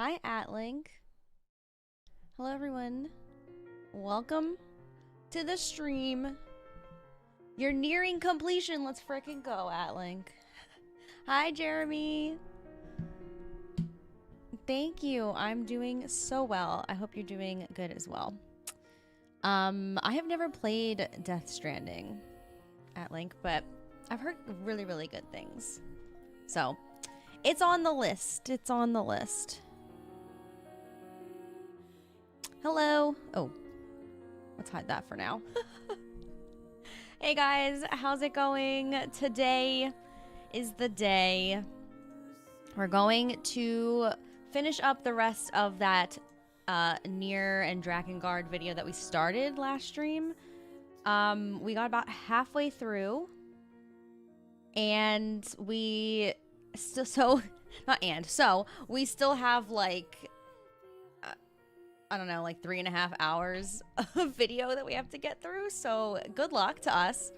Hi, Atlink. Hello, everyone. Welcome to the stream. You're nearing completion. Let's frickin' go, Atlink. Hi, Jeremy. Thank you. I'm doing so well. I hope you're doing good as well. I have never played Death Stranding, Atlink, but I've heard really, really good things. So, it's on the list. It's on the list. Hello. Oh, let's hide that for now. Hey guys, how's it going? Today is the day we're going to finish up the rest of that NieR and Drakengard video that we started last stream. We got about halfway through, and we still we still have like I don't know, like 3.5 hours of video that we have to get through. So good luck to us.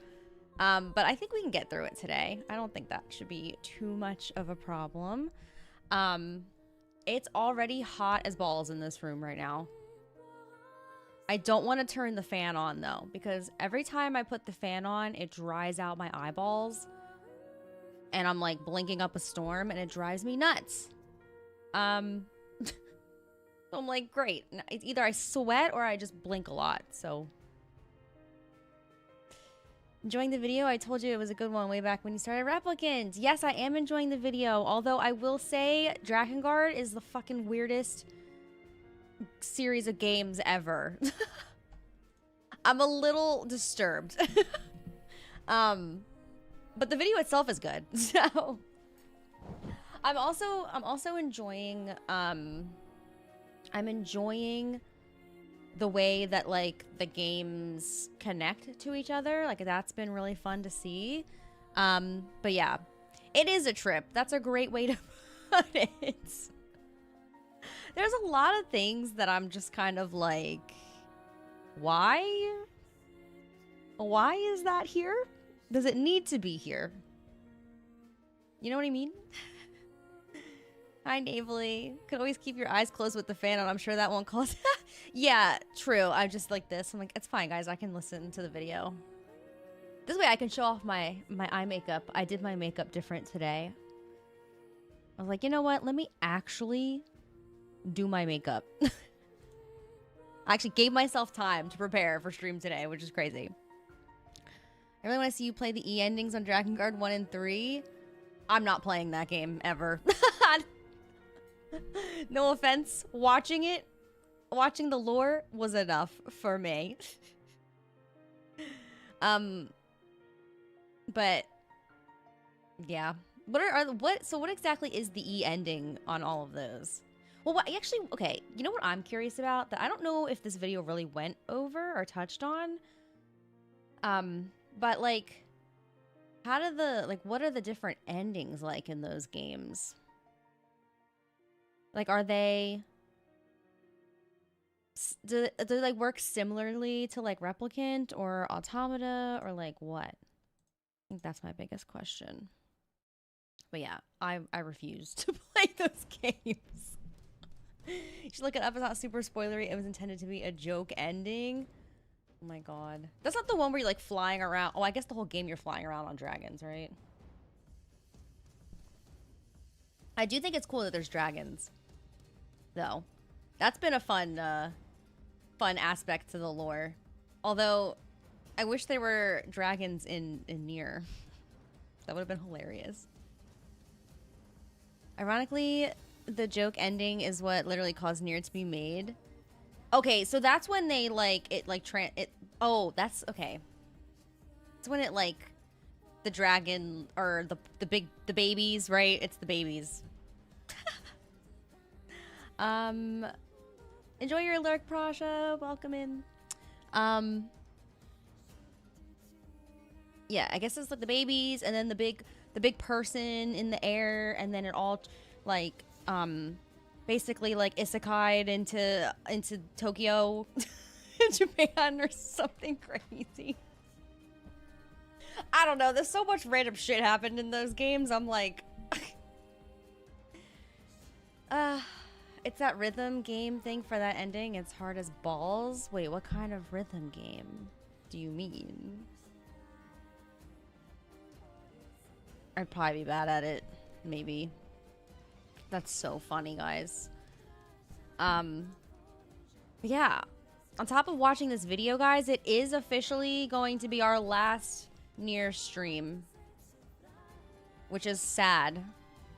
But I think we can get through it today. I don't think that should be too much of a problem. It's already hot as balls in this room right now. I don't want to turn the fan on though, because every time I put the fan on, it dries out my eyeballs. And I'm like blinking up a storm and it drives me nuts. So I'm like, great. It's either I sweat or I just blink a lot, so. Enjoying the video? I told you it was a good one way back when you started Replicant. Yes, I am enjoying the video. Although I will say Drakengard is the fucking weirdest series of games ever. I'm a little disturbed. But the video itself is good. So I'm also enjoying I'm enjoying the way that like the games connect to each other. Like that's been really fun to see. But yeah, it is a trip. That's a great way to put it. There's a lot of things that I'm just kind of like, why? Why is that here? Does it need to be here? You know what I mean? Hi, Navely. Could always keep your eyes closed with the fan on. I'm sure that won't cause... Yeah, true. I'm just like this. I'm like, it's fine, guys. I can listen to the video. This way I can show off my eye makeup. I did my makeup different today. I was like, you know what? Let me actually do my makeup. I actually gave myself time to prepare for stream today, which is crazy. I really want to see you play the E endings on Drakengard 1 and 3. I'm not playing that game ever. No offense. Watching the lore was enough for me. But yeah. What exactly is the E ending on all of those? Well, okay, you know what I'm curious about that I don't know if this video really went over or touched on. But like what are the different endings like in those games? Like, are they... Do they, like, work similarly to, like, Replicant or Automata? Or, like, what? I think that's my biggest question. But, yeah, I refuse to play those games. You should look it up. It's not super spoilery. It was intended to be a joke ending. Oh, my God. That's not the one where you're, like, flying around. Oh, I guess the whole game you're flying around on dragons, right? I do think it's cool that there's dragons, though. That's been a fun aspect to the lore. Although, I wish there were dragons in NieR. That would have been hilarious. Ironically, the joke ending is what literally caused NieR to be made. Okay, so that's when they, like, oh, that's, okay. It's when it, like, the dragon, or the babies, right? It's the babies. Enjoy your lurk, Prasha. Welcome in. Yeah, I guess it's like the babies, and then the big person in the air, and then it all, like, basically like isekai'd into Tokyo, Japan, or something crazy. I don't know. There's so much random shit happened in those games. I'm like, It's that rhythm game thing for that ending. It's hard as balls. Wait, what kind of rhythm game do you mean? I'd probably be bad at it. Maybe. That's so funny, guys. Yeah. On top of watching this video, guys, it is officially going to be our last NieR stream. Which is sad.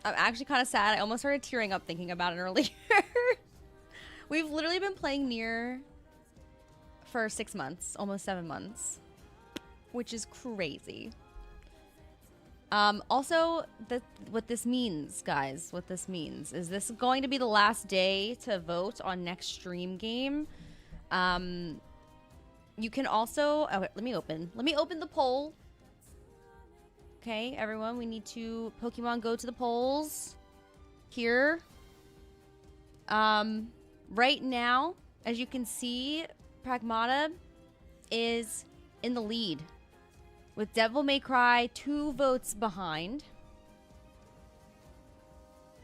I'm actually kind of sad. I almost started tearing up thinking about it earlier. We've literally been playing NieR for 6 months, almost 7 months, which is crazy. Also, what this means, guys, what this means is this going to be the last day to vote on next stream game. You can also, oh, wait, let me open the poll. Okay, everyone, we need to Pokemon Go to the polls here. Right now, as you can see, Pragmata is in the lead with Devil May Cry 2 votes behind.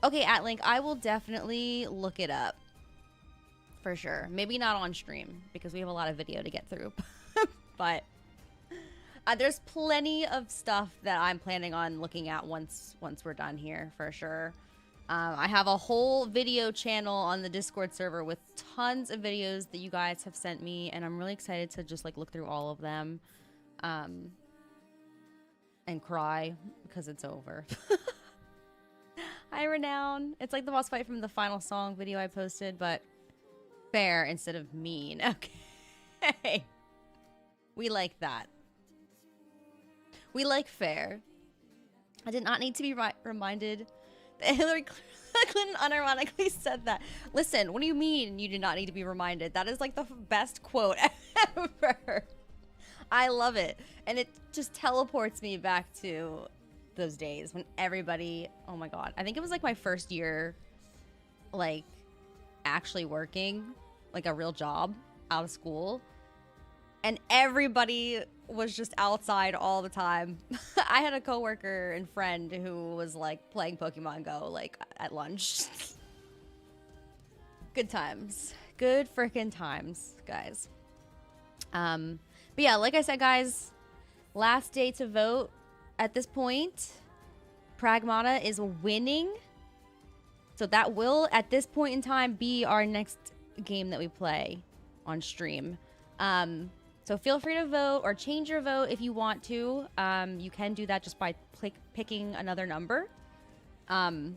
Okay, Atlink, I will definitely look it up for sure. Maybe not on stream because we have a lot of video to get through, but there's plenty of stuff that I'm planning on looking at once we're done here for sure. I have a whole video channel on the Discord server with tons of videos that you guys have sent me, and I'm really excited to just like look through all of them and cry because it's over. Hi, Renown. It's like the boss fight from the final song video I posted, but fair instead of mean. Okay. We like that. We like fair. I did not need to be reminded that Hillary Clinton unironically said that. Listen, what do you mean you did not need to be reminded? That is like the best quote ever. I love it. And it just teleports me back to those days when everybody, oh my God. I think it was like my first year, like actually working, like a real job out of school. And everybody was just outside all the time. I had a coworker and friend who was like playing Pokemon Go like at lunch. Good times. Good freaking times, guys. But yeah, like I said, guys, last day to vote at this point. Pragmata is winning. So that will, at this point in time, be our next game that we play on stream. So feel free to vote or change your vote if you want to. You can do that just by picking another number. And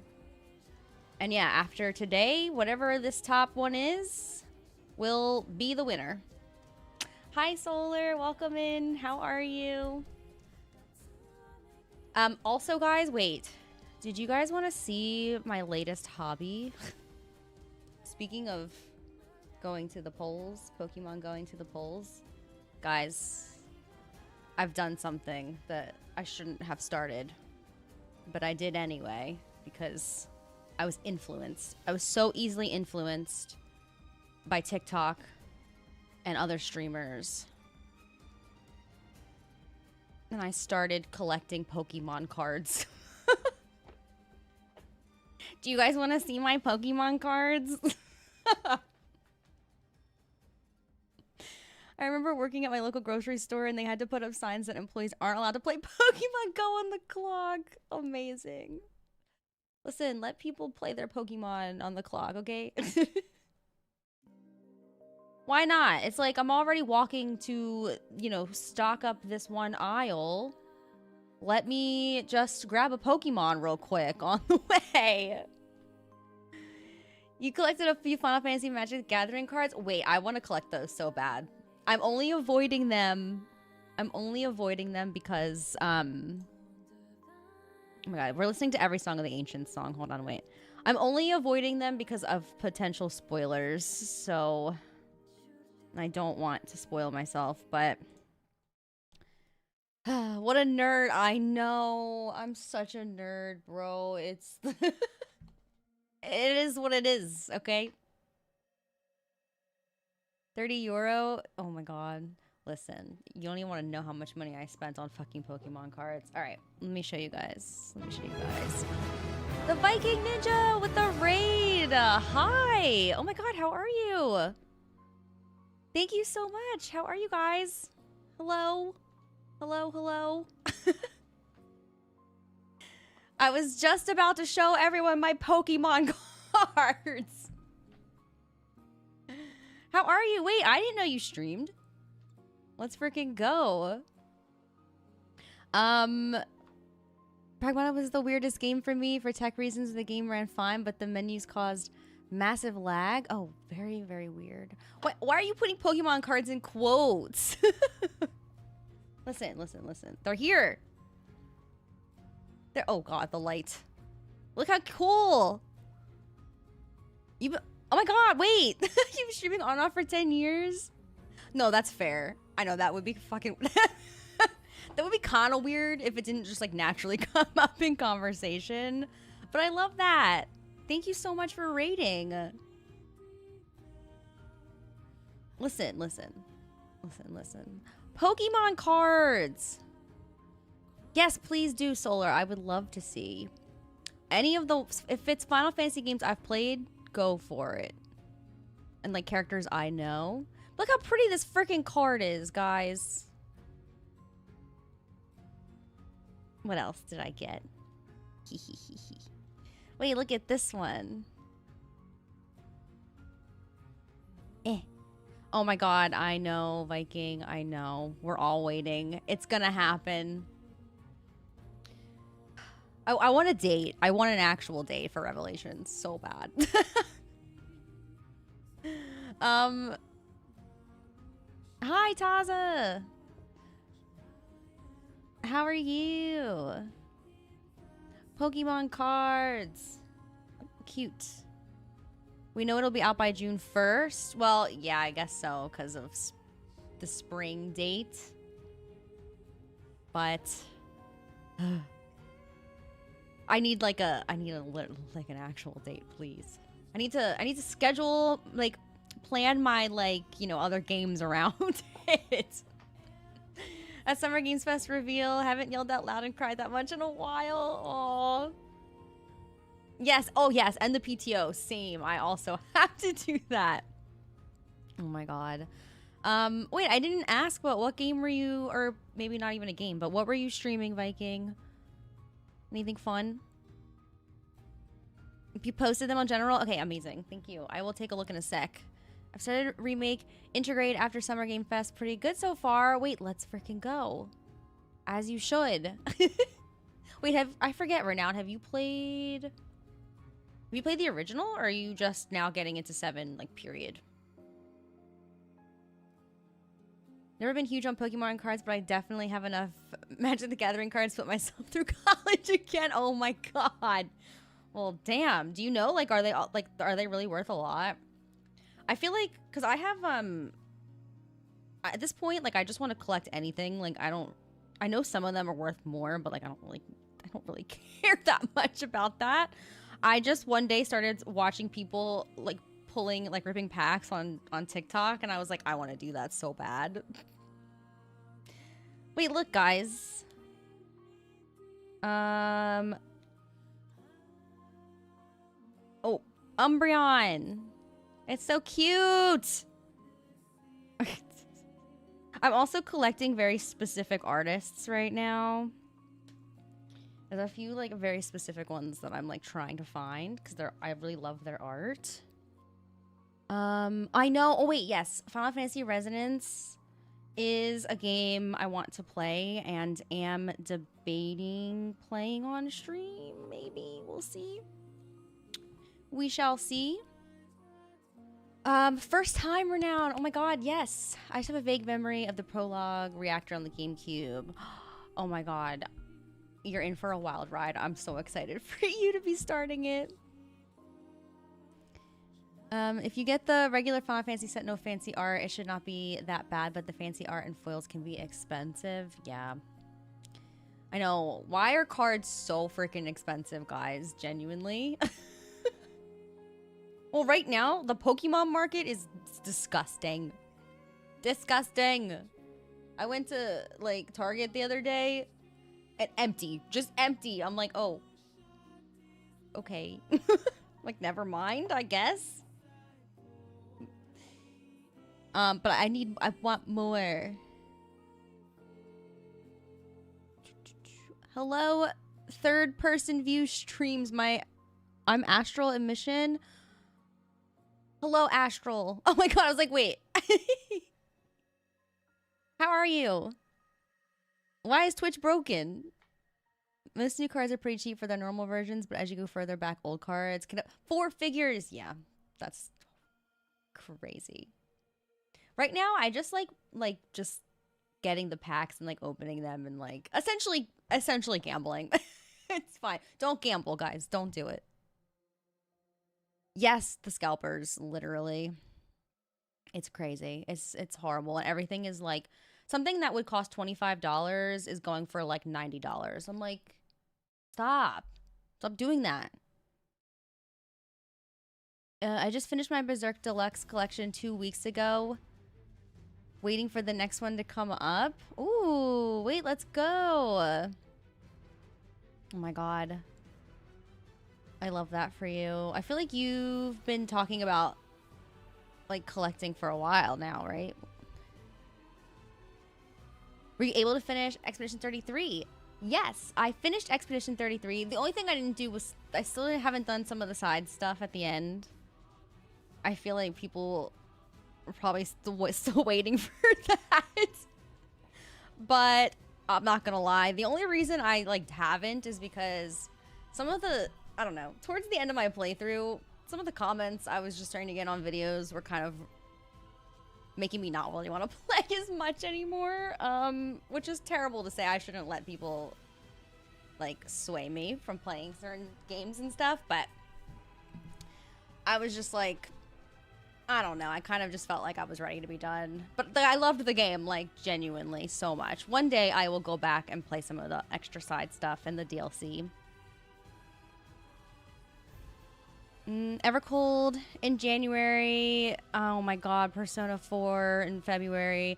yeah, after today, whatever this top one is, will be the winner. Hi, Solar. Welcome in. How are you? Also, guys, wait. Did you guys want to see my latest hobby? Speaking of going to the polls, Pokemon going to the polls. Guys, I've done something that I shouldn't have started, but I did anyway because I was influenced. I was so easily influenced by TikTok and other streamers. And I started collecting Pokemon cards. Do you guys want to see my Pokemon cards? I remember working at my local grocery store and they had to put up signs that employees aren't allowed to play Pokemon Go on the clock. Amazing. Listen, let people play their Pokemon on the clock, okay? Why not? It's like I'm already walking to, you know, stock up this one aisle. Let me just grab a Pokemon real quick on the way. You collected a few Final Fantasy Magic Gathering cards? Wait, I want to collect those so bad. I'm only avoiding them because, oh my God, we're listening to every song of the Ancient song. Hold on, wait. I'm only avoiding them because of potential spoilers, so I don't want to spoil myself, but what a nerd. I know. I'm such a nerd, bro. It's, it is what it is, okay? 30 euro? Oh my God. Listen, you don't even want to know how much money I spent on fucking Pokemon cards. All right, let me show you guys. The Viking Ninja with the raid. Hi. Oh my god, how are you? Thank you so much. How are you guys? Hello? Hello, hello. I was just about to show everyone my Pokemon cards. How are you? Wait, I didn't know you streamed. Let's freaking go. Pragmata was the weirdest game for me. For tech reasons, the game ran fine, but the menus caused massive lag. Oh, very, very weird. Why are you putting Pokemon cards in quotes? Listen, listen, listen. They're here. They're, oh god, the light. Look how cool. You, oh my god, wait. You've been streaming on and off for 10 years? No, that's fair. I know, that would be fucking... That would be kind of weird if it didn't just like naturally come up in conversation. But I love that. Thank you so much for rating. Listen, listen. Listen, listen. Pokemon cards. Yes, please do, Solar. I would love to see. Any of the... If it's Final Fantasy games I've played, go for it. And like characters I know. Look how pretty this freaking card is, guys. What else did I get? Wait, look at this one. Oh my god, I know, Viking. I know. We're all waiting. It's gonna happen. I want a date. I want an actual date for Revelations so bad. Hi, Taza. How are you? Pokemon cards. Cute. We know it'll be out by June 1st. Well, yeah, I guess so, because of the spring date. But I need like an actual date, please. I need to schedule, like, plan my, like, you know, other games around it. At Summer Games Fest reveal, haven't yelled out loud and cried that much in a while. Aww. Yes, oh yes, and the PTO, same. I also have to do that. Oh my god. Wait, I didn't ask, but what game were you, or maybe not even a game, but what were you streaming, Viking? Anything fun? If you posted them on general, okay, amazing. Thank you. I will take a look in a sec. I've started remake Integrate after Summer Game Fest. Pretty good so far. Wait, let's freaking go. As you should. Wait, I forget, Renown, have you played the original, or are you just now getting into 7, like, period? Never been huge on Pokemon cards, but I definitely have enough Magic the Gathering cards to put myself through college again. Oh my god. Well, damn. Do you know, like, are they really worth a lot? I feel like, because I have, at this point, like, I just want to collect anything. Like, I know some of them are worth more, but, like, I don't really care that much about that. I just one day started watching people, like, ripping packs on TikTok, and I was like, I want to do that so bad. Wait, look, guys. Oh, Umbreon. It's so cute. I'm also collecting very specific artists right now. There's a few like very specific ones that I'm like trying to find because I really love their art. I know. Oh wait, yes. Final Fantasy Resonance is a game I want to play and am debating playing on stream. Maybe we'll see. We shall see. First time Renown. Oh my god, yes. I just have a vague memory of the prologue reactor on the GameCube. Oh my god. You're in for a wild ride. I'm so excited for you to be starting it. If you get the regular Final Fantasy set, no fancy art, it should not be that bad, but the fancy art and foils can be expensive. Yeah. I know. Why are cards so freaking expensive, guys? Genuinely. Well, right now, the Pokemon market is disgusting. Disgusting. I went to, like, Target the other day and empty. Just empty. I'm like, oh. okay. Like, never mind, I guess. But I want more. Hello, third person view streams. I'm Astral Emission. Hello, Astral. Oh my god, I was like, wait. How are you? Why is Twitch broken? Most new cards are pretty cheap for their normal versions, but as you go further back, old cards can... 4 figures! Yeah, that's crazy. Right now, I just like just getting the packs and like opening them and like essentially gambling. It's fine. Don't gamble, guys. Don't do it. Yes, the scalpers, literally. It's crazy. It's horrible, and everything is like something that would cost $25 is going for like $90. I'm like, stop doing that. I just finished my Berserk Deluxe collection 2 weeks ago. Waiting for the next one to come up. Ooh, wait, let's go. Oh my god. I love that for you. I feel like you've been talking about like collecting for a while now, right? Were you able to finish Expedition 33? Yes, I finished Expedition 33. The only thing I didn't do was I still haven't done some of the side stuff at the end. I feel like people are probably still waiting for that. But I'm not gonna lie. The only reason I like haven't is because some of the, I don't know, towards the end of my playthrough, some of the comments I was just trying to get on videos were kind of making me not really want to play as much anymore, which is terrible to say. I shouldn't let people like sway me from playing certain games and stuff, but I was just like, I don't know, I kind of just felt like I was ready to be done. But I loved the game, like, genuinely so much. One day I will go back and play some of the extra side stuff and the DLC. Evercold in January. Oh my god, Persona 4 in February.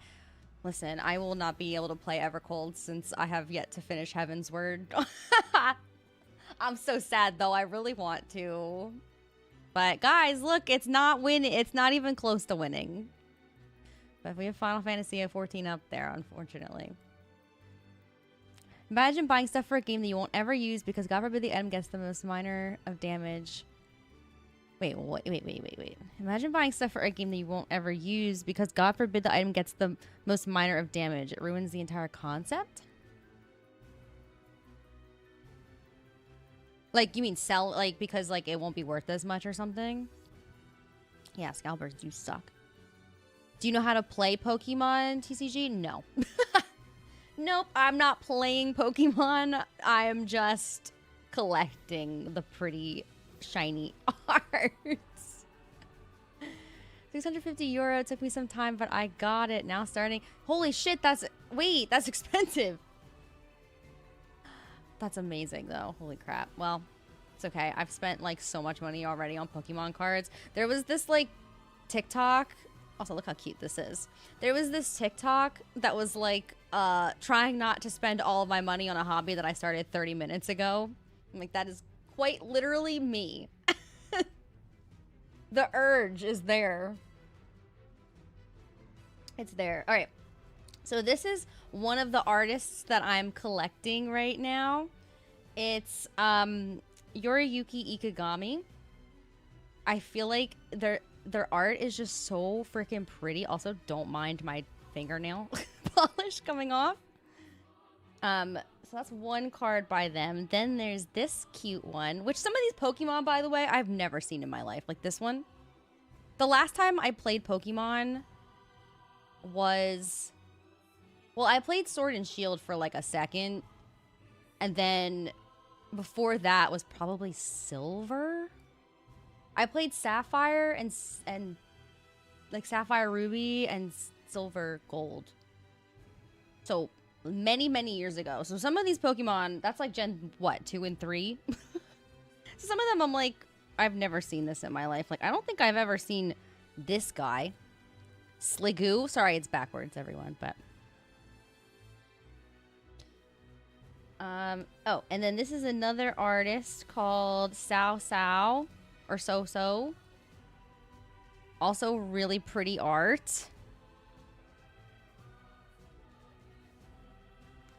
Listen, I will not be able to play Evercold since I have yet to finish Heaven's Word. I'm so sad, though. I really want to. But guys, look, it's not winning. It's not even close to winning. But we have Final Fantasy 14 up there, unfortunately. Imagine buying stuff for a game that you won't ever use because God forbid the item gets the most minor of damage. Wait. Imagine buying stuff for a game that you won't ever use because God forbid the item gets the most minor of damage. It ruins the entire concept? Like, you mean sell, like, because, like, it won't be worth as much or something? Yeah, scalpers do suck. Do you know how to play Pokemon, TCG? No. Nope, I'm not playing Pokemon. I am just collecting the pretty shiny arts. 650 euro. Took me some time, but I got it. Now starting. Holy shit, that's expensive. That's amazing, though. Holy crap. Well, it's okay. I've spent, like, so much money already on Pokemon cards. There was this, like, TikTok. Also, look how cute this is. There was this TikTok that was, like, trying not to spend all of my money on a hobby that I started 30 minutes ago. I'm like, that is quite literally me. The urge is there. It's there. All right. So this is one of the artists that I'm collecting right now. It's Yoriyuki Ikegami. I feel like their art is just so freaking pretty. Also, don't mind my fingernail polish coming off. So that's one card by them. Then there's this cute one, which some of these Pokemon, by the way, I've never seen in my life. Like this one. The last time I played Pokemon was... Well, I played Sword and Shield for like a second. And then before that was probably Silver. I played Sapphire and like Sapphire Ruby and Silver Gold. So many, many years ago. So some of these Pokemon, that's like Gen, what, 2 and 3? So some of them I'm like, I've never seen this in my life. Like, I don't think I've ever seen this guy. Sliggoo. Sorry, it's backwards, everyone, but... Oh, and then this is another artist called Sao Sao or So So. Also really pretty art.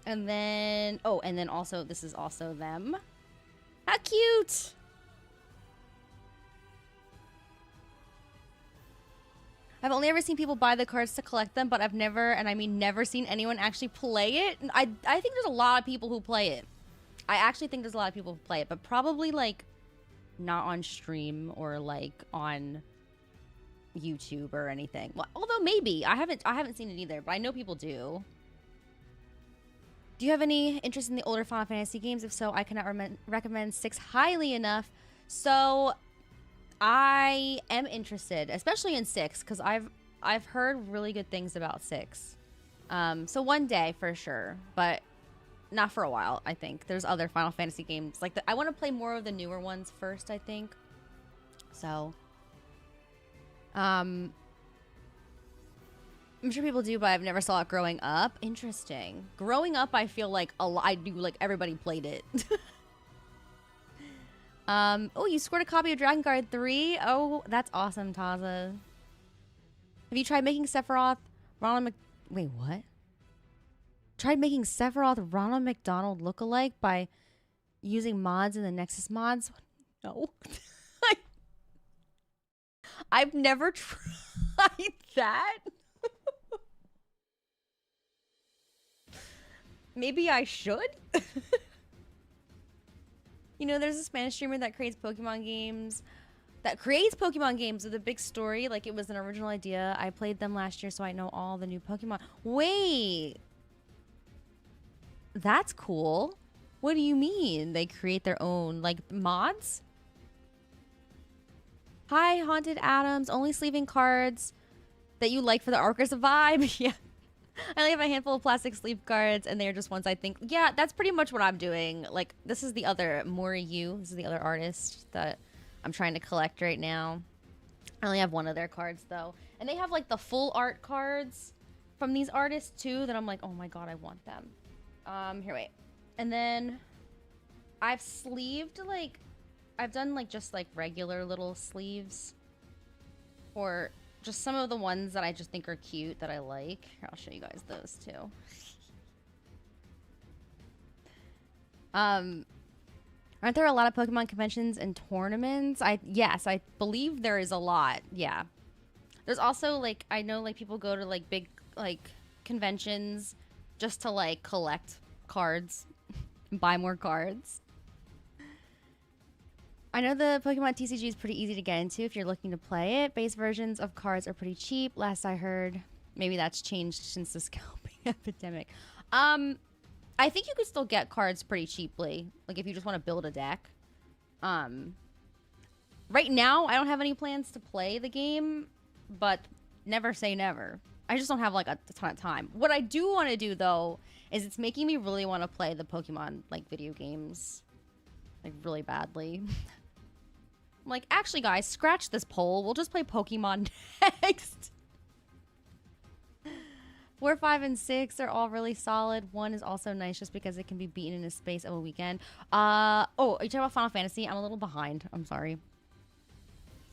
And then, oh, and then also, this is also them. How cute! I've only ever seen people buy the cards to collect them, but I've never, and I mean never, seen anyone actually play it. I think there's a lot of people who play it. I actually think there's a lot of people who play it, but probably like not on stream or like on YouTube or anything. Well, although maybe I haven't seen it either, but I know people do. Do you have any interest in the older Final Fantasy games? If so, I cannot recommend 6 highly enough. So I am interested, especially in 6, because I've heard really good things about 6. So one day for sure, but not for a while. I think there's other Final Fantasy games like I want to play more of the newer ones first, I think. So, I'm sure people do, but I've never saw it growing up. Interesting. Growing up, I feel like I do, like everybody played it. Oh, you scored a copy of Drakengard 3? Oh, that's awesome, Taza. Have you tried making Sephiroth, Wait, what? Tried making Sephiroth Ronald McDonald look-alike by using mods in the Nexus mods? No. I've never tried that. Maybe I should? You know, there's a Spanish streamer that creates Pokemon games. With a big story. Like, it was an original idea. I played them last year, so I know all the new Pokemon. Wait. That's cool. What do you mean? They create their own, like, mods? Hi, Haunted Adams. Only sleeving cards that you like for the Arcus vibe. Yeah. I only have a handful of plastic sleeve cards, and they're just ones I think. Yeah, that's pretty much what I'm doing. Like, this is the other Mori Yu. This is the other artist that I'm trying to collect right now. I only have one of their cards, though. And they have, like, the full art cards from these artists, too, that I'm like, oh my god, I want them. Here, wait. And then I've sleeved, like, I've done, like, just, like, regular little sleeves for just some of the ones that I just think are cute that I like. Here, I'll show you guys those too. Aren't there a lot of Pokemon conventions and tournaments? Yes, I believe there is a lot. Yeah. There's also like, I know like people go to like big like conventions just to like collect cards, buy more cards. I know the Pokemon TCG is pretty easy to get into if you're looking to play it. Base versions of cards are pretty cheap. Last I heard, maybe that's changed since the scalping epidemic. I think you could still get cards pretty cheaply, like if you just want to build a deck. Right now, I don't have any plans to play the game, but never say never. I just don't have like a ton of time. What I do want to do though is it's making me really want to play the Pokemon like video games, like really badly. I'm like, actually, guys, scratch this poll. We'll just play Pokemon next. 4, 5, and 6 are all really solid. 1 is also nice just because it can be beaten in a space of a weekend. Oh, are you talking about Final Fantasy? I'm a little behind. I'm sorry.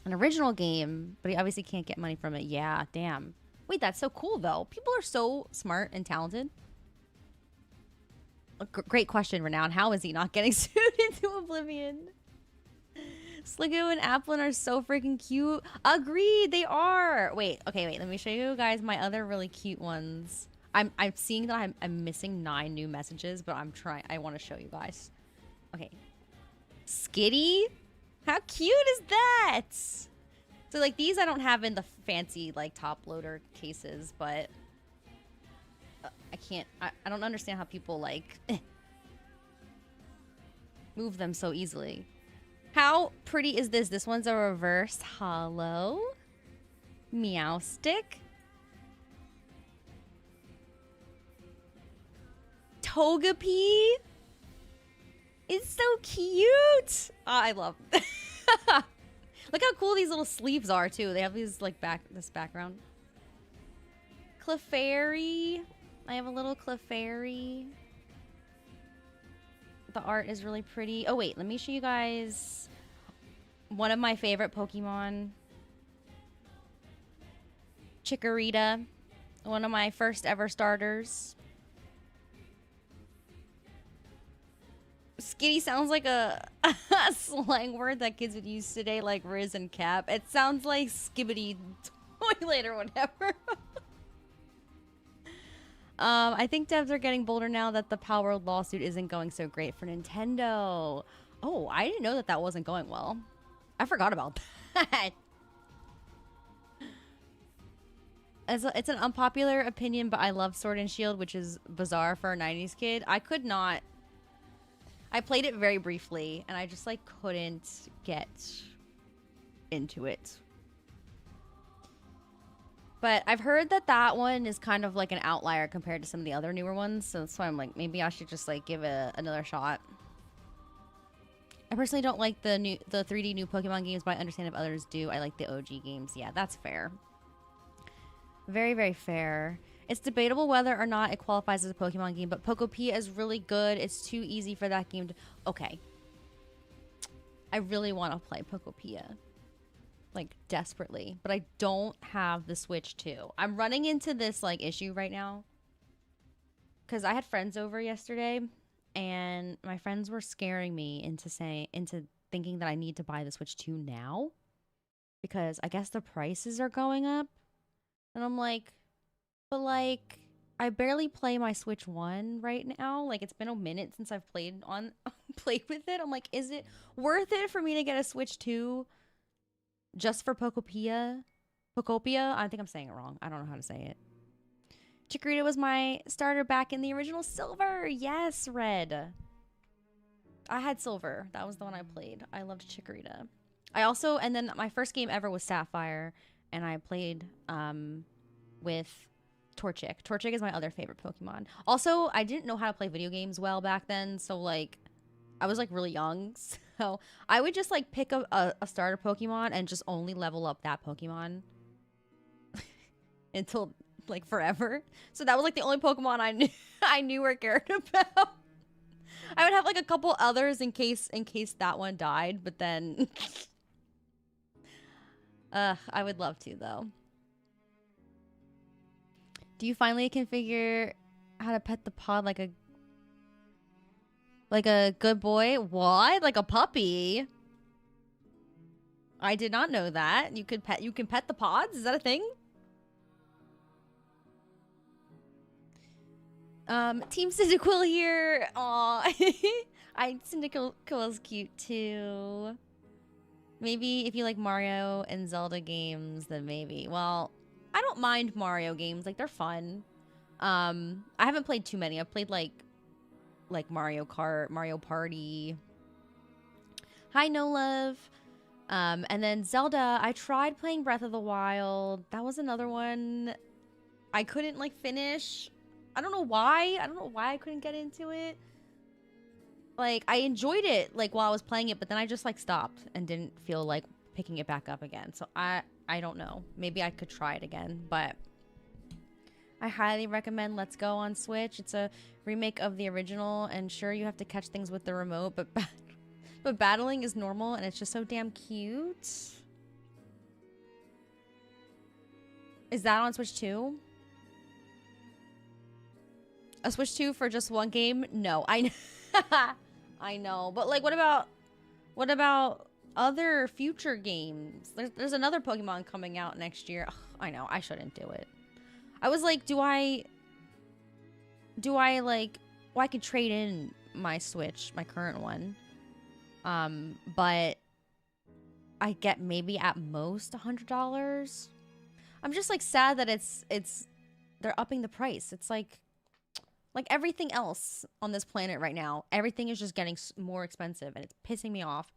An original game, but he obviously can't get money from it. Yeah, damn. Wait, that's so cool, though. People are so smart and talented. Great question, Renown. How is he not getting sued into oblivion? Sliggoo and Applin are so freaking cute. Agreed, they are. Wait, okay, wait. Let me show you guys my other really cute ones. I'm seeing that I'm missing 9 new messages, but I'm trying. I want to show you guys. Okay. Skitty? How cute is that? So, like, these I don't have in the fancy, like, top loader cases, but I can't. I don't understand how people, like, move them so easily. How pretty is this? This one's a reverse hollow. Meow stick. Togepi. It's so cute. Oh, I love it. Look how cool these little sleeves are, too. They have these, like, this background. Clefairy. I have a little Clefairy. The art is really pretty. Oh wait, let me show you guys one of my favorite Pokemon. Chikorita, one of my first ever starters. Skitty sounds like a slang word that kids would use today, like Riz and Cap. It sounds like skibbity toilet or whatever. I think devs are getting bolder now that the Pal World lawsuit isn't going so great for Nintendo. Oh, I didn't know that that wasn't going well. I forgot about that. It's an unpopular opinion, but I love Sword and Shield, which is bizarre for a 90s kid. I could not. I played it very briefly, and I just, like, couldn't get into it. But I've heard that that one is kind of like an outlier compared to some of the other newer ones. So that's why I'm like, maybe I should just, like, give it another shot. I personally don't like the 3D new Pokemon games, but I understand if others do. I like the OG games. Yeah, that's fair. Very, very fair. It's debatable whether or not it qualifies as a Pokemon game, but Pokopia is really good. It's too easy for that game to... Okay. I really want to play Pokopia. Like, desperately. But I don't have the Switch 2. I'm running into this, like, issue right now. Because I had friends over yesterday, and my friends were scaring me into thinking that I need to buy the Switch 2 now. Because I guess the prices are going up. And I'm like... But, like, I barely play my Switch 1 right now. Like, it's been a minute since I've played with it. I'm like, is it worth it for me to get a Switch 2 just for Pokopia? Pokopia? I think I'm saying it wrong. I don't know how to say it. Chikorita was my starter back in the original Silver. Yes, Red. I had Silver. That was the one I played. I loved Chikorita. And then my first game ever was Sapphire. And I played with... Torchic. Torchic is my other favorite Pokemon. Also, I didn't know how to play video games well back then, so, like, I was, like, really young, so I would just, like, pick a starter Pokemon and just only level up that Pokemon until, like, forever. So that was, like, the only Pokemon I knew or cared about. I would have, like, a couple others in case that one died, but then... I would love to, though. Do you finally configure how to pet the pod like a good boy? What? Like a puppy? I did not know that. You can pet the pods? Is that a thing? Team Cyndaquil here. Aw. Cyndaquil is cute too. Maybe if you like Mario and Zelda games, then maybe. Well, I don't mind Mario games. Like, they're fun. I haven't played too many. I've played, like Mario Kart, Mario Party. Hi, No Love. And then Zelda, I tried playing Breath of the Wild. That was another one I couldn't, like, finish. I don't know why. I don't know why I couldn't get into it. Like, I enjoyed it, like, while I was playing it, but then I just, like, stopped and didn't feel like picking it back up again. So I don't know. Maybe I could try it again, but I highly recommend Let's Go on Switch. It's a remake of the original, and sure, you have to catch things with the remote, but battling is normal, and it's just so damn cute. Is that on Switch 2? A Switch 2 for just one game? No, I know, but like, what about other future games? There's another Pokemon coming out next year. Ugh, I know, I shouldn't do it. I was like, do I like, well, I could trade in my Switch, my current one. But I get maybe at most $100. I'm just like sad that they're upping the price. It's like everything else on this planet right now, everything is just getting more expensive, and it's pissing me off.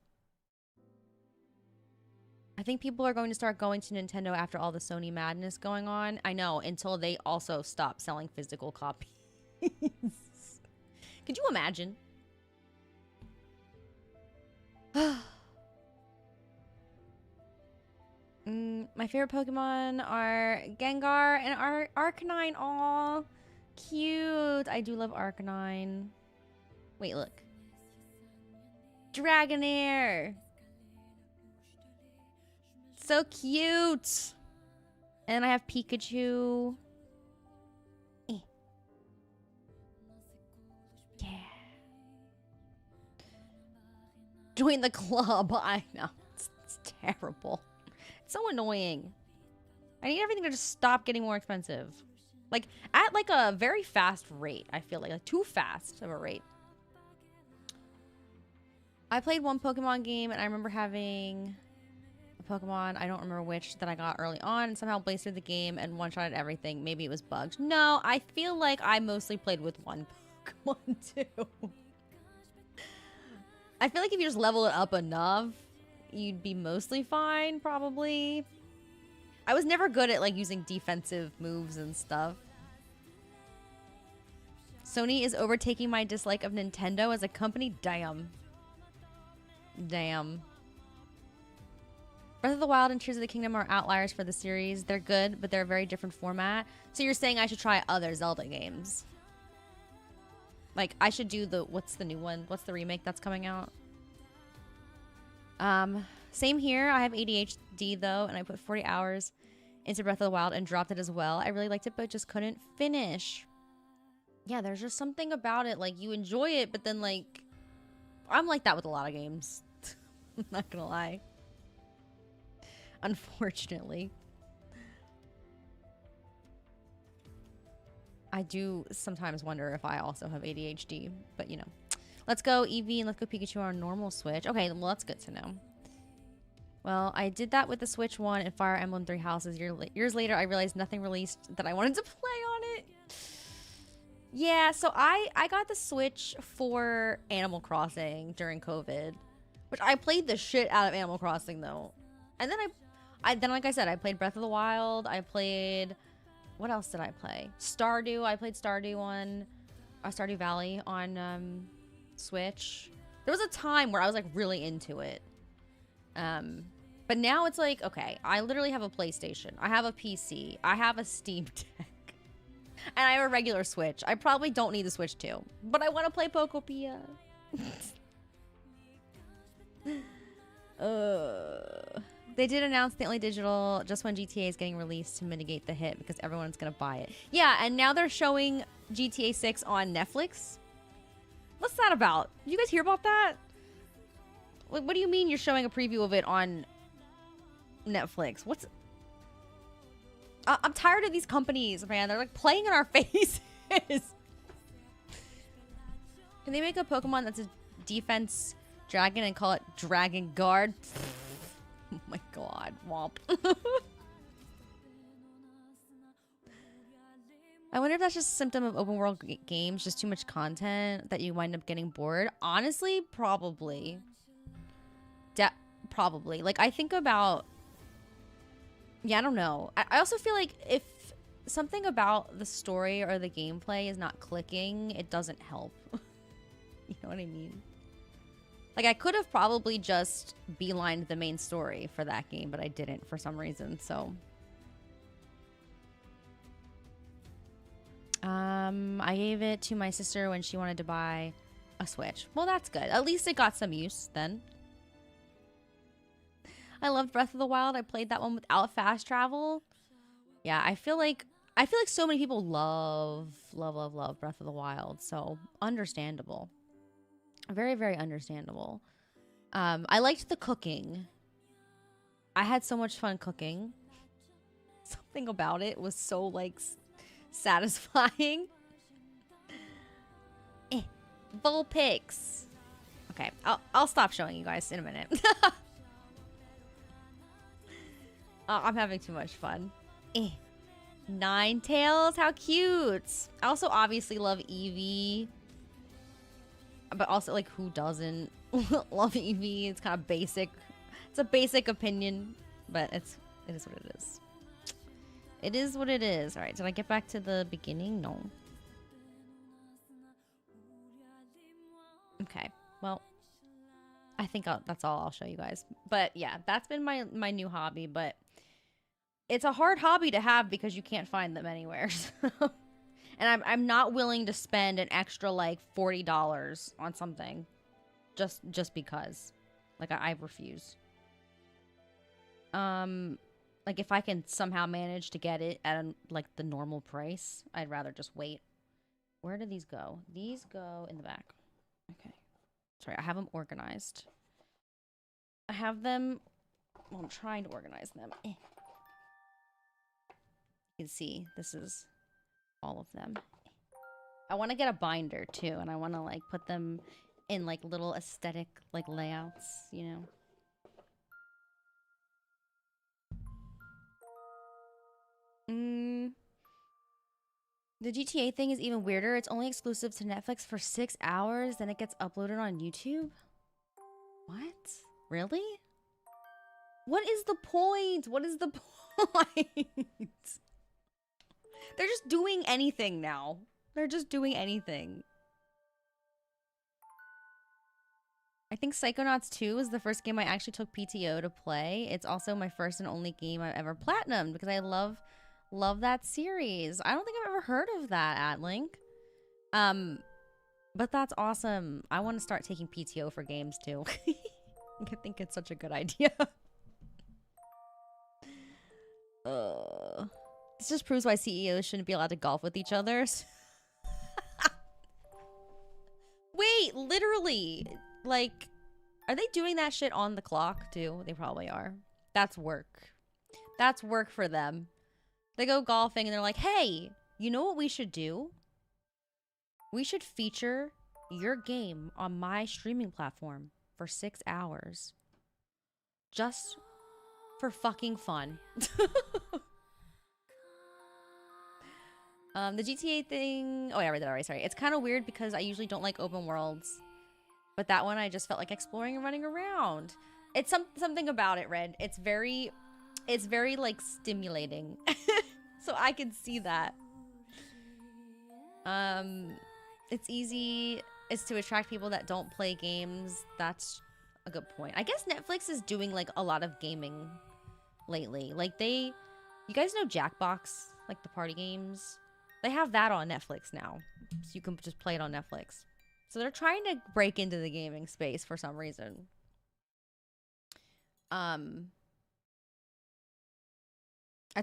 I think people are going to start going to Nintendo after all the Sony madness going on. I know, until they also stop selling physical copies. Could you imagine? My favorite Pokemon are Gengar and Arcanine. Aw, cute. I do love Arcanine. Wait, look. Dragonair. So cute. And I have Pikachu. Eh. Yeah. Join the club. I know. It's terrible. It's so annoying. I need everything to just stop getting more expensive. Like, at like a very fast rate, I feel like too fast of a rate. I played one Pokemon game, and I remember having a Pokemon, I don't remember which, that I got early on, and somehow blasted the game and one-shotted everything. Maybe it was bugged. No, I feel like I mostly played with one Pokemon, too. I feel like if you just level it up enough, you'd be mostly fine, probably. I was never good at, like, using defensive moves and stuff. Sony is overtaking my dislike of Nintendo as a company. Damn. Damn. Breath of the Wild and Tears of the Kingdom are outliers for the series. They're good, but they're a very different format. So you're saying I should try other Zelda games? Like, I should do the... What's the new one? What's the remake that's coming out? Same here. I have ADHD, though, and I put 40 hours into Breath of the Wild and dropped it as well. I really liked it, but just couldn't finish. Yeah, there's just something about it. Like, you enjoy it, but then, like... I'm like that with a lot of games. I'm not gonna lie. Unfortunately. I do sometimes wonder if I also have ADHD, but you know. Let's go Eevee and let's go Pikachu on normal Switch. Okay, well that's good to know. Well, I did that with the Switch 1 and Fire Emblem Three Houses. Years later, I realized nothing released that I wanted to play on it. Yeah, so I got the Switch for Animal Crossing during COVID, which I played the shit out of Animal Crossing though. And then then like I said, I played Breath of the Wild. I played, what else did I play? Stardew. I played Stardew on Stardew Valley on Switch. There was a time where I was like really into it. But now it's like, okay, I literally have a PlayStation. I have a PC. I have a Steam Deck. And I have a regular Switch. I probably don't need the Switch 2. But I want to play Pokopia. They did announce the only digital just when GTA is getting released to mitigate the hit because everyone's going to buy it. Yeah, and now they're showing GTA 6 on Netflix. What's that about? Did you guys hear about that? What do you mean you're showing a preview of it on Netflix? What's... I'm tired of these companies, man. They're like playing in our faces. Can they make a Pokemon that's a defense dragon and call it Drakengard? Oh my god, womp. I wonder if that's just a symptom of open world games, just too much content that you wind up getting bored. Honestly, probably. Probably. Like, I think about... Yeah, I don't know. I also feel like if something about the story or the gameplay is not clicking, it doesn't help. You know what I mean? Like, I could have probably just beelined the main story for that game, but I didn't for some reason, so... I gave it to my sister when she wanted to buy a Switch. Well, that's good. At least it got some use then. I loved Breath of the Wild. I played that one without fast travel. Yeah, I feel like so many people love Breath of the Wild. So understandable. Very, very understandable. I liked the cooking. I had so much fun cooking. Something about it was so like satisfying. Vulpix. Okay, I'll stop showing you guys in a minute. I'm having too much fun. Ninetales, how cute. I also obviously love Eevee. But also, like, who doesn't love Eevee? It's kind of basic. It's a basic opinion, but it is what it is. It is what it is. All right, did I get back to the beginning? No. Okay, well, I think that's all I'll show you guys. But yeah, that's been my new hobby, but it's a hard hobby to have because you can't find them anywhere. So. And I'm not willing to spend an extra like $40 on something. just because. Like, I refuse. Like, if I can somehow manage to get it at, like, the normal price, I'd rather just wait. Where do these go? These go in the back. Okay. Sorry, I have them organized. I have them... Well, I'm trying to organize them. You can see, this is all of them. I want to get a binder, too, and I want to, like, put them in, like, little aesthetic, like, layouts, you know? The GTA thing is even weirder. It's only exclusive to Netflix for 6 hours, then it gets uploaded on YouTube? What? Really? What is the point? What is the point? They're just doing anything now. They're just doing anything. I think Psychonauts 2 is the first game I actually took PTO to play. It's also my first and only game I've ever platinumed because I love that series. I don't think I've ever heard of that, Atlink. But that's awesome. I want to start taking PTO for games too. I think it's such a good idea. This just proves why CEOs shouldn't be allowed to golf with each other. Wait, literally. Like, are they doing that shit on the clock too? They probably are. That's work. That's work for them. They go golfing and they're like, hey, you know what we should do? We should feature your game on my streaming platform for 6 hours. Just for fucking fun. The GTA thing... Oh, yeah, I read that already. Sorry. It's kind of weird because I usually don't like open worlds. But that one, I just felt like exploring and running around. It's something about it, Red. It's very, like, stimulating. So I can see that. It's easy. It's to attract people that don't play games. That's a good point. I guess Netflix is doing, like, a lot of gaming lately. Like, you guys know Jackbox? Like, the party games? They have that on Netflix now. So you can just play it on Netflix. So they're trying to break into the gaming space for some reason. I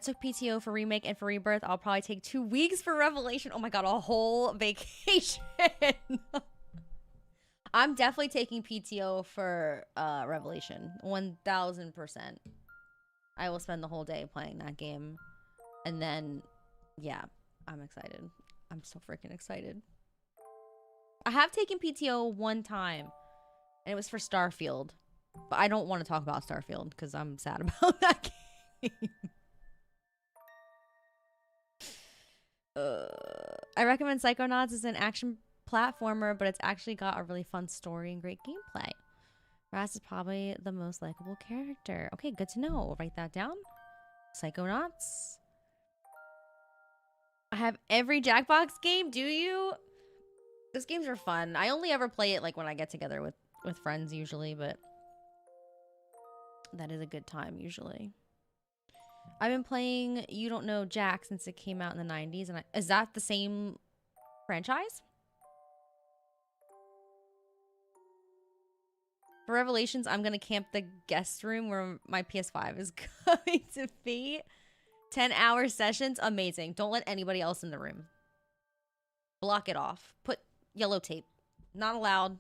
took PTO for Remake and for Rebirth. I'll probably take 2 weeks for Revelation. Oh my god, a whole vacation. I'm definitely taking PTO for Revelation. 1000%. I will spend the whole day playing that game. And then, yeah, I'm excited. I'm so freaking excited. I have taken PTO one time, and it was for Starfield. But I don't want to talk about Starfield, because I'm sad about that game. I recommend Psychonauts as an action platformer, but it's actually got a really fun story and great gameplay. Raz is probably the most likable character. Okay, good to know. We'll write that down. Psychonauts. I have every Jackbox game, do you? Those games are fun. I only ever play it like when I get together with friends usually, but that is a good time usually. I've been playing You Don't Know Jack since it came out in the 90s. And is that the same franchise? For Revelations, I'm going to camp the guest room where my PS5 is going to be. 10-hour sessions. Amazing. Don't let anybody else in the room. Block it off. Put yellow tape. Not allowed.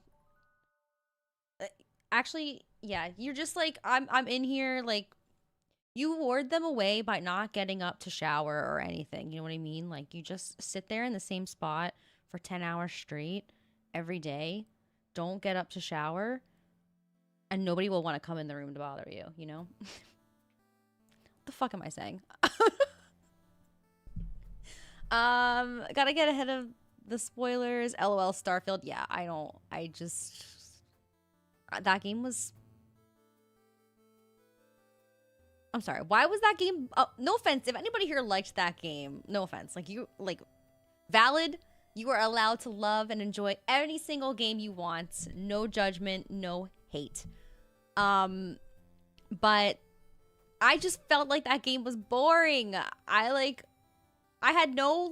Actually, yeah. You're just like, I'm in here, like, you ward them away by not getting up to shower or anything. You know what I mean? Like, you just sit there in the same spot for 10 hours straight every day. Don't get up to shower. And nobody will want to come in the room to bother you, you know? What the fuck am I saying? Gotta get ahead of the spoilers. LOL Starfield. Yeah, that game was... I'm sorry. Why was that game... Oh, no offense. If anybody here liked that game, no offense. Like, valid. You are allowed to love and enjoy any single game you want. No judgment, no hate. But I just felt like that game was boring. I had no,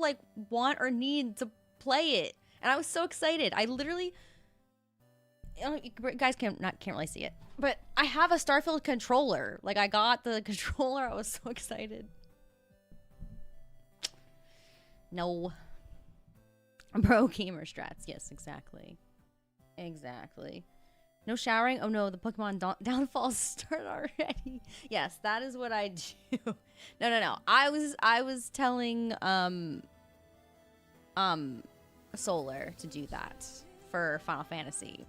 want or need to play it. And I was so excited. I literally... you guys can't really see it, but I have a Starfield controller. Like, I got the controller. I was so excited. No. Bro gamer strats. Yes, exactly. Exactly. No showering? Oh no, the Pokemon downfalls start already. Yes, that is what I do. No. I was telling Solar to do that for Final Fantasy.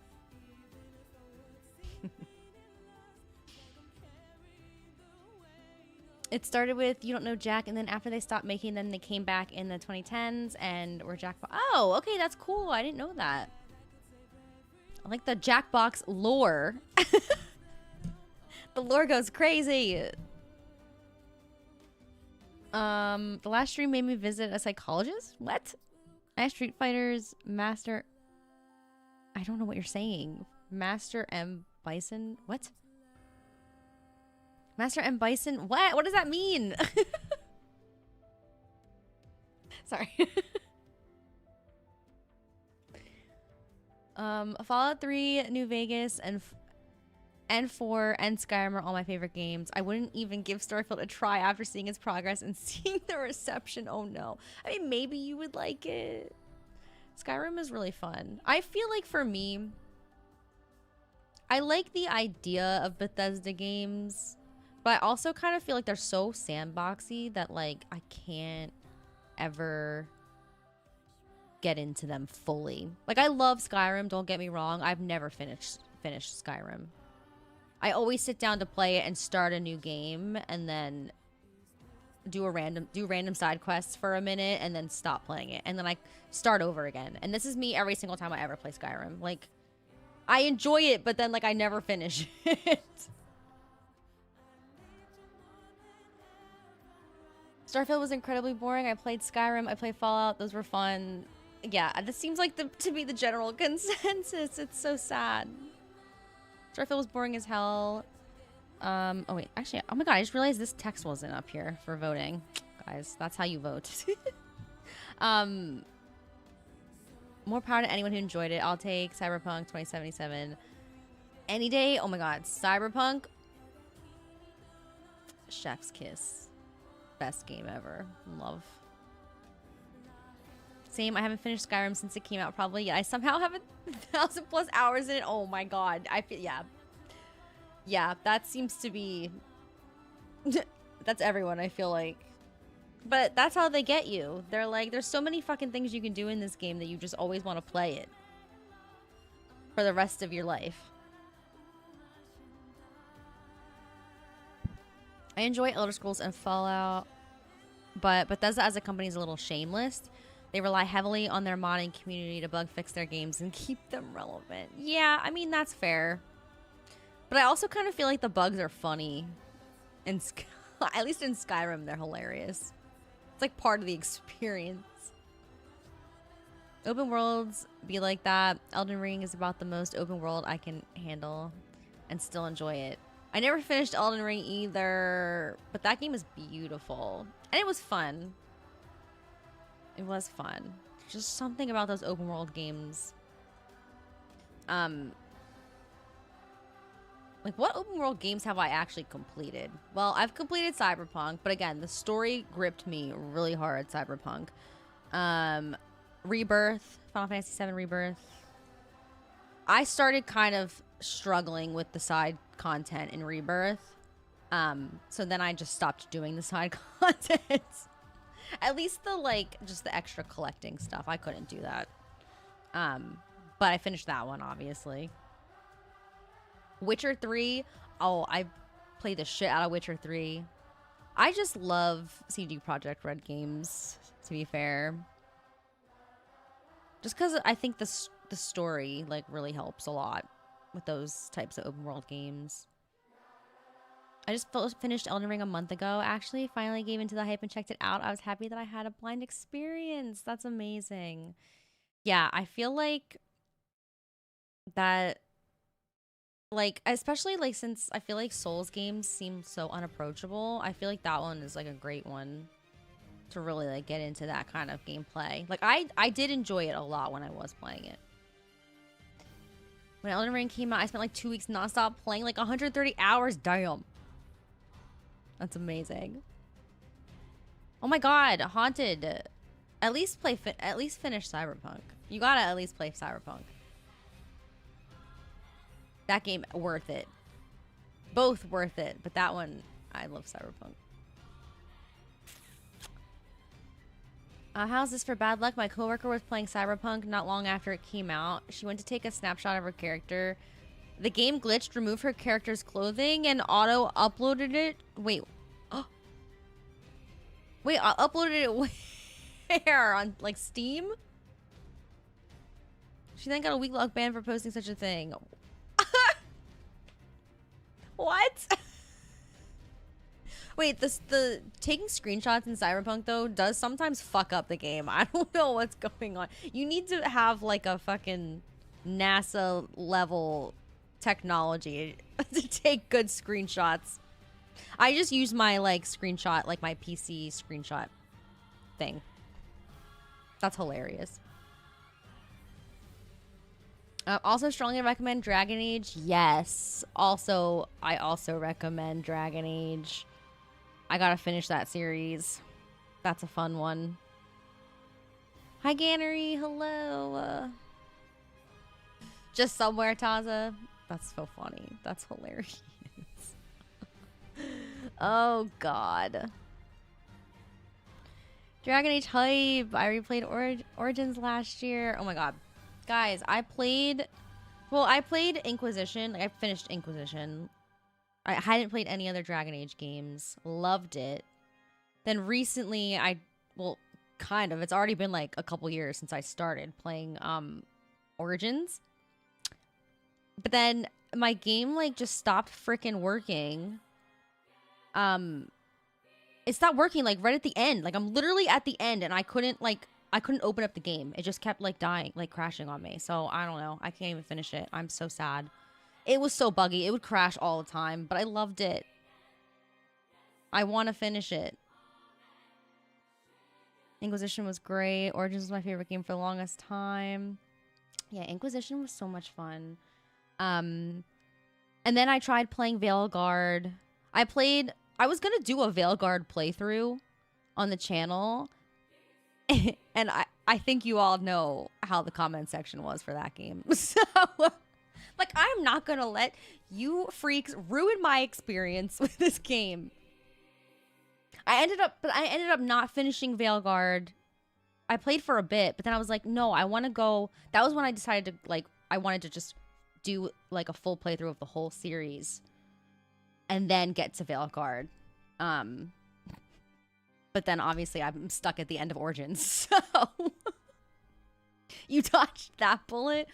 It started with You Don't Know Jack, and then after they stopped making them, they came back in the 2010s and were Jackbox. Oh, okay, that's cool. I didn't know that. I like the Jackbox lore. The lore goes crazy. The last stream made me visit a psychologist? What? I asked Street Fighter's Master... I don't know what you're saying. Master M. Bison? What? Master M. Bison? What? What does that mean? Sorry. Fallout 3, New Vegas, and 4 and Skyrim are all my favorite games. I wouldn't even give Starfield a try after seeing its progress and seeing the reception. Oh no. I mean, maybe you would like it. Skyrim is really fun. I feel like for me, I like the idea of Bethesda games, but I also kind of feel like they're so sandboxy that like I can't ever get into them fully. Like, I love Skyrim, don't get me wrong. I've never finished Skyrim. I always sit down to play it and start a new game and then do random side quests for a minute and then stop playing it. And then I start over again. And this is me every single time I ever play Skyrim. Like, I enjoy it, but then like I never finish it. Starfield was incredibly boring. I played Skyrim, I played Fallout, those were fun. Yeah, this seems like to be the general consensus. It's so sad. Starfield was boring as hell. Oh wait, actually, oh my god, I just realized this text wasn't up here for voting. Guys, that's how you vote. More power to anyone who enjoyed it. I'll take Cyberpunk 2077 any day. Oh my god, Cyberpunk. Chef's kiss. Best game ever. Love. Same, I haven't finished Skyrim since it came out probably. Yeah, I somehow have 1,000+ hours in it. Oh my god. I feel, yeah. Yeah, that seems to be... that's everyone, I feel like. But that's how they get you. They're like, there's so many fucking things you can do in this game that you just always want to play it. For the rest of your life. I enjoy Elder Scrolls and Fallout, but Bethesda as a company is a little shameless. They rely heavily on their modding community to bug fix their games and keep them relevant. Yeah, I mean, that's fair. But I also kind of feel like the bugs are funny. And at least in Skyrim, they're hilarious. It's like part of the experience. Open worlds be like that. Elden Ring is about the most open world I can handle and still enjoy it. I never finished Elden Ring either, but that game is beautiful. And it was fun. It was fun. Just something about those open world games. Like, what open world games have I actually completed? Well, I've completed Cyberpunk, but again, the story gripped me really hard, Cyberpunk. Rebirth, Final Fantasy VII Rebirth. I started kind of struggling with the side content in Rebirth. So then I just stopped doing the side content. At least the, like, just the extra collecting stuff. I couldn't do that. But I finished that one, obviously. Witcher 3. Oh, I played the shit out of Witcher 3. I just love CD Projekt Red games, to be fair. Just because I think the story, like, really helps a lot with those types of open world games. I just finished Elden Ring a month ago, actually. Finally gave into the hype and checked it out. I was happy that I had a blind experience. That's amazing. Yeah, I feel like that, like, especially, like, since I feel like Souls games seem so unapproachable, I feel like that one is, like, a great one to really, like, get into that kind of gameplay. Like, I did enjoy it a lot when I was playing it. When Elden Ring came out, I spent like 2 weeks nonstop playing, like 130 hours. Damn. That's amazing. Oh my god, Haunted. At least finish Cyberpunk. You gotta at least play Cyberpunk. That game, worth it. Both worth it, but that one, I love Cyberpunk. How's this for bad luck? My coworker was playing Cyberpunk not long after it came out. She went to take a snapshot of her character. The game glitched, removed her character's clothing, and auto-uploaded it. Wait. Oh. Wait, I uploaded it where? On, like, Steam? She then got a week-long ban for posting such a thing. What? Wait, the taking screenshots in Cyberpunk, though, does sometimes fuck up the game. I don't know what's going on. You need to have, like, a fucking NASA-level technology to take good screenshots. I just use my, like, screenshot, like, my PC screenshot thing. That's hilarious. Also strongly recommend Dragon Age. Yes. I also recommend Dragon Age. I gotta finish that series. That's a fun one. Hi, Gannery. Hello. Just somewhere, Taza. That's so funny. That's hilarious. Oh, God. Dragon Age hype. I replayed Origins last year. Oh, my God. Guys, I played Inquisition. Like, I finished Inquisition. I hadn't played any other Dragon Age games. Loved it. Then recently, kind of. It's already been like a couple years since I started playing Origins. But then my game like just stopped freaking working. It stopped working like right at the end. Like I'm literally at the end and I couldn't open up the game. It just kept like dying, like crashing on me. So I don't know. I can't even finish it. I'm so sad. It was so buggy. It would crash all the time, but I loved it. I want to finish it. Inquisition was great. Origins was my favorite game for the longest time. Yeah, Inquisition was so much fun. And then I tried playing Veilguard. I was going to do a Veilguard playthrough on the channel. And I think you all know how the comment section was for that game. So, like, I'm not going to let you freaks ruin my experience with this game. I ended up not finishing Veilguard. I played for a bit, but then I was like, no, I want to go. That was when I decided to, like, I wanted to just do, like, a full playthrough of the whole series. And then get to Veilguard. But then, obviously, I'm stuck at the end of Origins, so... You dodged that bullet?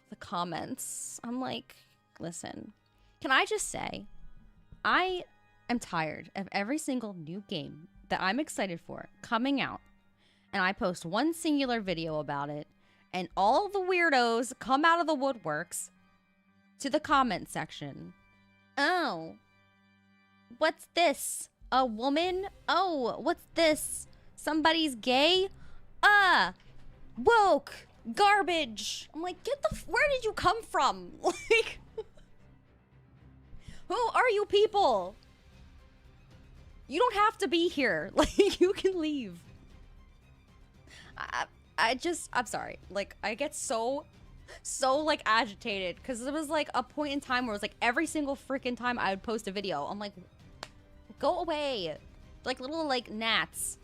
The comments. I'm like, listen. Can I just say, I am tired of every single new game that I'm excited for coming out. And I post one singular video about it. And all the weirdos come out of the woodworks to the comment section. Oh. What's this? A woman? Oh, what's this? Somebody's gay? Woke. Garbage. I'm like, where did you come from? Like, who are you people? You don't have to be here. Like, you can leave. I'm sorry. Like, I get so like agitated because there was like a point in time where it was like every single freaking time I would post a video, I'm like, go away. Like little like gnats.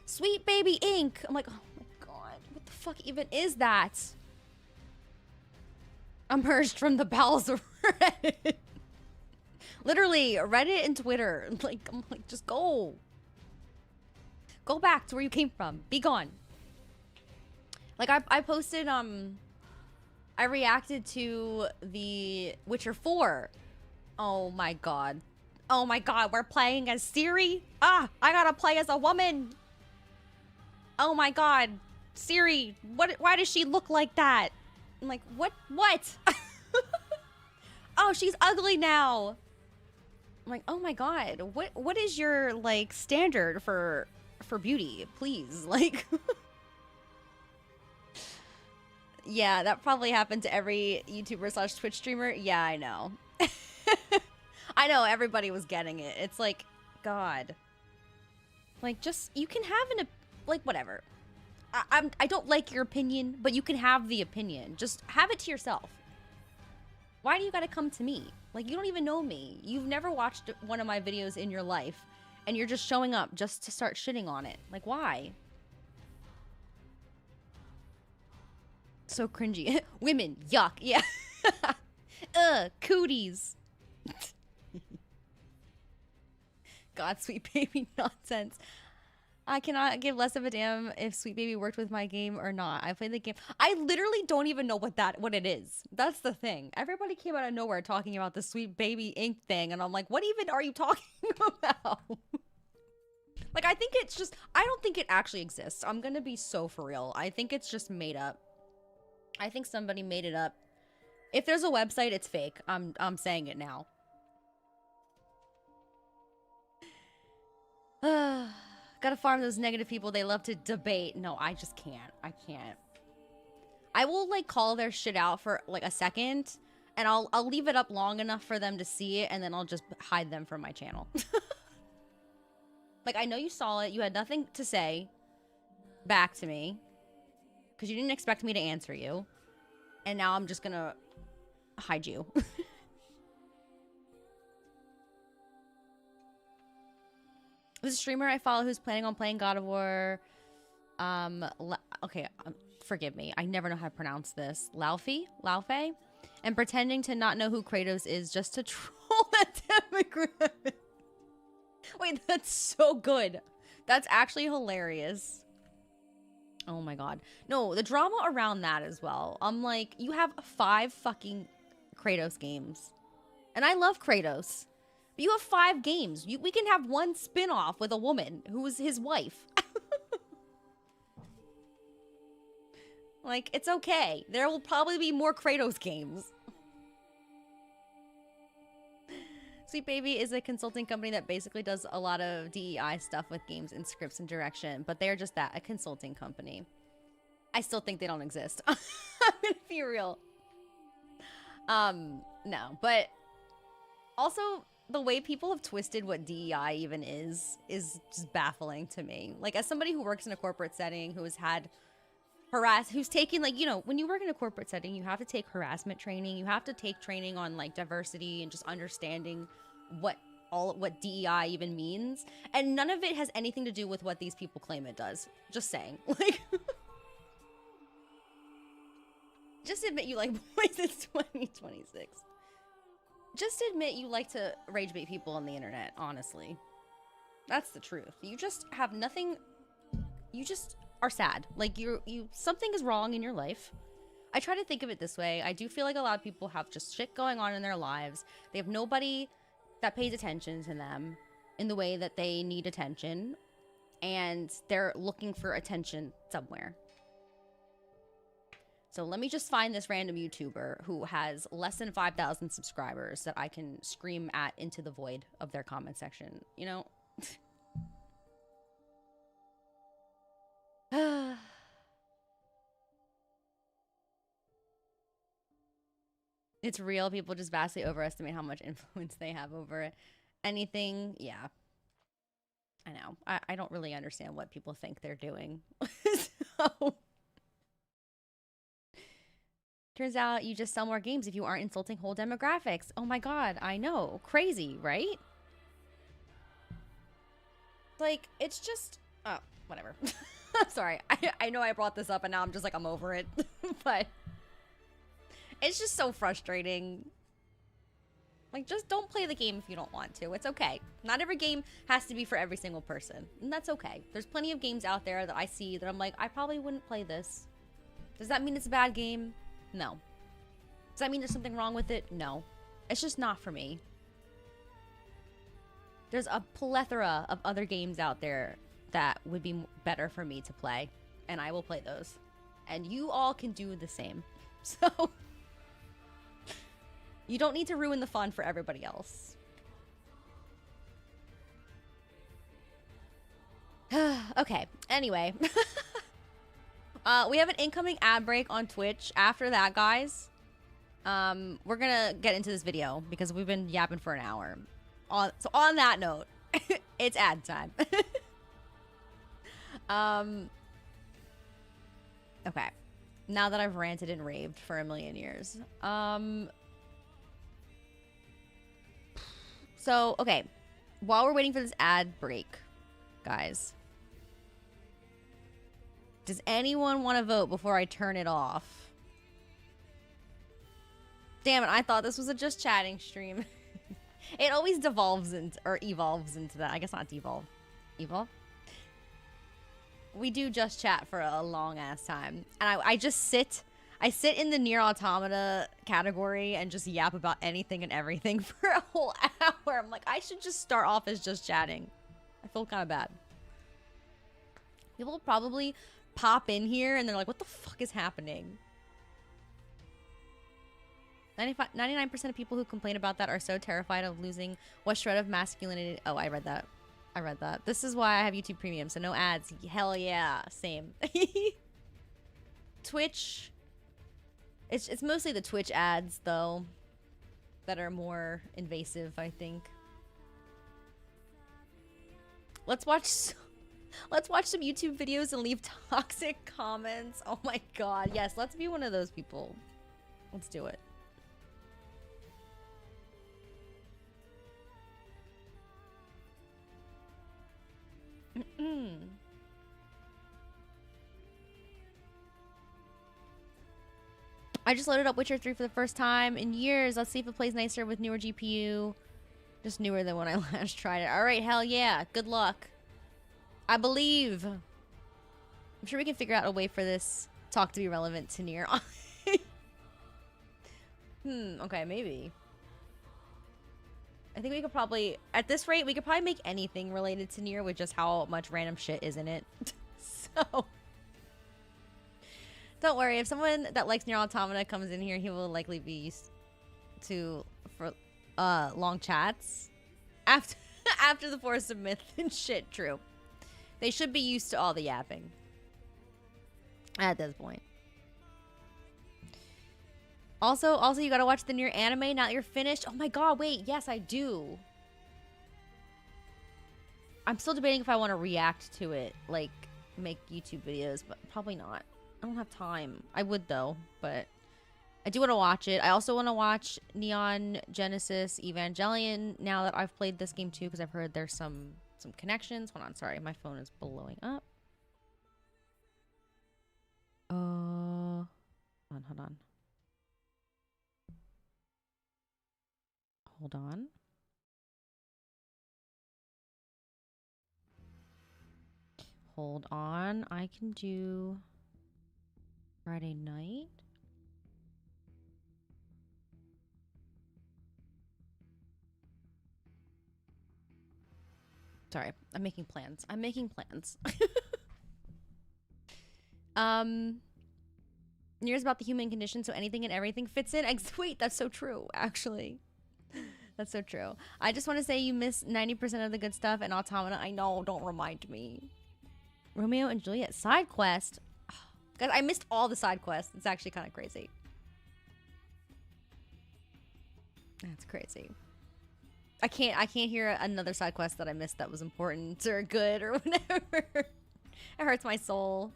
Sweet baby ink. I'm like, oh my god, what the fuck even is that? Emerged from the bowels of Reddit. Literally, Reddit and Twitter. Like, I'm like, just go. Go back to where you came from. Be gone. Like, I posted, I reacted to the Witcher 4. Oh my god. Oh my god, we're playing as Ciri? I gotta play as a woman. Oh my god. Ciri, why does she look like that? I'm like, what? Oh, she's ugly now. I'm like, oh my god. What is your, like, standard for beauty? Please, like... Yeah, that probably happened to every YouTuber slash Twitch streamer. Yeah, I know. I know everybody was getting it. It's like, God. Like, just, you can have like, whatever. I don't like your opinion, but you can have the opinion. Just have it to yourself. Why do you gotta come to me? Like, you don't even know me. You've never watched one of my videos in your life, and you're just showing up just to start shitting on it. Like, why? So cringy. Women, yuck. Yeah. Cooties. God, Sweet Baby nonsense. I cannot give less of a damn if Sweet Baby worked with my game or not. I played the game. I literally don't even know what it is. That's the thing. Everybody came out of nowhere talking about the Sweet Baby Inc. thing, and I'm like, what even are you talking about? Like, I think it's just, I don't think it actually exists. I'm gonna be so for real. I think it's just made up. I think somebody made it up. If there's a website, it's fake. I'm saying it now. Gotta farm those negative people. They love to debate. No, I just can't. I can't. I will, like, call their shit out for, like, a second, and I'll leave it up long enough for them to see it, and then I'll just hide them from my channel. Like, I know you saw it. You had nothing to say back to me, because you didn't expect me to answer you, and now I'm just gonna hide you. There's a streamer I follow who's planning on playing God of War. Okay, forgive me. I never know how to pronounce this. Laufey? And pretending to not know who Kratos is just to troll that demographic. Wait, that's so good. That's actually hilarious. Oh my god. No, the drama around that as well. I'm like, you have 5 fucking Kratos games. And I love Kratos. But you have 5 games. We can have one spin-off with a woman who's his wife. Like, it's okay. There will probably be more Kratos games. Sweet Baby is a consulting company that basically does a lot of DEI stuff with games and scripts and direction, but they're just that, a consulting company. I still think they don't exist. I'm gonna be real. No, but also the way people have twisted what DEI even is just baffling to me. Like, as somebody who works in a corporate setting, who has had who's taken, like, you know, when you work in a corporate setting, you have to take harassment training, you have to take training on, like, diversity and just understanding what DEI even means, and none of it has anything to do with what these people claim it does. Just saying. Like, just admit you like boys. It's 2026. Just admit you like to rage bait people on the internet, honestly. That's the truth. You just have nothing. You just are sad. Like, something is wrong in your life. I try to think of it this way. I do feel like a lot of people have just shit going on in their lives. They have nobody that pays attention to them in the way that they need attention, and they're looking for attention somewhere. So let me just find this random YouTuber who has less than 5,000 subscribers that I can scream at into the void of their comment section, you know? It's real. People just vastly overestimate how much influence they have over anything. Yeah. I know. I don't really understand what people think they're doing. So, turns out you just sell more games if you aren't insulting whole demographics. Oh my god, I know. Crazy, right? Like, it's just... Oh, whatever. Sorry. I know I brought this up and now I'm just like, I'm over it. But it's just so frustrating. Like, just don't play the game if you don't want to. It's okay. Not every game has to be for every single person. And that's okay. There's plenty of games out there that I see that I'm like, I probably wouldn't play this. Does that mean it's a bad game? No. Does that mean there's something wrong with it? No. It's just not for me. There's a plethora of other games out there that would be better for me to play, and I will play those. And you all can do the same. So, you don't need to ruin the fun for everybody else. Okay, anyway. We have an incoming ad break on Twitch. After that, guys, we're gonna get into this video because we've been yapping for an hour. So on that note, it's ad time. Okay. Now that I've ranted and raved for a million years. So, okay. While we're waiting for this ad break, guys, does anyone want to vote before I turn it off? Damn it, I thought this was a just chatting stream. It always devolves into, or evolves into that. I guess not devolve. Evolve? We do just chat for a long ass time. And I just sit in the NieR Automata category and just yap about anything and everything for a whole hour. I'm like, I should just start off as just chatting. I feel kind of bad. People will probably pop in here and they're like, what the fuck is happening? 99% of people who complain about that are so terrified of losing what shred of masculinity. Oh, I read that. I read that. This is why I have YouTube Premium, so no ads. Hell yeah. Same. Twitch. It's mostly the Twitch ads, though, that are more invasive, I think. Let's watch some YouTube videos and leave toxic comments. Oh my god. Yes, let's be one of those people. Let's do it. I just loaded up Witcher 3 for the first time in years. Let's see if it plays nicer with newer GPU. Just newer than when I last tried it. Alright, hell yeah. Good luck. I believe. I'm sure we can figure out a way for this talk to be relevant to NieR. Okay, maybe. I think we could probably, at this rate, we could probably make anything related to NieR with just how much random shit is in it. So, don't worry. If someone that likes NieR Automata comes in here, he will likely be used to for long chats after the Forest of Myth and shit. True. They should be used to all the yapping at this point. Also, you gotta watch the NieR anime now that you're finished. Oh my god, wait, yes, I do. I'm still debating if I want to react to it, like, make YouTube videos, but probably not. I don't have time. I would, though, but I do want to watch it. I also want to watch Neon Genesis Evangelion now that I've played this game, too, because I've heard there's some connections. Hold on, sorry, my phone is blowing up. Hold on. Hold on. Hold on. I can do Friday night. Sorry, I'm making plans. NieR's about the human condition, so anything and everything fits in. Wait, that's so true, actually. That's so true. I just want to say you miss 90% of the good stuff and Automata. I know, don't remind me. Romeo and Juliet side quest. Oh, guys, I missed all the side quests. It's actually kind of crazy. That's crazy. I can't hear another side quest that I missed that was important or good or whatever. It hurts my soul.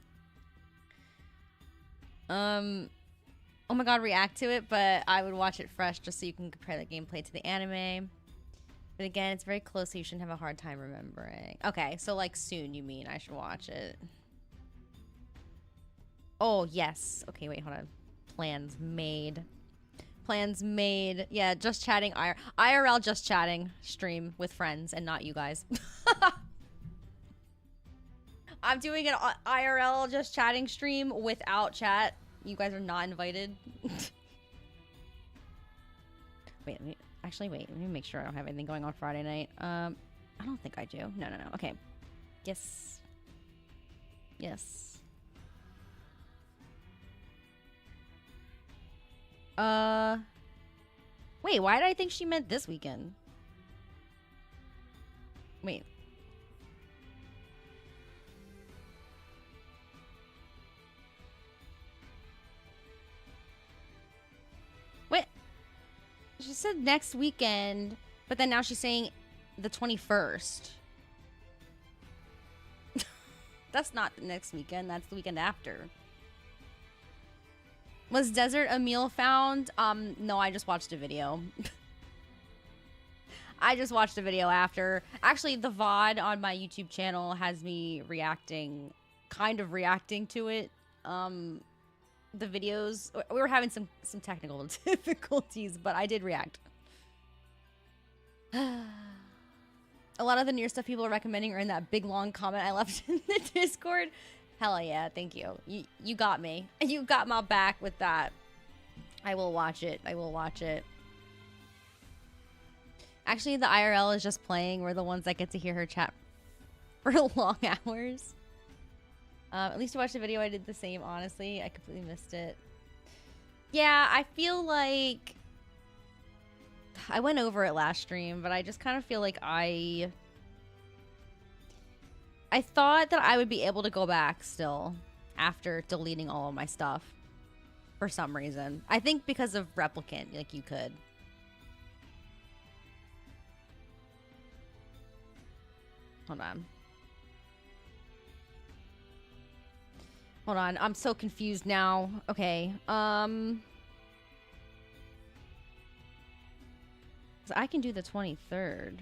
Oh my god, react to it, but I would watch it fresh just so you can compare the gameplay to the anime. But again, it's very close, so you shouldn't have a hard time remembering. Okay, so like soon, you mean I should watch it. Oh, yes. Okay, wait, hold on. Plans made. Plans made. Yeah, just chatting. IRL just chatting stream with friends and not you guys. I'm doing an IRL just chatting stream without chat. You guys are not invited. Wait, let me make sure I don't have anything going on Friday night. I don't think I do. No. Okay. Yes. Yes. Wait, why did I think she meant this weekend? Wait. said next weekend, but then now she's saying the 21st. That's not the next weekend. That's the weekend after. Was Desert a meal found? No, I just watched a video. I just watched a video after. Actually, the VOD on my YouTube channel has me reacting, kind of reacting to it. The videos, we were having some technical difficulties, but I did react. A lot of the NieR stuff people are recommending are in that big long comment I left in the Discord. Hell yeah, thank you. You got me. You got my back with that. I will watch it. I will watch it. Actually, the IRL is just playing. We're the ones that get to hear her chat for long hours. At least to watch the video, I did the same, honestly. I completely missed it. Yeah, I feel like... I went over it last stream, but I just kind of feel like I thought that I would be able to go back still after deleting all of my stuff for some reason. I think because of Replicant, like you could. Hold on. Hold on. I'm so confused now. Okay. So I can do the 23rd.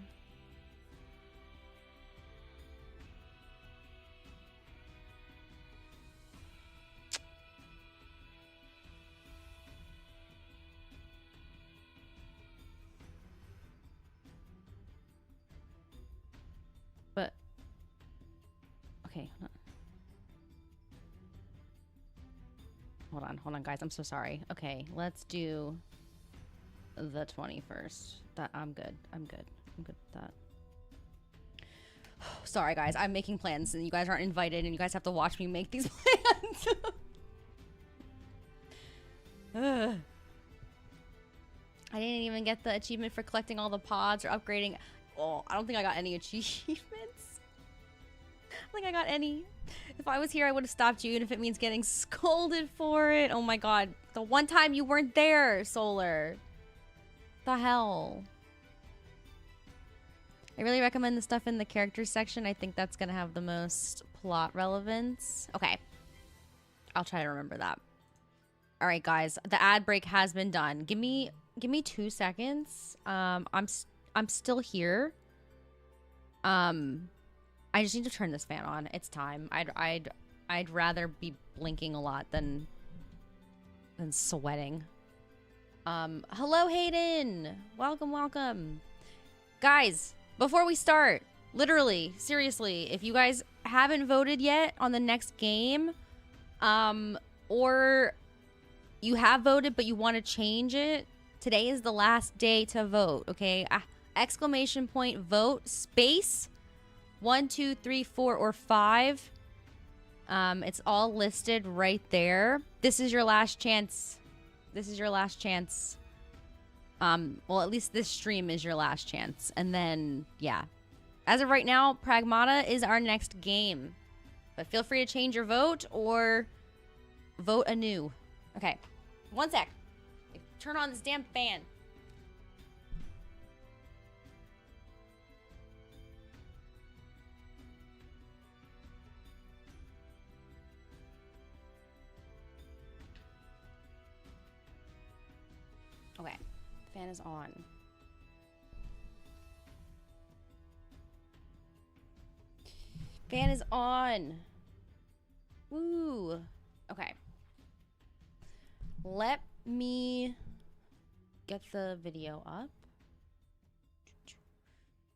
But okay. Hold on, guys. I'm so sorry. Okay, let's do the 21st. That I'm good. I'm good with that. Sorry, guys. I'm making plans, and you guys aren't invited, and you guys have to watch me make these plans. I didn't even get the achievement for collecting all the pods or upgrading. Oh, I don't think I got any achievements. I don't think I got any. If I was here, I would have stopped you, and if it means getting scolded for it. Oh my god. The one time you weren't there, Solar. The hell? I really recommend the stuff in the characters section. I think that's gonna have the most plot relevance. Okay. I'll try to remember that. All right, guys. The ad break has been done. Give me 2 seconds. I'm still here. I just need to turn this fan on. It's time. I'd rather be blinking a lot than sweating. Hello, Hayden. Welcome. Guys, before we start, literally, seriously, if you guys haven't voted yet on the next game, or you have voted but you want to change it, today is the last day to vote, okay? Exclamation point vote space 1, 2, 3, 4, or 5. It's all listed right there. This is your last chance. This is your last chance. Well, at least this stream is your last chance. And then, yeah. As of right now, Pragmata is our next game. But feel free to change your vote or vote anew. Okay. 1 sec. Turn on this damn fan. Okay, the fan is on. Fan is on. Woo. Okay. Let me get the video up.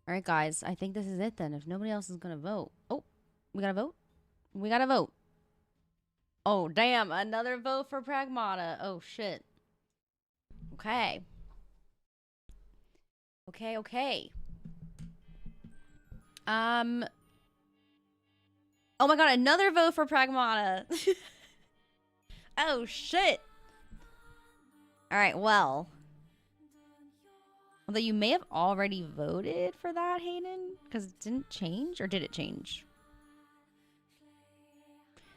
All right, guys. I think this is it then. If nobody else is going to vote. Oh, we got to vote? We got to vote. Oh, damn. Another vote for Pragmata. Oh, shit. Okay. Okay. Oh my god, another vote for Pragmata. Oh, shit. Alright, well. Although you may have already voted for that, Hayden. Because it didn't change? Or did it change?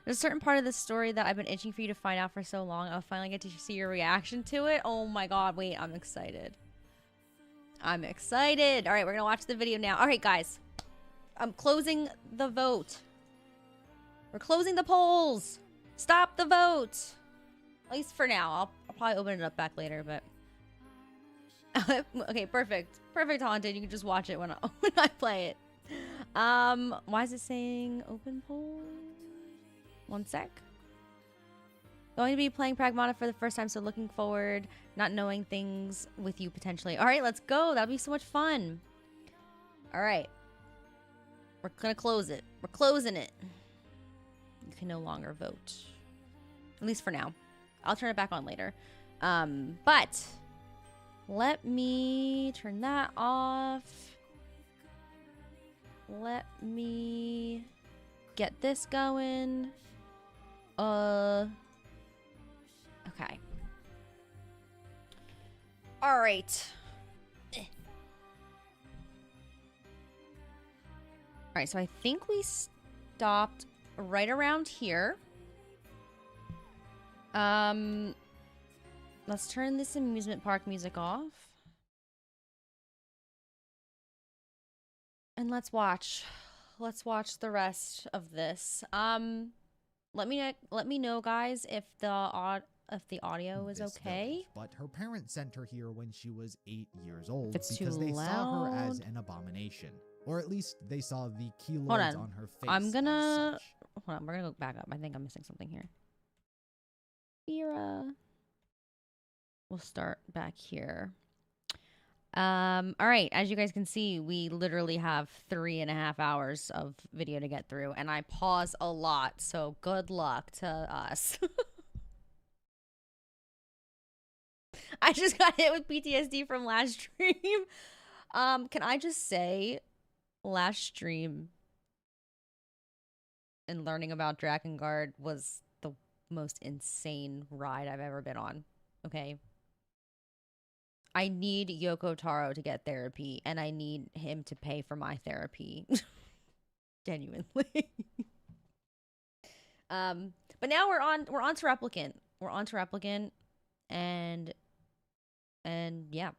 There's a certain part of the story that I've been itching for you to find out for so long. I'll finally get to see your reaction to it. Oh my god, wait, I'm excited. I'm excited. All right, we're gonna watch the video now. All right, guys. I'm closing the vote. We're closing the polls. Stop the vote. At least for now. I'll probably open it up back later, but... Okay, perfect. Perfect, Haunted. You can just watch it when I play it. Why is it saying open poll? One sec. Going to be playing Pragmata for the first time, so looking forward, not knowing things with you potentially. All right, let's go. That'll be so much fun. All right. We're gonna close it. We're closing it. You can no longer vote. At least for now. I'll turn it back on later. But let me turn that off. Let me get this going. Okay. All right. All right, so I think we stopped right around here. Let's turn this amusement park music off. And let's watch the rest of this. Let me know, guys, if the audio is okay. Village, but her parents sent her here when she was 8 years old because they saw her as an abomination. Or at least they saw the keloids on her face. I'm gonna... Hold on, we're gonna go back up. I think I'm missing something here. Fira. We'll start back here. All right, as you guys can see, we literally have 3.5 hours of video to get through, and I pause a lot, so good luck to us. I just got hit with PTSD from last stream. Can I just say, last stream and learning about Drakengard was the most insane ride I've ever been on. Okay. I need Yoko Taro to get therapy, and I need him to pay for my therapy. Genuinely. But now we're on to Replicant. We're on to Replicant, and yeah.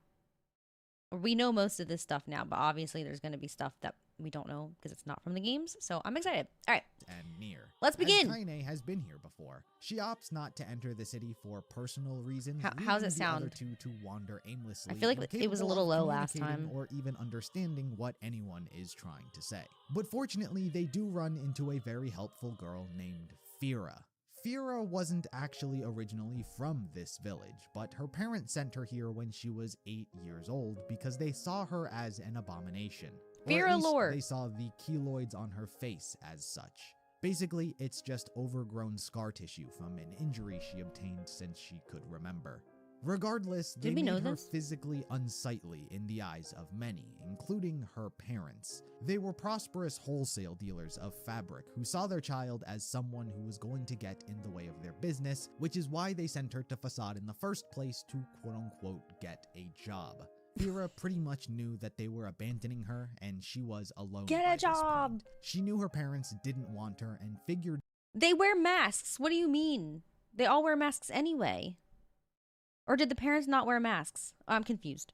We know most of this stuff now, but obviously there's going to be stuff that we don't know because it's not from the games. So I'm excited. All right. And NieR. Let's begin. Kaine has been here before. She opts not to enter the city for personal reasons. How's it sound? The other two to wander aimlessly. I feel like it was a little low last time. Or even understanding what anyone is trying to say. But fortunately, they do run into a very helpful girl named Fira. Fira wasn't actually originally from this village, but her parents sent her here when she was 8 years old because they saw her as an abomination. Fira lore. They saw the keloids on her face as such. Basically, it's just overgrown scar tissue from an injury she obtained since she could remember. Regardless, they made her physically unsightly in the eyes of many, including her parents. They were prosperous wholesale dealers of fabric who saw their child as someone who was going to get in the way of their business, which is why they sent her to Facade in the first place to quote-unquote get a job. Fira pretty much knew that they were abandoning her, and she was alone. Get a job! She knew her parents didn't want her and figured... They wear masks. What do you mean? They all wear masks anyway. Or did the parents not wear masks? I'm confused.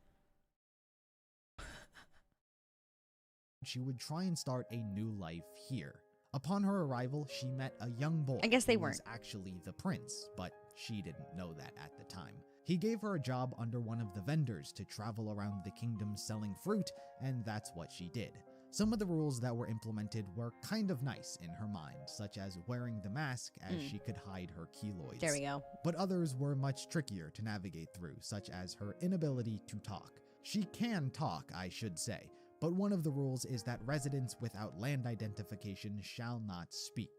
She would try and start a new life here. Upon her arrival, she met a young boy. I guess they who weren't. Was actually the prince, but she didn't know that at the time. He gave her a job under one of the vendors to travel around the kingdom selling fruit, and that's what she did. Some of the rules that were implemented were kind of nice in her mind, such as wearing the mask as she could hide her keloids. There we go. But others were much trickier to navigate through, such as her inability to talk. She can talk, I should say, but one of the rules is that residents without land identification shall not speak.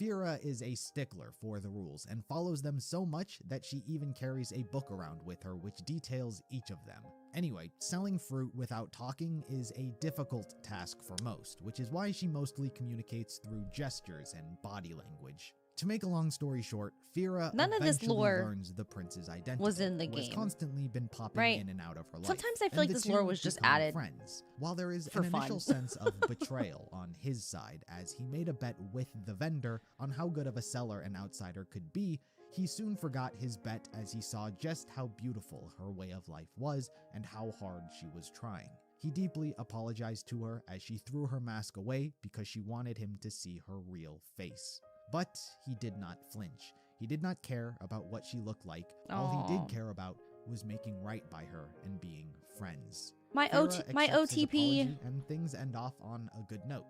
Fira is a stickler for the rules and follows them so much that she even carries a book around with her which details each of them. Anyway, selling fruit without talking is a difficult task for most, which is why she mostly communicates through gestures and body language. To make a long story short, Fira None of this eventually lore learns the prince's identity, was in the who has game. constantly been popping Right. in and out of her life. Sometimes I feel and like the this two lore was just become added friends. While there is for an initial fun. sense of betrayal on his side, as he made a bet with the vendor on how good of a seller an outsider could be, he soon forgot his bet as he saw just how beautiful her way of life was and how hard she was trying. He deeply apologized to her as she threw her mask away because she wanted him to see her real face. But he did not flinch. He did not care about what she looked like. All he did care about was making right by her and being friends. My Fira accepts his OTP. apology, and things end off on a good note.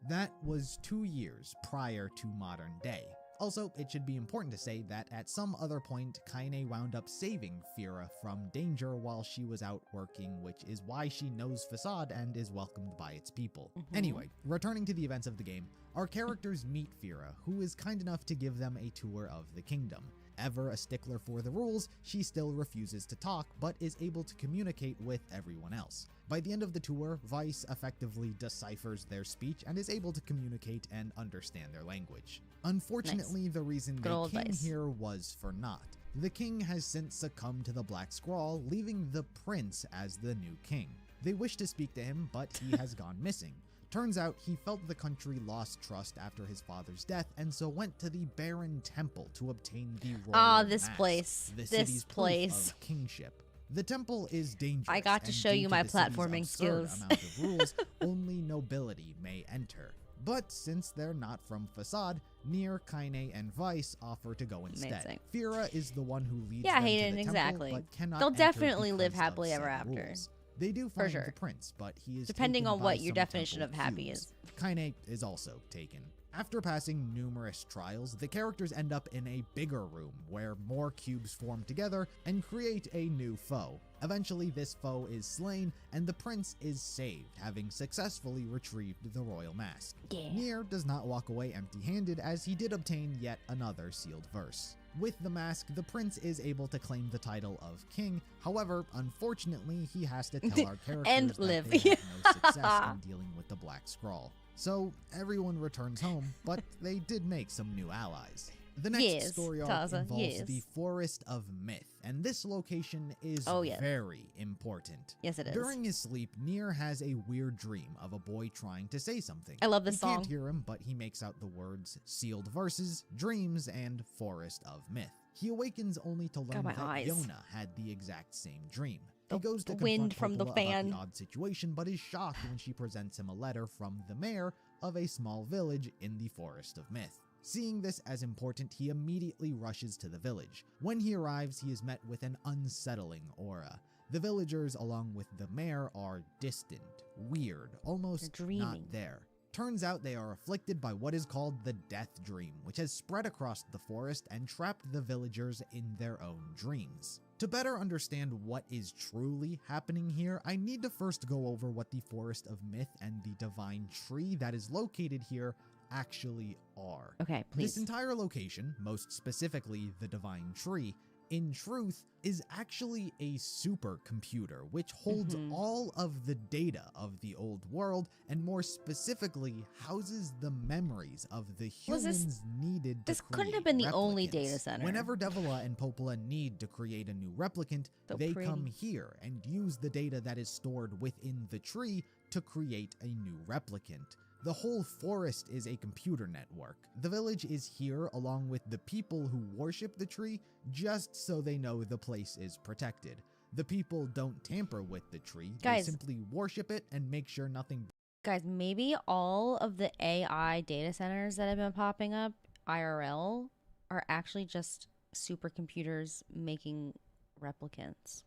That was 2 years prior to modern day. Also, it should be important to say that at some other point, Kaine wound up saving Fira from danger while she was out working, which is why she knows Facade and is welcomed by its people. Anyway, returning to the events of the game, our characters meet Fira, who is kind enough to give them a tour of the kingdom. Ever a stickler for the rules, she still refuses to talk, but is able to communicate with everyone else. By the end of the tour, Vice effectively deciphers their speech and is able to communicate and understand their language. Unfortunately, the reason they came here was for naught. The king has since succumbed to the Black Scrawl, leaving the prince as the new king. They wish to speak to him, but he has gone missing. Turns out he felt the country lost trust after his father's death, and so went to the Barren Temple to obtain the royal this mask, place. the This city's place. proof of kingship. The temple is dangerous. I got to and show due you to my the city's platforming absurd skills. amount of rules, only nobility may enter. But since they're not from Facade, NieR, Kaine, and Vice offer to go instead. Amazing. Fira is the one who leads Yeah, them Hayden, to the exactly. temple, but cannot They'll enter definitely live because of happily ever said after. rules. They do find sure. the prince, but he is Depending taken on by what your some definition temple of happy cubes. is. Kaine is also taken. After passing numerous trials, the characters end up in a bigger room where more cubes form together and create a new foe. Eventually, this foe is slain and the prince is saved, having successfully retrieved the royal mask. NieR does not walk away empty-handed, as he did obtain yet another sealed verse. With the mask, the prince is able to claim the title of king. However, unfortunately, he has to tell our characters And that live. they have no success in dealing with the Black Scrawl. So everyone returns home, but they did make some new allies. The next story arc involves the Forest of Myth, and this location is very important. Yes, it is. During his sleep, NieR has a weird dream of a boy trying to say something. I love this song. He can't hear him, but he makes out the words sealed verses, dreams, and Forest of Myth. He awakens only to learn that Yona had the exact same dream. He goes to wind confront from the Popola fan. about the odd situation, but is shocked when she presents him a letter from the mayor of a small village in the Forest of Myth. Seeing this as important, he immediately rushes to the village. When he arrives, he is met with an unsettling aura. The villagers, along with the mayor, are distant, weird, almost not there. Turns out they are afflicted by what is called the Death Dream, which has spread across the forest and trapped the villagers in their own dreams. To better understand what is truly happening here, I need to first go over what the Forest of Myth and the divine tree that is located here actually are. Okay, please. This entire location, most specifically the divine tree, in truth, is actually a supercomputer which holds all of the data of the old world, and more specifically houses the memories of the humans needed to This create couldn't have been the only replicants. data center. Whenever Devila and Popola need to create a new replicant, they come here and use the data that is stored within the tree to create a new replicant. The whole forest is a computer network. The village is here along with the people who worship the tree, just so they know the place is protected. The people don't tamper with the tree, they simply worship it and make sure nothing... Guys, maybe all of the AI data centers that have been popping up, IRL, are actually just supercomputers making replicants.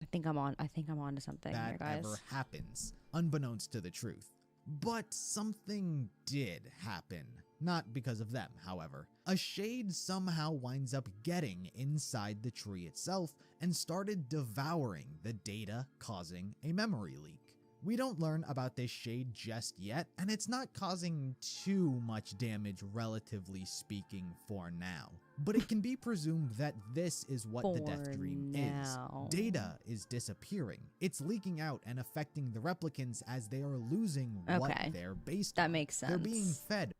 I think I'm on to something here, guys. Ever happens, unbeknownst to the truth. But something did happen. Not because of them, however. A shade somehow winds up getting inside the tree itself and started devouring the data, causing a memory leak. We don't learn about this shade just yet, and it's not causing too much damage relatively speaking for now. But it can be presumed that this is what the Death Dream is. Data is disappearing. It's leaking out and affecting the replicants as they are losing what they're based on. That makes sense. They're being fed.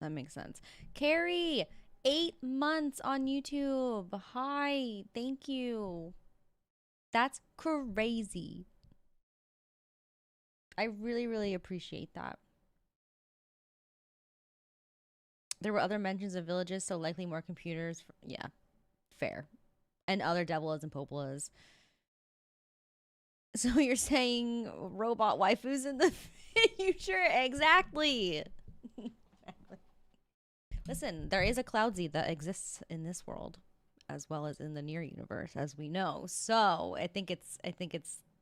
That makes sense. Carrie, 8 months on YouTube. Hi, thank you. That's crazy. I really, really appreciate that. There were other mentions of villages, so likely more computers. Yeah, fair. And other Devilas and Popolas. So you're saying robot waifus in the future? Exactly. Listen, there is a Cloudsi that exists in this world, as well as in the NieR universe, as we know. So I think it's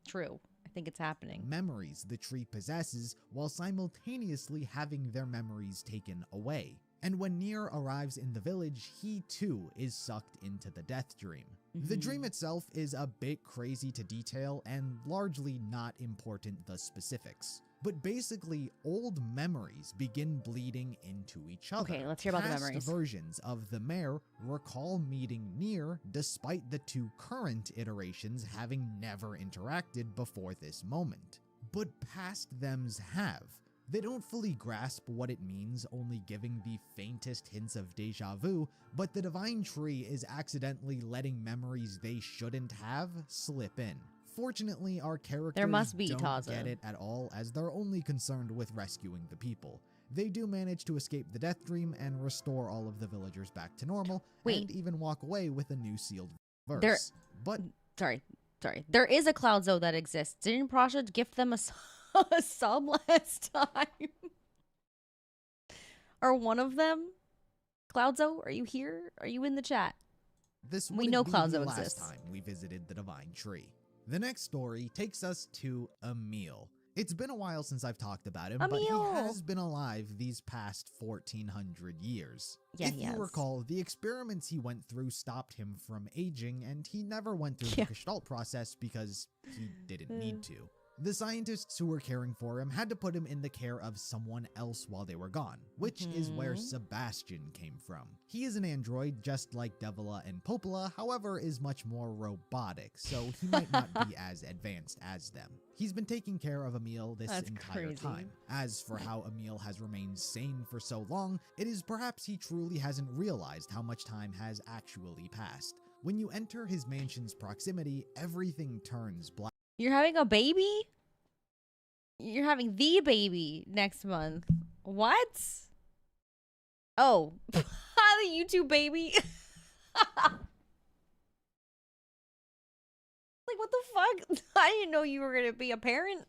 true. I think it's happening. Memories the tree possesses, while simultaneously having their memories taken away. And when NieR arrives in the village, he too is sucked into the Death Dream. The dream itself is a bit crazy to detail and largely not important the specifics. But basically, old memories begin bleeding into each other. Okay, let's hear about the memories. Versions of the mayor recall meeting NieR despite the two current iterations having never interacted before this moment. But past thems have. They don't fully grasp what it means, only giving the faintest hints of deja vu, but the Divine Tree is accidentally letting memories they shouldn't have slip in. Fortunately, our characters don't get it at all, as they're only concerned with rescuing the people. They do manage to escape the Death Dream and restore all of the villagers back to normal, and even walk away with a new sealed verse. Sorry. There is a Cloudso that exists. Didn't Prasha gift them a sub last time? Or one of them? Cloudso, are you here? Are you in the chat? We know Cloudso exists. Last time we visited the Divine Tree. The next story takes us to Emil. It's been a while since I've talked about him, but he has been alive these past 1400 years. Yeah, if you recall, the experiments he went through stopped him from aging, and he never went through the Gestalt process because he didn't need to. The scientists who were caring for him had to put him in the care of someone else while they were gone, which is where Sebastian came from. He is an android just like Devila and Popola, however is much more robotic, so he might not be as advanced as them. He's been taking care of Emil this entire time. As for how Emil has remained sane for so long, it is perhaps he truly hasn't realized how much time has actually passed. When you enter his mansion's proximity, everything turns black. You're having a baby? You're having the baby next month. What? Oh, the YouTube baby. Like, what the fuck? I didn't know you were going to be a parent.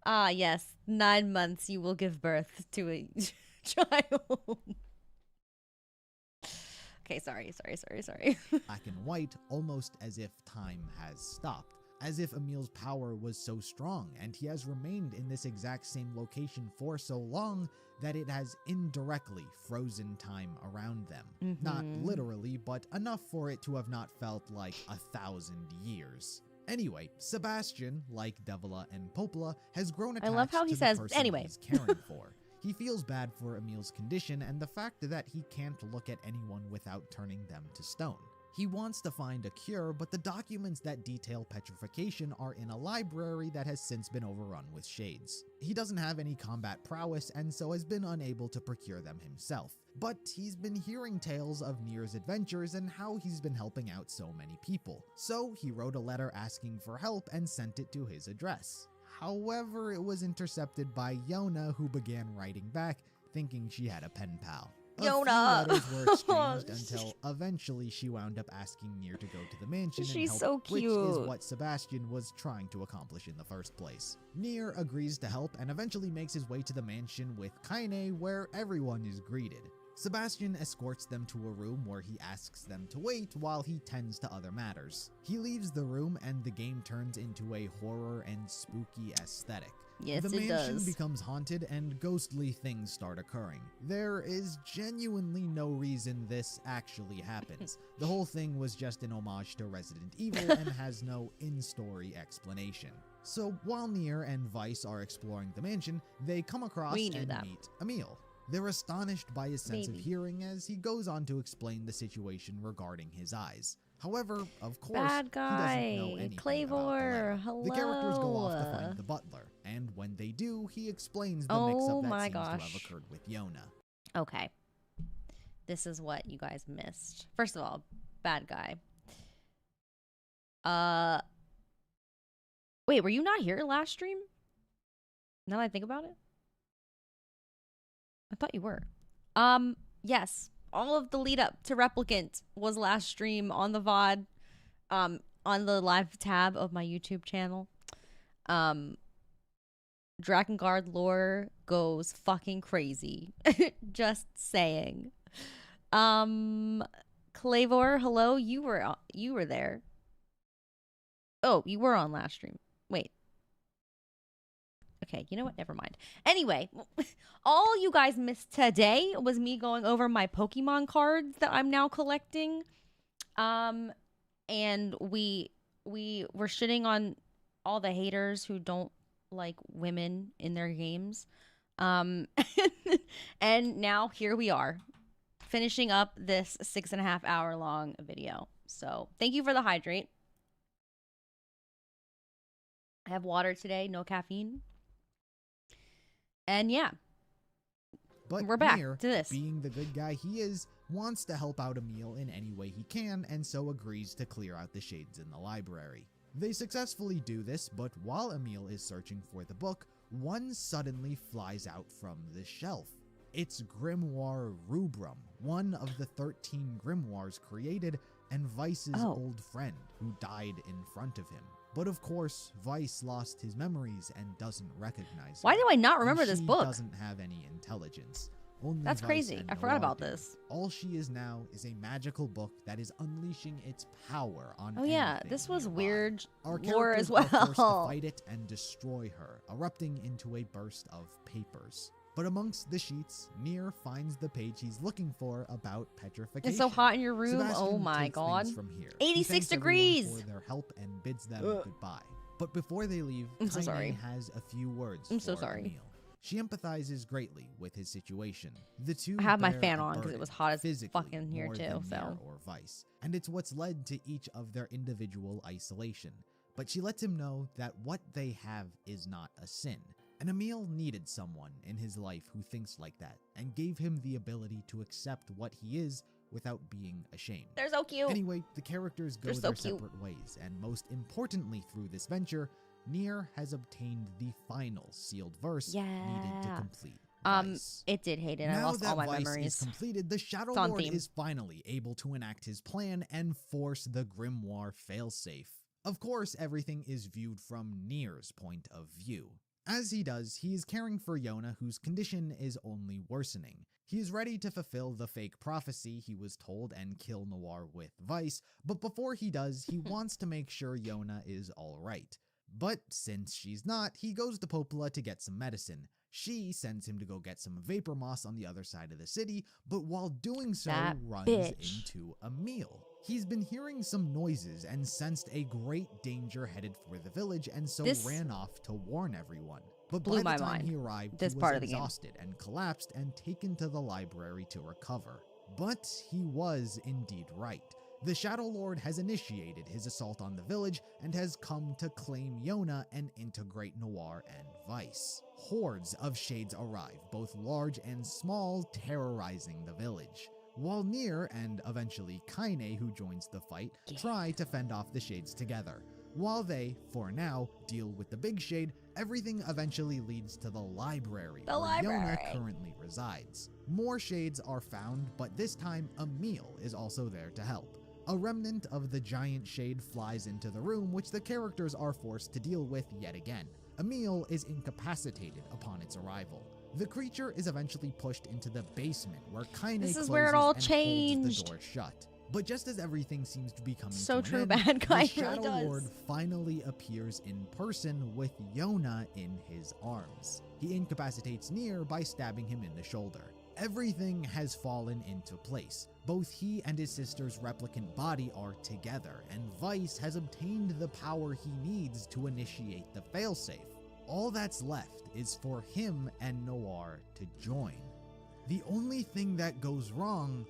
Yes. 9 months you will give birth to a child. Okay, sorry. Black and white, almost as if time has stopped. As if Emil's power was so strong, and he has remained in this exact same location for so long that it has indirectly frozen time around them. Not literally, but enough for it to have not felt like 1,000 years. Anyway, Sebastian, like Devila and Popola, has grown attached to the person he's caring for. He feels bad for Emil's condition and the fact that he can't look at anyone without turning them to stone. He wants to find a cure, but the documents that detail petrification are in a library that has since been overrun with shades. He doesn't have any combat prowess and so has been unable to procure them himself. But he's been hearing tales of NieR's adventures and how he's been helping out so many people. So he wrote a letter asking for help and sent it to his address. However, it was intercepted by Yona, who began writing back, thinking she had a pen pal. Yona! A few letters were exchanged until eventually she wound up asking NieR to go to the mansion and help, so cute. Which is what Sebastian was trying to accomplish in the first place. NieR agrees to help and eventually makes his way to the mansion with Kaine, where everyone is greeted. Sebastian escorts them to a room where he asks them to wait while he tends to other matters. He leaves the room and the game turns into a horror and spooky aesthetic. Yes, the it mansion does. becomes haunted and ghostly things start occurring. There is genuinely no reason this actually happens. The whole thing was just an homage to Resident Evil and has no in-story explanation. So while NieR and Weiss are exploring the mansion, they come across and meet Emil. They're astonished by his sense of hearing as he goes on to explain the situation regarding his eyes. However, of course, Bad guy. He doesn't know anything Clavor, about the letter. hello. The characters go off to find the butler, and when they do, he explains the mix-up that seems to have occurred with Yona. Okay. This is what you guys missed. First of all, bad guy. Wait, were you not here last stream? Now that I think about it? I thought you were. Yes. All of the lead up to Replicant was last stream on the VOD, on the live tab of my YouTube channel. Drakengard lore goes fucking crazy. Just saying. Clavor, hello, you were there. Oh, you were on last stream. Wait. Okay, you know what? Never mind. Anyway, all you guys missed today was me going over my Pokemon cards that I'm now collecting. And we were shitting on all the haters who don't like women in their games. And now here we are, finishing up this 6.5 hour long video. So thank you for the hydrate. I have water today, no caffeine. And yeah, but we're back NieR, to this. Being the good guy he is, wants to help out Emil in any way he can, and so agrees to clear out the shades in the library. They successfully do this, but while Emil is searching for the book, one suddenly flies out from the shelf. It's Grimoire Rubrum, one of the 13 grimoires created, and Weiss's old friend, who died in front of him. But of course, Weiss lost his memories and doesn't recognize him. Why do I not remember this book? She doesn't have any intelligence. Only That's Weiss crazy. I forgot about this. All she is now is a magical book that is unleashing its power on this was nearby. Weird Our lore as characters well. are forced to fight it and destroy her, erupting into a burst of papers. But amongst the sheets, NieR finds the page he's looking for about petrification. It's so hot in your room. Sebastian oh my takes god. things from here. 86 degrees For their help and bids them goodbye. But before they leave, Kaine has a few words for Emil. She empathizes greatly with his situation. The two I have my fan on because it was hot as fucking here too. NieR or Weiss, and it's what's led to each of their individual isolation. But she lets him know that what they have is not a sin. And Emil needed someone in his life who thinks like that, and gave him the ability to accept what he is without being ashamed. They're so cute. Anyway, the characters go their separate ways, and most importantly through this venture, NieR has obtained the final sealed verse needed to complete Weiss. It did hate it. Now I lost all my Weiss memories. Is completed, the Shadow Lord is finally able to enact his plan and force the Grimoire failsafe. Of course, everything is viewed from NieR's point of view. As he does, he is caring for Yona, whose condition is only worsening. He is ready to fulfill the fake prophecy he was told and kill Noir with Weiss, but before he does, he wants to make sure Yona is alright. But since she's not, he goes to Popola to get some medicine. She sends him to go get some vapor moss on the other side of the city, but while doing so, runs into Emil. He's been hearing some noises and sensed a great danger headed for the village, and so ran off to warn everyone. But by the time he arrived, he was exhausted and collapsed and taken to the library to recover. But he was indeed right. The Shadow Lord has initiated his assault on the village and has come to claim Yona and integrate Noir and Weiss. Hordes of shades arrive, both large and small, terrorizing the village. While NieR and eventually Kaine, who joins the fight, try to fend off the shades together. While they, for now, deal with the big shade, everything eventually leads to the library, where Yona currently resides. More shades are found, but this time Emil is also there to help. A remnant of the giant shade flies into the room, which the characters are forced to deal with yet again. Emil is incapacitated upon its arrival. The creature is eventually pushed into the basement, where Kaine This is closes where it all and holds changed. the door shut. But just as everything seems to be coming So to true, an end, bad guy the really Shadow does. Lord finally appears in person with Yona in his arms. He incapacitates NieR by stabbing him in the shoulder. Everything has fallen into place. Both he and his sister's replicant body are together, and Vice has obtained the power he needs to initiate the failsafe. All that's left is for him and NieR to join. The only thing that goes wrong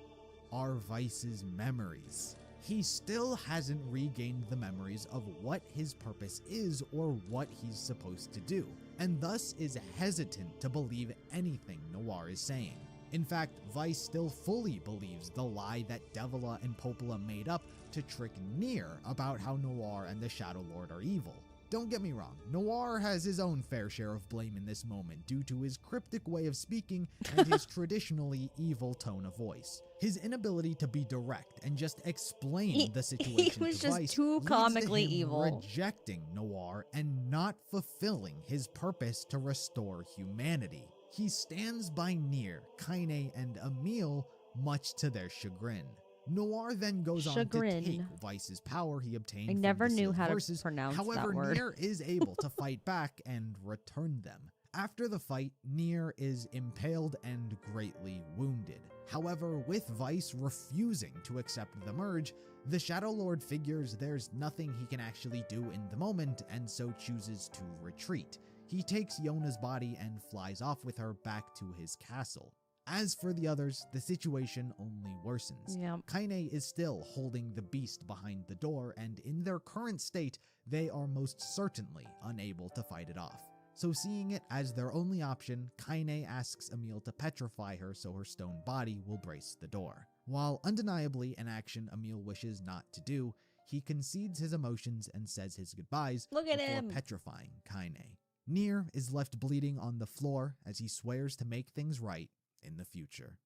are Vice's memories. He still hasn't regained the memories of what his purpose is or what he's supposed to do, and thus is hesitant to believe anything NieR is saying. In fact, Vice still fully believes the lie that Devila and Popola made up to trick NieR about how NieR and the Shadow Lord are evil. Don't get me wrong, NieR has his own fair share of blame in this moment due to his cryptic way of speaking and his traditionally evil tone of voice. His inability to be direct and just explain the situation he was to just Vice too leads comically to him evil. rejecting NieR and not fulfilling his purpose to restore humanity. He stands by NieR, Kaine, and Emil, much to their chagrin. NieR then goes on to take Vice's power he obtained I from never the knew sealed how to horses. pronounce However, that word. NieR is able to fight back and return them. After the fight, NieR is impaled and greatly wounded. However, with Vice refusing to accept the merge, the Shadow Lord figures there's nothing he can actually do in the moment and so chooses to retreat. He takes Yona's body and flies off with her back to his castle. As for the others, the situation only worsens. Yep. Kaine is still holding the beast behind the door, and in their current state, they are most certainly unable to fight it off. So seeing it as their only option, Kaine asks Emil to petrify her so her stone body will brace the door. While undeniably an action Emil wishes not to do, he concedes his emotions and says his goodbyes before petrifying Kaine. NieR is left bleeding on the floor as he swears to make things right in the future.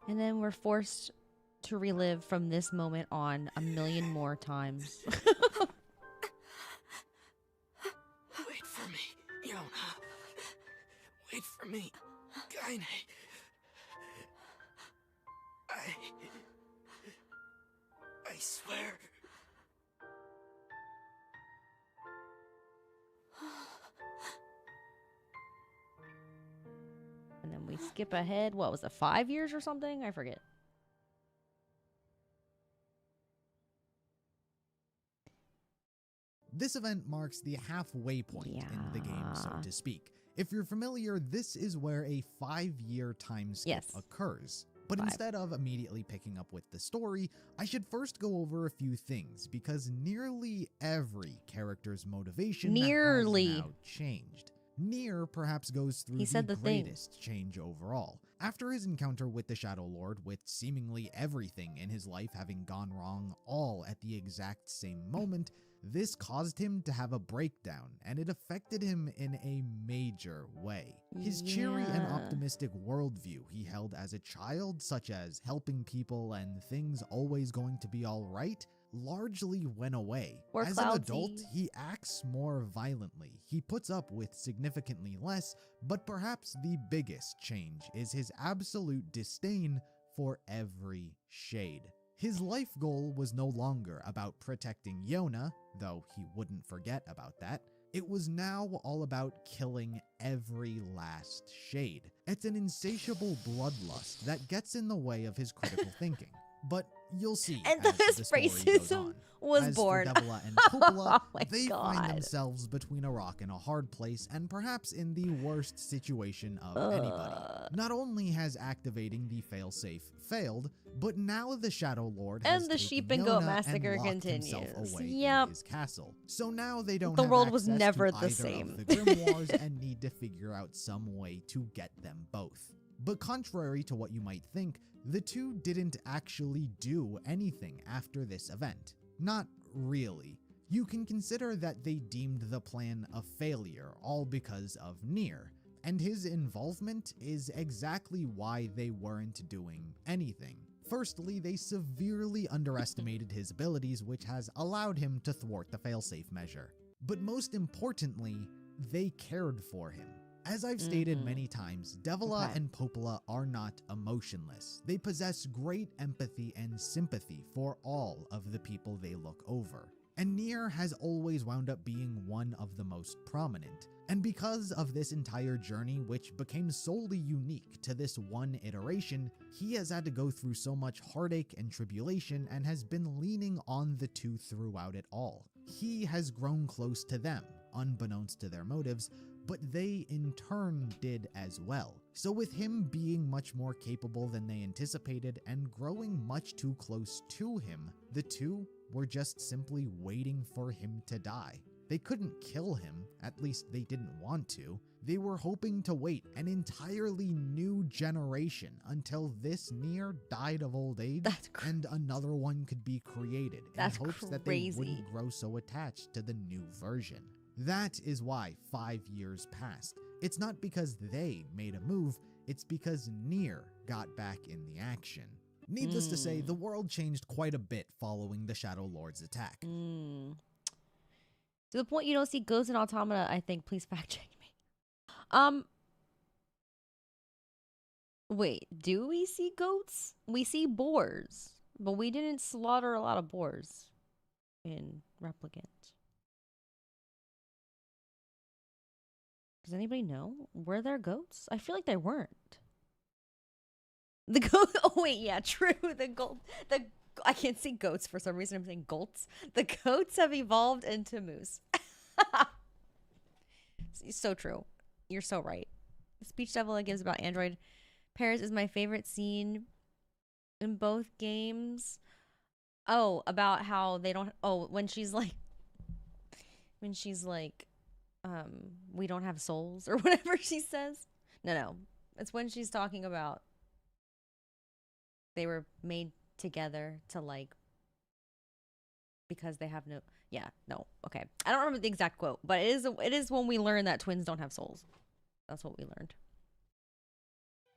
And then we're forced to relive from this moment on a million more times. Wait for me, Yona. Wait for me, Kaine. I swear. And then we skip ahead. What was it, 5 years or something? I forget. This event marks the halfway point in the game, so to speak. If you're familiar, this is where a 5-year time skip occurs. But instead of immediately picking up with the story, I should first go over a few things, because nearly every character's motivation has now changed. NieR perhaps goes through the greatest change overall. After his encounter with the Shadow Lord, with seemingly everything in his life having gone wrong all at the exact same moment, this caused him to have a breakdown, and it affected him in a major way. His cheery and optimistic worldview he held as a child, such as helping people and things always going to be alright, largely went away. As an adult, he acts more violently. He puts up with significantly less, but perhaps the biggest change is his absolute disdain for every shade. His life goal was no longer about protecting Yona, though he wouldn't forget about that. It was now all about killing every last shade. It's an insatiable bloodlust that gets in the way of his critical thinking. But you'll see and as thus the story racism goes on. was As born. For Devila and Popola, Oh they God. find themselves between a rock and a hard place, and perhaps in the worst situation of anybody. Not only has activating the failsafe failed, but now the Shadow Lord has and the taken sheep and goat Yona massacre and locked continues. himself away Yep. in his castle. So now they don't The have world was access never to the either same. of the grimoires and need to figure out some way to get them both. But contrary to what you might think, the two didn't actually do anything after this event. Not really. You can consider that they deemed the plan a failure, all because of NieR, and his involvement is exactly why they weren't doing anything. Firstly, they severely underestimated his abilities, which has allowed him to thwart the failsafe measure. But most importantly, they cared for him. As I've stated many times, Devola and Popola are not emotionless. They possess great empathy and sympathy for all of the people they look over. And NieR has always wound up being one of the most prominent. And because of this entire journey, which became solely unique to this one iteration, he has had to go through so much heartache and tribulation and has been leaning on the two throughout it all. He has grown close to them, unbeknownst to their motives, but they in turn did as well. So with him being much more capable than they anticipated and growing much too close to him, the two were just simply waiting for him to die. They couldn't kill him, at least they didn't want to. They were hoping to wait an entirely new generation until this NieR died of old age and another one could be created in hopes that they wouldn't grow so attached to the new version. That is why 5 years passed. It's not because they made a move, it's because NieR got back in the action. Needless to say, the world changed quite a bit following the Shadow Lord's attack. To the point you don't see ghosts and automata, I think. Please fact check me. Wait, do we see goats? We see boars, but we didn't slaughter a lot of boars in Replicant. Does anybody know? Were there goats? I feel like there weren't. The goat. Oh wait, yeah, true. I can't see goats for some reason. I'm saying goats. The goats have evolved into moose. So true. You're so right. The speech Devola gives about android pairs is my favorite scene in both games. Oh, about how they don't. Oh, when she's like, we don't have souls or whatever she says. No, it's when she's talking about they were made together to like because they have no okay, I don't remember the exact quote, but it is when we learn that twins don't have souls. That's what we learned.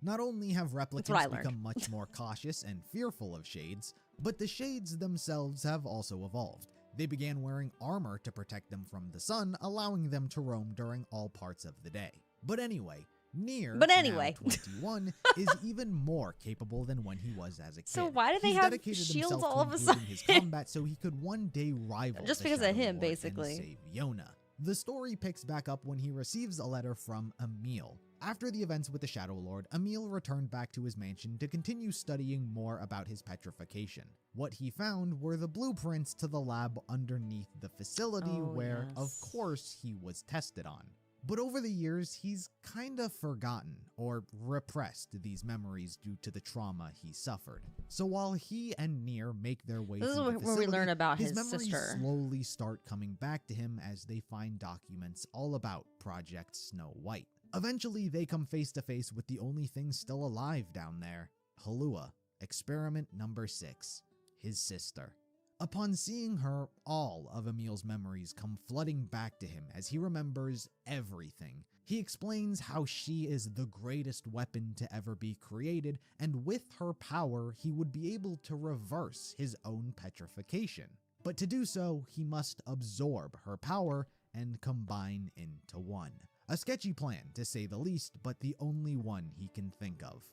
Not only have replicants become much more cautious and fearful of shades, but the shades themselves have also evolved. They began wearing armor to protect them from the sun, allowing them to roam during all parts of the day. But anyway, NieR, now 21, is even more capable than when he was as a kid. So why do they have shields all of a sudden? His combat so he could one day rival just the because Shadow of him, Lord basically. And save Yona. The story picks back up when he receives a letter from Emil. After the events with the Shadow Lord, Emil returned back to his mansion to continue studying more about his petrification. What he found were the blueprints to the lab underneath the facility where, of course, he was tested on. But over the years, he's kinda forgotten or repressed these memories due to the trauma he suffered. So while he and NieR make their way through the facility, where we learn about his his memories sister. slowly start coming back to him as they find documents all about Project Snow White. Eventually, they come face to face with the only thing still alive down there, Halua, experiment number 6, his sister. Upon seeing her, all of Emil's memories come flooding back to him as he remembers everything. He explains how she is the greatest weapon to ever be created, and with her power, he would be able to reverse his own petrification. But to do so, he must absorb her power and combine into one. A sketchy plan, to say the least, but the only one he can think of.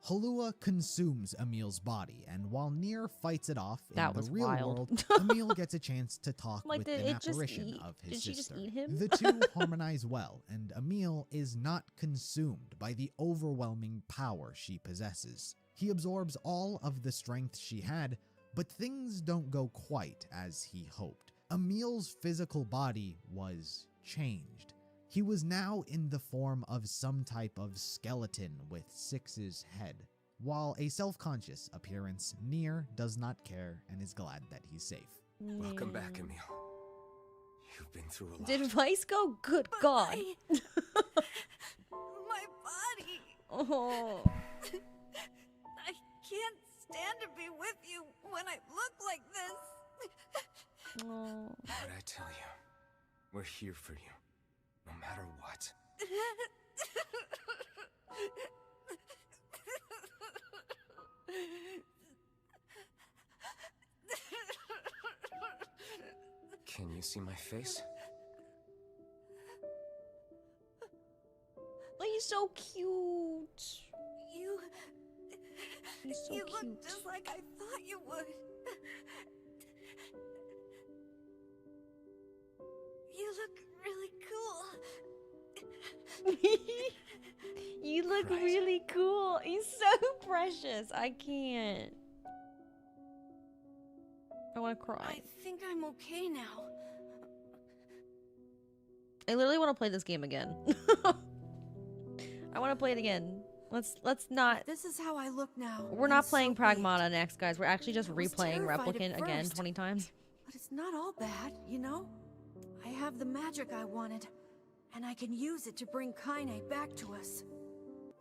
Halua consumes Emil's body, and while NieR fights it off in the real world, Emil gets a chance to talk with an apparition of his sister. Did she just eat him? The two harmonize well, and Emil is not consumed by the overwhelming power she possesses. He absorbs all of the strength she had, but things don't go quite as he hoped. Emil's physical body was changed. He was now in the form of some type of skeleton with Six's head. While a self-conscious appearance, NieR does not care and is glad that he's safe. Welcome back, Emil. You've been through a lot. Did Vice go? Good God. My body. Oh. I can't stand to be with you when I look like this. Oh. What'd I tell you? We're here for you. No matter what. Can you see my face? He's so cute. He's so You cute. look just like I thought you would. You look really cool. You look Right. really cool. He's so precious. I can't. I want to cry. I think I'm okay now. I literally want to play this game again. I want to play it again. Let's not. This is how I look now. We're I'm not so playing weak. Pragmata next, guys. We're actually just I was replaying terrified at Replicant again first. 20 times. But it's not all bad, you know? I have the magic I wanted, and I can use it to bring Kaine back to us.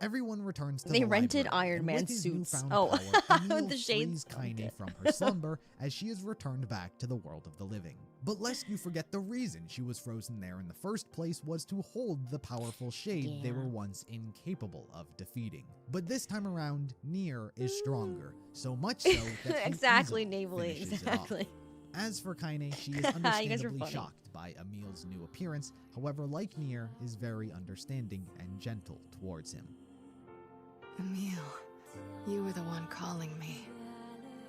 Everyone returns to They the rented library, Iron and Man with his suits. newfound Oh, power, Emil the shades. frees Kaine from her slumber as she is returned back to the world of the living. But lest you forget, the reason she was frozen there in the first place was to hold the powerful shade they were once incapable of defeating. But this time around, NieR is stronger, so much so that he Exactly, easily Navely. finishes it Exactly. off. As for Kaine, she is You guys are understandably funny. shocked by Emil's new appearance, however, like NieR, is very understanding and gentle towards him. Emil, you were the one calling me,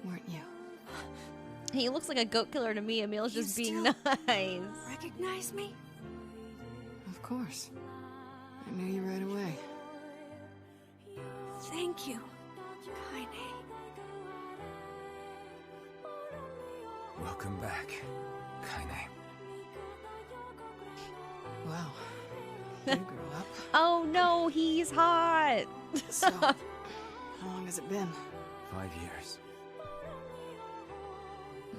weren't you? He looks like a goat killer to me. Emil's You just being still nice. Recognize me? Of course. I knew you right away. Thank you, Kaine. Welcome back, Kaine. Wow. You grew up. Oh no, he's hot. So, how long has it been? 5 years.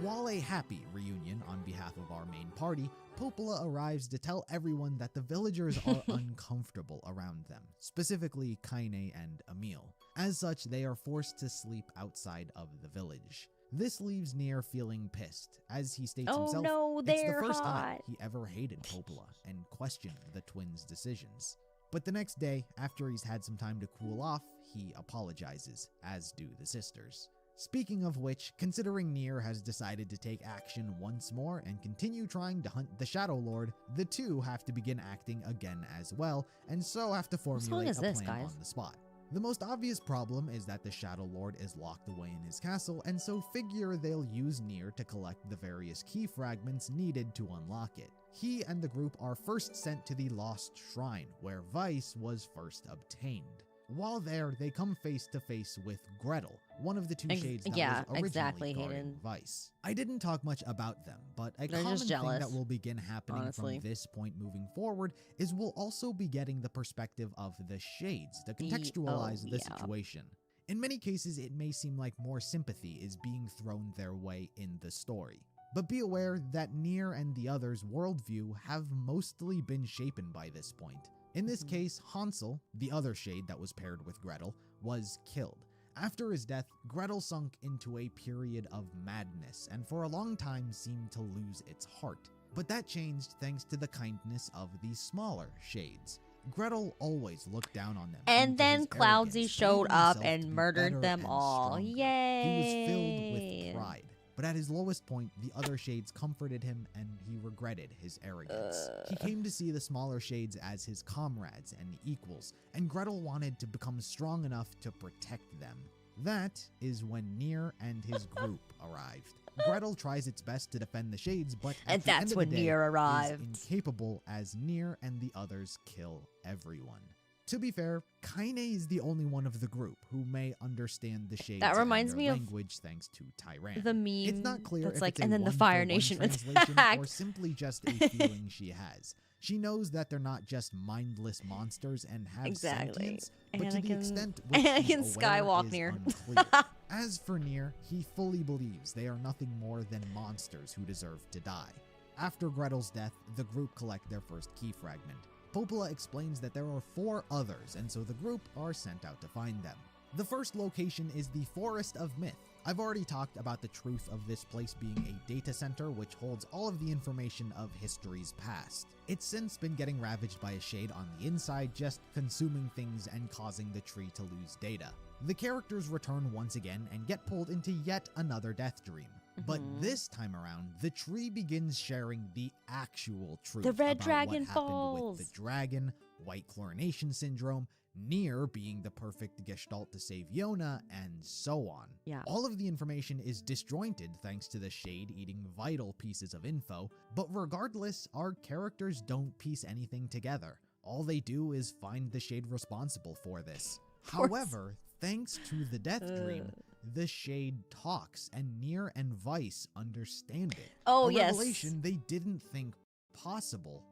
While a happy reunion on behalf of our main party, Popola arrives to tell everyone that the villagers are uncomfortable around them, specifically Kaine and Emil. As such, they are forced to sleep outside of the village. This leaves NieR feeling pissed, as he states Oh himself, no, it's they're the first hot. time he ever hated Popola and questioned the twins' decisions. But the next day, after he's had some time to cool off, he apologizes, as do the sisters. Speaking of which, considering NieR has decided to take action once more and continue trying to hunt the Shadow Lord, the two have to begin acting again as well, and so have to formulate is a this, plan guys? on the spot. The most obvious problem is that the Shadow Lord is locked away in his castle, and so figure they'll use NieR to collect the various key fragments needed to unlock it. He and the group are first sent to the Lost Shrine, where Vice was first obtained. While there, they come face to face with Gretel, one of the two shades that yeah, was originally exactly, guarding Hayden. Vice. I didn't talk much about them, but a They're common just thing jealous, that will begin happening honestly. from this point moving forward is we'll also be getting the perspective of the shades to contextualize the yeah. situation. In many cases, it may seem like more sympathy is being thrown their way in the story. But be aware that NieR and the others' worldview have mostly been shapen by this point. In this case, Hansel, the other shade that was paired with Gretel, was killed. After his death, Gretel sunk into a period of madness and for a long time seemed to lose its heart. But that changed thanks to the kindness of the smaller shades. Gretel always looked down on them. And due to then his Cloudsi arrogance, showed believing up himself to and be murdered better them and all. stronger. Yay! He was filled with pride. But at his lowest point, the other shades comforted him and he regretted his arrogance. He came to see the smaller shades as his comrades and equals, and Gretel wanted to become strong enough to protect them. That is when NieR and his group arrived. Gretel tries its best to defend the shades, but at And the end that's of when the day, NieR is arrived. incapable as NieR and the others kill everyone. To be fair, Kaine is the only one of the group who may understand the shades That reminds and me their of language thanks to Tyran. The meme It's not clear that's if like, it's a and then the one-for-one Fire Nation translation attacked. or simply just a feeling she has. She knows that they're not just mindless monsters and have Exactly. sentience, but to the Anakin- extent which Anakin she's aware Skywalk is NieR. unclear. As for NieR, he fully believes they are nothing more than monsters who deserve to die. After Gretel's death, the group collect their first key fragment. Popola explains that there are 4 others, and so the group are sent out to find them. The first location is the Forest of Myth. I've already talked about the truth of this place being a data center which holds all of the information of history's past. It's since been getting ravaged by a shade on the inside, just consuming things and causing the tree to lose data. The characters return once again and get pulled into yet another death dream. But this time around, the tree begins sharing the actual truth The red about dragon what happened falls. with the dragon, white chlorination syndrome, NieR being the perfect gestalt to save Yona, and so on. Yeah. All of the information is disjointed thanks to the Shade eating vital pieces of info, but regardless, our characters don't piece anything together. All they do is find the Shade responsible for this. However, thanks to the Death Dream, the Shade talks, and NieR and Vice understand it. Oh, A yes. revelation they didn't think possible.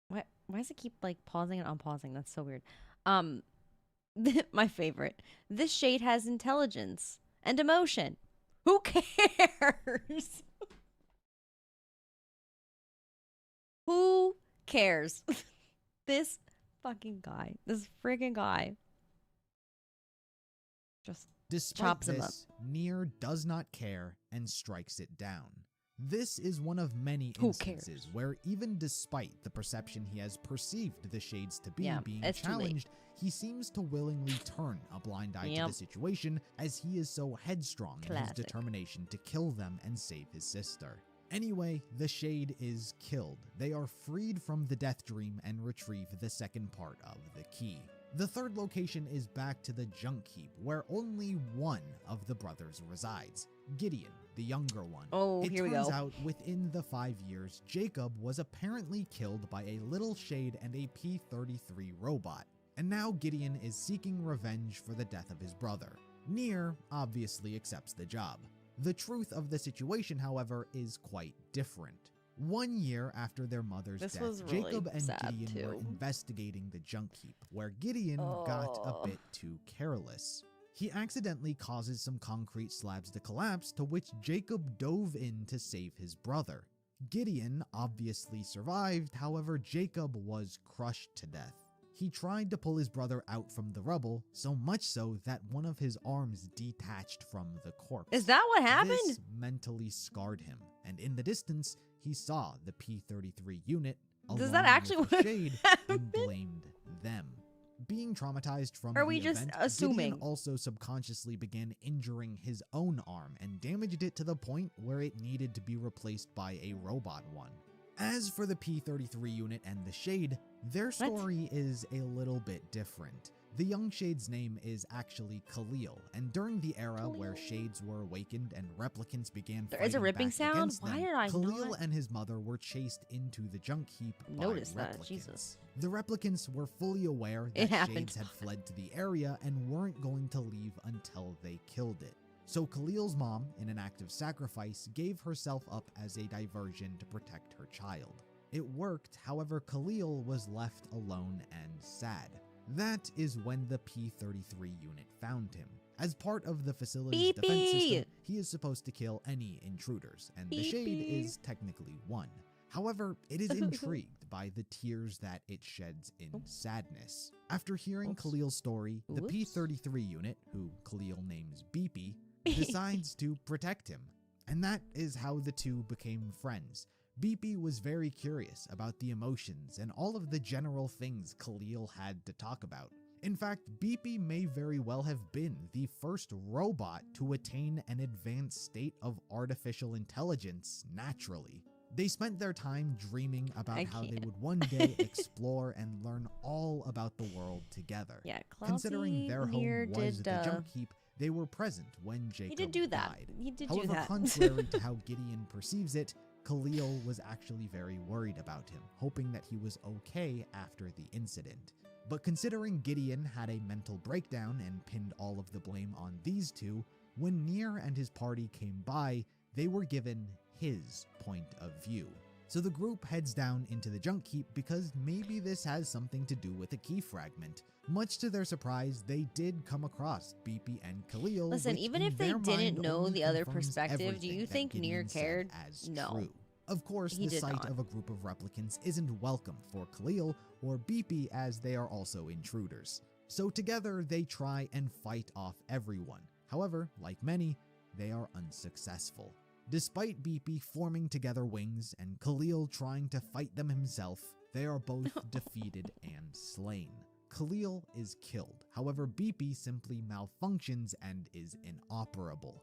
Why does it keep like pausing and unpausing? That's so weird. My favorite. This Shade has intelligence and emotion. Who cares? Who cares? This fucking guy. This freaking guy. Just Despite chops him up. this, NieR does not care and strikes it down. This is one of many Who instances cares? where even despite the perception he has perceived the Shades to be being it's too late. challenged, he seems to willingly turn a blind eye to the situation as he is so headstrong in his Classic. determination to kill them and save his sister. Anyway, the Shade is killed. They are freed from the Death Dream and retrieve the second part of the key. The third location is back to the Junk Heap, where only one of the brothers resides, Gideon, the younger one. Oh, here we go. It turns out within the 5 years, Jacob was apparently killed by a little Shade and a P-33 robot, and now Gideon is seeking revenge for the death of his brother. NieR obviously accepts the job. The truth of the situation, however, is quite different. 1 year after their mother's This death, was really Jacob and sad, Gideon were too. investigating the Junk Heap, where Gideon got a bit too careless. He accidentally causes some concrete slabs to collapse, to which Jacob dove in to save his brother. Gideon obviously survived, however, Jacob was crushed to death. He tried to pull his brother out from the rubble, so much so that one of his arms detached from the corpse. Is that what happened? This mentally scarred him, and in the distance, he saw the P-33 unit Does along that actually with the what Shade happened? and blamed them. Being traumatized from Are we the just event, assuming? Gideon also subconsciously began injuring his own arm and damaged it to the point where it needed to be replaced by a robot one. As for the P-33 unit and the Shade, their story is a little bit different. The young Shade's name is actually Khalil, and during the era where Shades were awakened and replicants began There is a fighting ripping back sound? against Why them, did I Khalil not and his mother were chased into the Junk Heap by notice that? replicants. Jesus. The replicants were fully aware It that happened. Shades had fled to the area and weren't going to leave until they killed it. So Khalil's mom, in an act of sacrifice, gave herself up as a diversion to protect her child. It worked, however, Khalil was left alone and sad. That is when the P-33 unit found him. As part of the facility's defense system, he is supposed to kill any intruders, and the Shade is technically one. However, it is intrigued by the tears that it sheds in sadness. After hearing Khalil's story, the P-33 unit, who Khalil names Beepy, decides to protect him. And that is how the two became friends. Beepy was very curious about the emotions and all of the general things Khalil had to talk about. In fact, Beepy may very well have been the first robot to attain an advanced state of artificial intelligence naturally. They spent their time dreaming about how they would one day explore and learn all about the world together. Yeah, Cloudsi, Considering their NieR home was did, the Junk Heap, they were present when Jacob He did do that. died. He did However, do that. contrary to how Gideon perceives it, Khalil was actually very worried about him, hoping that he was okay after the incident. But considering Gideon had a mental breakdown and pinned all of the blame on these two, when NieR and his party came by, they were given his point of view. So the group heads down into the Junk Heap because maybe this has something to do with a key fragment. Much to their surprise, they did come across Beepy and Khalil. Listen, which even in if they their didn't mind know only the other confirms perspective, do everything you that think NieR Gideon said cared? as No. true. Of course, He the did sight not. of a group of replicants isn't welcome for Khalil or Beepy, as they are also intruders. So together, they try and fight off everyone. However, like many, they are unsuccessful. Despite Beepy forming together wings and Khalil trying to fight them himself, they are both defeated and slain. Khalil is killed. However, Beepy simply malfunctions and is inoperable.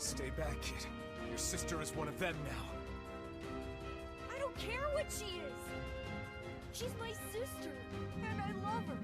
Stay back, kid. Your sister is one of them now. I don't care what she is. She's my sister, and I love her.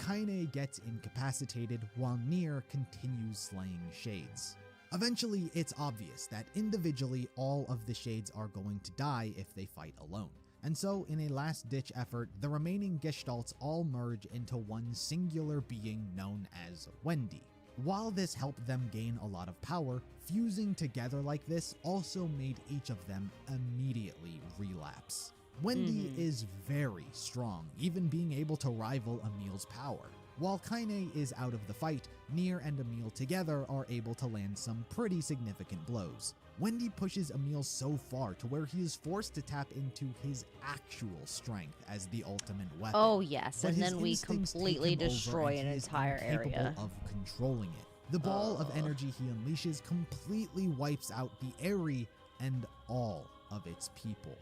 Kaine gets incapacitated while NieR continues slaying shades. Eventually, it's obvious that individually all of the shades are going to die if they fight alone. And so, in a last-ditch effort, the remaining Gestalts all merge into one singular being known as Wendy. While this helped them gain a lot of power, fusing together like this also made each of them immediately relapse. Wendy is very strong, even being able to rival Emil's power. While Kaine is out of the fight, NieR and Emil together are able to land some pretty significant blows. Wendy pushes Emil so far to where he is forced to tap into his actual strength as the ultimate weapon. Oh yes, But and his then we instincts take completely him over destroy and an he is entire incapable area. of controlling it. The ball of energy he unleashes completely wipes out the Eri and all of its people.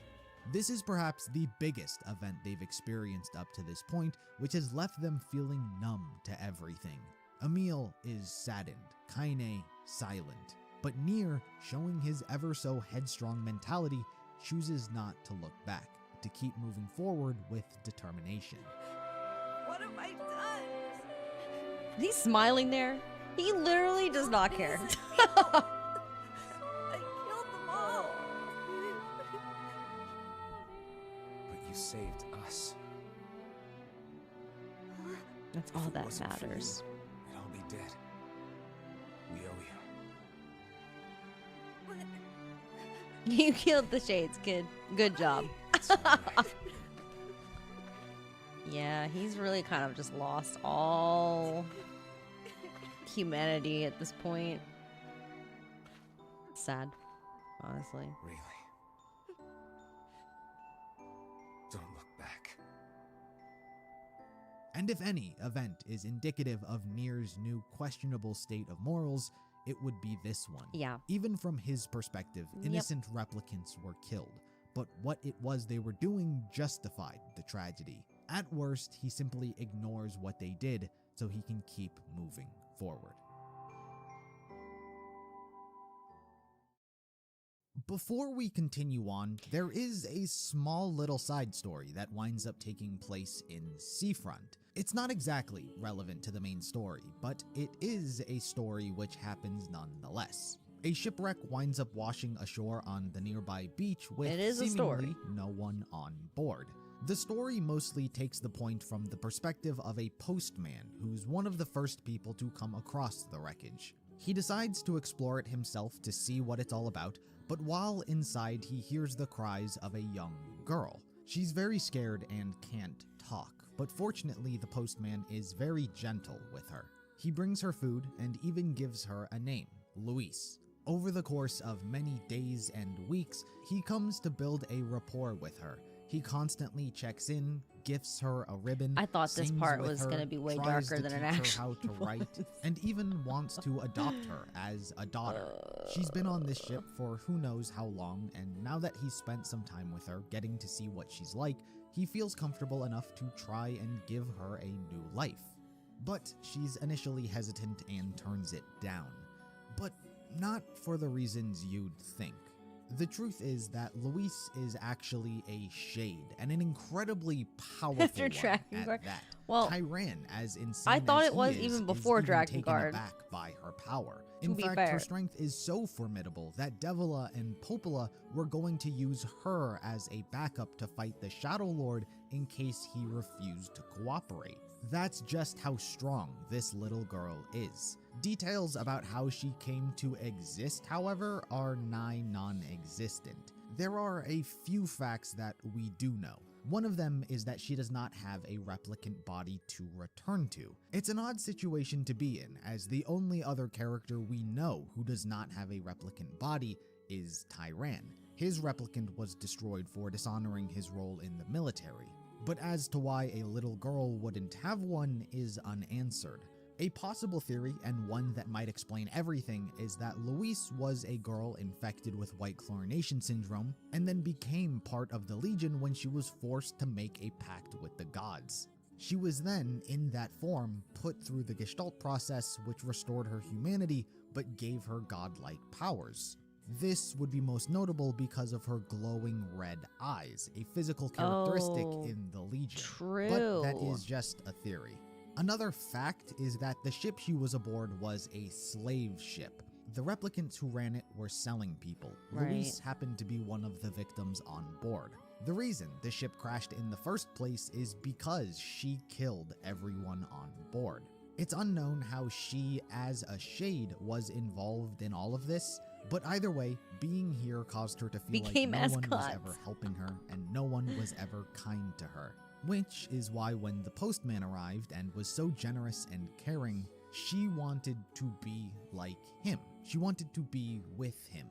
This is perhaps the biggest event they've experienced up to this point, which has left them feeling numb to everything. Emil is saddened, Kaine silent, but NieR, showing his ever so headstrong mentality, chooses not to look back, to keep moving forward with determination. What have I done? He's smiling there. He literally does not care. I killed them all. But you saved us. That's If all it that wasn't for matters. you, we'd all be dead. We owe you. You killed the shades, kid. Good job. It's all right. Yeah, he's really kind of just lost all humanity at this point. Sad, honestly. Really. Don't look back. And if any event is indicative of NieR's new questionable state of morals, it would be this one. Yeah. Even from his perspective, innocent replicants were killed, but what it was they were doing justified the tragedy. At worst, he simply ignores what they did so he can keep moving forward. Before we continue on, there is a small little side story that winds up taking place in Seafront. It's not exactly relevant to the main story, but it is a story which happens nonetheless. A shipwreck winds up washing ashore on the nearby beach with It is a seemingly story. no one on board. The story mostly takes the point from the perspective of a postman who's one of the first people to come across the wreckage. He decides to explore it himself to see what it's all about, but while inside he hears the cries of a young girl. She's very scared and can't talk, but fortunately the postman is very gentle with her. He brings her food and even gives her a name, Luis. Over the course of many days and weeks, he comes to build a rapport with her. He constantly checks in, gifts her a ribbon. I thought this sings part with was her, gonna be way tries darker to than it teach her how actually to write, was. and even wants to adopt her as a daughter. She's been on this ship for who knows how long, and now that he's spent some time with her, getting to see what she's like, he feels comfortable enough to try and give her a new life. But she's initially hesitant and turns it down. But not for the reasons you'd think. The truth is that Luis is actually a shade, and an incredibly powerful After one Drakengard. at that. Well, Tyran, as insane I thought as it he was is even before even taken Drakengard. aback by her power. To In be fact, fair. her strength is so formidable that Devila and Popola were going to use her as a backup to fight the Shadow Lord in case he refused to cooperate. That's just how strong this little girl is. Details about how she came to exist, however, are nigh non-existent. There are a few facts that we do know. One of them is that she does not have a replicant body to return to. It's an odd situation to be in, as the only other character we know who does not have a replicant body is Tyran. His replicant was destroyed for dishonoring his role in the military. But as to why a little girl wouldn't have one is unanswered. A possible theory, and one that might explain everything, is that Luis was a girl infected with white chlorination syndrome, and then became part of the Legion when she was forced to make a pact with the gods. She was then, in that form, put through the Gestalt process, which restored her humanity, but gave her godlike powers. This would be most notable because of her glowing red eyes, a physical characteristic in the Legion. True. But that is just a theory. Another fact is that the ship she was aboard was a slave ship. The replicants who ran it were selling people. Right. Luis happened to be one of the victims on board. The reason the ship crashed in the first place is because she killed everyone on board. It's unknown how she, as a Shade, was involved in all of this, but either way, being here caused her to feel like no one was ever helping her and no one was ever kind to her. Which is why when the postman arrived and was so generous and caring, she wanted to be like him. She wanted to be with him.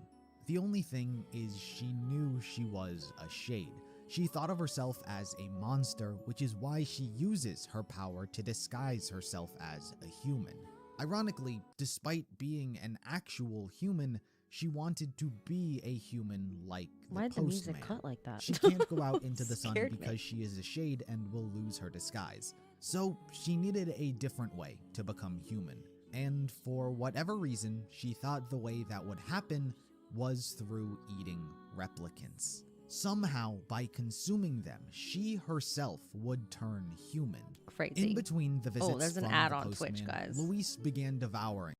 The only thing is she knew she was a Shade. She thought of herself as a monster, which is why she uses her power to disguise herself as a human. Ironically, despite being an actual human, she wanted to be a human like the Why'd the postman. music cut like that? She can't go out into the sun Scared me. because she is a Shade and will lose her disguise. So she needed a different way to become human. And for whatever reason, she thought the way that would happen was through eating replicants. Somehow, by consuming them, she herself would turn human. Crazy. In between the visits there's an from ad the on postman, Twitch, guys. Luis began devouring.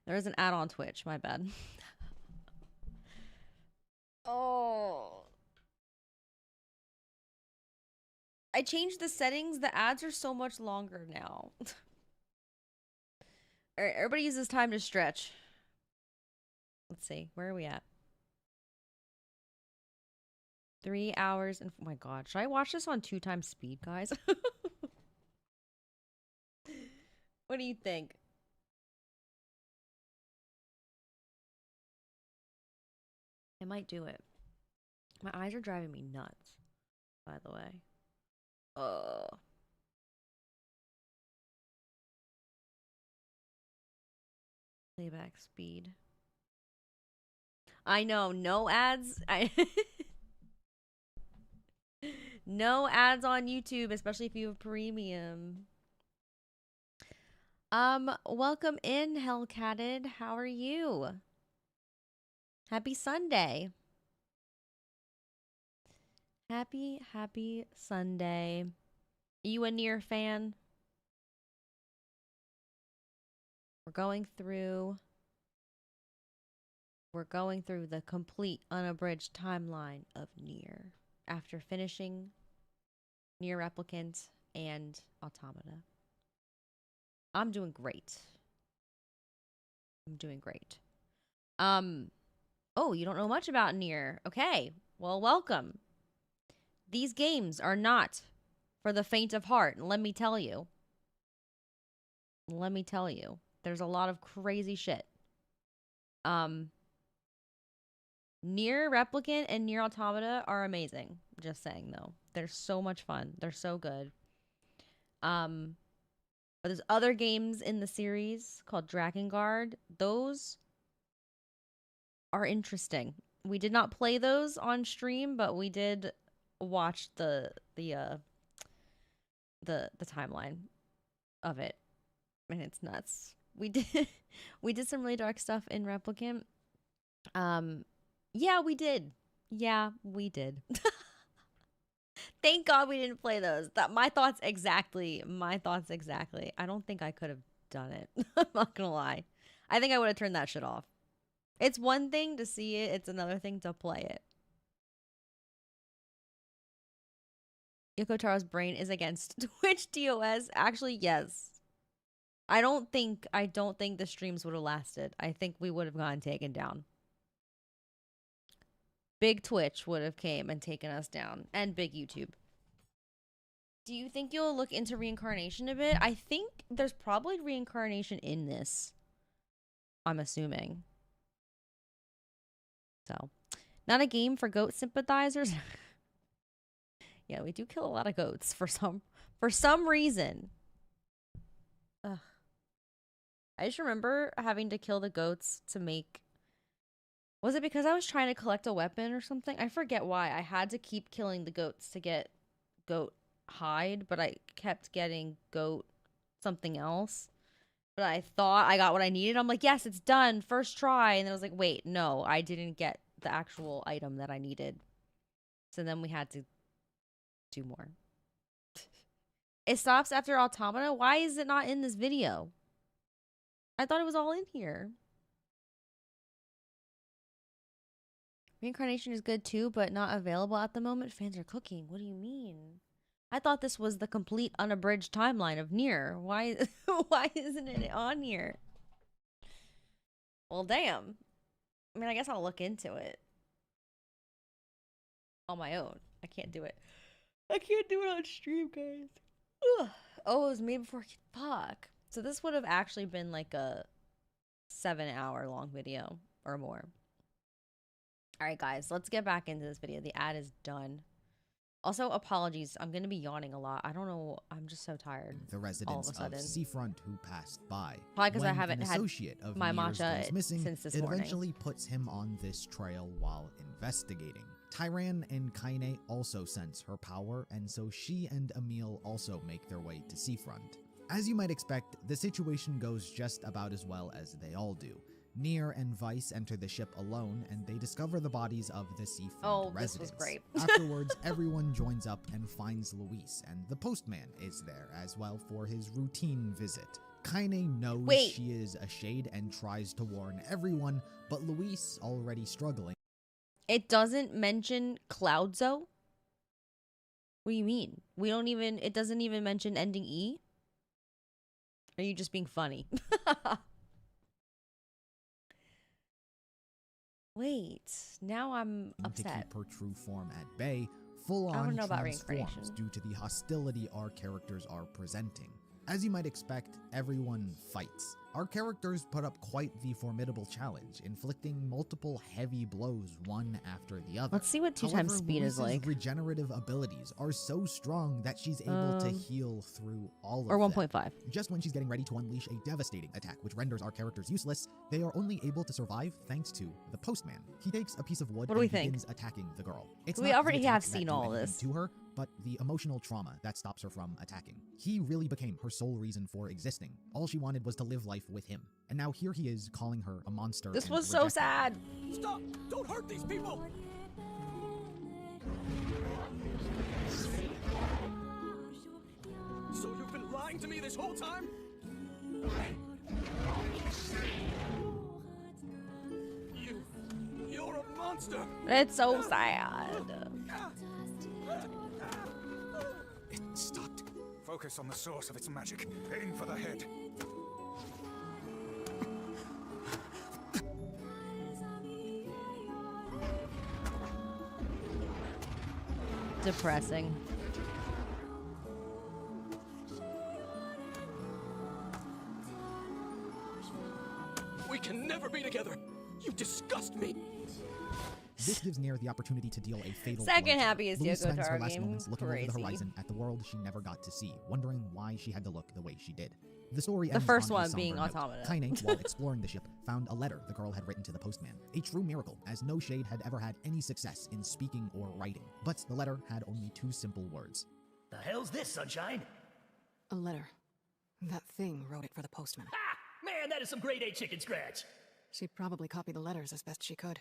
There is an ad on Twitch, my bad. Oh. I changed the settings. The ads are so much longer now. Alright, everybody uses time to stretch. Let's see. Where are we at? 3 hours and... Oh my god. Should I watch this on 2 times speed, guys? What do you think? I might do it. My eyes are driving me nuts, by the way. Playback speed. I know, no ads. No ads on YouTube, especially if you have premium. Welcome in, Hellcatted. How are you? Happy Sunday. Happy Sunday. Are you a NieR fan? We're going through the complete unabridged timeline of NieR after finishing NieR Replicant and Automata. I'm doing great. Oh, you don't know much about NieR. Okay, well, welcome. These games are not for the faint of heart, and let me tell you. There's a lot of crazy shit. NieR Replicant and NieR Automata are amazing. Just saying, though. They're so much fun. They're so good. But there's other games in the series called Drakengard. Those are interesting. We did not play those on stream, but we did watch the timeline of it, and it's nuts. We did some really dark stuff in Replicant. Yeah, we did. Thank God we didn't play those. My thoughts exactly. I don't think I could have done it. I'm not gonna lie. I think I would have turned that shit off. It's one thing to see it, it's another thing to play it. Yoko Taro's brain is against Twitch DOS. Actually, yes. I don't think the streams would have lasted. I think we would have gotten taken down. Big Twitch would have came and taken us down. And big YouTube. Do you think you'll look into reincarnation a bit? I think there's probably reincarnation in this. I'm assuming. So, not a game for goat sympathizers. Yeah, we do kill a lot of goats for some reason. Ugh. I just remember having to kill the goats to make... Was it because I was trying to collect a weapon or something? I forget why. I had to keep killing the goats to get goat hide, but I kept getting goat something else. But I thought I got what I needed. I'm like, yes, it's done. First try. And then I was like, wait, no, I didn't get the actual item that I needed. So then we had to do more. It stops after Automata? Why is it not in this video? I thought it was all in here. Reincarnation is good too, but not available at the moment. Fans are cooking. What do you mean? I thought this was the complete unabridged timeline of NieR. Why isn't it on here? Well, damn. I mean, I guess I'll look into it on my own. I can't do it. I can't do it on stream, guys. Ugh. Oh, it was made before. Fuck. So this would have actually been like a 7-hour long video or more. All right, guys, let's get back into this video. The ad is done. Also, apologies. I'm going to be yawning a lot. I don't know. I'm just so tired. The residents of Seafront who passed by. Probably because I haven't had my NieR's matcha missing, since this it morning. eventually puts him on this trail while investigating. Tyran and Kaine also sense her power, and so she and Emil also make their way to Seafront. As you might expect, the situation goes just about as well as they all do. NieR and Vice enter the ship alone, and they discover the bodies of the Seafront residents. This was great. Afterwards, everyone joins up and finds Luis, and the postman is there as well for his routine visit. Kaine knows she is a shade and tries to warn everyone, but Luis, already struggling. It doesn't mention Cloudsi? What do you mean? It doesn't even mention ending E? Are you just being funny? Wait, now I'm upset. To keep her true form at bay, full-on transforms due to the hostility our characters are presenting. As you might expect, everyone fights. Our characters put up quite the formidable challenge, inflicting multiple heavy blows one after the other. Let's see what 2 times speed is like. Regenerative abilities are so strong that she's able to heal through all of them. Or 1.5. Just when she's getting ready to unleash a devastating attack which renders our characters useless, they are only able to survive thanks to the postman. He takes a piece of wood and begins attacking the girl. We already have seen all this. To her, but the emotional trauma that stops her from attacking. He really became her sole reason for existing. All she wanted was to live life with him. And now here he is calling her a monster. This was so sad. Stop! Don't hurt these people! So you've been lying to me this whole time? You're a monster! It's so sad. It stopped. Focus on the source of its magic. Aim for the head. Depressing. We can never be together. You disgust me. This gives NieR the opportunity to deal a fatal Second happiest Luis spends her Yoko last game. moments looking over the horizon at the world she never got to see, wondering why she had to look the way she did. The story ends first on a one being somber note. Automata. Kaine, while exploring the ship, found a letter the girl had written to the postman. A true miracle, as no shade had ever had any success in speaking or writing. But the letter had only 2 simple words. The hell's this, Sunshine? A letter. That thing wrote it for the postman. Ha! Man, that is some grade A chicken scratch. She probably copied the letters as best she could.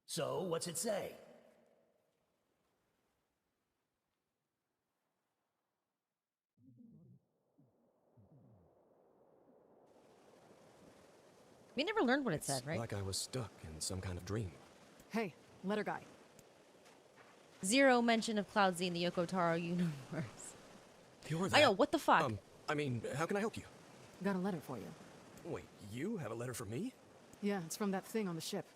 So, what's it say? We never learned what it said, right? Like I was stuck in some kind of dream. Hey, letter guy. 0 mention of Cloudsi in the Yoko Taro universe. You're that. I know, what the fuck? I mean, how can I help you? Got a letter for you. Wait, you have a letter for me? Yeah, it's from that thing on the ship.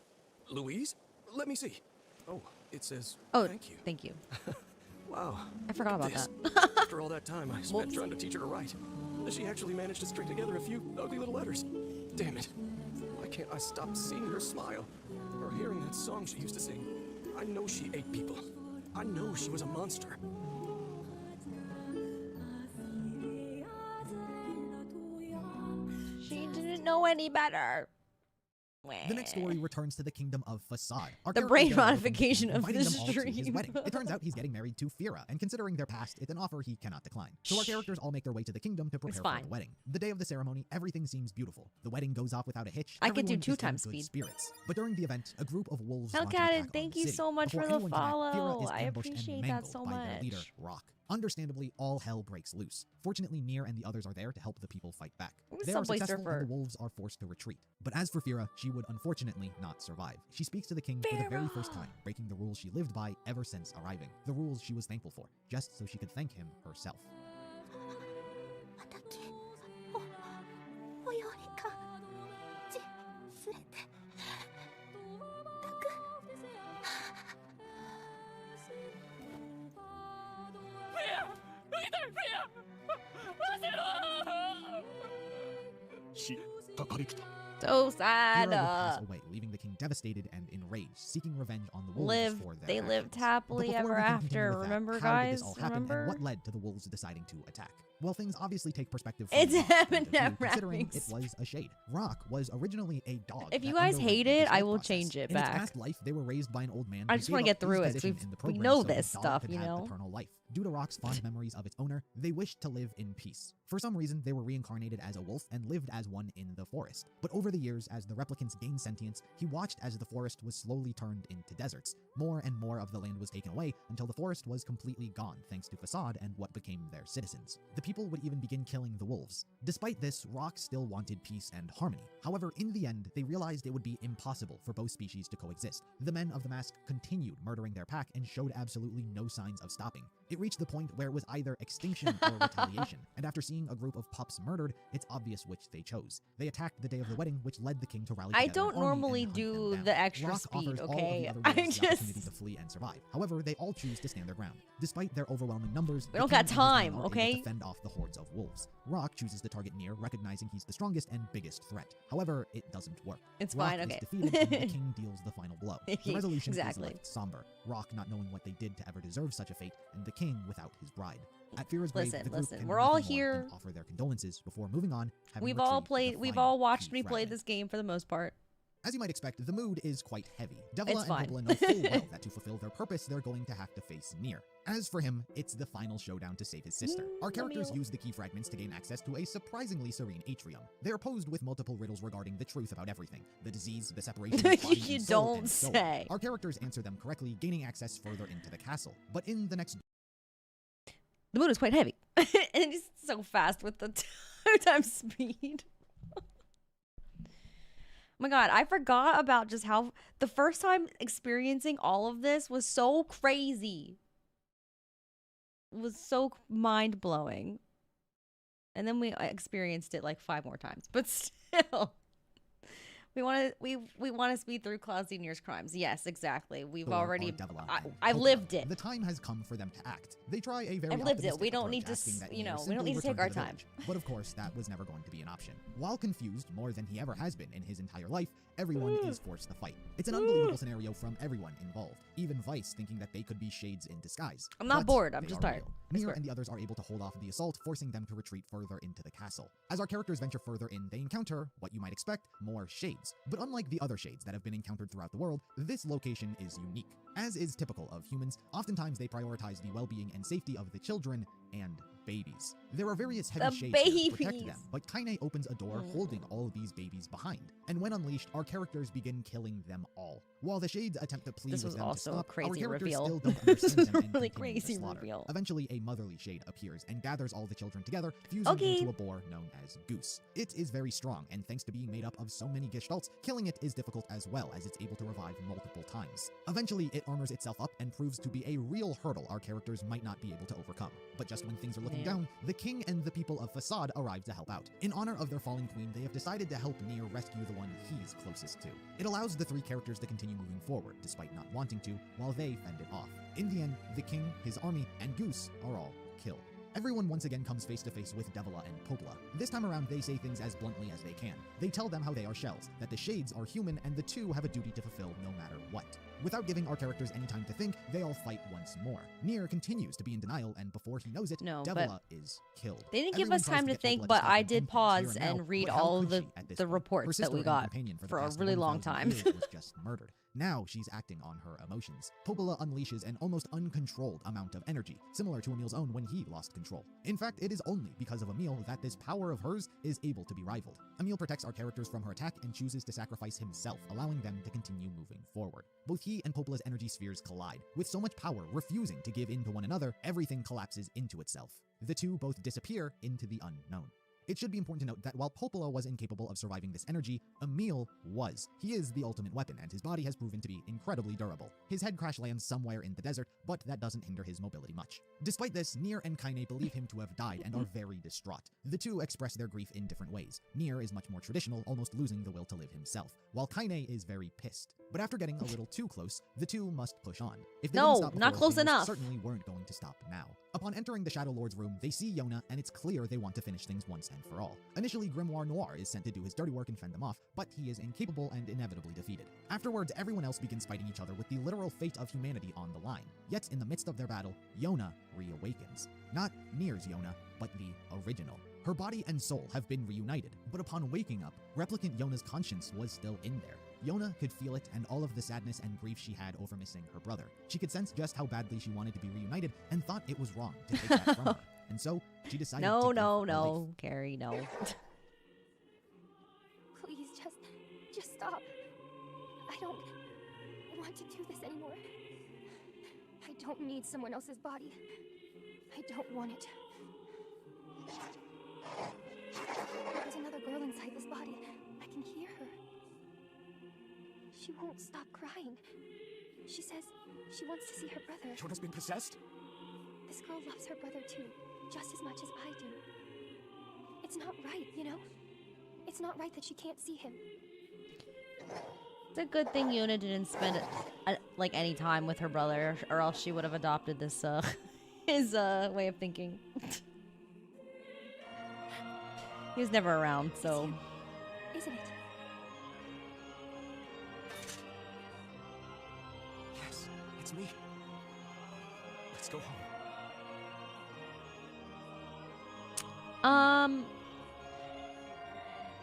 Louise? Let me see. Oh, it says, thank you. Thank you. Wow. I forgot about this. that. After all that time I spent trying to teach her to write, she actually managed to string together a few ugly little letters. Damn it. Why can't I stop seeing her smile? Or hearing that song she used to sing? I know she ate people. I know she was a monster. She didn't know any better. The next story returns to the kingdom of Facade. The brain modification of the stream. Wedding. It turns out he's getting married to Fira, and considering their past, it's an offer he cannot decline. So our characters all make their way to the kingdom to prepare for the wedding. The day of the ceremony, everything seems beautiful. The wedding goes off without a hitch. I could do Everyone 2 times is in good speed. Spirits. But during the event, a group of wolves launch an Hellcat, attack on thank the you city. so much Before for the anyone can act, Fira follow. is I ambushed and appreciate that mangled so by their much. leader, Rock. Understandably, all hell breaks loose. Fortunately, NieR and the others are there to help the people fight back. They are Subway successful Surfer. and the wolves are forced to retreat. But as for Fira, she would unfortunately not survive. She speaks to the king for the very first time, breaking the rules she lived by ever since arriving. The rules she was thankful for, just so she could thank him herself. So Fira sad. would pass away, leaving the king devastated and enraged, seeking revenge on the wolves for their They lived actions. happily But before ever we can continue after. with that, Remember, how did guys? this all happen, Remember? and what led to the wolves deciding to attack? Well, things obviously take perspective from It's Rock's point of view, Eminem considering rapping. it was a shade. Rock was originally a dog. If you that guys underwent hate the it, I life will process. change it In back. its past life, they were raised by an old man. I who just gave wanna up get through his it, 'cause position in the we program know so the this dog stuff, could you have know? eternal life. Due to Rock's fond memories of its owner, they wished to live in peace. For some reason, they were reincarnated as a wolf and lived as one in the forest. But over the years, as the replicants gained sentience, he watched as the forest was slowly turned into deserts. More and more of the land was taken away until the forest was completely gone thanks to Facade and what became their citizens. The people would even begin killing the wolves. Despite this, Rock still wanted peace and harmony. However, in the end, they realized it would be impossible for both species to coexist. The men of the mask continued murdering their pack and showed absolutely no signs of stopping. It reached the point where it was either extinction or retaliation, and after seeing a group of pups murdered, it's obvious which they chose. They attacked the day of the wedding, which led the king to rally I together don't an army normally and hunt them do down. the extra Rock speed, offers all of okay? the other I wolves the opportunity just... to flee and survive. However, they all choose to stand their ground. Despite their overwhelming numbers, We the don't got king and his men time, are able okay? to fend off the hordes of wolves. Rock chooses to target NieR, recognizing he's the strongest and biggest threat. However, it doesn't work. It's Rock fine, is okay. defeated and the king deals the final blow. The resolution Exactly. is left somber. Rock not knowing what they did to ever deserve such a fate, and the king without his bride. At Fira's grave, the group can We're do all nothing more here. than offer their condolences before moving on. having We've all retrieved the played. We've final all watched key me play fragment. this game for the most part. As you might expect, the mood is quite heavy. It's Devila and fine. Hibla know full well that to fulfill their purpose, they're going to have to face NieR. As for him, it's the final showdown to save his sister. Our characters use the key fragments to gain access to a surprisingly serene atrium. They are posed with multiple riddles regarding the truth about everything: the disease, the separation of body You and soul, don't and so on. say. Our characters answer them correctly, gaining access further into the castle. But in the next The mood is quite heavy, and it's so fast with the 2 times speed. Oh my god, I forgot about just how the first time experiencing all of this was so crazy. It was so mind-blowing. And then we experienced it like 5 more times. But still, we want to speed through Cloudsi NieR's crimes. Yes, exactly. We've already I've lived it. The time has come for them to act. They try a very I've lived it. optimistic We don't approach, need to, asking that you NieR know, we don't simply need to take return our the time. village. But of course, that was never going to be an option. While confused more than he ever has been in his entire life, everyone is forced to fight. It's an unbelievable scenario from everyone involved, even Vice thinking that they could be shades in disguise. I'm not But bored, I'm they just are tired. real. I NieR swear. and the others are able to hold off the assault, forcing them to retreat further into the castle. As our characters venture further in, they encounter, what you might expect, more shades. But unlike the other shades that have been encountered throughout the world, this location is unique. As is typical of humans, oftentimes they prioritize the well-being and safety of the children and babies. There are various heavy The shades here to protect babies. them, but Kaine opens a door holding all these babies behind. And when unleashed, our characters begin killing them all. While the shades attempt to plead This with was them to also a stop, our crazy characters reveal. still don't This understand was them a and really continue the crazy slaughter. reveal. Eventually, a motherly shade appears and gathers all the children together, fusing Okay. into a boar known as Goose. It is very strong, and thanks to being made up of so many gestalts, killing it is difficult as well, as it's able to revive multiple times. Eventually, it armors itself up and proves to be a real hurdle our characters might not be able to overcome. But just when things are looking down, the king and the people of Facade arrive to help out. In honor of their fallen queen, they have decided to help NieR rescue the one he's closest to. It allows the 3 characters to continue moving forward, despite not wanting to, while they fend it off. In the end, the king, his army, and Goose are all killed. Everyone once again comes face to face with Devila and Popola. This time around, they say things as bluntly as they can. They tell them how they are shells, that the shades are human, and the two have a duty to fulfill no matter what. Without giving our characters any time to think, they all fight once more. NieR continues to be in denial, and before he knows it, Devila is killed. They didn't give us time to think, but I did pause and read all the reports that we got for a really long time. Was just murdered. Now she's acting on her emotions. Popola unleashes an almost uncontrolled amount of energy, similar to Emil's own when he lost control. In fact, it is only because of Emil that this power of hers is able to be rivaled. Emil protects our characters from her attack and chooses to sacrifice himself, allowing them to continue moving forward. Both he and Popola's energy spheres collide. With so much power refusing to give in to one another, everything collapses into itself. The two both disappear into the unknown. It should be important to note that while Popola was incapable of surviving this energy, Emil was. He is the ultimate weapon, and his body has proven to be incredibly durable. His head crash lands somewhere in the desert, but that doesn't hinder his mobility much. Despite this, NieR and Kaine believe him to have died and are very distraught. The two express their grief in different ways. NieR is much more traditional, almost losing the will to live himself, while Kaine is very pissed. But after getting a little too close, the two must push on. If they didn't stop before, not close enough. Certainly weren't going to stop now. Upon entering the Shadow Lord's room, they see Yona, and it's clear they want to finish things once and for all. Initially, Grimoire Noir is sent to do his dirty work and fend them off, but he is incapable and inevitably defeated. Afterwards, everyone else begins fighting each other with the literal fate of humanity on the line. Yet, in the midst of their battle, Yona reawakens. Not NieR's Yona, but the original. Her body and soul have been reunited, but upon waking up, replicant Yona's conscience was still in there. Yona could feel it and all of the sadness and grief she had over missing her brother. She could sense just how badly she wanted to be reunited and thought it was wrong to take that from her. And so, she decided to No, Carrie, no. Please, just stop. I don't want to do this anymore. I don't need someone else's body. I don't want it. There's another girl inside this body. I can hear her. She won't stop crying. She says she wants to see her brother. Yona's been possessed? This girl loves her brother too, just as much as I do. It's not right, you know? It's not right that she can't see him. It's a good thing Yona didn't spend like any time with her brother, or else she would have adopted this his way of thinking. He was never around, so. Isn't it? Yes, it's me. Let's go home.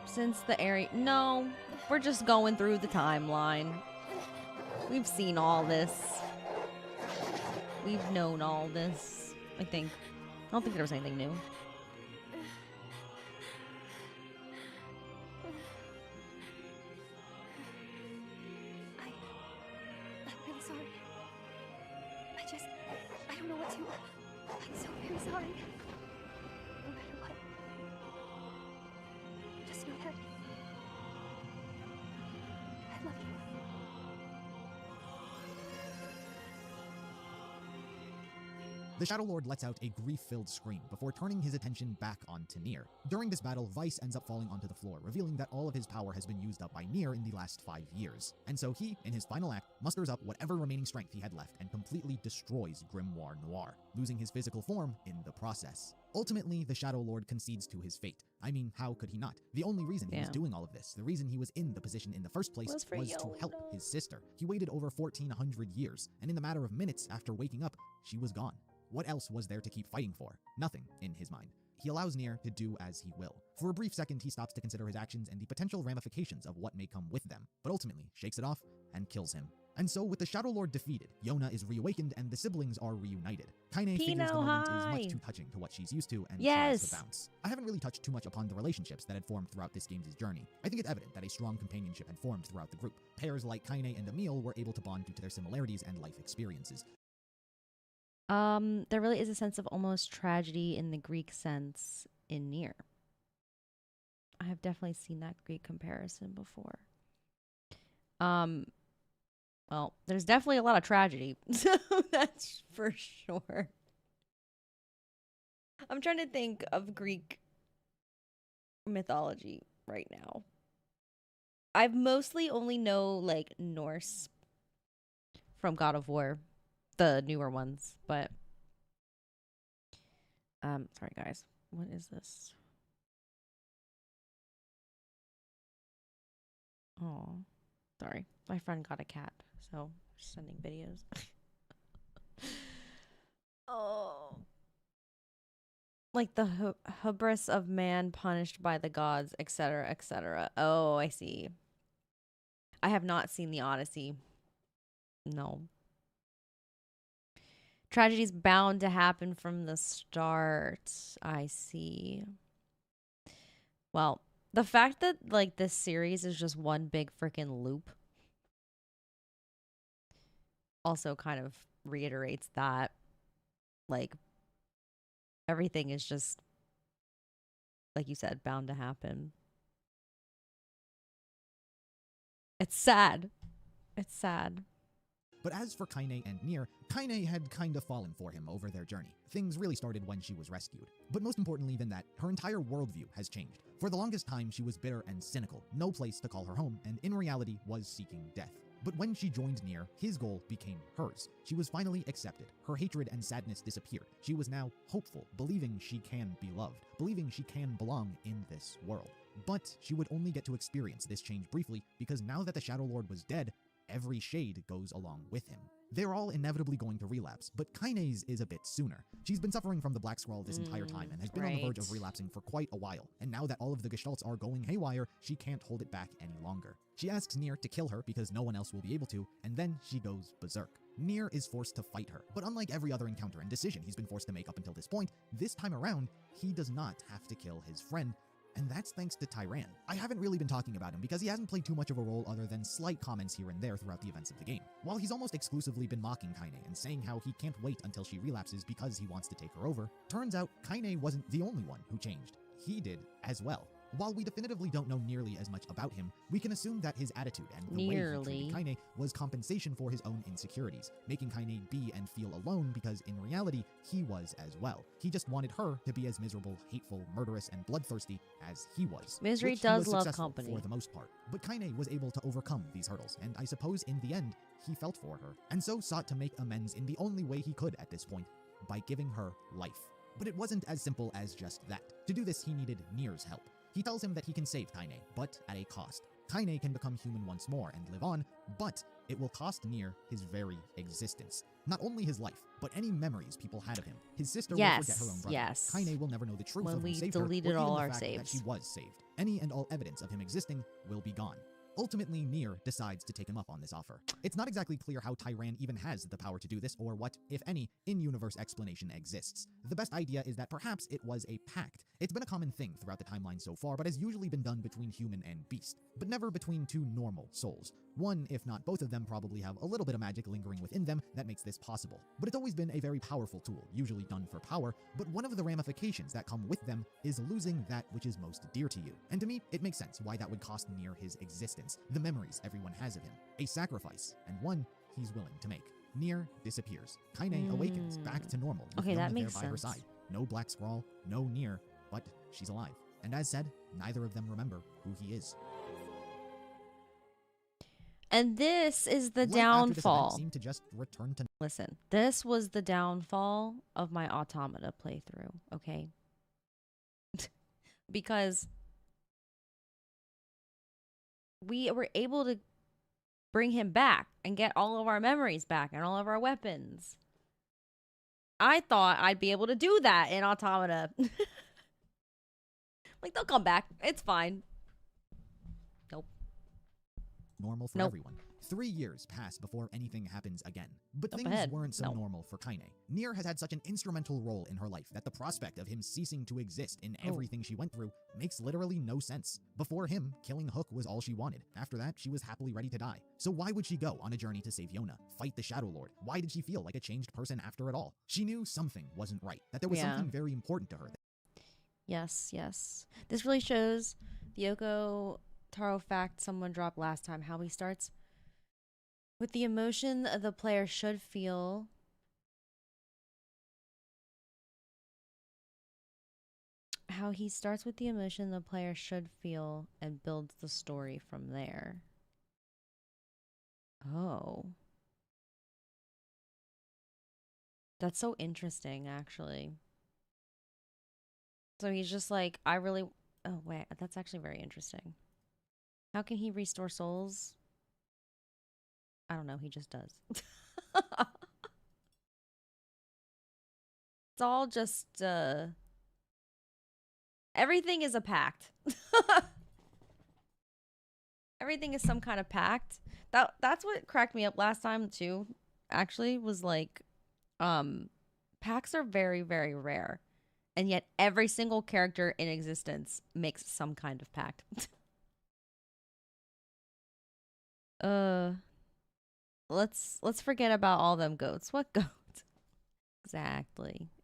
Since the area, no, we're just going through the timeline. We've seen all this. We've known all this, I think. I don't think there was anything new. I'm really sorry. I don't know what to. I'm so very sorry. No matter what. Just know that I love you. The Shadow Lord lets out a grief-filled scream before turning his attention back onto NieR. During this battle, Weiss ends up falling onto the floor, revealing that all of his power has been used up by NieR in the last 5 years. And so he, in his final act, musters up whatever remaining strength he had left and completely destroys Grimoire Noir, losing his physical form in the process. Ultimately, the Shadow Lord concedes to his fate. I mean, how could he not? The only reason he was doing all of this, the reason he was in the position in the first place, was to help his sister. He waited over 1,400 years, and in the matter of minutes after waking up, she was gone. What else was there to keep fighting for? Nothing, in his mind. He allows NieR to do as he will. For a brief second, he stops to consider his actions and the potential ramifications of what may come with them, but ultimately shakes it off and kills him. And so, with the Shadow Lord defeated, Yona is reawakened and the siblings are reunited. Kaine figures the moment is much too touching to what she's used to and tries to bounce. I haven't really touched too much upon the relationships that had formed throughout this game's journey. I think it's evident that a strong companionship had formed throughout the group. Pairs like Kaine and Emil were able to bond due to their similarities and life experiences. There really is a sense of almost tragedy in the Greek sense in NieR. I have definitely seen that Greek comparison before. Well, there's definitely a lot of tragedy, so that's for sure. I'm trying to think of Greek mythology right now. I've mostly only know like Norse from God of War, the newer ones, but Sorry guys. What is this? Oh, sorry. My friend got a cat, so sending videos. Oh. Like the hubris of man punished by the gods, etc., etc. Oh, I see. I have not seen the Odyssey. No. Tragedy's bound to happen from the start. I see. Well, the fact that like this series is just one big freaking loop also kind of reiterates that like everything is just, like you said, bound to happen. It's sad. It's sad. But as for Kaine and NieR, Kaine had kind of fallen for him over their journey. Things really started when she was rescued. But most importantly than that, her entire worldview has changed. For the longest time, she was bitter and cynical, no place to call her home, and in reality was seeking death. But when she joined NieR, his goal became hers. She was finally accepted. Her hatred and sadness disappeared. She was now hopeful, believing she can be loved, believing she can belong in this world. But she would only get to experience this change briefly, because now that the Shadow Lord was dead, every shade goes along with him. They're all inevitably going to relapse, but Kaine's is a bit sooner. She's been suffering from the Black Scroll this entire time and has been on the verge of relapsing for quite a while, and now that all of the gestalts are going haywire, she can't hold it back any longer. She asks NieR to kill her because no one else will be able to, and then she goes berserk. NieR is forced to fight her, but unlike every other encounter and decision he's been forced to make up until this point, this time around, he does not have to kill his friend, and that's thanks to Tyran. I haven't really been talking about him because he hasn't played too much of a role other than slight comments here and there throughout the events of the game. While he's almost exclusively been mocking Kaine and saying how he can't wait until she relapses because he wants to take her over, turns out Kaine wasn't the only one who changed. He did as well. While we definitively don't know nearly as much about him, we can assume that his attitude and the way he treated Kaine was compensation for his own insecurities, making Kaine be and feel alone because in reality, he was as well. He just wanted her to be as miserable, hateful, murderous, and bloodthirsty as he was. Misery does love company. For the most part. But Kaine was able to overcome these hurdles, and I suppose in the end, he felt for her, and so sought to make amends in the only way he could at this point, by giving her life. But it wasn't as simple as just that. To do this, he needed NieR's help. He tells him that he can save Kaine, but at a cost. Kaine can become human once more and live on, but it will cost NieR his very existence. Not only his life, but any memories people had of him. His sister will forget her own brother. Kaine will never know the truth of who saved her, or even the fact that she was saved. Any and all evidence of him existing will be gone. Ultimately, NieR decides to take him up on this offer. It's not exactly clear how Tyran even has the power to do this, or what, if any, in-universe explanation exists. The best idea is that perhaps it was a pact. It's been a common thing throughout the timeline so far, but has usually been done between human and beast, but never between two normal souls. One, if not both of them, probably have a little bit of magic lingering within them that makes this possible. But it's always been a very powerful tool, usually done for power, but one of the ramifications that come with them is losing that which is most dear to you. And to me, it makes sense why that would cost NieR his existence, the memories everyone has of him, a sacrifice, and one he's willing to make. NieR disappears. Kaine awakens back to normal. Okay, that makes sense. By her side. No Black Scrawl, no NieR, but she's alive. And as said, neither of them remember who he is. And this is the downfall. Seemed to just return to Listen, this was the downfall of my Automata playthrough, okay? Because we were able to bring him back and get all of our memories back and all of our weapons. I thought I'd be able to do that in Automata. Like, they'll come back. It's fine. Nope. Normal for everyone. 3 years pass before anything happens again. But things weren't so normal for Kaine. NieR has had such an instrumental role in her life that the prospect of him ceasing to exist in everything she went through makes literally no sense. Before him, killing Hook was all she wanted. After that, she was happily ready to die. So why would she go on a journey to save Yona, fight the Shadow Lord? Why did she feel like a changed person after it all? She knew something wasn't right, that there was something very important to her. Yes, yes. This really shows the Yoko Taro fact someone dropped last time, how he starts with the emotion the player should feel. How he starts with the emotion the player should feel and builds the story from there. Oh. That's so interesting, actually. So he's just like, I really... Oh, wait. That's actually very interesting. How can he restore souls? I don't know. He just does. It's all just... Everything is a pact. Everything is some kind of pact. That's what cracked me up last time, too, actually, was like... Pacts are very, very rare. And yet every single character in existence makes some kind of pact. Let's forget about all them goats. What goat?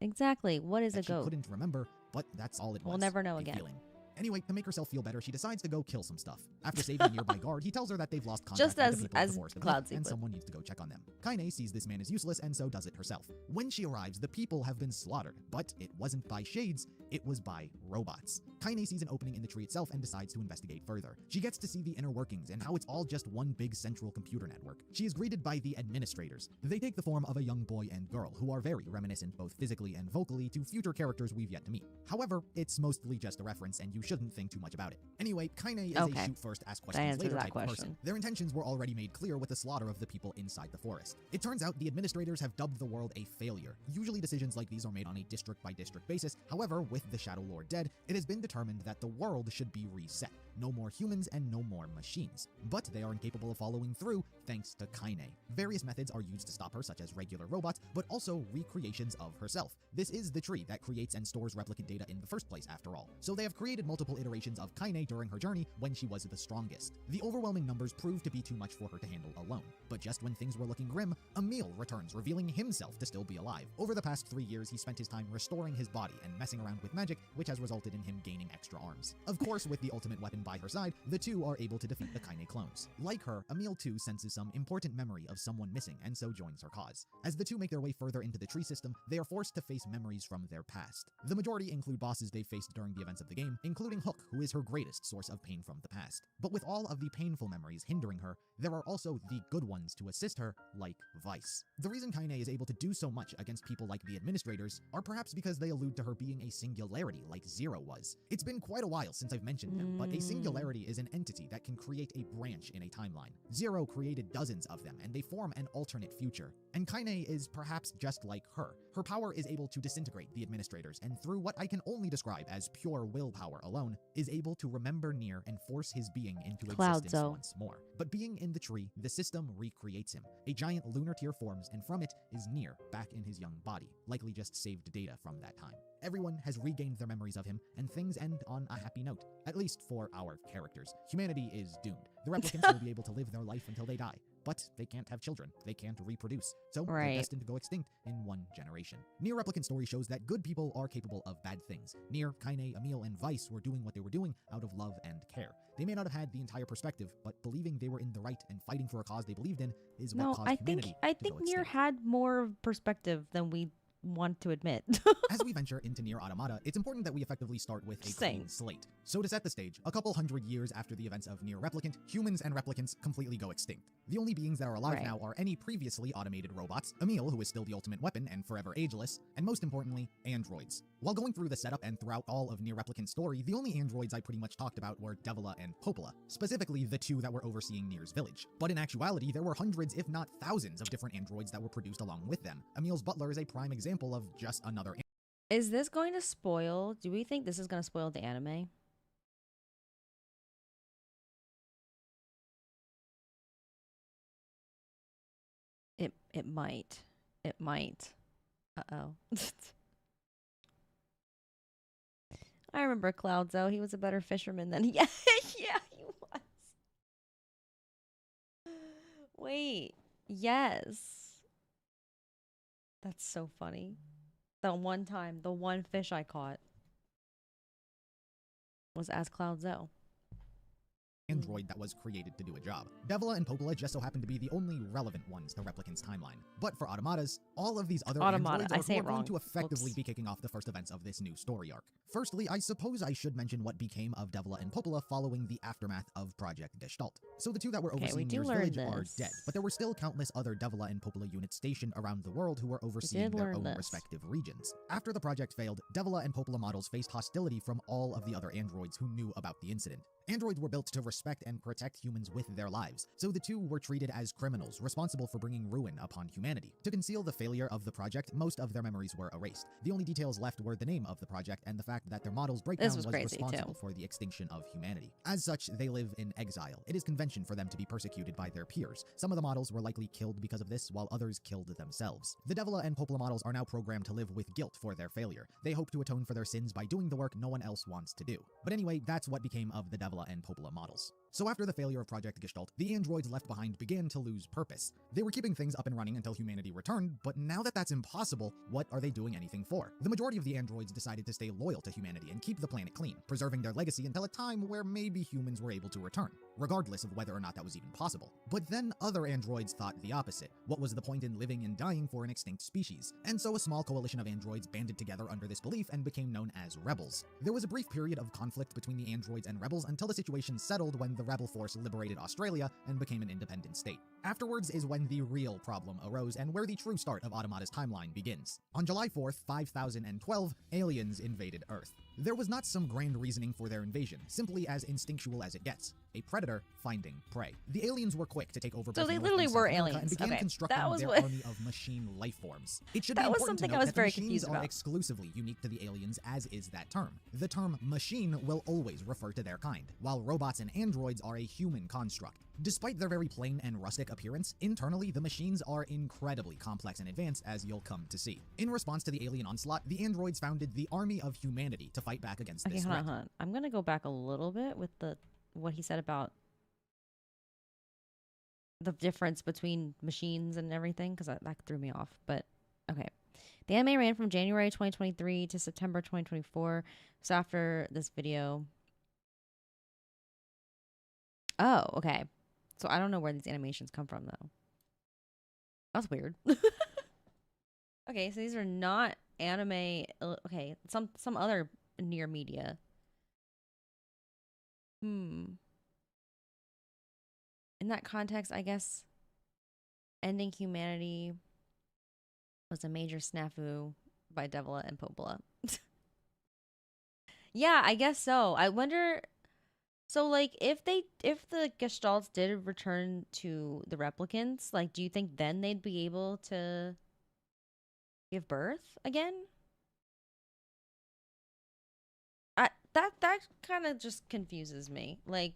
Exactly. What is a goat? She couldn't remember, but that's all it was. We'll never know a again. Feeling. Anyway, to make herself feel better, she decides to go kill some stuff. After saving a nearby guard, he tells her that they've lost contact Just with the people of the Forest of Death, Cloudsi and would. someone needs to go check on them. Kaine sees this man is useless and so does it herself. When she arrives, the people have been slaughtered, but it wasn't by shades, it was by robots. Kaine sees an opening in the tree itself and decides to investigate further. She gets to see the inner workings and how it's all just one big central computer network. She is greeted by the administrators. They take the form of a young boy and girl who are very reminiscent both physically and vocally to future characters we've yet to meet. However, it's mostly just a reference and you shouldn't think too much about it. Anyway, Kaine is a shoot first, ask questions later type of person. Their intentions were already made clear with the slaughter of the people inside the forest. It turns out the administrators have dubbed the world a failure. Usually decisions like these are made on a district by district basis. However, with the Shadow Lord dead, it has been determined that the world should be reset. No more humans and no more machines. But they are incapable of following through thanks to Kaine. Various methods are used to stop her, such as regular robots, but also recreations of herself. This is the tree that creates and stores replicant data in the first place, after all. So they have created multiple iterations of Kaine during her journey when she was the strongest. The overwhelming numbers proved to be too much for her to handle alone. But just when things were looking grim, Emil returns, revealing himself to still be alive. Over the past 3 years, he spent his time restoring his body and messing around with magic, which has resulted in him gaining extra arms. Of course, with the ultimate weapon by her side, the two are able to defeat the Kaine clones. Like her, Emil too senses some important memory of someone missing and so joins her cause. As the two make their way further into the tree system, they are forced to face memories from their past. The majority include bosses they've faced during the events of the game, including Hook, who is her greatest source of pain from the past. But with all of the painful memories hindering her, there are also the good ones to assist her, like Vice. The reason Kaine is able to do so much against people like the administrators are perhaps because they allude to her being a singularity like Zero was. It's been quite a while since I've mentioned them, but a singularity is an entity that can create a branch in a timeline. Zero created dozens of them, and they form an alternate future. And Kaine is perhaps just like her. Her power is able to disintegrate the administrators, and through what I can only describe as pure willpower alone, is able to remember NieR and force his being into existence once more. But being in the tree, the system recreates him. A giant lunar tear forms, and from it is NieR back in his young body, likely just saved data from that time. Everyone has regained their memories of him, and things end on a happy note, at least for our characters. Humanity is doomed. The replicants will be able to live their life until they die, but they can't have children. They can't reproduce. So they're destined to go extinct in 1 generation. NieR Replicant story shows that good people are capable of bad things. NieR, Kaine, Emil, and Vice were doing what they were doing out of love and care. They may not have had the entire perspective, but believing they were in the right and fighting for a cause they believed in is what caused humanity I think NieR had more perspective than we want to admit. As we venture into NieR Automata, it's important that we effectively start with a clean slate. So to set the stage, a couple hundred years after the events of NieR Replicant, humans and replicants completely go extinct. The only beings that are alive now are any previously automated robots, Emil, who is still the ultimate weapon and forever ageless, and most importantly, androids. While going through the setup and throughout all of NieR Replicant's story, the only androids I pretty much talked about were Devila and Popola, specifically the 2 that were overseeing NieR's village. But in actuality, there were hundreds, if not thousands, of different androids that were produced along with them. Emil's butler is a prime example of just another android. Is this going to spoil? Do we think this is going to spoil the anime? It might. It might. Uh-oh. I remember Cloudsi. He was a better fisherman than yeah, he was. Wait. Yes. That's so funny. The one time, the one fish I caught was as Cloudsi. android that was created to do a job. Devla and Popola just so happen to be the only relevant ones to Replicant's timeline. But for Automatas, all of these other androids are who are going to effectively be kicking off the first events of this new story arc. Firstly, I suppose I should mention what became of Devla and Popola following the aftermath of Project Gestalt. So the two that were overseeing NieR's village are dead, but there were still countless other Devla and Popola units stationed around the world who were overseeing their own respective regions. After the project failed, Devla and Popola models faced hostility from all of the other androids who knew about the incident. Androids were built to respect and protect humans with their lives, so the two were treated as criminals responsible for bringing ruin upon humanity. To conceal the failure of the project, most of their memories were erased. The only details left were the name of the project and the fact that their model's breakdown was responsible for the extinction of humanity. As such, they live in exile. It is convention for them to be persecuted by their peers. Some of the models were likely killed because of this, while others killed themselves. The Devla and Popola models are now programmed to live with guilt for their failure. They hope to atone for their sins by doing the work no one else wants to do. But anyway, that's what became of the Devla and Popola models. So after the failure of Project Gestalt, the androids left behind began to lose purpose. They were keeping things up and running until humanity returned, but now that that's impossible, what are they doing anything for? The majority of the androids decided to stay loyal to humanity and keep the planet clean, preserving their legacy until a time where maybe humans were able to return, regardless of whether or not that was even possible. But then other androids thought the opposite. What was the point in living and dying for an extinct species? And so a small coalition of androids banded together under this belief and became known as rebels. There was a brief period of conflict between the androids and rebels until the situation settled when the rebel force liberated Australia and became an independent state. Afterwards is when the real problem arose and where the true start of Automata's timeline begins. On July 4th, 5012, aliens invaded Earth. There was not some grand reasoning for their invasion, simply as instinctual as it gets. A predator finding prey. The aliens were quick to take over. So they literally were aliens. And began constructing their army of machine life forms. It should be important to note that the machines are exclusively unique to the aliens, as is that term. The term machine will always refer to their kind, while robots and androids are a human construct. Despite their very plain and rustic appearance, internally the machines are incredibly complex and advanced, as you'll come to see. In response to the alien onslaught, the androids founded the Army of Humanity to fight back against this threat. Hold on. I'm gonna go back a little bit with what he said about the difference between machines and everything, because that threw me off. But okay, the anime ran from January 2023 to September 2024. So after this video, oh, okay. So I don't know where these animations come from though. That's weird. Okay, so these are not anime. Okay, some other NieR media. In that context, I guess ending humanity was a major snafu by Devla and Popola. Yeah, I guess so. I wonder. So, like, if the Gestalts did return to the replicants, like, do you think then they'd be able to give birth again? That kind of just confuses me. Like,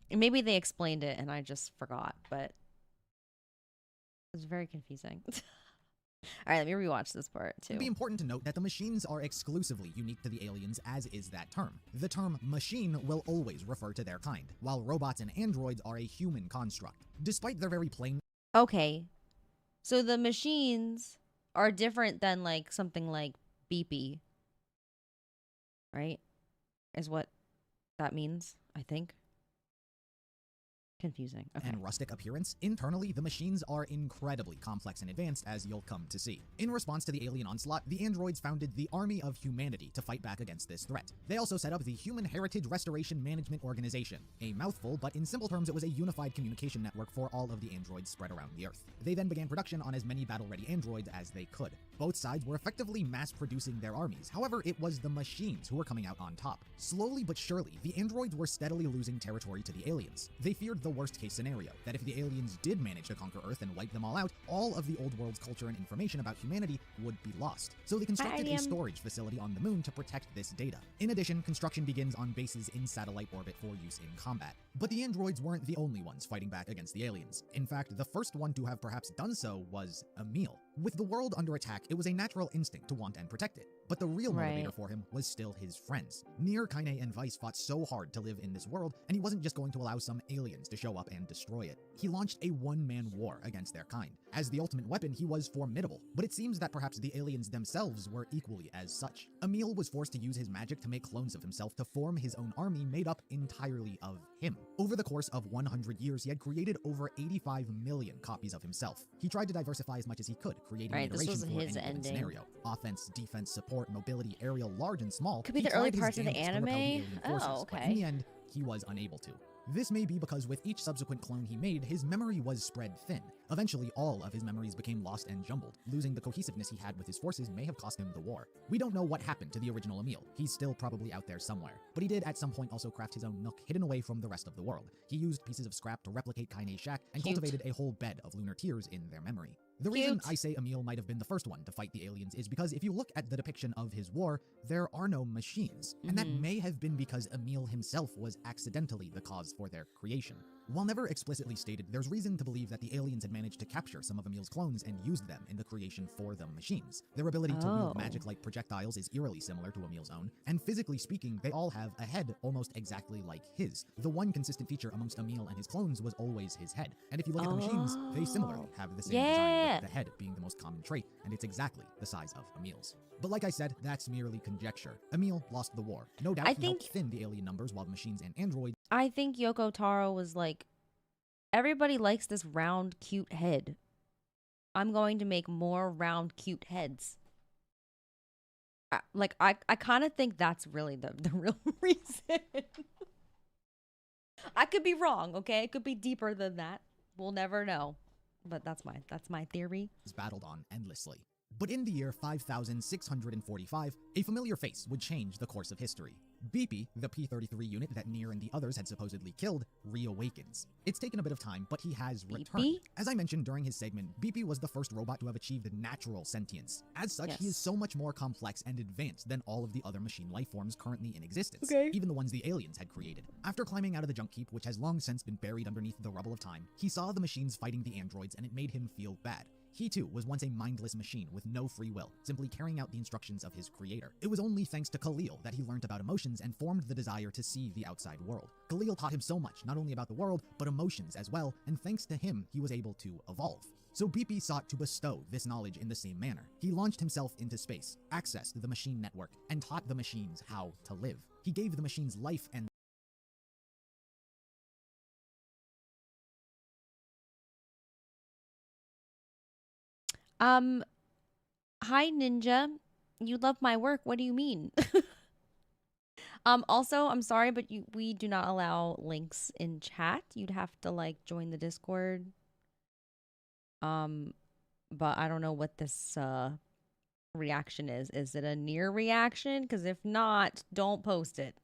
maybe they explained it and I just forgot, but it was very confusing. All right, let me rewatch this part too. It'd be important to note that the machines are exclusively unique to the aliens, as is that term. The term machine will always refer to their kind, while robots and androids are a human construct. Despite their very plain... Okay, so the machines are different than like something like beepy, right? Is what that means, I think. Confusing. Okay. And rustic appearance, internally the machines are incredibly complex and advanced, as you'll come to see. In response to the alien onslaught, the androids founded the Army of Humanity to fight back against this threat. They also set up the Human Heritage Restoration Management Organization. A mouthful, but in simple terms it was a unified communication network for all of the androids spread around the Earth. They then began production on as many battle-ready androids as they could. Both sides were effectively mass-producing their armies, however it was the machines who were coming out on top. Slowly but surely, the androids were steadily losing territory to the aliens. They feared the worst-case scenario, that if the aliens did manage to conquer Earth and wipe them all out, all of the old world's culture and information about humanity would be lost. So they constructed a storage facility on the moon to protect this data. In addition, construction begins on bases in satellite orbit for use in combat. But the androids weren't the only ones fighting back against the aliens. In fact, the first one to have perhaps done so was Emil. With the world under attack, it was a natural instinct to want and protect it. But the real motivator for him was still his friends. NieR, Kaine, and Weiss fought so hard to live in this world, and he wasn't just going to allow some aliens to show up and destroy it. He launched a one-man war against their kind. As the ultimate weapon, he was formidable, but it seems that perhaps the aliens themselves were equally as such. Emil was forced to use his magic to make clones of himself to form his own army made up entirely of him. Over the course of 100 years, he had created over 85 million copies of himself. He tried to diversify as much as he could, creating an iteration for any given scenario. Offense, defense, support, mobility, aerial, large and small. Could be the early parts of the anime. Oh, okay. But in the end, he was unable to. This may be because with each subsequent clone he made, his memory was spread thin. Eventually, all of his memories became lost and jumbled. Losing the cohesiveness he had with his forces may have cost him the war. We don't know what happened to the original Emil. He's still probably out there somewhere. But he did at some point also craft his own nook hidden away from the rest of the world. He used pieces of scrap to replicate Kaine's shack and cultivated a whole bed of lunar tears in their memory. The reason I say Emil might have been the first one to fight the aliens is because if you look at the depiction of his war, there are no machines. And that may have been because Emil himself was accidentally the cause for their creation. While never explicitly stated, there's reason to believe that the aliens had managed to capture some of Emil's clones and used them in the creation for the machines. Their ability to wield magic-like projectiles is eerily similar to Emil's own, and physically speaking, they all have a head almost exactly like his. The one consistent feature amongst Emil and his clones was always his head. And if you look at the machines, they similarly have the same design, with the head being the most common trait, and it's exactly the size of Emil's. But like I said, that's merely conjecture. Emil lost the war. No doubt he helped thin the alien numbers while the machines and androids. I think Yoko Taro was like, everybody likes this round, cute head. I'm going to make more round, cute heads. I kind of think that's really the real reason. I could be wrong, okay? It could be deeper than that. We'll never know. But that's my theory. Battled on endlessly. But in the year 5645, a familiar face would change the course of history. Beepy, the P-33 unit that NieR and the others had supposedly killed, reawakens. It's taken a bit of time, but he has returned. As I mentioned during his segment, Beepy was the first robot to have achieved natural sentience. As such, he is so much more complex and advanced than all of the other machine life forms currently in existence, even the ones the aliens had created. After climbing out of the junk heap, which has long since been buried underneath the rubble of time, he saw the machines fighting the androids and it made him feel bad. He too was once a mindless machine with no free will, simply carrying out the instructions of his creator. It was only thanks to Khalil that he learned about emotions and formed the desire to see the outside world. Khalil taught him so much, not only about the world, but emotions as well, and thanks to him, he was able to evolve. So Beepy sought to bestow this knowledge in the same manner. He launched himself into space, accessed the machine network, and taught the machines how to live. He gave the machines life and hi Ninja, you love my work. What do you mean? Also, I'm sorry, but we do not allow links in chat. You'd have to like join the Discord. But I don't know what this reaction is. Is it a NieR reaction? Because if not, don't post it.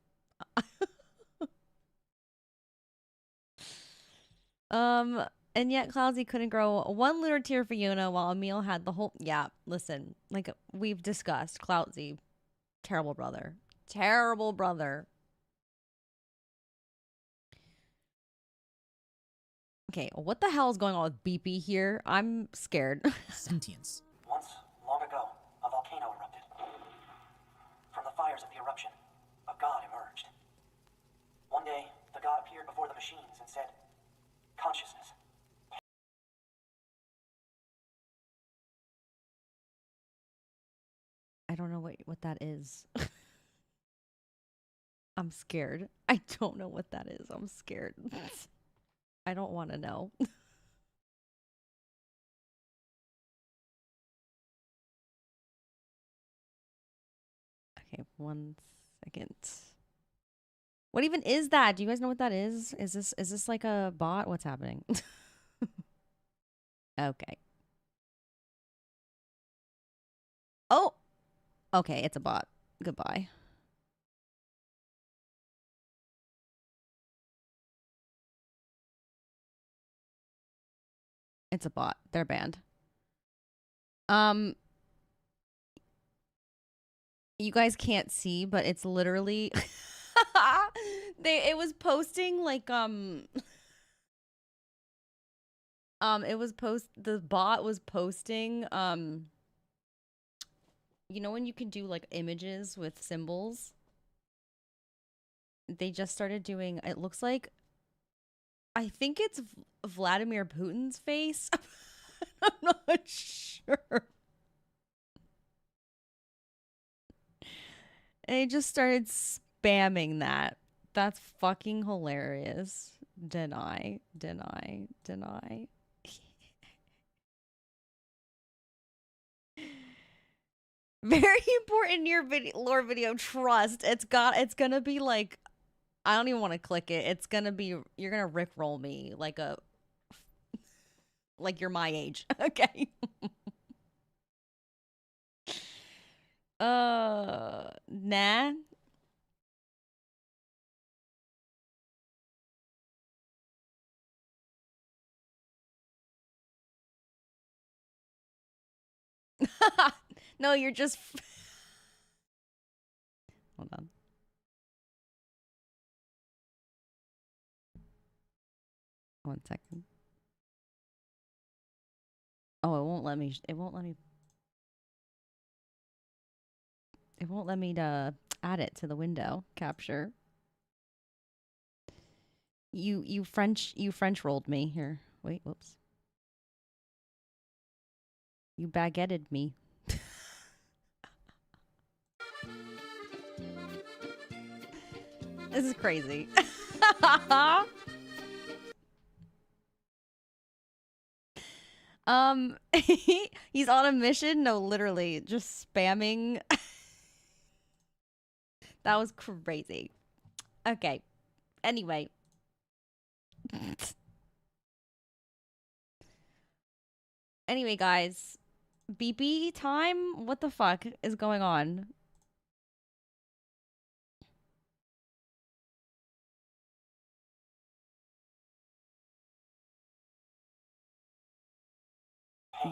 And yet Cloudsi couldn't grow one lunar tear for Yuna while Emil had the whole... Yeah, listen, like we've discussed, Cloudsi, terrible brother. Terrible brother. Okay, what the hell is going on with Beepy here? I'm scared. Sentience. Once, long ago, a volcano erupted. From the fires of the eruption, a god emerged. One day, the god appeared before the machines and said, "Consciousness." I don't know what that is. I'm scared. I don't know what that is. I'm scared. I don't want to know. Okay, 1 second. What even is that? Do you guys know what that is? Is this like a bot? What's happening? Okay. Oh. Okay, it's a bot. Goodbye. It's a bot. They're banned. You guys can't see, but it's literally it was posting like the bot was posting you know when you can do like images with symbols? They just started doing, it looks like, I think it's Vladimir Putin's face. I'm not sure. And he just started spamming that. That's fucking hilarious. Deny. Very important NieR video, lore video. Trust. It's gonna be like, I don't even want to click it. It's gonna be, you're gonna rickroll me like you're my age. Okay. Nah. No, you're just. Hold on. One second. Oh, it won't let me. It won't let me. It won't let me add it to the window capture. You French rolled me here. Wait, whoops. You baguetted me. This is crazy. He's on a mission? No, literally, just spamming. That was crazy. Okay. Anyway. Anyway, guys. BP time? What the fuck is going on?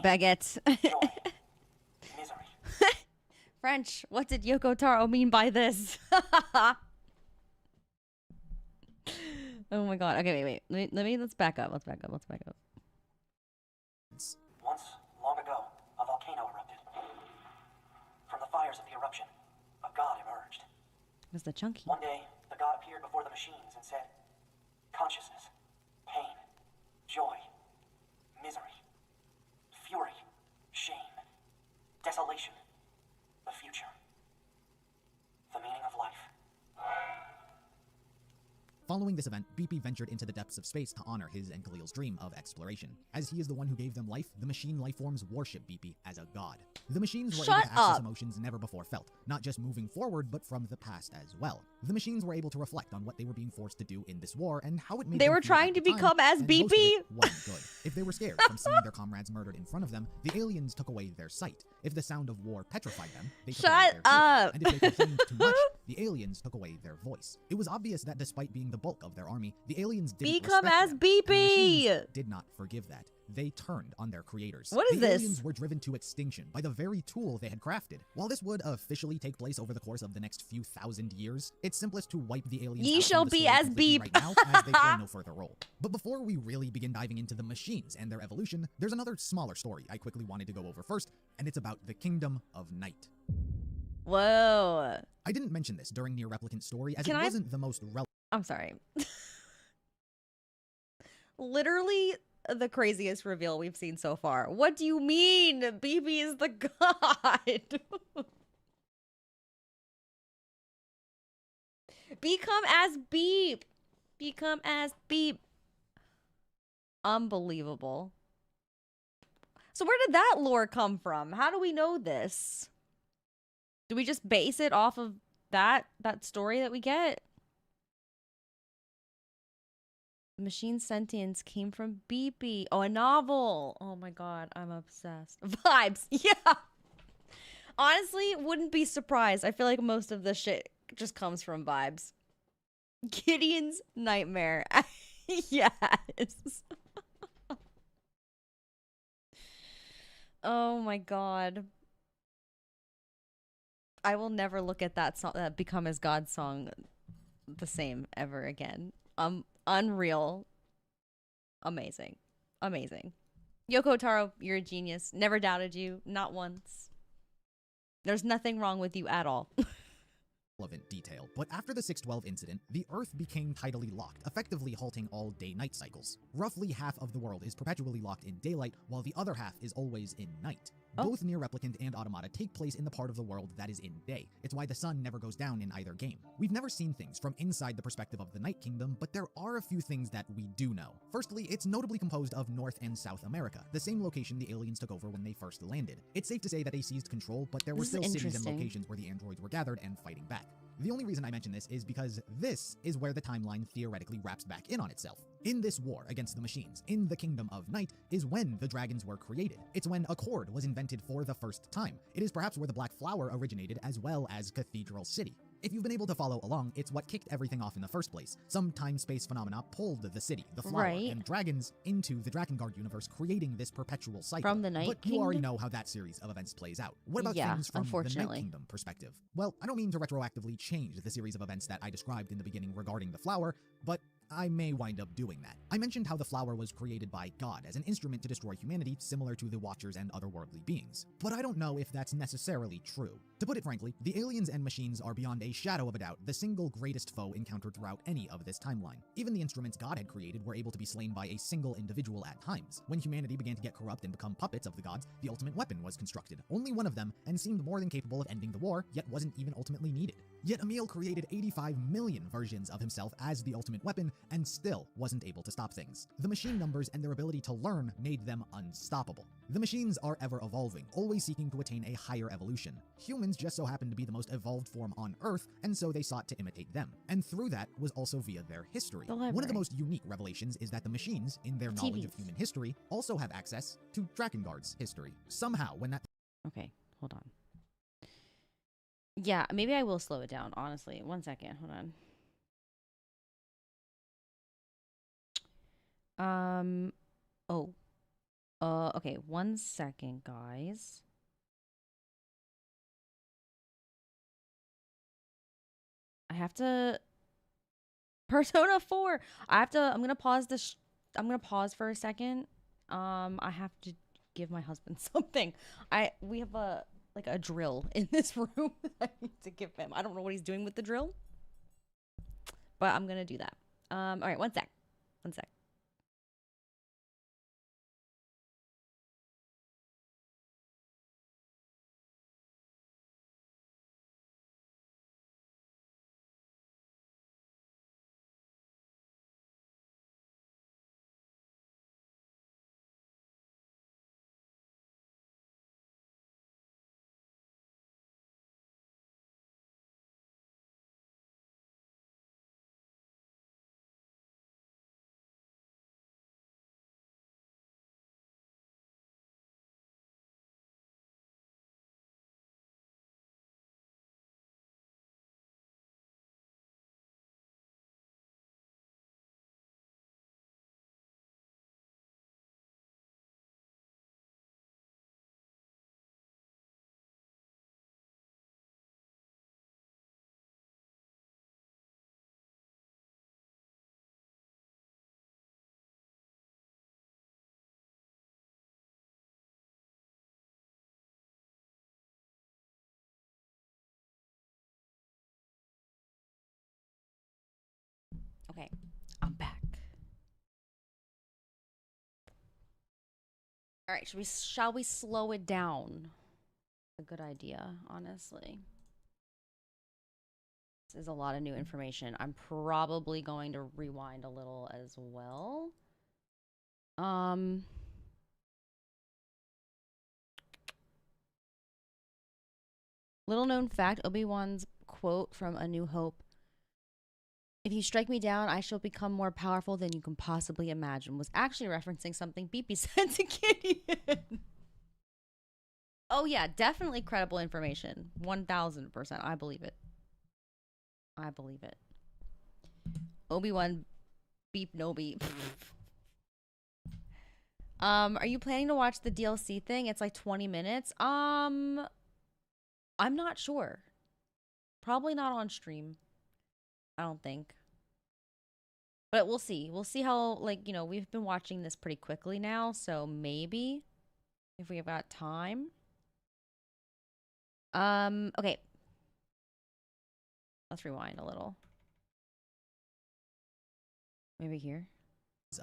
Baguette. French, what did Yoko Taro mean by this? Oh my god. Okay, wait. Let's back up. Let's back up. Once, long ago, a volcano erupted. From the fires of the eruption, a god emerged. Was the chunky? One day, the god appeared before the machines and said, consciousness, pain, joy, misery, fury, shame, desolation, the future, the meaning of life. Following this event, BP ventured into the depths of space to honor his and Khalil's dream of exploration. As he is the one who gave them life, the machine lifeforms worship BP as a god. The machines were able to access emotions never before felt, not just moving forward, but from the past as well. The machines were able to reflect on what they were being forced to do in this war and how it made they them were feel trying at to the become time, as and BP. most of it wasn't good. If they were scared from seeing their comrades murdered in front of them, the aliens took away their sight. If the sound of war petrified them, they took away their hearing. And if they complained too much, the aliens took away their voice. It was obvious that despite being the bulk of their army, the aliens didn't become as them, BP. did not forgive that. They turned on their creators. What is the this? aliens were driven to extinction by the very tool they had crafted. While this would officially take place over the course of the next few thousand years, it's simplest to wipe the aliens Ye out shall from the be story as completely Beep. right now, as they play no further role. But before we really begin diving into the machines and their evolution, there's another smaller story I quickly wanted to go over first, and it's about the Kingdom of Night. Whoa. I didn't mention this during NieR Replicant's story, as it wasn't the most relevant. I'm sorry. Literally the craziest reveal we've seen so far. What do you mean? BB is the god. Become as Beep. Become as Beep. Unbelievable. So where did that lore come from? How do we know this? Do we just base it off of that story that we get? Machine sentience came from BP. Oh, a novel. Oh my god, I'm obsessed. Vibes. Yeah. Honestly, wouldn't be surprised. I feel like most of this shit just comes from vibes. Gideon's nightmare. Yes. Oh my god. I will never look at that song, that Become as God song, the same ever again. Unreal. Amazing. Amazing. Yoko Taro, you're a genius. Never doubted you. Not once. There's nothing wrong with you at all. relevant detail, but after the 612 incident, the Earth became tidally locked, effectively halting all day-night cycles. Roughly half of the world is perpetually locked in daylight, while the other half is always in night. Both NieR Replicant and Automata take place in the part of the world that is in day. It's why the sun never goes down in either game. We've never seen things from inside the perspective of the Night Kingdom, but there are a few things that we do know. Firstly, it's notably composed of North and South America, the same location the aliens took over when they first landed. It's safe to say that they seized control, but there were still cities and locations where the androids were gathered and fighting back. The only reason I mention this is because this is where the timeline theoretically wraps back in on itself. In this war against the machines, in the Kingdom of Night, is when the dragons were created. It's when Accord was invented for the first time. It is perhaps where the Black Flower originated, as well as Cathedral City. If you've been able to follow along, it's what kicked everything off in the first place. Some time-space phenomena pulled the city, the flower, and dragons into the Drakengard universe, creating this perpetual cycle. From the Night Kingdom? But you already know how that series of events plays out. What about things from the Night Kingdom perspective? Well, I don't mean to retroactively change the series of events that I described in the beginning regarding the flower, but I may wind up doing that. I mentioned how the flower was created by God as an instrument to destroy humanity, similar to the Watchers and otherworldly beings. But I don't know if that's necessarily true. To put it frankly, the aliens and machines are beyond a shadow of a doubt the single greatest foe encountered throughout any of this timeline. Even the instruments God had created were able to be slain by a single individual at times. When humanity began to get corrupt and become puppets of the gods, the ultimate weapon was constructed. Only one of them, and seemed more than capable of ending the war, yet wasn't even ultimately needed. Yet Emil created 85 million versions of himself as the ultimate weapon, and still wasn't able to stop things. The machine numbers and their ability to learn made them unstoppable. The machines are ever evolving, always seeking to attain a higher evolution. Humans just so happen to be the most evolved form on Earth, and so they sought to imitate them. And through that was also via their history. One of the most unique revelations is that the machines, in their knowledge of human history, also have access to Drakengard's history. Somehow, when that— Okay, hold on. Yeah, maybe I will slow it down, honestly. 1 second, hold on. Okay, 1 second, guys. I have to Persona 4. I'm gonna pause this. I'm gonna pause for a second. I have to give my husband something. We have a drill in this room that I need to give him. I don't know what he's doing with the drill, but I'm gonna do that. All right, 1 sec. 1 sec. Okay, I'm back. All right, shall we slow it down? A good idea, honestly. This is a lot of new information. I'm probably going to rewind a little as well. Little known fact, Obi-Wan's quote from A New Hope: "If you strike me down, I shall become more powerful than you can possibly imagine," was actually referencing something Beepy said to Gideon. Oh yeah, definitely credible information. 1000%. I believe it. I believe it. Obi-Wan beep no beep. Are you planning to watch the DLC thing? It's like 20 minutes. I'm not sure. Probably not on stream. I don't think. But we'll see. We'll see how, like, you know, we've been watching this pretty quickly now, so maybe if we have got time. Okay. Let's rewind a little. Maybe here.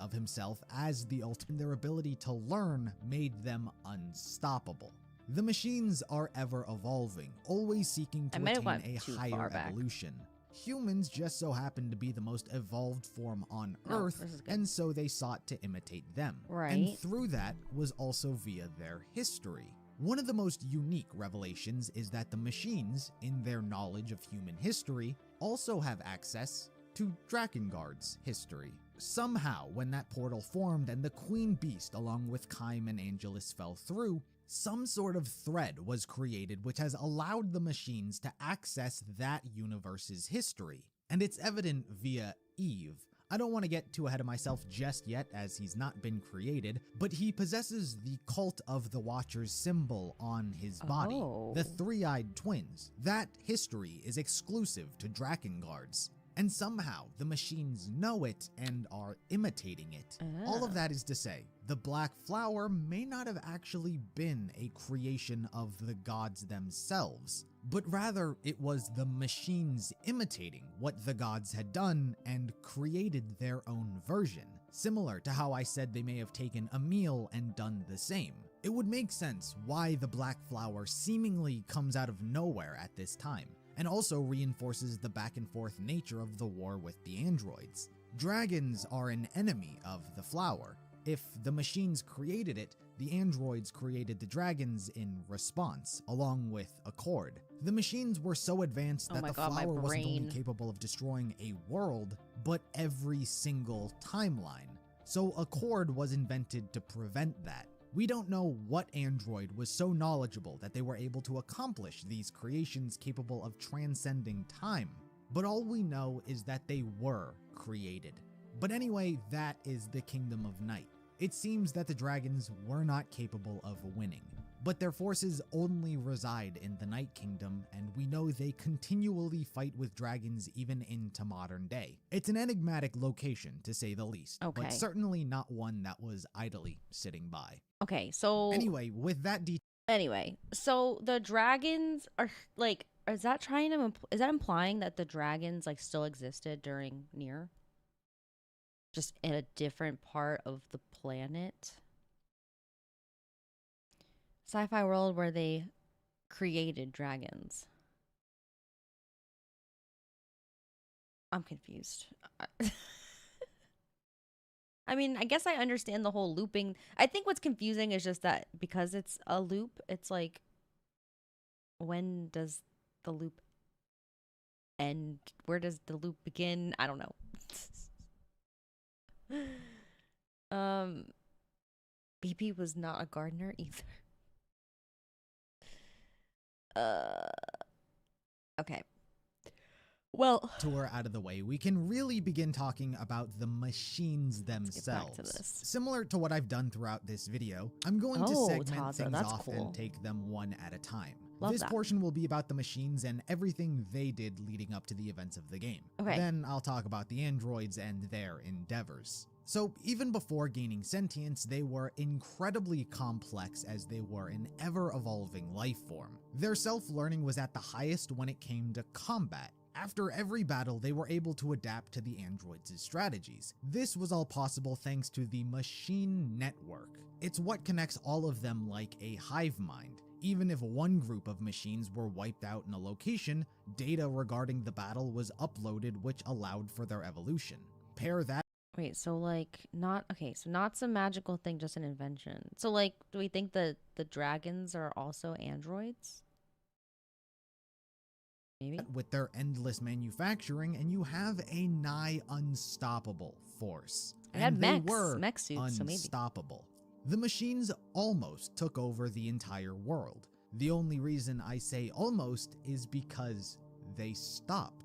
Of himself as the ultimate. Their ability to learn made them unstoppable. The machines are ever evolving, always seeking to attain a higher evolution. Humans just so happen to be the most evolved form on Earth, and so they sought to imitate them. Right. And through that was also via their history. One of the most unique revelations is that the machines, in their knowledge of human history, also have access to Drakengard's history. Somehow, when that portal formed and the Queen Beast along with Kaim and Angelus fell through, some sort of thread was created which has allowed the machines to access that universe's history. And it's evident via Eve. I don't want to get too ahead of myself just yet as he's not been created, but he possesses the Cult of the Watcher's symbol on his body, the three-eyed twins. That history is exclusive to Drakengard's. And somehow, the machines know it and are imitating it. All of that is to say, the Black Flower may not have actually been a creation of the gods themselves, but rather it was the machines imitating what the gods had done and created their own version. Similar to how I said they may have taken a meal and done the same. It would make sense why the Black Flower seemingly comes out of nowhere at this time, and also reinforces the back and forth nature of the war with the androids. Dragons are an enemy of the flower. If the machines created it, the androids created the dragons in response, along with Accord. The machines were so advanced that the flower wasn't only capable of destroying a world, but every single timeline. So Accord was invented to prevent that. We don't know what android was so knowledgeable that they were able to accomplish these creations capable of transcending time, but all we know is that they were created. But anyway, that is the Kingdom of Night. It seems that the dragons were not capable of winning, but their forces only reside in the Night Kingdom, and we know they continually fight with dragons even into modern day. It's an enigmatic location, to say the least, but certainly not one that was idly sitting by. Okay, so anyway, with that so the dragons are like, is that implying that the dragons like still existed during NieR? Just in a different part of the planet? Sci-fi world where they created dragons. I'm confused. I mean, I guess I understand the whole looping. I think what's confusing is just that because it's a loop, it's like, when does the loop end? Where does the loop begin? I don't know. BP was not a gardener either. Okay. Well, tour out of the way, we can really begin talking about the machines themselves. Similar to what I've done throughout this video, I'm going to segment things off and take them one at a time. This portion will be about the machines and everything they did leading up to the events of the game. Then I'll talk about the androids and their endeavors. So even before gaining sentience, they were incredibly complex as they were an ever-evolving life form. Their self-learning was at the highest when it came to combat. After every battle, they were able to adapt to the androids' strategies. This was all possible thanks to the machine network. It's what connects all of them like a hive mind. Even if one group of machines were wiped out in a location, data regarding the battle was uploaded, which allowed for their evolution. Pair that. Wait, so like not some magical thing, just an invention. So like, do we think that the dragons are also androids? Maybe. With their endless manufacturing, and you have a nigh unstoppable force. It had mech suits, so maybe. Unstoppable. The machines almost took over the entire world. The only reason I say almost is because they stopped.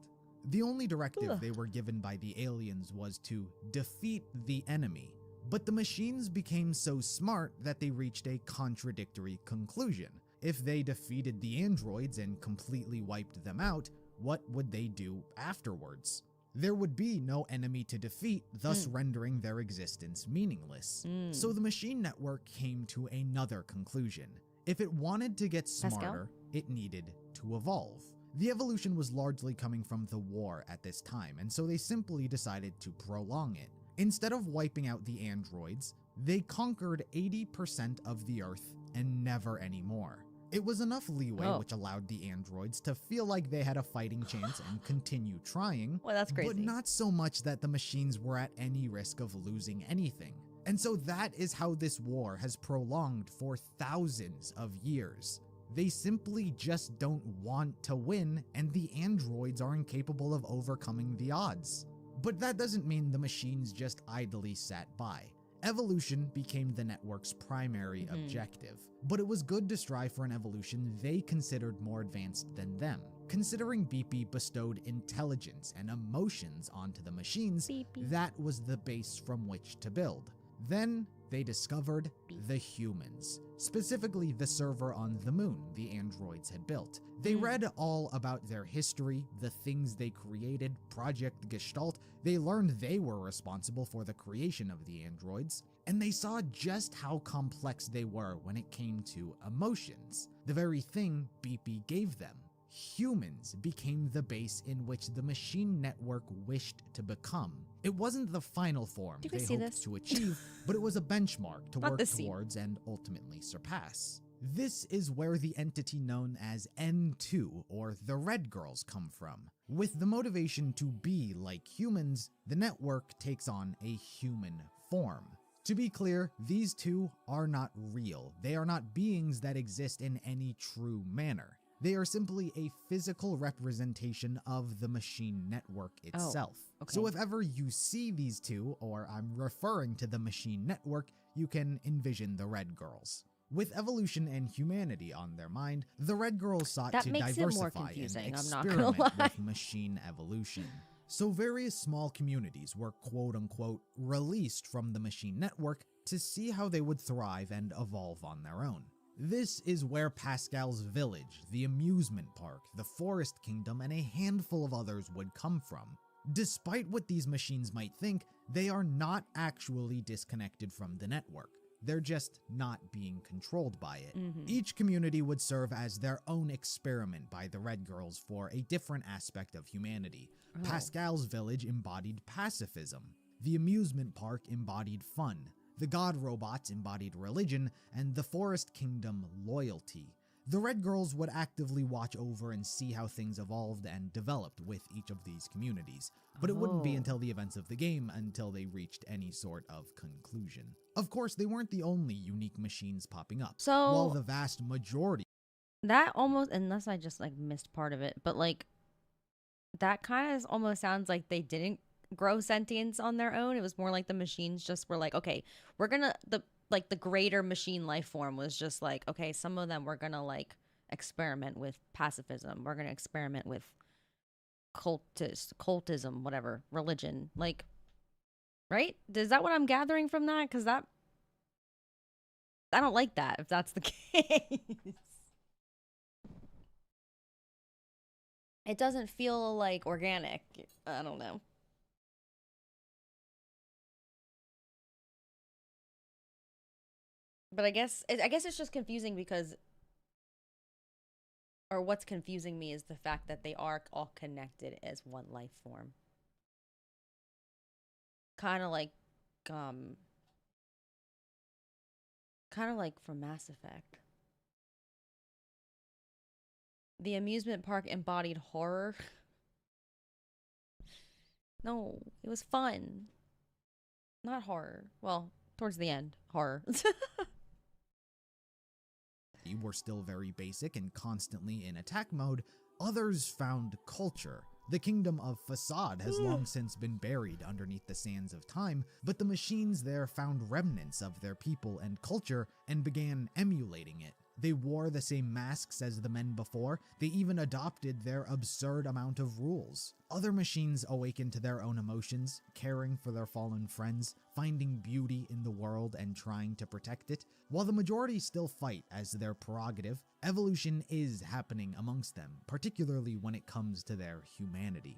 The only directive they were given by the aliens was to defeat the enemy, but the machines became so smart that they reached a contradictory conclusion. If they defeated the androids and completely wiped them out, what would they do afterwards? There would be no enemy to defeat, thus rendering their existence meaningless. So the machine network came to another conclusion. If it wanted to get smarter, it needed to evolve. The evolution was largely coming from the war at this time, and so they simply decided to prolong it. Instead of wiping out the androids, they conquered 80% of the Earth and never anymore. It was enough leeway which allowed the androids to feel like they had a fighting chance and continue trying, Well, that's crazy. but not so much that the machines were at any risk of losing anything. And so that is how this war has prolonged for thousands of years. They simply just don't want to win, and the androids are incapable of overcoming the odds. But that doesn't mean the machines just idly sat by. Evolution became the network's primary objective, but it was good to strive for an evolution they considered more advanced than them. Considering BP bestowed intelligence and emotions onto the machines, that was the base from which to build. Then they discovered the humans, specifically the server on the moon the androids had built. They read all about their history, the things they created, Project Gestalt. They learned they were responsible for the creation of the androids, and they saw just how complex they were when it came to emotions, the very thing BP gave them. Humans became the base in which the machine network wished to become. It wasn't the final form they hoped to achieve, but it was a benchmark to work towards and ultimately surpass. This is where the entity known as N2, or the Red Girls, come from. With the motivation to be like humans, the network takes on a human form. To be clear, these two are not real. They are not beings that exist in any true manner. They are simply a physical representation of the machine network itself. So if ever you see these two, or I'm referring to the machine network, you can envision the Red Girls. With evolution and humanity on their mind, the Red Girls sought to diversify and experiment with machine evolution. So various small communities were quote-unquote released from the machine network to see how they would thrive and evolve on their own. This is where Pascal's village, the amusement park, the forest kingdom, and a handful of others would come from. Despite what these machines might think, they are not actually disconnected from the network. They're just not being controlled by it. Each community would serve as their own experiment by the Red Girls for a different aspect of humanity. Pascal's village embodied pacifism. The amusement park embodied fun. The god robots embodied religion, and the forest kingdom loyalty. The Red Girls would actively watch over and see how things evolved and developed with each of these communities, but it wouldn't be until the events of the game until they reached any sort of conclusion. Of course, they weren't the only unique machines popping up. So while the vast majority that almost, unless I just like missed part of it, but like that kind of almost sounds like they didn't grow sentience on their own. It was more like the machines just were like, okay, we're gonna, the greater machine life form was just like, okay, some of them we're gonna like experiment with pacifism, we're gonna experiment with cultism, whatever, religion, like, right? Is that what I'm gathering from that? Because that, I don't like that if that's the case. It doesn't feel like organic. I don't know. But I guess it's just confusing because, or what's confusing me is the fact that they are all connected as one life form. Kind of like from Mass Effect. The amusement park embodied horror. No, it was fun. Not horror. Well, towards the end, horror. were still very basic and constantly in attack mode, others found culture. The kingdom of Facade has long since been buried underneath the sands of time, but the machines there found remnants of their people and culture and began emulating it. They wore the same masks as the men before, they even adopted their absurd amount of rules. Other machines awakened to their own emotions, caring for their fallen friends, finding beauty in the world and trying to protect it. While the majority still fight as their prerogative, evolution is happening amongst them, particularly when it comes to their humanity.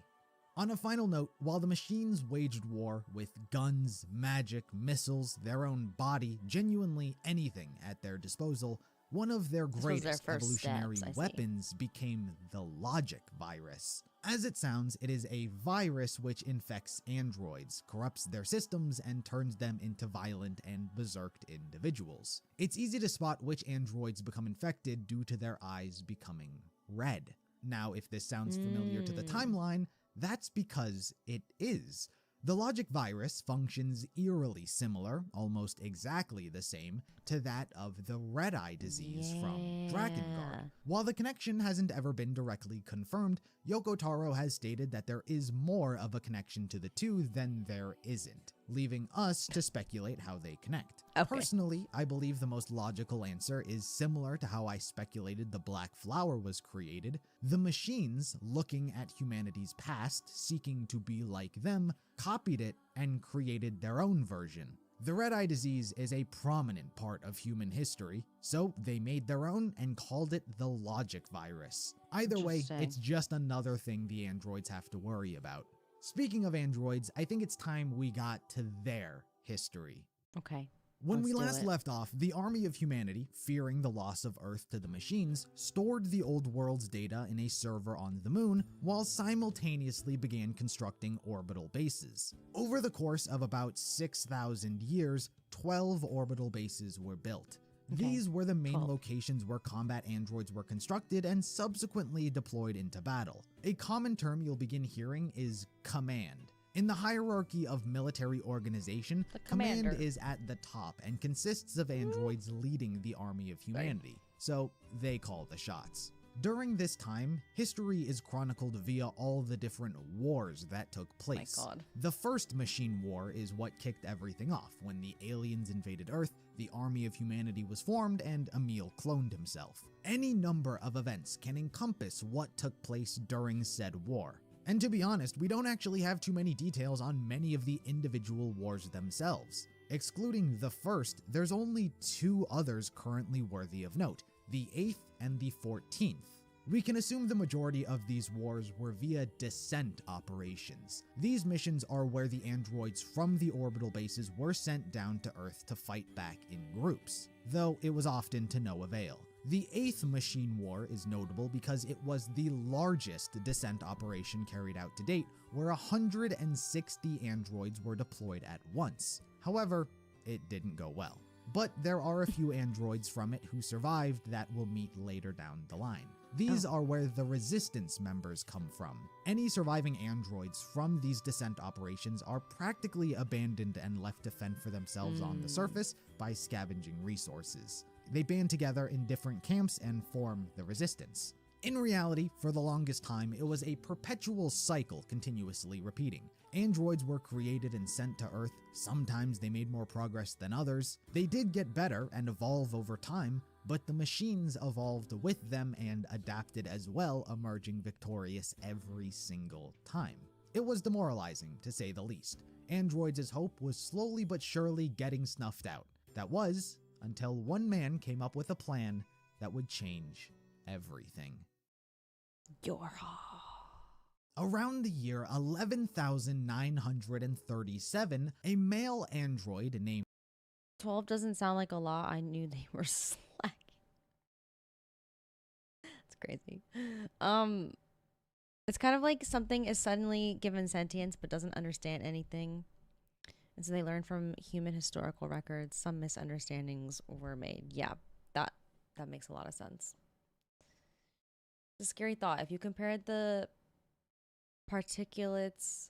On a final note, while the machines waged war with guns, magic, missiles, their own body, genuinely anything at their disposal, One of their This was their greatest first evolutionary steps, I see. weapons became the logic virus. As it sounds, it is a virus which infects androids, corrupts their systems, and turns them into violent and berserked individuals. It's easy to spot which androids become infected due to their eyes becoming red. Now, if this sounds familiar to the timeline, that's because it is. The logic virus functions eerily similar, almost exactly the same, to that of the red-eye disease from Drakengard. While the connection hasn't ever been directly confirmed, Yoko Taro has stated that there is more of a connection to the two than there isn't, leaving us to speculate how they connect. Okay. Personally, I believe the most logical answer is similar to how I speculated the Black Flower was created. The machines, looking at humanity's past, seeking to be like them, copied it and created their own version. The red-eye disease is a prominent part of human history, so they made their own and called it the logic virus. Either way, it's just another thing the androids have to worry about. Speaking of androids, I think it's time we got to their history. Okay. When we last left off, the army of humanity, fearing the loss of Earth to the machines, stored the old world's data in a server on the moon, while simultaneously began constructing orbital bases. Over the course of about 6,000 years, 12 orbital bases were built. These were the main locations where combat androids were constructed and subsequently deployed into battle. A common term you'll begin hearing is command. In the hierarchy of military organization, command is at the top and consists of androids leading the army of humanity, so they call the shots. During this time, history is chronicled via all the different wars that took place. My God. The first machine war is what kicked everything off. When the aliens invaded Earth, the army of humanity was formed and Emil cloned himself. Any number of events can encompass what took place during said war. And to be honest, we don't actually have too many details on many of the individual wars themselves. Excluding the first, there's only 2 others currently worthy of note, the 8th and the 14th. We can assume the majority of these wars were via descent operations. These missions are where the androids from the orbital bases were sent down to Earth to fight back in groups, though it was often to no avail. The 8th Machine War is notable because it was the largest descent operation carried out to date, where 160 androids were deployed at once. However, it didn't go well. But there are a few androids from it who survived that we'll meet later down the line. These are where the Resistance members come from. Any surviving androids from these descent operations are practically abandoned and left to fend for themselves on the surface by scavenging resources. They band together in different camps and form the Resistance. In reality, for the longest time, it was a perpetual cycle continuously repeating. Androids were created and sent to Earth. Sometimes they made more progress than others. They did get better and evolve over time, but the machines evolved with them and adapted as well, emerging victorious every single time. It was demoralizing, to say the least. Androids' hope was slowly but surely getting snuffed out. That was, until one man came up with a plan that would change everything. Around the year 11,937, a male android named 12 doesn't sound like a lot. I knew they were slacking. It's crazy. It's kind of like something is suddenly given sentience but doesn't understand anything. And so they learn from human historical records. Some misunderstandings were made. Yeah, that makes a lot of sense. It's a scary thought. If you compared the particulates,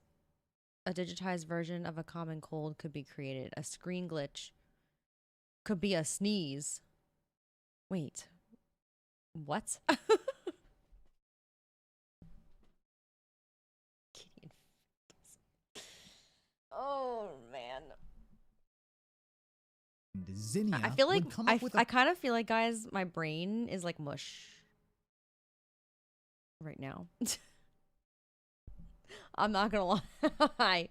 a digitized version of a common cold could be created. A screen glitch could be a sneeze. Wait. What? Oh, man. Zinnia I feel like would come up with I kind of feel like, guys, my brain is like mush right now. I'm not gonna lie. I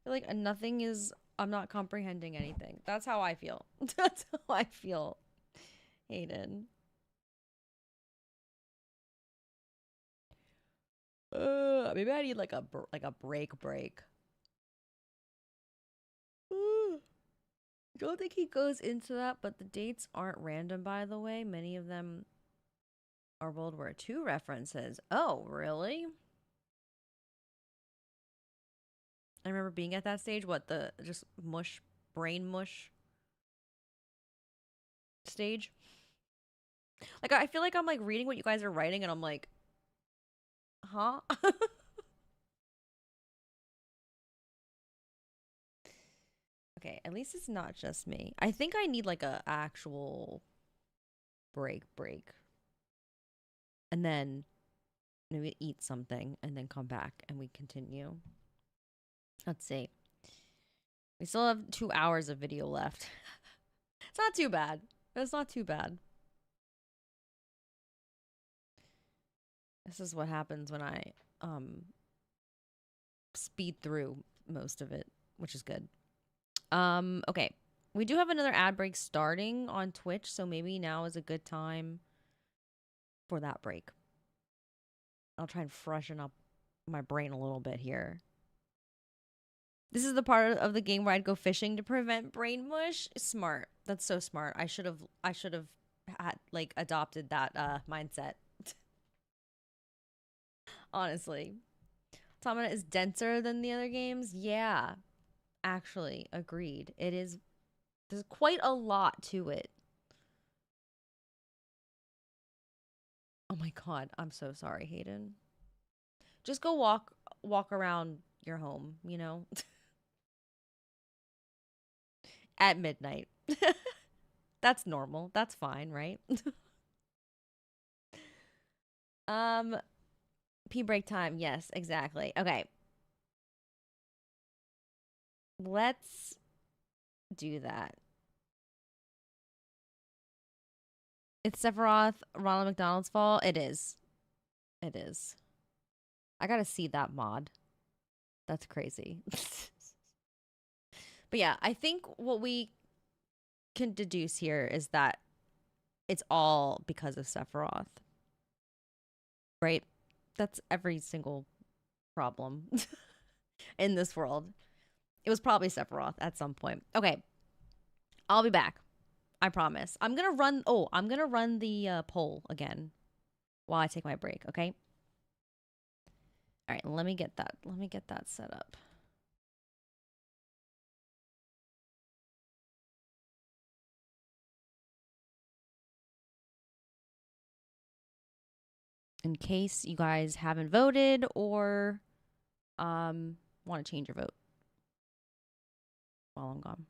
feel like nothing is. I'm not comprehending anything. That's how I feel. That's how I feel, Hayden. Maybe I need like a break. don't think he goes into that, but the dates aren't random, by the way. Many of them are World War II references. Oh, really? I remember being at that stage. What, the just mush, brain mush stage? Like, I feel like I'm like reading what you guys are writing and I'm like, huh? Okay, at least it's not just me. I think I need like a actual break. And then maybe eat something and then come back and we continue. Let's see. We still have 2 hours of video left. It's not too bad. It's not too bad. This is what happens when I speed through most of it, which is good. Okay. We do have another ad break starting on Twitch, so maybe now is a good time for that break. I'll try and freshen up my brain a little bit here. This is the part of the game where I'd go fishing to prevent brain mush. Smart. That's so smart. I should have had like adopted that mindset. Honestly. Automata is denser than the other games. Yeah. Actually, agreed. It is. There's quite a lot to it. Oh my god, I'm so sorry, Hayden. Just go walk around your home, you know? At midnight. That's normal. That's fine, right? Pee break time. Yes, exactly. Okay. Let's do that. It's Sephiroth, Ronald McDonald's fault. It is. It is. I gotta see that mod. That's crazy. But yeah, I think what we can deduce here is that it's all because of Sephiroth. Right? That's every single problem in this world. It was probably Sephiroth at some point. Okay. I'll be back. I promise. I'm gonna run the poll again while I take my break, okay? All right, let me get that set up. In case you guys haven't voted or want to change your vote while I'm gone.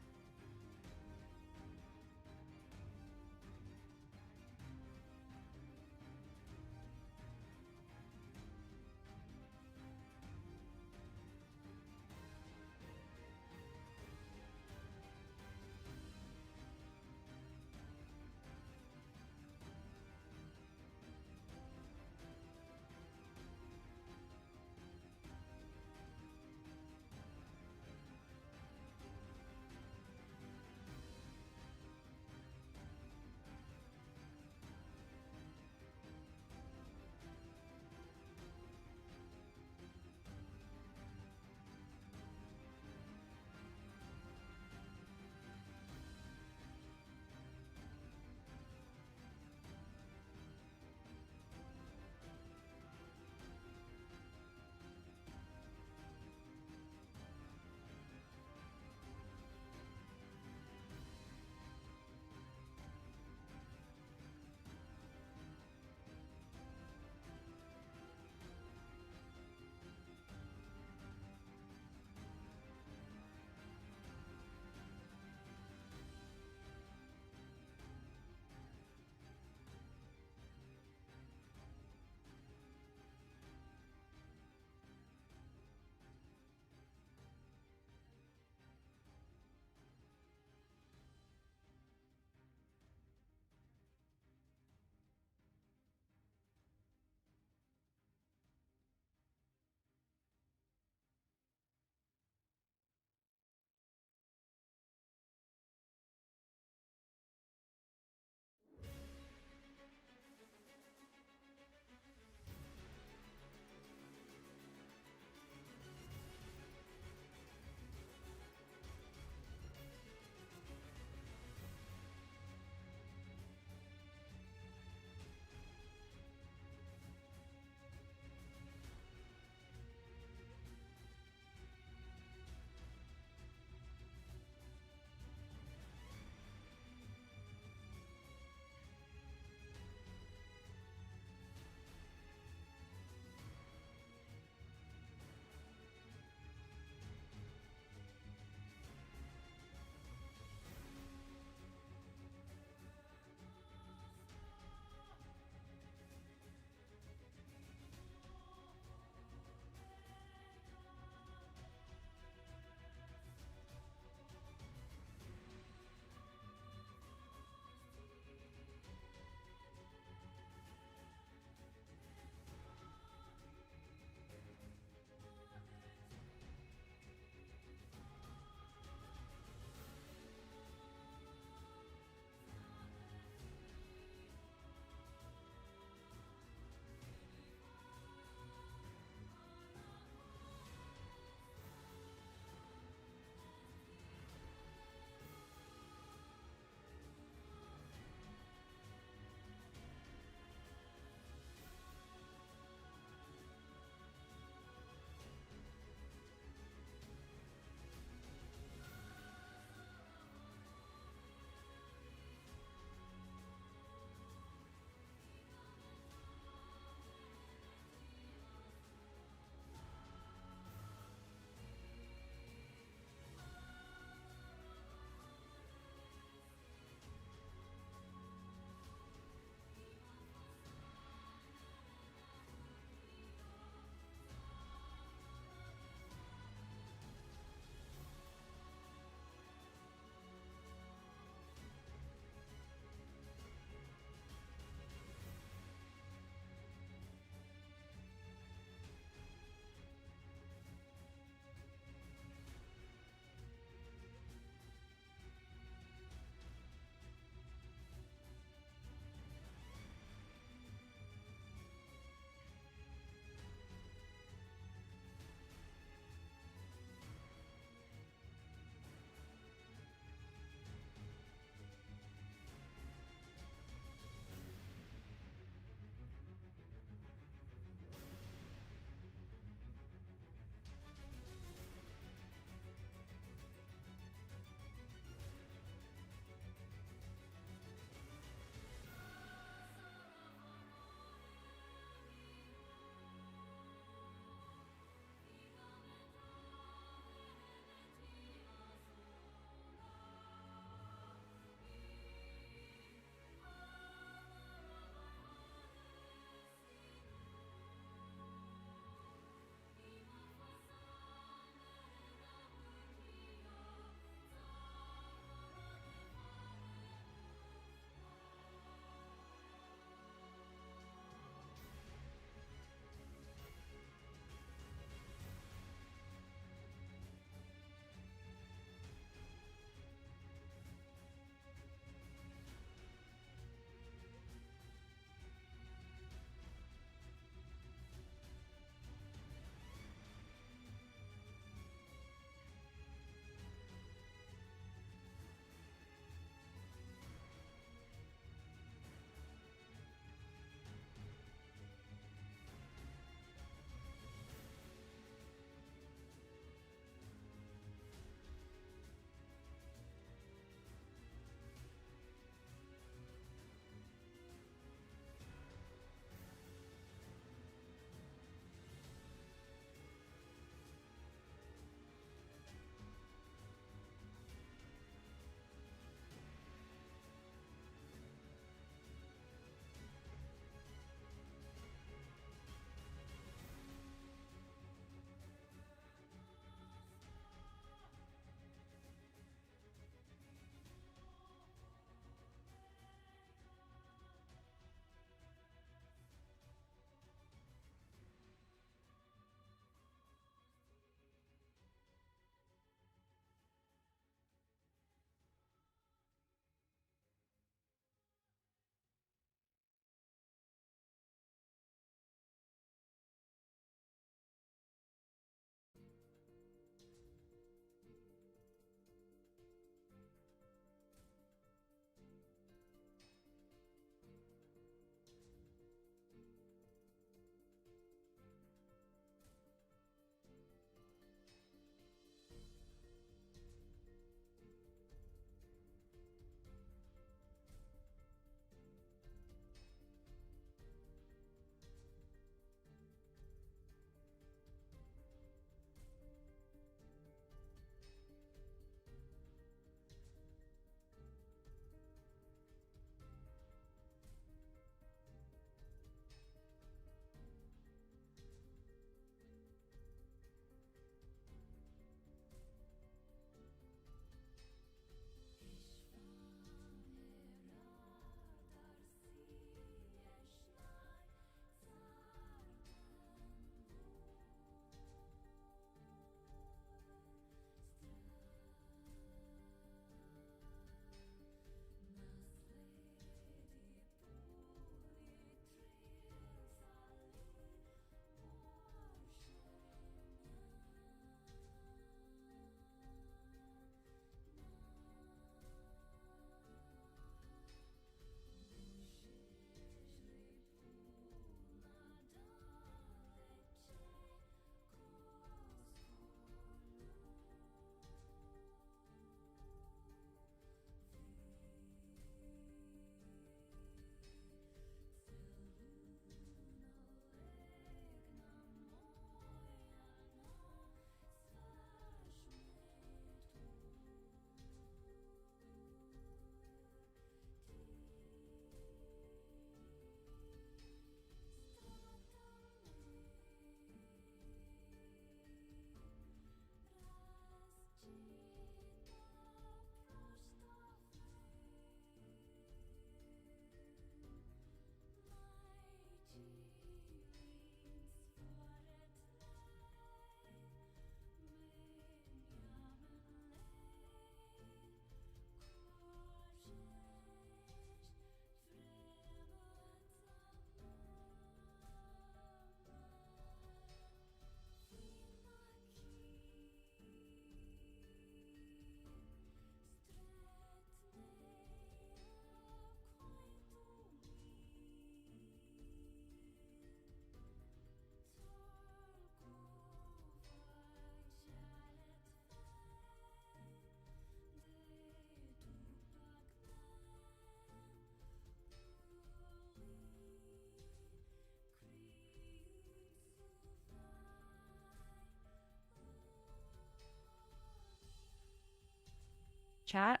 Chat,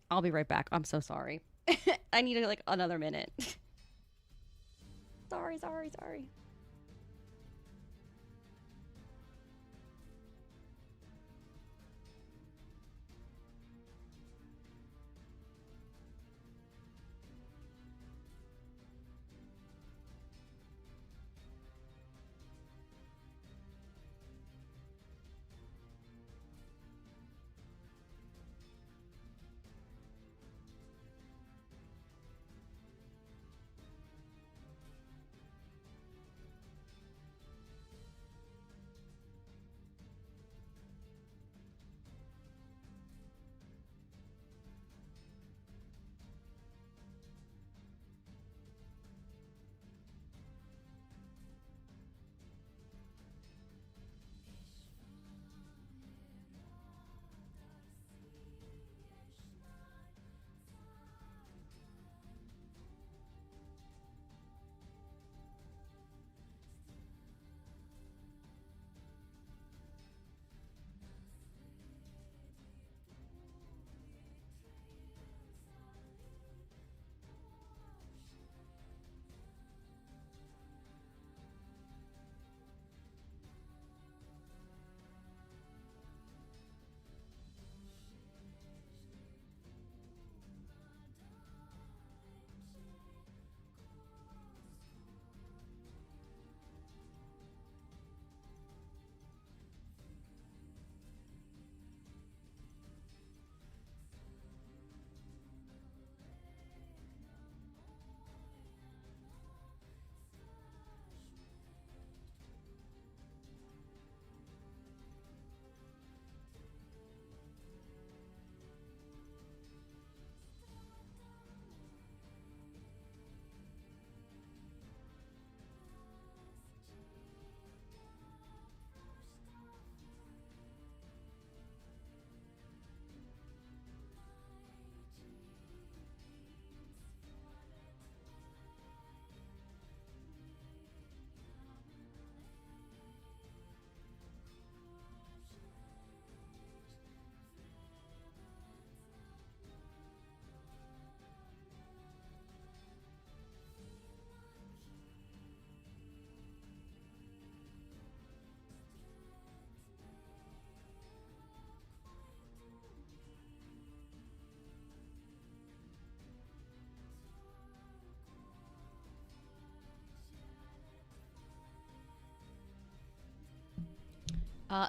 I'll be right back. I'm so sorry. I need like another minute. Sorry.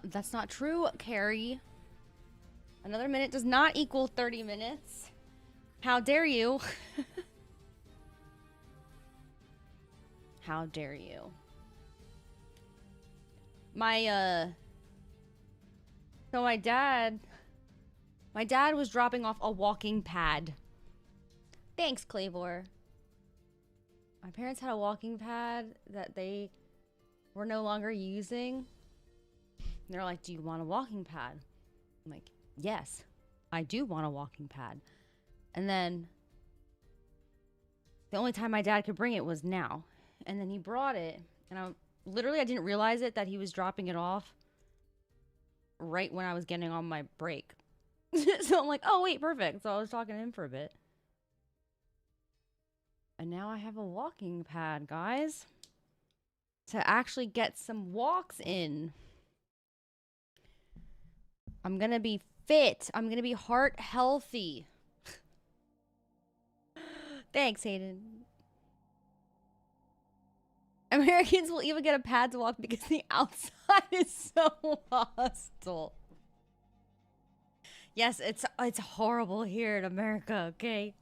That's not true, Carrie. Another minute does not equal 30 minutes. How dare you? How dare you? So my dad was dropping off a walking pad. Thanks, Clavor. My parents had a walking pad that they were no longer using. And they're like, do you want a walking pad? I'm like, yes, I do want a walking pad. And then the only time my dad could bring it was now. And then he brought it. And I didn't realize it that he was dropping it off right when I was getting on my break. So I'm like, oh, wait, perfect. So I was talking to him for a bit. And now I have a walking pad, guys. To actually get some walks in. I'm gonna be fit. I'm gonna be heart healthy. Thanks, Hayden. Americans will even get a pad to walk because the outside is so hostile. Yes, it's horrible here in America, okay?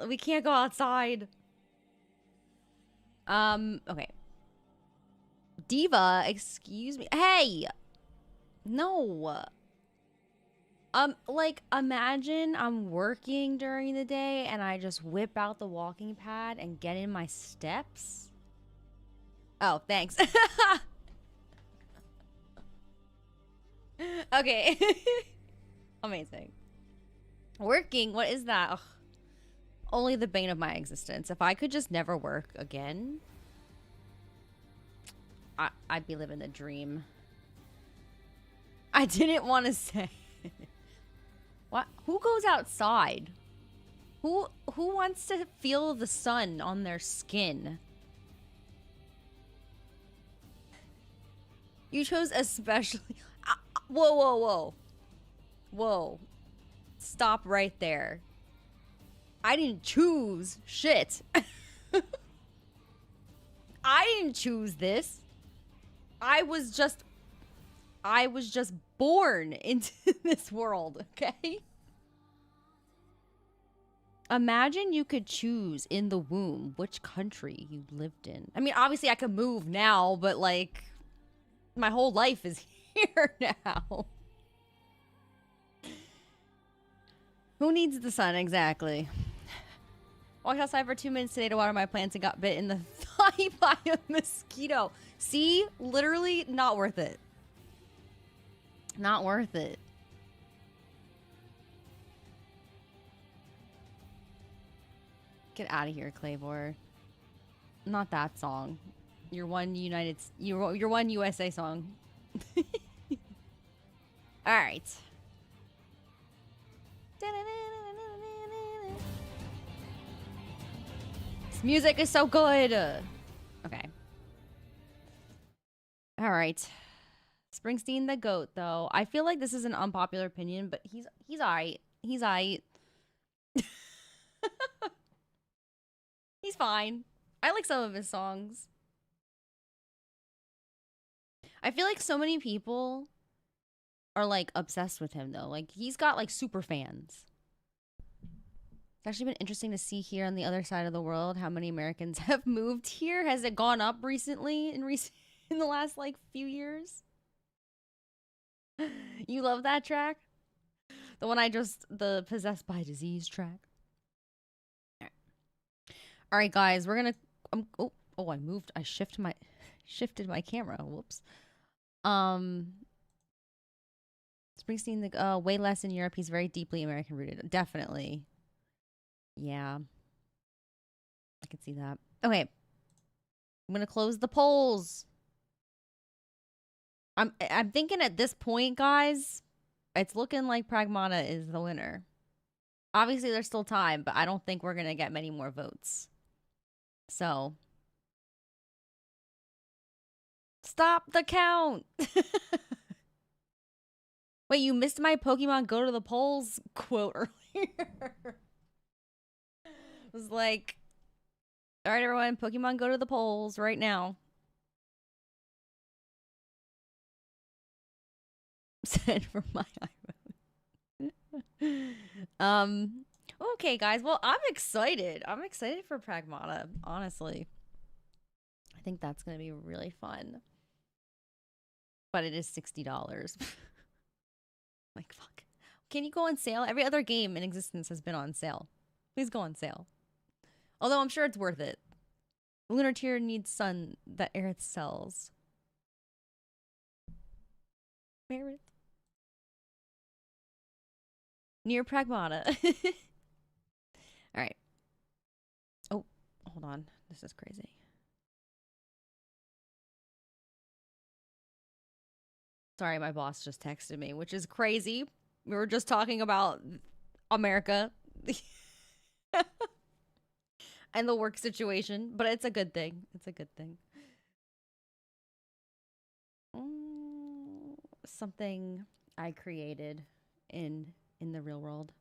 We can't go outside. Okay. Diva, excuse me. Hey! No. Like, imagine I'm working during the day and I just whip out the walking pad and get in my steps. Oh, thanks. Okay. Amazing. Working, what is that? Ugh. Only the bane of my existence. If I could just never work again, I'd be living the dream. I didn't want to say. What? Who goes outside? Who wants to feel the sun on their skin? You chose especially... Whoa, whoa, whoa. Whoa. Stop right there. I didn't choose shit. I didn't choose this. I was just born into this world, okay? Imagine you could choose in the womb which country you lived in. I mean, obviously I could move now, but like my whole life is here now. Who needs the sun exactly? Walked outside for 2 minutes today to water my plants and got bit in the thigh by a mosquito. See? Literally not worth it. Not worth it. Get out of here, Clayvor. Not that song. Your one USA song. All right. This music is so good. Okay. All right. Springsteen the GOAT, though. I feel like this is an unpopular opinion, but he's alright. He's alright. He's fine. I like some of his songs. I feel like so many people are like obsessed with him though. Like he's got like super fans. It's actually been interesting to see here on the other side of the world how many Americans have moved here. Has it gone up recently in the last like few years? You love that track? The one the Possessed by Disease track. All right, guys, we're gonna. I shifted my camera. Whoops. Springsteen, the way less in Europe. He's very deeply American rooted. Definitely. Yeah. I can see that. Okay. I'm gonna close the polls. I'm thinking at this point, guys, it's looking like Pragmata is the winner. Obviously, there's still time, but I don't think we're gonna get many more votes. So, stop the count. Wait, you missed my Pokemon Go to the polls quote earlier. It was like, all right, everyone, Pokemon Go to the polls right now. Send for my iPhone. Okay, guys. Well, I'm excited. I'm excited for Pragmata, honestly. I think that's going to be really fun. But it is $60. Like, fuck. Can you go on sale? Every other game in existence has been on sale. Please go on sale. Although I'm sure it's worth it. Lunar Tier needs sun that Aerith sells. Merit. NieR Pragmata. All right. Oh, hold on. This is crazy. Sorry, my boss just texted me, which is crazy. We were just talking about America and the work situation, but it's a good thing. It's a good thing. Something I created in the real world.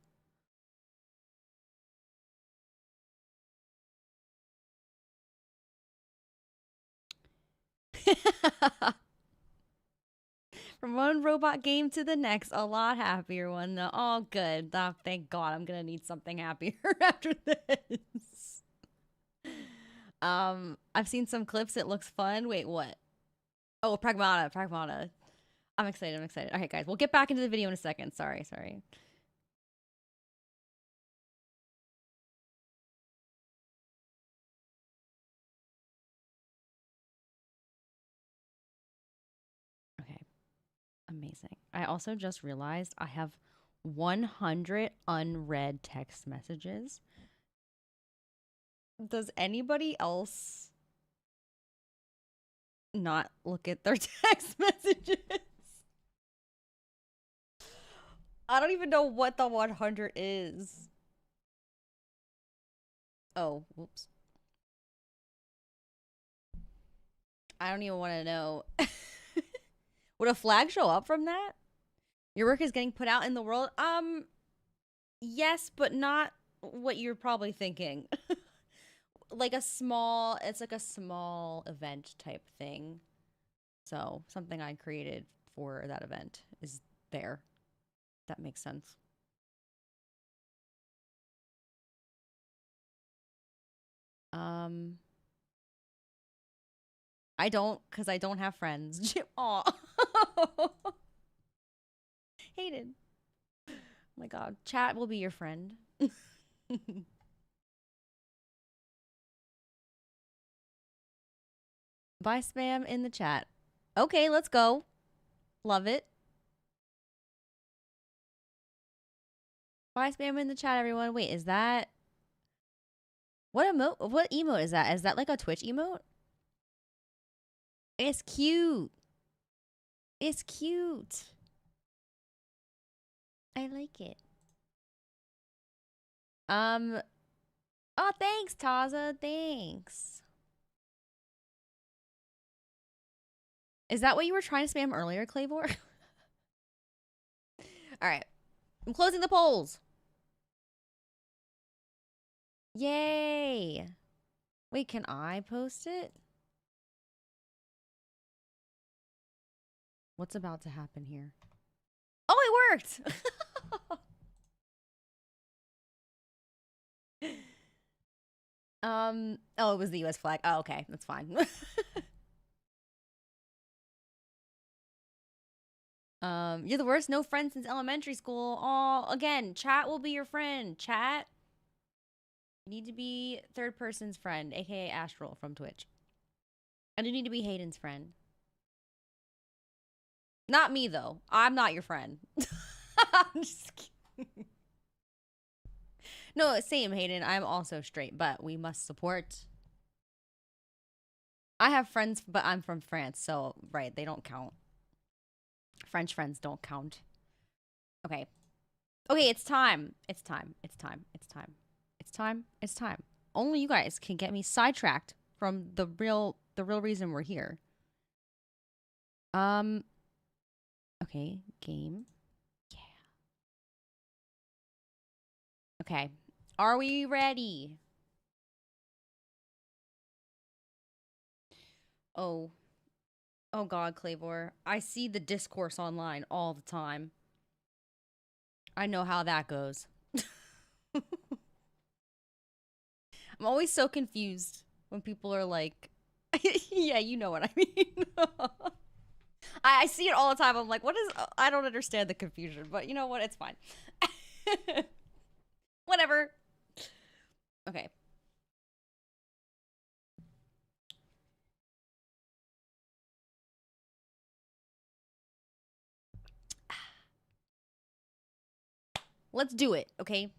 From one robot game to the next, a lot happier one though. Oh, good. Oh, thank God. I'm gonna need something happier after this. I've seen some clips. It looks fun. Wait, what? Oh, Pragmata. I'm excited. All right, guys. We'll get back into the video in a second. Sorry. Amazing. I also just realized I have 100 unread text messages. Does anybody else not look at their text messages? I don't even know what the 100 is. Oh, whoops. I don't even want to know. Would a flag show up from that? Your work is getting put out in the world? Yes, but not what you're probably thinking. Like it's like a small event type thing. So something I created for that event is there. That makes sense. I don't, because I don't have friends. Aw. Hayden. Oh my god. Chat will be your friend. Buy spam in the chat. Okay, let's go. Love it. Buy spam in the chat, everyone. Wait, is that... What emote is that? Is that like a Twitch emote? It's cute. It's cute. I like it. Oh, thanks, Taza. Thanks. Is that what you were trying to spam earlier, Clayvor? All right. I'm closing the polls. Yay. Wait, can I post it? What's about to happen here? Oh, it worked. Oh, it was the US flag. Oh, okay. That's fine. You're the worst. No friends since elementary school. Oh, again, chat will be your friend. Chat. You need to be third person's friend, aka Astral from Twitch. And you need to be Hayden's friend. Not me, though. I'm not your friend. I'm just kidding. No, same, Hayden. I'm also straight, but we must support. I have friends, but I'm from France, so, right, they don't count. French friends don't count. Okay. Okay, it's time. It's time. It's time. It's time. It's time. It's time. Only you guys can get me sidetracked from the real reason we're here. Okay, game. Yeah. Okay. Are we ready? Oh. Oh god, Clayvor. I see the discourse online all the time. I know how that goes. I'm always so confused when people are like, yeah, you know what I mean. I see it all the time. I'm like, what is... I don't understand the confusion, but you know what? It's fine. Whatever. Okay. Let's do it, okay?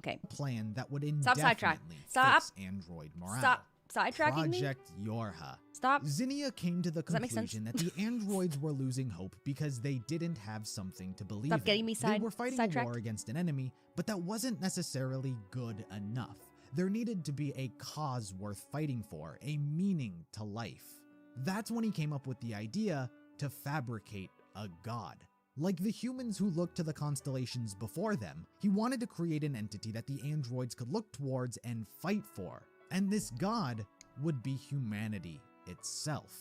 Okay. Plan that would Stop sidetrack. indefinitely Stop. fix android morale. Stop sidetracking me. Project Yorha. Stop. Zinnia came to the Does that make sense? conclusion that the androids were losing hope because they didn't have something to believe Stop in. getting me They were fighting a sidetracked. war against an enemy, but that wasn't necessarily good enough. There needed to be a cause worth fighting for, a meaning to life. That's when he came up with the idea to fabricate a god. Like the humans who looked to the constellations before them, he wanted to create an entity that the androids could look towards and fight for. And this god would be humanity itself.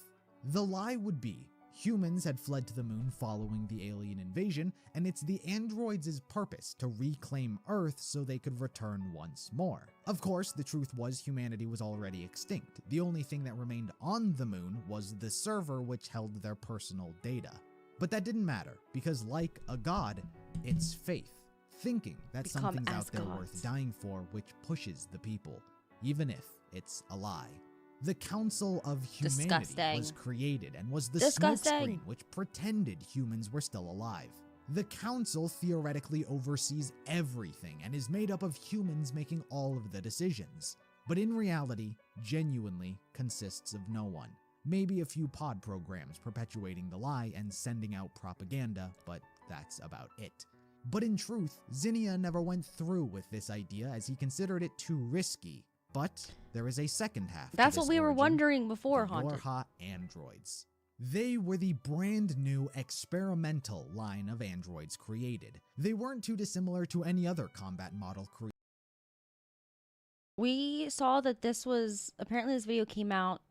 The lie would be, humans had fled to the moon following the alien invasion, and it's the androids' purpose to reclaim Earth so they could return once more. Of course, the truth was humanity was already extinct. The only thing that remained on the moon was the server which held their personal data. But that didn't matter, because like a god, it's faith. Thinking that Become something's as out there gods. worth dying for which pushes the people, even if it's a lie. The Council of Humanity Disgusting. was created and was the Disgusting. smokescreen which pretended humans were still alive. The Council theoretically oversees everything and is made up of humans making all of the decisions, but in reality, genuinely consists of no one. Maybe a few pod programs perpetuating the lie and sending out propaganda, but that's about it. But in truth, Zinnia never went through with this idea as he considered it too risky. But there is a second half. That's to what this we were origin, wondering before, the Haunted. Yorha androids. They were the brand new experimental line of androids created. They weren't too dissimilar to any other combat model created. We saw that apparently this video came out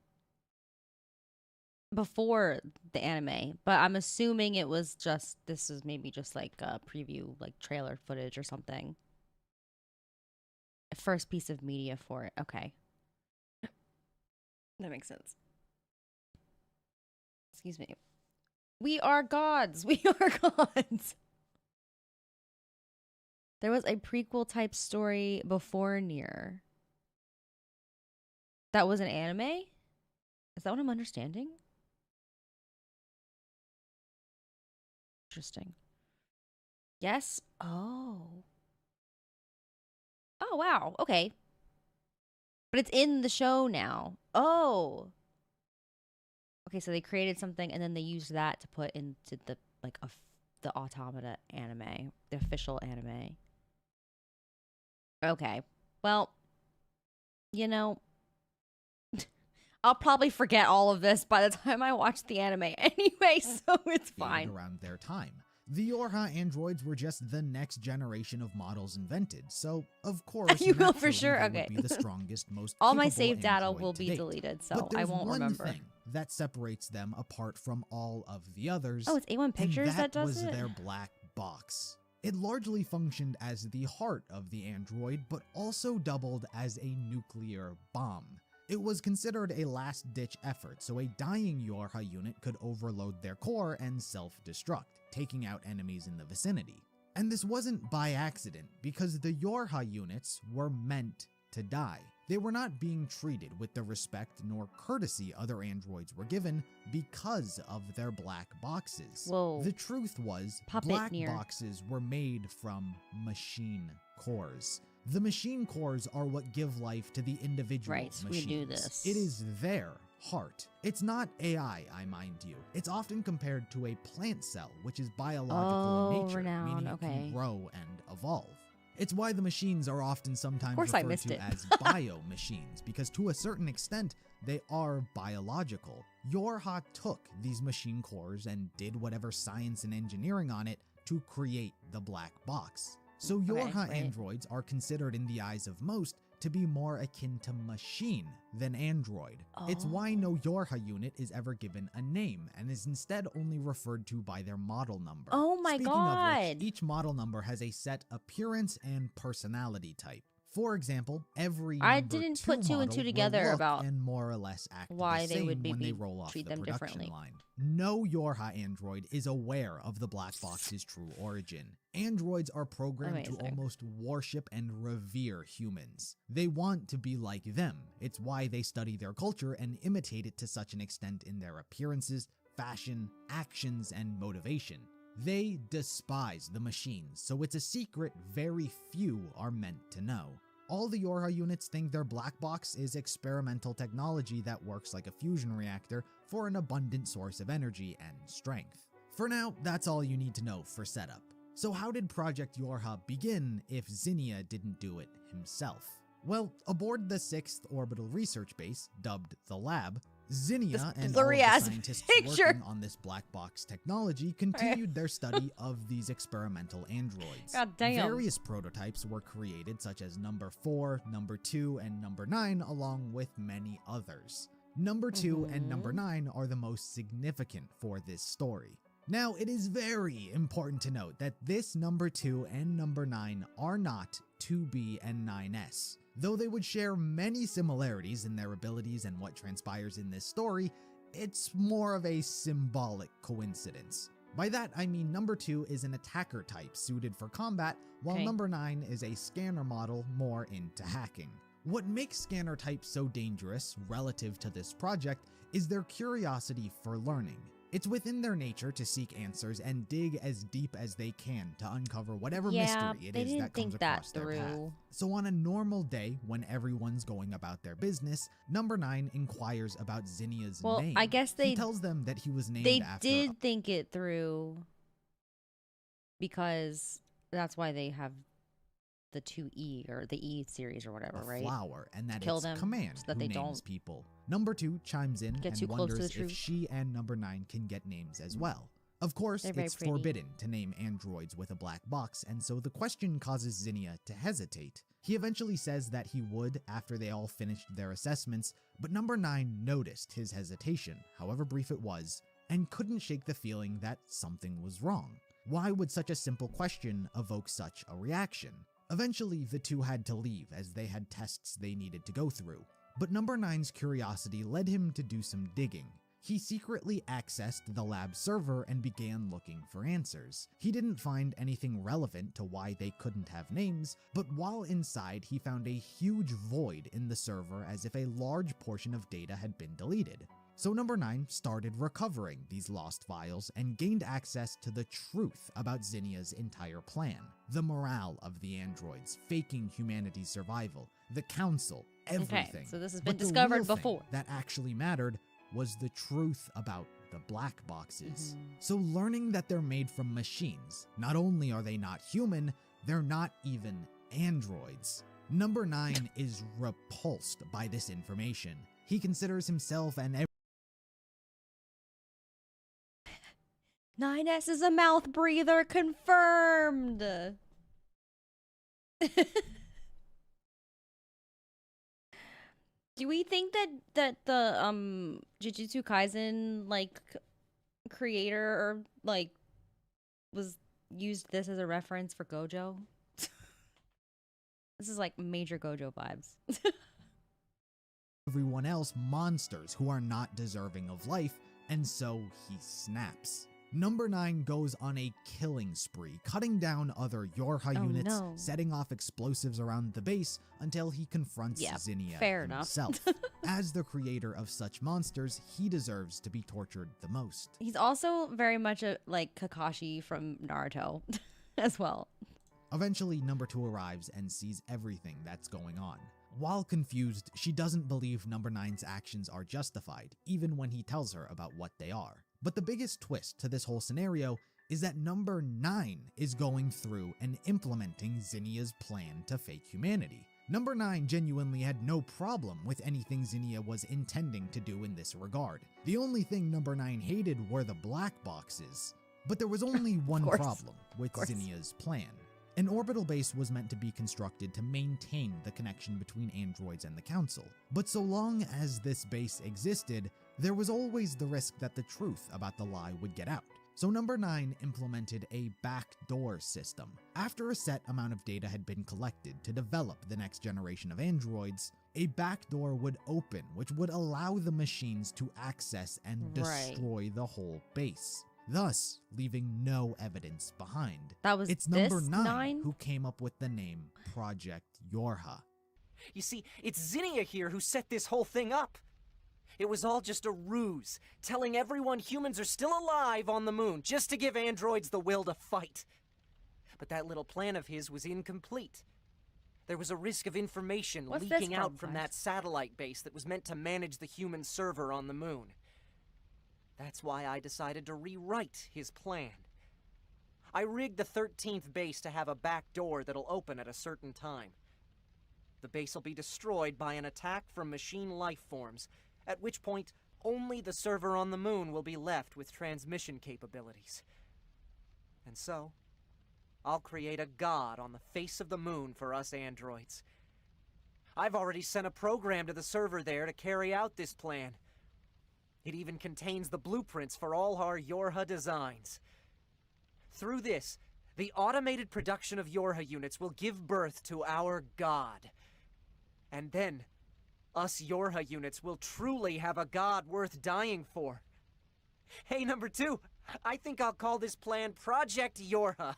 before the anime, but I'm assuming this is maybe just like a preview, like trailer footage or something. A first piece of media for it. Okay. That makes sense. Excuse me. We are gods. We are gods. There was a prequel type story before NieR. That was an anime? Is that what I'm understanding? Interesting. Yes? Oh. Oh, wow. Okay. But it's in the show now. Oh. Okay, so they created something and then they used that to put into the the Automata anime, the official anime. Okay. Well, you know, I'll probably forget all of this by the time I watch the anime anyway, so it's fine. Around their time. The Yorha androids were just the next generation of models invented, so of course You will for naturally sure. they Okay. would be the strongest, most all my capable save data android will to be date. deleted, so But I there's won't one remember. thing that separates them apart from all of the others. Oh, it's A1 Pictures and that does was it? their black box. It largely functioned as the heart of the android, but also doubled as a nuclear bomb. It was considered a last-ditch effort, so a dying Yorha unit could overload their core and self-destruct, taking out enemies in the vicinity. And this wasn't by accident, because the Yorha units were meant to die. They were not being treated with the respect nor courtesy other androids were given because of their black boxes. Whoa. The truth was, Pop it, black NieR. boxes were made from machine cores. The machine cores are what give life to the individual Right, we machines. do this. It is their heart. It's not AI, I mind you. It's often compared to a plant cell, which is biological in nature, renown, meaning it okay. can grow and evolve. It's why the machines are often sometimes course I referred missed to it. as bio-machines, because to a certain extent, they are biological. Yorha took these machine cores and did whatever science and engineering on it to create the black box. So Yorha right. androids are considered in the eyes of most to be more akin to machine than android. It's why no Yorha unit is ever given a name and is instead only referred to by their model number. Oh my Speaking God. of which, each model number has a set appearance and personality type. For example, every I number didn't 2 put two and model two will together look about and more or less act why the they same would when they maybe roll off treat the them production differently. line. No Yorha android is aware of the black box's true origin. Androids are programmed to Amazing. almost worship and revere humans. They want to be like them. It's why they study their culture and imitate it to such an extent in their appearances, fashion, actions, and motivation. They despise the machines, so it's a secret very few are meant to know. All the Yorha units think their black box is experimental technology that works like a fusion reactor for an abundant source of energy and strength. For now, that's all you need to know for setup. So how did Project Yorha begin if Zinnia didn't do it himself? Well, aboard the 6th Orbital Research Base, dubbed the Lab, Zinnia and all of the blurry-ass scientists picture. working on this black box technology continued their study of these experimental androids. God damn. Various prototypes were created, such as number 4, number 2, and number 9, along with many others. Number 2 and number 9 are the most significant for this story. Now, it is very important to note that this number 2 and number 9 are not 2B and 9S. Though they would share many similarities in their abilities and what transpires in this story, it's more of a symbolic coincidence. By that, I mean number 2 is an attacker type suited for combat, while Okay. number 9 is a scanner model more into hacking. What makes scanner types so dangerous relative to this project is their curiosity for learning. It's within their nature to seek answers and dig as deep as they can to uncover whatever mystery it they is didn't that comes think that across their path. through. So on a normal day, when everyone's going about their business, number 9 inquires about Zinnia's Well, name. I guess He tells them that he was named They after did think it through because That's why they have the 2E or the E series or whatever, right? Flower, and that Kill it's them Command so that who they names don't people. Number 2 chimes in get and too close to wonders the if truth. she and Number 9 can get names as well. Of course, They're very it's pretty. forbidden to name androids with a black box, and so the question causes Zinnia to hesitate. He eventually says that he would after they all finished their assessments, but Number 9 noticed his hesitation, however brief it was, and couldn't shake the feeling that something was wrong. Why would such a simple question evoke such a reaction? Eventually, the two had to leave as they had tests they needed to go through, but Number 9's curiosity led him to do some digging. He secretly accessed the lab server and began looking for answers. He didn't find anything relevant to why they couldn't have names, but while inside he found a huge void in the server as if a large portion of data had been deleted. So Number 9 started recovering these lost files and gained access to the truth about Zinnia's entire plan. The morale of the androids, faking humanity's survival, the council, everything. Okay, so this has been But the discovered real thing before. that actually mattered was the truth about the black boxes. So learning that they're made from machines, not only are they not human, they're not even androids. Number 9 is repulsed by this information. He considers himself an 9S is a mouth breather, confirmed. Do we think that the Jujutsu Kaisen like creator or like was used this as a reference for Gojo? This is like major Gojo vibes. everyone else monsters who are not deserving of life, and so he snaps. Number 9 goes on a killing spree, cutting down other Yorha units, setting off explosives around the base until he confronts Zinnia himself. As the creator of such monsters, he deserves to be tortured the most. He's also very much like Kakashi from Naruto as well. Eventually, Number 2 arrives and sees everything that's going on. While confused, she doesn't believe Number 9's actions are justified, even when he tells her about what they are. But the biggest twist to this whole scenario is that Number 9 is going through and implementing Zinnia's plan to fake humanity. Number 9 genuinely had no problem with anything Zinnia was intending to do in this regard. The only thing Number 9 hated were the black boxes. But there was only one problem with Zinnia's plan. An orbital base was meant to be constructed to maintain the connection between androids and the Council. But so long as this base existed, there was always the risk that the truth about the lie would get out. So Number 9 implemented a backdoor system. After a set amount of data had been collected to develop the next generation of androids, a backdoor would open, which would allow the machines to access and destroy the whole base, thus leaving no evidence behind. It's Number 9 who came up with the name Project Yorha. You see, it's Zinnia here who set this whole thing up. It was all just a ruse, telling everyone humans are still alive on the moon just to give androids the will to fight. But that little plan of his was incomplete. There was a risk of information leaking out from that satellite base that was meant to manage the human server on the moon. That's why I decided to rewrite his plan. I rigged the 13th base to have a back door that'll open at a certain time. The base will be destroyed by an attack from machine life forms, at which point only the server on the moon will be left with transmission capabilities. And so, I'll create a god on the face of the moon for us androids. I've already sent a program to the server there to carry out this plan. It even contains the blueprints for all our Yorha designs. Through this, the automated production of Yorha units will give birth to our god. And then, us Yorha units will truly have a god worth dying for. Hey, Number 2, I think I'll call this plan Project Yorha.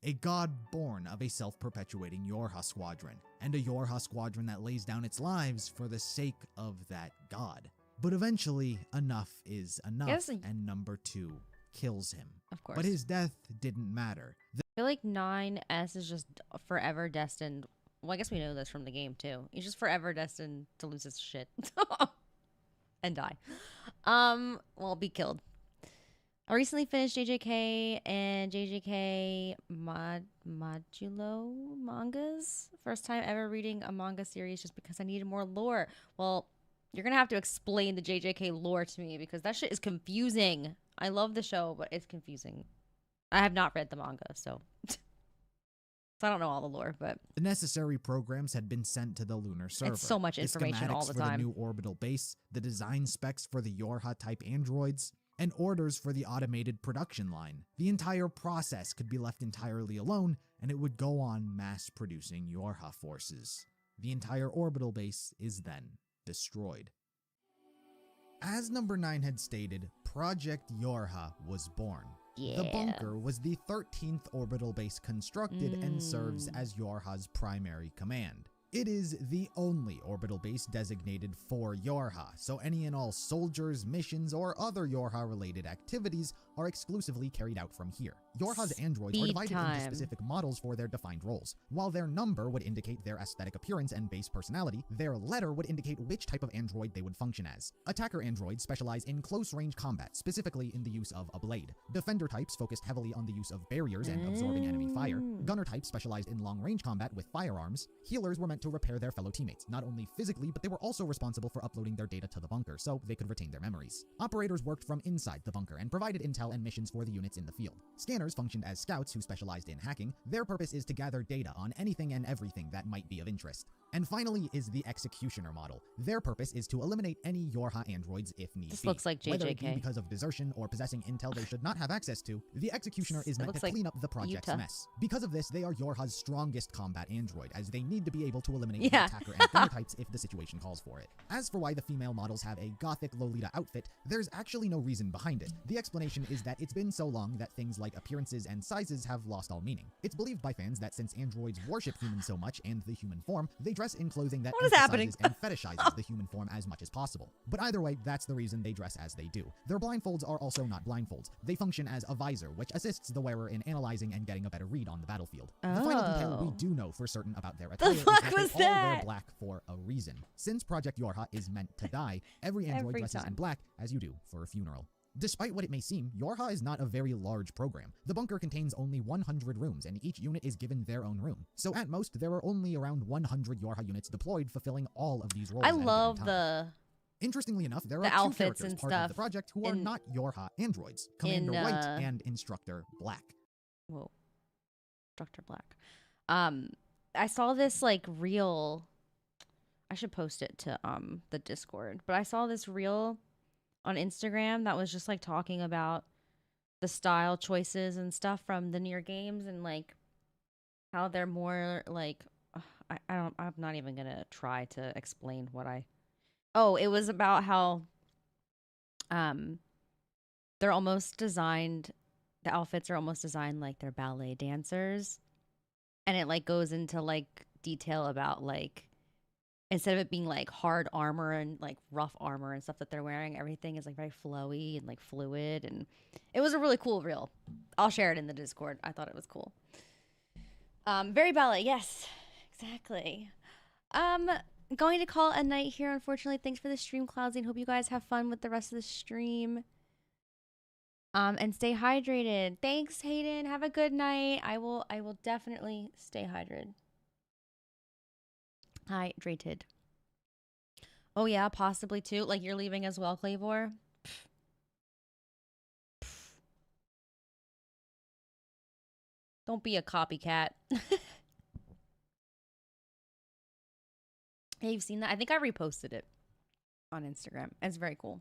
A god born of a self-perpetuating Yorha squadron, and a Yorha squadron that lays down its lives for the sake of that god. But eventually, enough is enough, and Number 2 kills him. Of course. But his death didn't matter. I feel like 9S is just forever destined. Well, I guess we know this from the game, too. He's just forever destined to lose his shit. And die. Well, be killed. I recently finished JJK and JJK Modulo mangas. First time ever reading a manga series just because I needed more lore. Well, you're going to have to explain the JJK lore to me because that shit is confusing. I love the show, but it's confusing. I have not read the manga, so I don't know all the lore, but the necessary programs had been sent to the lunar server. It's so much information all the time. The new orbital base, the design specs for the Yorha type androids, and orders for the automated production line. The entire process could be left entirely alone, and it would go on mass-producing Yorha forces. The entire orbital base is then destroyed. As number 9 had stated, Project Yorha was born. Yeah. The bunker was the 13th orbital base constructed and serves as Yorha's primary command. It is the only orbital base designated for Yorha, so any and all soldiers, missions, or other Yorha-related activities are exclusively carried out from here. Yorha's androids are divided into specific models for their defined roles. While their number would indicate their aesthetic appearance and base personality, their letter would indicate which type of android they would function as. Attacker androids specialize in close-range combat, specifically in the use of a blade. Defender types focused heavily on the use of barriers and absorbing enemy fire. Gunner types specialized in long-range combat with firearms. Healers were meant to repair their fellow teammates, not only physically, but they were also responsible for uploading their data to the bunker, so they could retain their memories. Operators worked from inside the bunker and provided intel and missions for the units in the field. Scanners functioned as scouts who specialized in hacking. Their purpose is to gather data on anything and everything that might be of interest. And finally is the Executioner model. Their purpose is to eliminate any Yorha androids if need be. This looks like JJK. Whether it be because of desertion or possessing intel they should not have access to, the Executioner is meant to clean up the project's mess. Because of this, they are Yorha's strongest combat android, as they need to be able to eliminate the attacker and gunner types if the situation calls for it. As for why the female models have a gothic Lolita outfit, there's actually no reason behind it. The explanation is that it's been so long that things like appearances and sizes have lost all meaning. It's believed by fans that since androids worship humans so much and the human form, they dress in clothing that emphasizes and fetishizes the human form as much as possible. But either way, that's the reason they dress as they do. Their blindfolds are also not blindfolds. They function as a visor, which assists the wearer in analyzing and getting a better read on the battlefield. The final detail we do know for certain about their attire is that they all wear black for a reason. Since Project Yorha is meant to die, every android dresses in black, as you do for a funeral. Despite what it may seem, Yorha is not a very large program. The bunker contains only 100 rooms, and each unit is given their own room. So at most, there are only around 100 Yorha units deployed, fulfilling all of these roles. I love the... Interestingly enough, there are two characters part of the project who are not Yorha androids, Commander White and Instructor Black. Whoa. Instructor Black. I saw this, like, reel... I should post it to the Discord, but I saw this reel on Instagram that was just like talking about the style choices and stuff from the NieR games and like how they're more like I'm not even gonna try to explain what it was about how they're almost designed, the outfits are almost designed like they're ballet dancers, and it like goes into like detail about like instead of it being like hard armor and like rough armor and stuff that they're wearing, everything is like very flowy and like fluid, and it was a really cool reel. I'll share it in the Discord. I thought it was cool. Very ballet, yes, exactly. Going to call a night here, unfortunately. Thanks for the stream, Cloudsi, and hope you guys have fun with the rest of the stream. And stay hydrated. Thanks, Hayden. Have a good night. I will definitely stay hydrated. Hydrated. Oh yeah, possibly too. Like you're leaving as well, Clavor. Don't be a copycat. Hey, you've seen that? I think I reposted it on Instagram. It's very cool.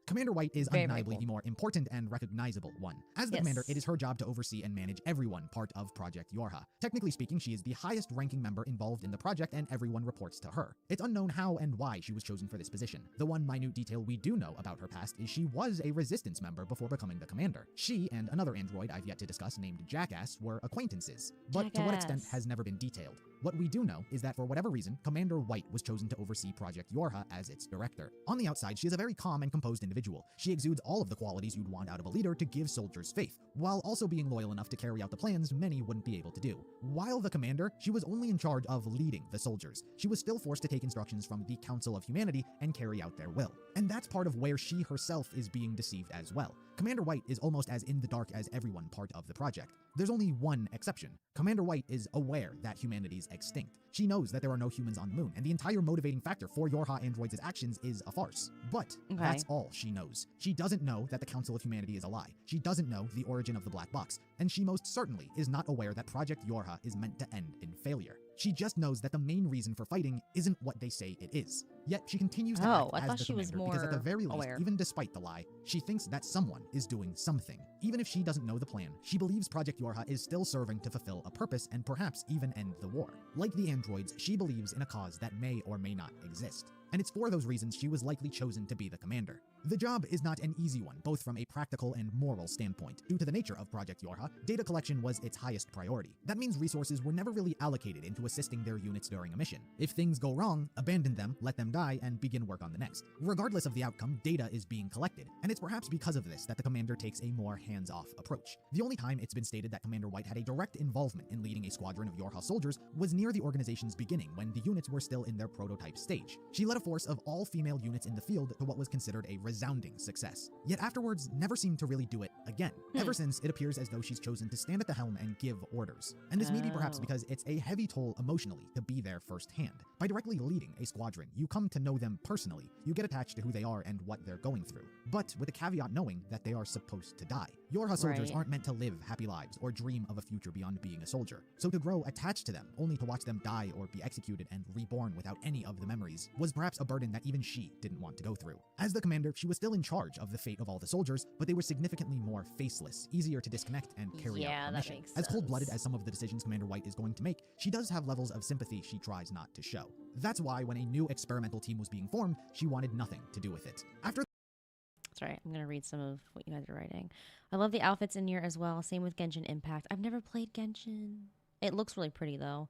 Commander White is undeniably the more important and recognizable one. As the commander, it is her job to oversee and manage everyone part of Project Yorha. Technically speaking, she is the highest ranking member involved in the project and everyone reports to her. It's unknown how and why she was chosen for this position. The one minute detail we do know about her past is she was a resistance member before becoming the commander. She and another android I've yet to discuss named Jackass were acquaintances, but to what extent has never been detailed. What we do know is that for whatever reason, Commander White was chosen to oversee Project Yorha as its director. On the outside, she is a very calm and composed individual individual. She exudes all of the qualities you'd want out of a leader to give soldiers faith, while also being loyal enough to carry out the plans many wouldn't be able to do. While the commander, she was only in charge of leading the soldiers. She was still forced to take instructions from the Council of Humanity and carry out their will. And that's part of where she herself is being deceived as well. Commander White is almost as in the dark as everyone part of the project. There's only one exception. Commander White is aware that humanity's extinct. She knows that there are no humans on the moon, and the entire motivating factor for Yorha androids' actions is a farce. But that's all she knows. She doesn't know that the Council of Humanity is a lie. She doesn't know the origin of the black box, and she most certainly is not aware that Project Yorha is meant to end in failure. She just knows that the main reason for fighting isn't what they say it is. Yet she continues to act as the commander because at the very least, even despite the lie, she thinks that someone is doing something. Even if she doesn't know the plan, she believes Project Yorha is still serving to fulfill a purpose and perhaps even end the war. Like the androids, she believes in a cause that may or may not exist. And it's for those reasons she was likely chosen to be the commander. The job is not an easy one, both from a practical and moral standpoint. Due to the nature of Project Yorha, data collection was its highest priority. That means resources were never really allocated into assisting their units during a mission. If things go wrong, abandon them, let them die, and begin work on the next. Regardless of the outcome, data is being collected, and it's perhaps because of this that the commander takes a more hands-off approach. The only time it's been stated that Commander White had a direct involvement in leading a squadron of Yorha soldiers was near the organization's beginning, when the units were still in their prototype stage. She led a force of all-female units in the field to what was considered a resounding success. Yet afterwards, never seemed to really do it again. Ever since, it appears as though she's chosen to stand at the helm and give orders. And this may be perhaps because it's a heavy toll emotionally to be there firsthand. By directly leading a squadron, you come to know them personally. You get attached to who they are and what they're going through. But with the caveat knowing that they are supposed to die. Yorha soldiers aren't meant to live happy lives or dream of a future beyond being a soldier. So to grow attached to them, only to watch them die or be executed and reborn without any of the memories, was perhaps a burden that even she didn't want to go through. As the commander, she was still in charge of the fate of all the soldiers, but they were significantly more faceless, easier to disconnect and carry out the mission. As cold-blooded as some of the decisions Commander White is going to make, she does have levels of sympathy she tries not to show. That's why when a new experimental team was being formed, she wanted nothing to do with it. That's right. I'm going to read some of what you guys are writing. I love the outfits in NieR as well. Same with Genshin Impact. I've never played Genshin. It looks really pretty though.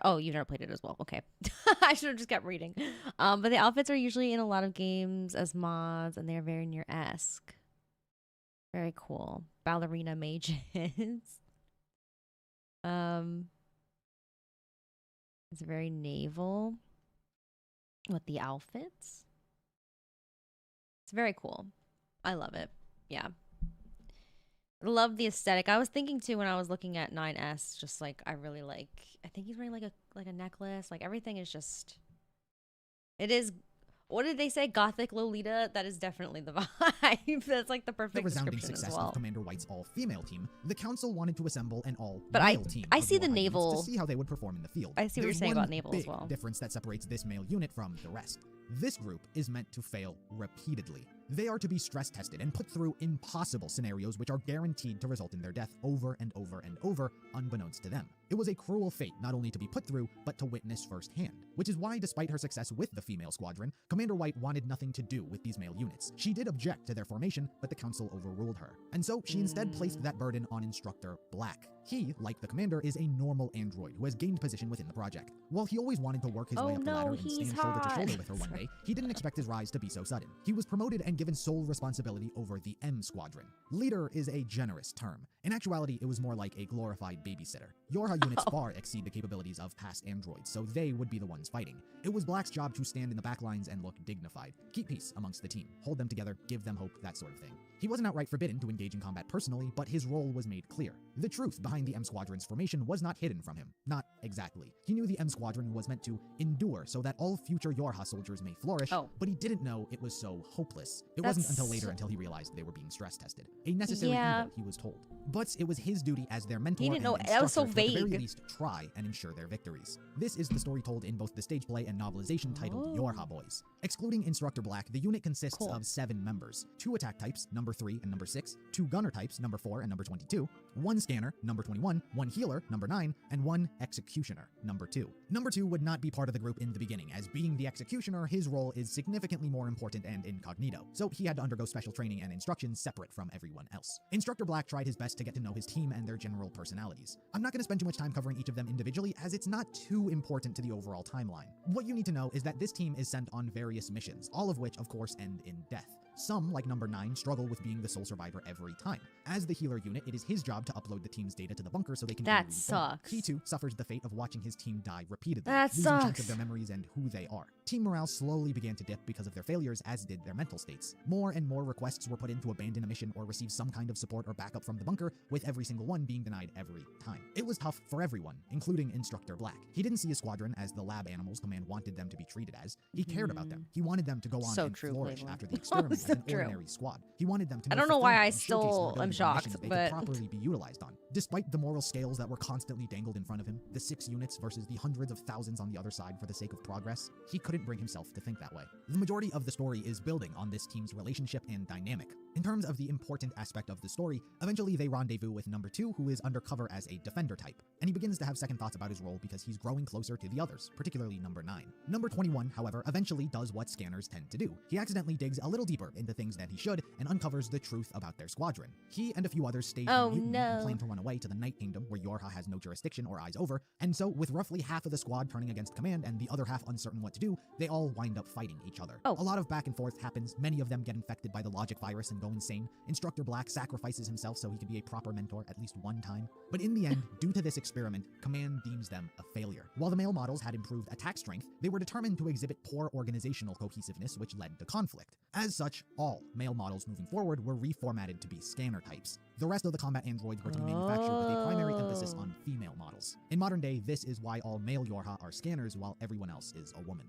Oh, you've never played it as well. Okay. I should have just kept reading. But the outfits are usually in a lot of games as mods, and they're very NieR-esque. Very cool. Ballerina mages. It's very naval with the outfits. It's very cool. I love it. Yeah. I love the aesthetic. I was thinking too when I was looking at 9S, just like I really like, I think he's wearing like a necklace. Like everything is just, it is, what did they say? Gothic Lolita? That is definitely the vibe. That's like the perfect resounding description success as well. Of Commander White's all-female team, the council wanted to assemble an all-male team. I see the naval to see how they would perform in the field. I see what you're saying about naval as well. Difference that separates this male unit from the rest. This group is meant to fail repeatedly. They are to be stress tested and put through impossible scenarios which are guaranteed to result in their death over and over and over, unbeknownst to them. It was a cruel fate not only to be put through, but to witness firsthand, which is why despite her success with the female squadron, Commander White wanted nothing to do with these male units. She did object to their formation, but the council overruled her. And so she instead placed that burden on Instructor Black. He, like the commander, is a normal android who has gained position within the project. While he always wanted to work his way up the ladder and stand shoulder to shoulder with her one day, he didn't expect his rise to be so sudden. He was promoted and given sole responsibility over the M Squadron. Leader is a generous term. In actuality, it was more like a glorified babysitter. Yorha units far exceed the capabilities of past androids, so they would be the ones fighting. It was Black's job to stand in the back lines and look dignified, keep peace amongst the team, hold them together, give them hope, that sort of thing. He wasn't outright forbidden to engage in combat personally, but his role was made clear. The truth behind the M Squadron's formation was not hidden from him. Not exactly. He knew the M Squadron was meant to endure so that all future Yorha soldiers may flourish, but he didn't know it was so hopeless. It wasn't until later until he realized they were being stress tested. A necessary evil, he was told. But it was his duty as their mentor he didn't know. and That was so instructor to vague. at the very least try and ensure their victories. This is the story told in both the stage play and novelization titled Yorha Boys. Excluding Instructor Black, the unit consists of 7 members. 2 attack types, number 3 and number 6, 2 gunner types, number 4 and number 22, 1 scanner, number 21, 1 healer, number 9, and 1 executioner, number 2. Number 2 would not be part of the group in the beginning, as being the executioner, his role is significantly more important and incognito, so he had to undergo special training and instruction separate from everyone else. Instructor Black tried his best to get to know his team and their general personalities. I'm not going to spend too much time covering each of them individually, as it's not too important to the overall timeline. What you need to know is that this team is sent on various missions, all of which, of course, end in death. Some, like number 9, struggle with being the sole survivor every time. As the healer unit, it is his job to upload the team's data to the bunker so they can That be reborn. sucks. He too suffers the fate of watching his team die repeatedly, That losing sucks. chunks of their memories and who they are. Team morale slowly began to dip because of their failures, as did their mental states. More and more requests were put in to abandon a mission or receive some kind of support or backup from the bunker, with every single one being denied every time. It was tough for everyone, including Instructor Black. He didn't see his squadron as the lab animals Command wanted them to be treated as. He cared about them. He wanted them to go on So and true, flourish Cleveland. after the experiment as So an true. ordinary squad. He wanted them to I move don't know why fulfillment I and showcase still their am ability in shocked, missions they but- could properly be utilized on. Despite the moral scales that were constantly dangled in front of him, the 6 units versus the hundreds of thousands on the other side for the sake of progress, he couldn't bring himself to think that way. The majority of the story is building on this team's relationship and dynamic. In terms of the important aspect of the story, eventually they rendezvous with number 2, who is undercover as a defender type, and he begins to have second thoughts about his role because he's growing closer to the others, particularly number 9. Number 21, however, eventually does what scanners tend to do. He accidentally digs a little deeper into things than he should and uncovers the truth about their squadron. He and a few others staged Oh, a mutiny no. and plan to run away to the Night Kingdom, where Yorha has no jurisdiction or eyes over, and so with roughly half of the squad turning against Command and the other half uncertain what to do, they all wind up fighting each other. Oh. A lot of back and forth happens, many of them get infected by the logic virus and go insane. Instructor Black sacrifices himself so he can be a proper mentor at least one time. But in the end, due to this experiment, Command deems them a failure. While the male models had improved attack strength, they were determined to exhibit poor organizational cohesiveness, which led to conflict. As such, all male models moving forward were reformatted to be scanner types. The rest of the combat androids were to be manufactured with a primary emphasis on female models. In modern day, this is why all male Yorha are scanners while everyone else is a woman.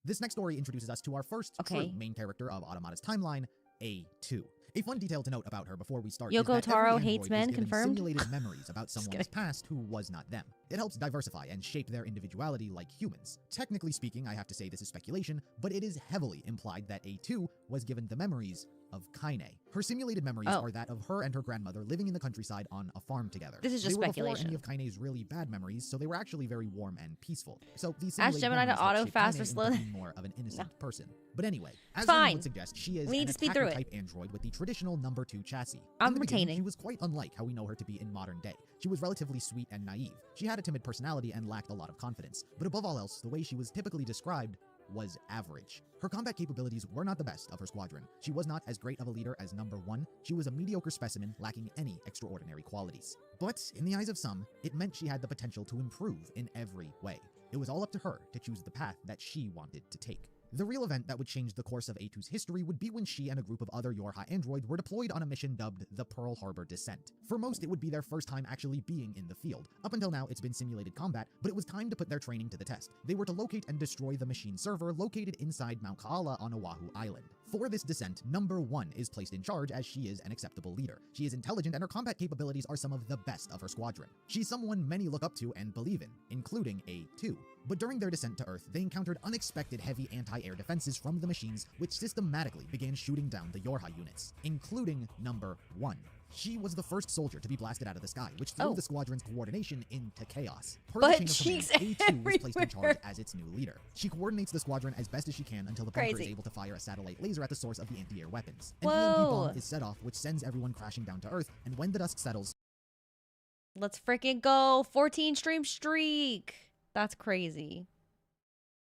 This next story introduces us to our first true main character of Automata's timeline, A2. A fun detail to note about her before we start Yoko is that Taro every hates android men, is given confirmed? simulated memories about someone's kidding. past who was not them. It helps diversify and shape their individuality like humans. Technically speaking, I have to say this is speculation, but it is heavily implied that A2 was given the memories of Kaine. Her simulated memories are that of her and her grandmother living in the countryside on a farm together. This is just they were speculation. before any of Kaine's really bad memories, so they were actually very warm and peaceful. So these Ask simulated Gemini to memories help auto shape fast Kaine or slow into down. being more of an innocent person. But anyway, as Fine. the name would suggest, she is We need an to speed through it. attacker-type android with the traditional number 2 chassis. I'm In the beginning, retaining. she was quite unlike how we know her to be in modern day. She was relatively sweet and naive. She had a timid personality and lacked a lot of confidence. But above all else, the way she was typically described was average. Her combat capabilities were not the best of her squadron. She was not as great of a leader as number 1. She was a mediocre specimen lacking any extraordinary qualities. But in the eyes of some, it meant she had the potential to improve in every way. It was all up to her to choose the path that she wanted to take. The real event that would change the course of A2's history would be when she and a group of other Yorha androids were deployed on a mission dubbed the Pearl Harbor Descent. For most, it would be their first time actually being in the field. Up until now, it's been simulated combat, but it was time to put their training to the test. They were to locate and destroy the machine server located inside Mount Kaala on Oahu Island. For this descent, number 1 is placed in charge as she is an acceptable leader. She is intelligent and her combat capabilities are some of the best of her squadron. She's someone many look up to and believe in, including A2. But during their descent to Earth, they encountered unexpected heavy anti-air defenses from the machines, which systematically began shooting down the Yorha units, including number 1. She was the first soldier to be blasted out of the sky, which threw the squadron's coordination into chaos. Per the But chain of she's command, A2 was placed in charge everywhere. as its new leader. She coordinates the squadron as best as she can until the bunker is Crazy. able to fire a satellite laser at the source of the anti-air weapons. An Whoa. EMP bomb is set off, which sends everyone crashing down to Earth, and when the dust settles, Let's freaking go. 14 stream streak. That's crazy.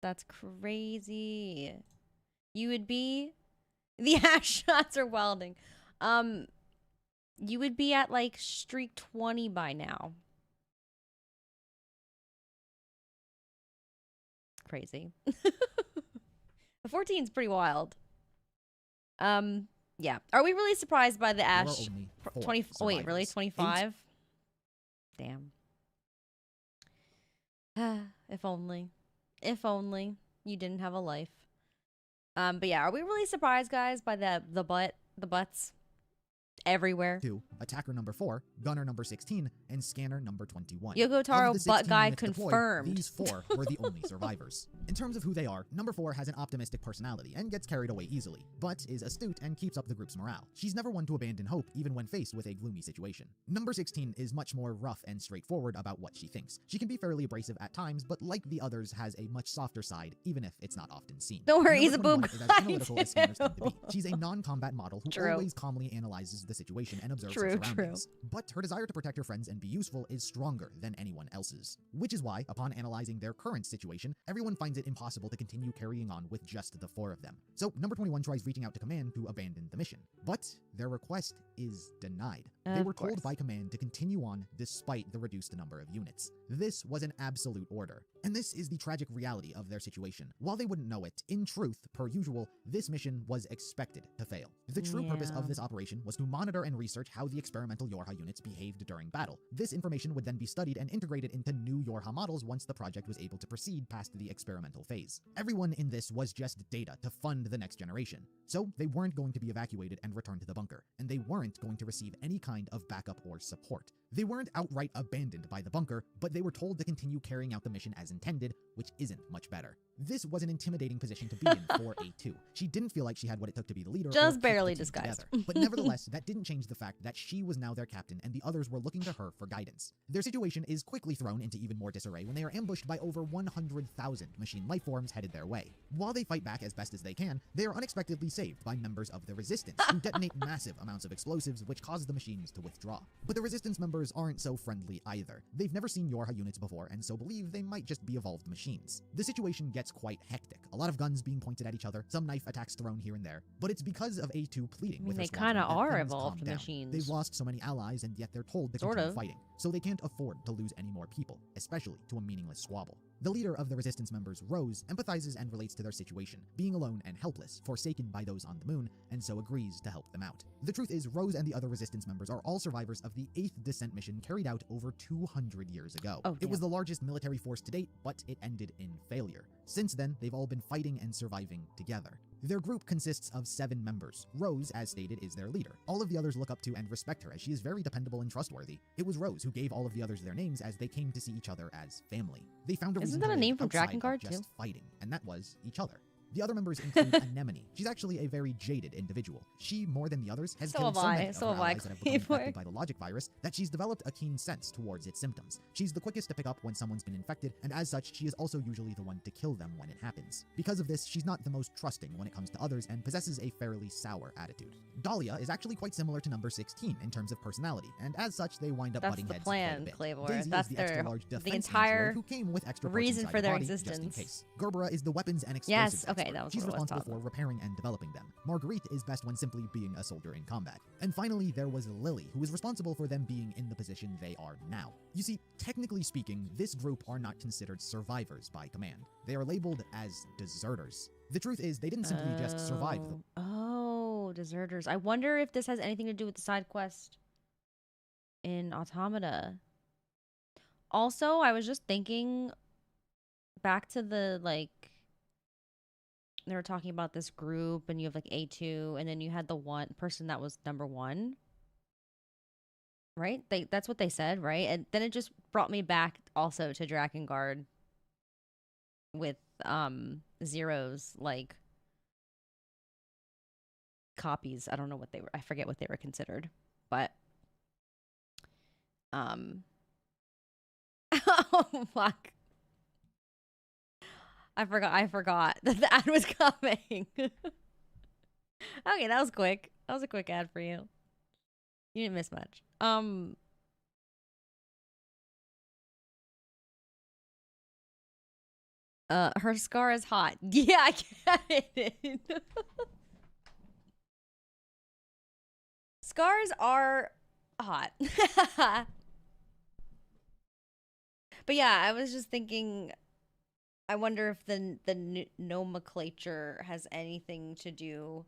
That's crazy. You would be... The ash shots are welding. You would be at like streak 20 by now. Crazy. The 14 is pretty wild. Yeah. Are we really surprised by the there are ash? only 4 20. Oh wait, really? survivors. 25? Damn. If only. If only you didn't have a life. But yeah, are we really surprised, guys, by the butts everywhere? 2, attacker number 4, gunner number 16, and scanner number 21. Yoko Of Taro the butt 16 guy units deployed, confirmed. these 4 were the only survivors. In terms of who they are, number 4 has an optimistic personality and gets carried away easily, but is astute and keeps up the group's morale. She's never one to abandon hope, even when faced with a gloomy situation. Number 16 is much more rough and straightforward about what she thinks. She can be fairly abrasive at times, but like the others, has a much softer side, even if it's not often seen. Don't worry, Number he's a 21 boob is as guy, analytical as scanners tend to be. too. She's a non-combat model who True. always calmly analyzes the situation and observes her surroundings. But her desire to protect her friends and be useful is stronger than anyone else's. Which is why, upon analyzing their current situation, everyone finds it impossible to continue carrying on with just the 4 of them. So, number 21 tries reaching out to Command to abandon the mission. But their request is denied. They were told by Command to continue on despite the reduced number of units. This was an absolute order. And this is the tragic reality of their situation. While they wouldn't know it, in truth, per usual, this mission was expected to fail. The true purpose of this operation was to monitor and research how the experimental Yorha units behaved during battle. This information would then be studied and integrated into new Yorha models once the project was able to proceed past the experimental phase. Everyone in this was just data to fund the next generation. So they weren't going to be evacuated and returned to the bunker, and they weren't going to receive any kind of backup or support. They weren't outright abandoned by the bunker, but they were told to continue carrying out the mission as intended, which isn't much better. This was an intimidating position to be in for A2. She didn't feel like she had what it took to be the leader. Just barely disguised. But nevertheless, that didn't change the fact that she was now their captain and the others were looking to her for guidance. Their situation is quickly thrown into even more disarray when they are ambushed by over 100,000 machine lifeforms headed their way. While they fight back as best as they can, they are unexpectedly saved by members of the Resistance, who detonate massive amounts of explosives which cause the machines to withdraw. But the Resistance members aren't so friendly either. They've never seen Yorha units before and so believe they might just be evolved machines. The situation gets quite hectic. A lot of guns being pointed at each other, some knife attacks thrown here and there, but it's because of A2 pleading with her squadron they kind of are that evolved machines. They've lost so many allies and yet they're told to continue fighting, so they can't afford to lose any more people, especially to a meaningless squabble. The leader of the Resistance members, Rose, empathizes and relates to their situation, being alone and helpless, forsaken by those on the moon, and so agrees to help them out. The truth is, Rose and the other Resistance members are all survivors of the 8th descent mission carried out over 200 years ago. It was the largest military force to date, but it ended in failure. Since then, they've all been fighting and surviving together. Their group consists of 7 members. Rose, as stated, is their leader. All of the others look up to and respect her as she is very dependable and trustworthy. It was Rose who gave all of the others their names as they came to see each other as family. They found a reason Isn't that a name from outside Drakengard of just too? fighting, and that was each other. The other members include Anemone. She's actually a very jaded individual. She, more than the others, has killed so many of her allies that have become infected by the logic virus that she's developed a keen sense towards its symptoms. She's the quickest to pick up when someone's been infected, and as such, she is also usually the one to kill them when it happens. Because of this, she's not the most trusting when it comes to others and possesses a fairly sour attitude. Dahlia is actually quite similar to number 16 in terms of personality, and as such, they wind up butting heads quite a bit. Daisy is the extra-large defense android who came with extra reason for their body, existence. Just in case. Gerbera is the weapons and explosives expert. That was She's what responsible for repairing and developing them. Marguerite is best when simply being a soldier in combat. And finally, there was Lily, who is responsible for them being in the position they are now. You see, technically speaking, this group are not considered survivors by Command. They are labeled as deserters. The truth is, they didn't simply just survive the— Oh, deserters. I wonder if this has anything to do with the side quest in Automata. Also, I was just thinking back to the, like, they were talking about this group and you have like A2 and then you had the one person that was number 1. Right? That's what they said, right? And then it just brought me back also to Drakengard with Zero's like copies. I don't know what they were. I forget what they were considered. But oh fuck. I forgot that the ad was coming. Okay, that was quick. That was a quick ad for you. You didn't miss much. Her scar is hot. Yeah, I get it. Scars are hot. But yeah, I was just thinking, I wonder if the nomenclature has anything to do,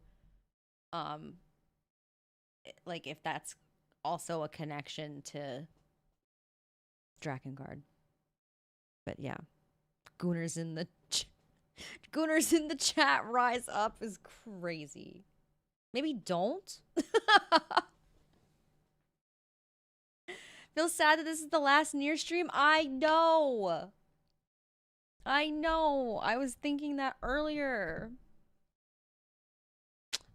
like if that's also a connection to Drakengard. But yeah, Gooners in the chat, rise up is crazy. Maybe don't. Feel sad that this is the last NieR stream. I know. I was thinking that earlier.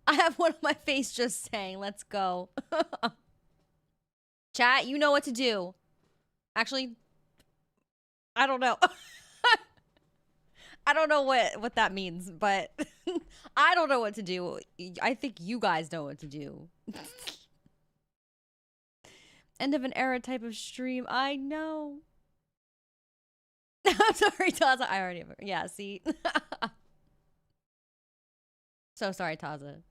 I have one on my face just saying, let's go. Chat, you know what to do. Actually, I don't know. I don't know what that means, but I don't know what to do. I think you guys know what to do. End of an era type of stream. I know. I'm sorry, Taza. I already have it. Yeah, see? So sorry, Taza.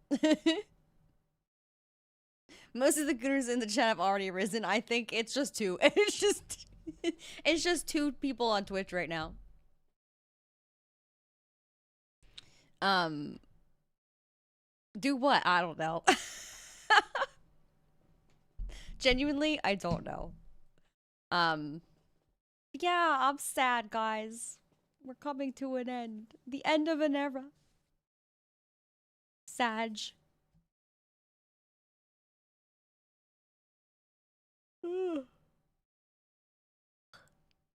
Most of the gooners in the chat have already risen. I think it's just two. It's just two people on Twitch right now. Do what? I don't know. Genuinely, I don't know. Yeah, I'm sad, guys. We're coming to an end. The end of an era. Sag.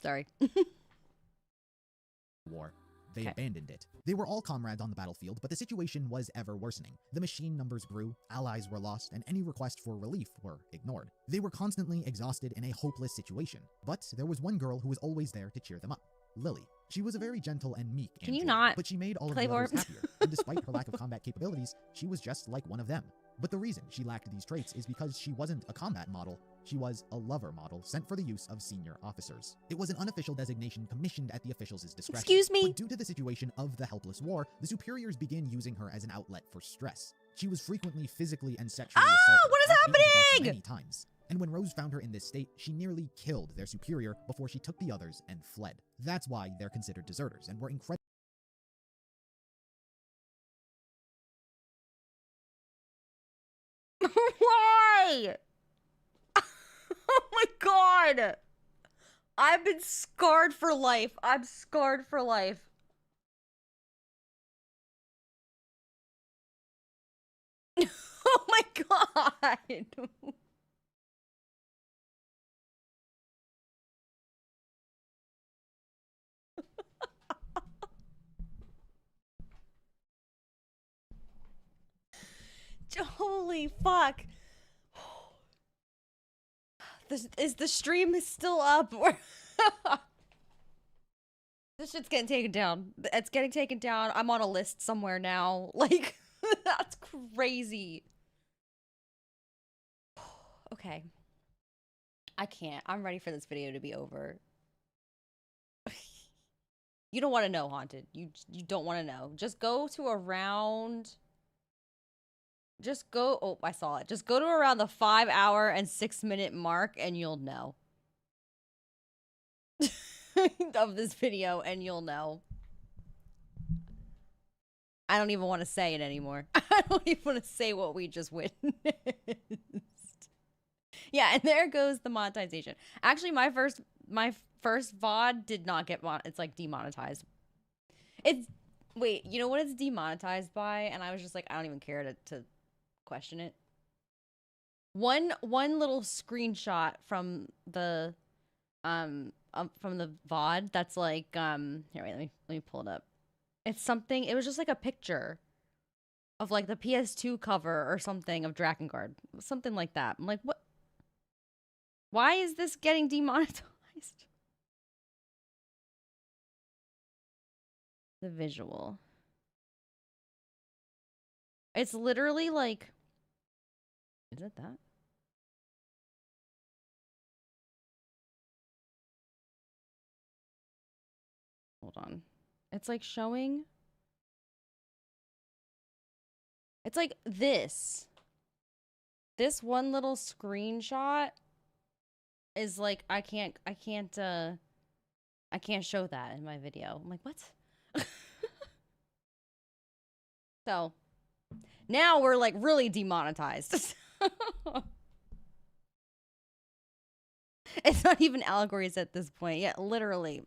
Sorry. War. They abandoned it. They were all comrades on the battlefield, but the situation was ever worsening. The machine numbers grew, allies were lost, and any request for relief were ignored. They were constantly exhausted in a hopeless situation. But there was one girl who was always there to cheer them up. Lily. She was a very gentle and meek Can you android, not, but she made all of the others happier, and despite her lack of combat capabilities, she was just like one of them. But the reason she lacked these traits is because she wasn't a combat model, she was a lover model sent for the use of senior officers. It was an unofficial designation commissioned at the officials' discretion. Excuse me? But due to the situation of the helpless war, the superiors began using her as an outlet for stress. She was frequently physically and sexually assaulted. What is happening? Many times. And when Rose found her in this state, she nearly killed their superior before she took the others and fled. That's why they're considered deserters and were incredibly Why? Oh my god! I've been scarred for life. I'm scarred for life. Oh my god! Holy fuck. Is the stream still up? This shit's getting taken down. It's getting taken down. I'm on a list somewhere now. Like, that's crazy. Okay. I can't. I'm ready for this video to be over. You don't want to know, Haunted. You don't want to know. Just go to around... Just go, oh, I saw it. Just go to around the 5-hour and 6-minute mark and you'll know. Of this video and you'll know. I don't even want to say it anymore. I don't even want to say what we just witnessed. Yeah, and there goes the monetization. Actually, my first VOD did not get it's like demonetized. It's, wait, you know what it's demonetized by? And I was just like, I don't even care to question it. One little screenshot from the VOD that's like here, wait, let me pull it up. It's something, it was just like a picture of like the PS2 cover or something of Drakengard. Something like that. I'm like, what? Why is this getting demonetized? The visual. It's literally like, is it that? Hold on. It's like showing. It's like this. This one little screenshot is like, I can't show that in my video. I'm like, what? So now we're like really demonetized. It's not even allegories at this point. Yeah, literally.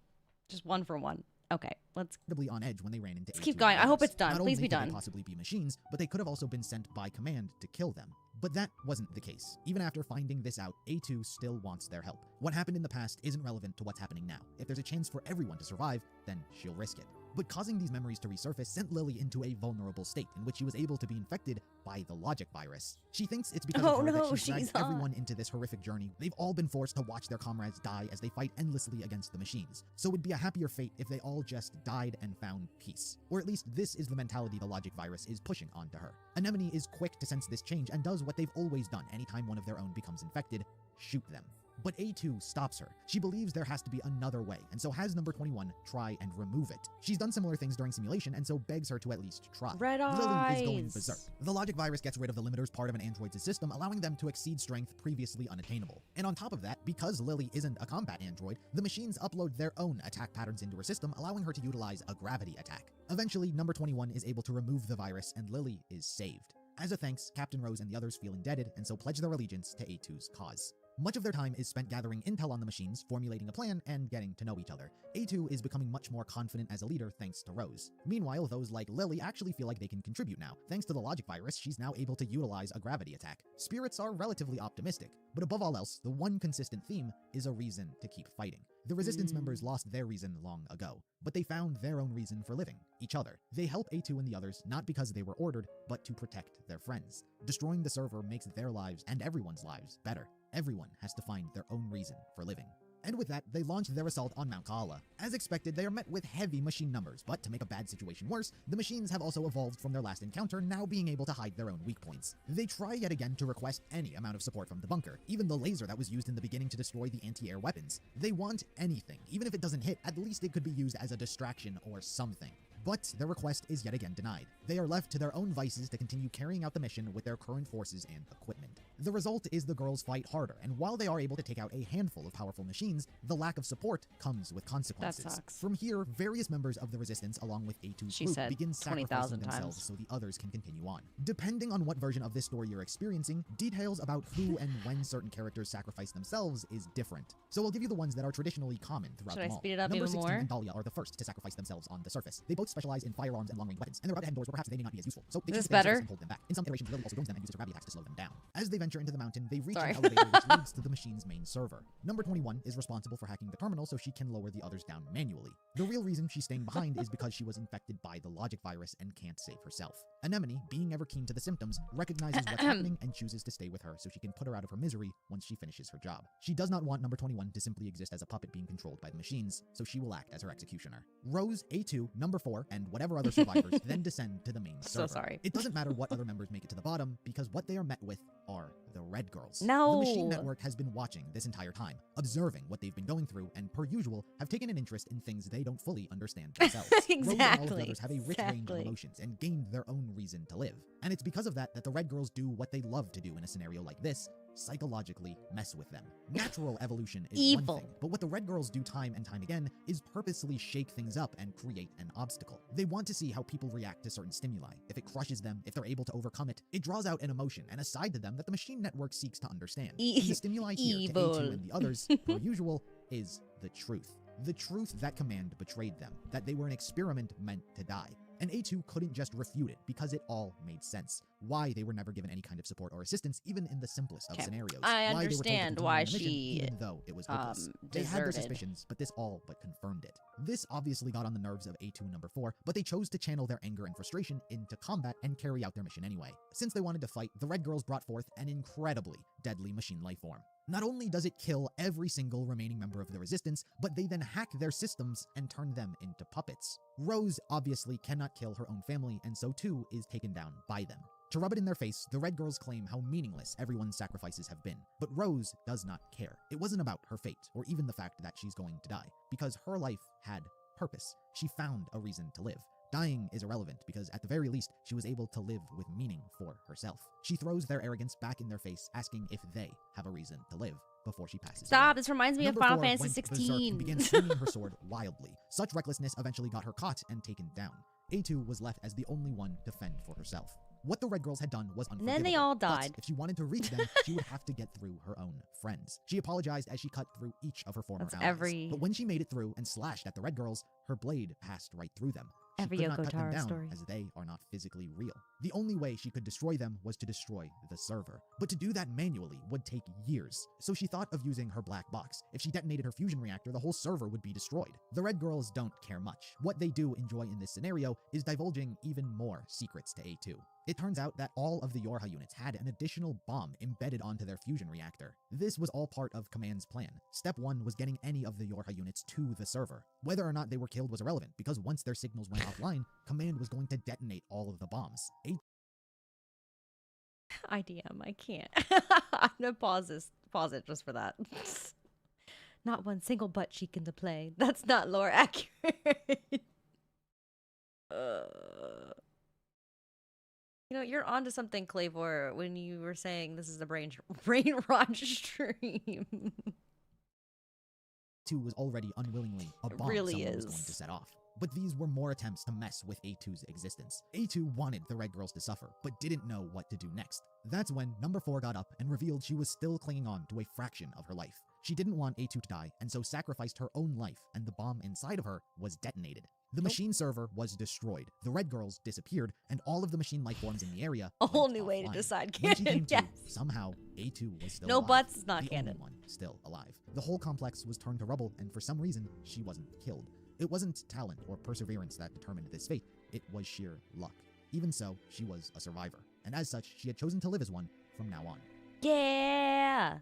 Just one for one. Okay, let's on edge when they ran into let's keep going. I hope it's done. Not Please only be could done. they possibly be machines, but they could have also been sent by command to kill them. But that wasn't the case. Even after finding this out, A2 still wants their help. What happened in the past isn't relevant to what's happening now. If there's a chance for everyone to survive, then she'll risk it. But causing these memories to resurface sent Lily into a vulnerable state in which she was able to be infected by the logic virus. She thinks it's because of her that she's dragged everyone into this horrific journey. They've all been forced to watch their comrades die as they fight endlessly against the machines. So it'd be a happier fate if they all just died and found peace. Or at least this is the mentality the logic virus is pushing onto her. Anemone is quick to sense this change and does what they've always done anytime one of their own becomes infected: shoot them. But A2 stops her. She believes there has to be another way, and so has number 21 try and remove it. She's done similar things during simulation, and so begs her to at least try. Red eyes. Lily is going berserk. The logic virus gets rid of the limiters part of an android's system, allowing them to exceed strength previously unattainable. And on top of that, because Lily isn't a combat android, the machines upload their own attack patterns into her system, allowing her to utilize a gravity attack. Eventually, number 21 is able to remove the virus, and Lily is saved. As a thanks, Captain Rose and the others feel indebted, and so pledge their allegiance to A2's cause. Much of their time is spent gathering intel on the machines, formulating a plan, and getting to know each other. A2 is becoming much more confident as a leader thanks to Rose. Meanwhile, those like Lily actually feel like they can contribute now. Thanks to the logic virus, she's now able to utilize a gravity attack. Spirits are relatively optimistic, but above all else, the one consistent theme is a reason to keep fighting. The Resistance members lost their reason long ago, but they found their own reason for living: each other. They help A2 and the others not because they were ordered, but to protect their friends. Destroying the server makes their lives and everyone's lives better. Everyone has to find their own reason for living. And with that, they launched their assault on Mount Kaala. As expected, they are met with heavy machine numbers, but to make a bad situation worse, the machines have also evolved from their last encounter, now being able to hide their own weak points. They try yet again to request any amount of support from the bunker, even the laser that was used in the beginning to destroy the anti-air weapons. They want anything. Even if it doesn't hit, at least it could be used as a distraction or something. But their request is yet again denied. They are left to their own vices to continue carrying out the mission with their current forces and equipment. The result is the girls fight harder, and while they are able to take out a handful of powerful machines, the lack of support comes with consequences. That sucks. From here, various members of the Resistance, along with A2's group, begin sacrificing themselves so the others can continue on. Depending on what version of this story you're experiencing, details about who and when certain characters sacrifice themselves is different. So I'll give you the ones that are traditionally common throughout them all. Should I speed it up Number even 16 more? and Dahlia are the first to sacrifice themselves on the surface. They both specialize in firearms and long-range weapons, and they're about to head doors where perhaps they may not be as useful. So they Is this choose to stay on the better? surface and hold them back. In some iterations, Lily also joins them and uses her gravity attacks to slow them down. As they venture into the mountain, they reach an elevator which leads to the machine's main server. Number 21 is responsible for hacking the terminal so she can lower the others down manually. The real reason she's staying behind is because she was infected by the logic virus and can't save herself. Anemone, being ever keen to the symptoms, recognizes what's happening and chooses to stay with her so she can put her out of her misery once she finishes her job. She does not want number 21 to simply exist as a puppet being controlled by the machines, so she will act as her executioner. Rose, A2, number 4, and whatever other survivors then descend to the main server. So sorry. It doesn't matter what other members make it to the bottom, because what they are met with are the Red Girls. No! The machine network has been watching this entire time, observing what they've been going through, and per usual, have taken an interest in things they don't fully understand themselves. Rose and all of the others have a rich range of emotions and gained their own reason to live. And it's because of that that the Red Girls do what they love to do in a scenario like this: psychologically mess with them. Natural evolution is one thing, but what the Red Girls do time and time again is purposely shake things up and create an obstacle. They want to see how people react to certain stimuli. If it crushes them, if they're able to overcome it, it draws out an emotion and a side to them that the machine network seeks to understand. And the stimuli here to A2 and the others, per usual, is the truth. The truth that Command betrayed them, that they were an experiment meant to die. And A2 couldn't just refute it because it all made sense. Why they were never given any kind of support or assistance, even in the simplest of scenarios. I understand why she even though it was hopeless. They had their suspicions, but this all but confirmed it. This obviously got on the nerves of A2 and number 4, but they chose to channel their anger and frustration into combat and carry out their mission anyway. Since they wanted to fight, the Red Girls brought forth an incredibly deadly machine life form. Not only does it kill every single remaining member of the Resistance, but they then hack their systems and turn them into puppets. Rose obviously cannot kill her own family, and so too is taken down by them. To rub it in their face, the Red Girls claim how meaningless everyone's sacrifices have been. But Rose does not care. It wasn't about her fate, or even the fact that she's going to die, because her life had purpose. She found a reason to live. Dying is irrelevant because at the very least, she was able to live with meaning for herself. She throws their arrogance back in their face, asking if they have a reason to live before she passes Stop, away. this reminds me of Number Final 4 Fantasy went 16. berserk and began swinging her sword wildly. Such recklessness eventually got her caught and taken down. A2 was left as the only one to fend for herself. What the Red Girls had done was unforgivable. And then they all died. But if she wanted to reach them, she would have to get through her own friends. She apologized as she cut through each of her former allies. But when she made it through and slashed at the Red Girls, her blade passed right through them. she Every could not Yoko cut them Taro down story. as they are not physically real. The only way she could destroy them was to destroy the server. But to do that manually would take years. So she thought of using her black box. If she detonated her fusion reactor, the whole server would be destroyed. The Red Girls don't care much. What they do enjoy in this scenario is divulging even more secrets to A2. It turns out that all of the Yorha units had an additional bomb embedded onto their fusion reactor. This was all part of Command's plan. Step 1 was getting any of the Yorha units to the server. Whether or not they were killed was irrelevant, because once their signals went offline, Command was going to detonate all of the bombs. IDM, I can't. I'm gonna pause it just for that. Not one single butt cheek in the play. That's not lore accurate. You know, you're onto something, Clavor, when you were saying this is a brain rot stream. 2 was already unwillingly a bomb really someone is. was going to set off. But these were more attempts to mess with A2's existence. A2 wanted the Red Girls to suffer, but didn't know what to do next. That's when number 4 got up and revealed she was still clinging on to a fraction of her life. She didn't want A2 to die, and so sacrificed her own life, and the bomb inside of her was detonated. The machine server was destroyed, the Red Girls disappeared, and all of the machine life forms in the area A whole went new way to offline. decide When she canon, came to, yes. somehow A2 was still No alive. buts is not the canon. only one still alive. The whole complex was turned to rubble, and for some reason, she wasn't killed. It wasn't talent or perseverance that determined this fate, it was sheer luck. Even so, she was a survivor, and as such, she had chosen to live as one from now on. Yeah.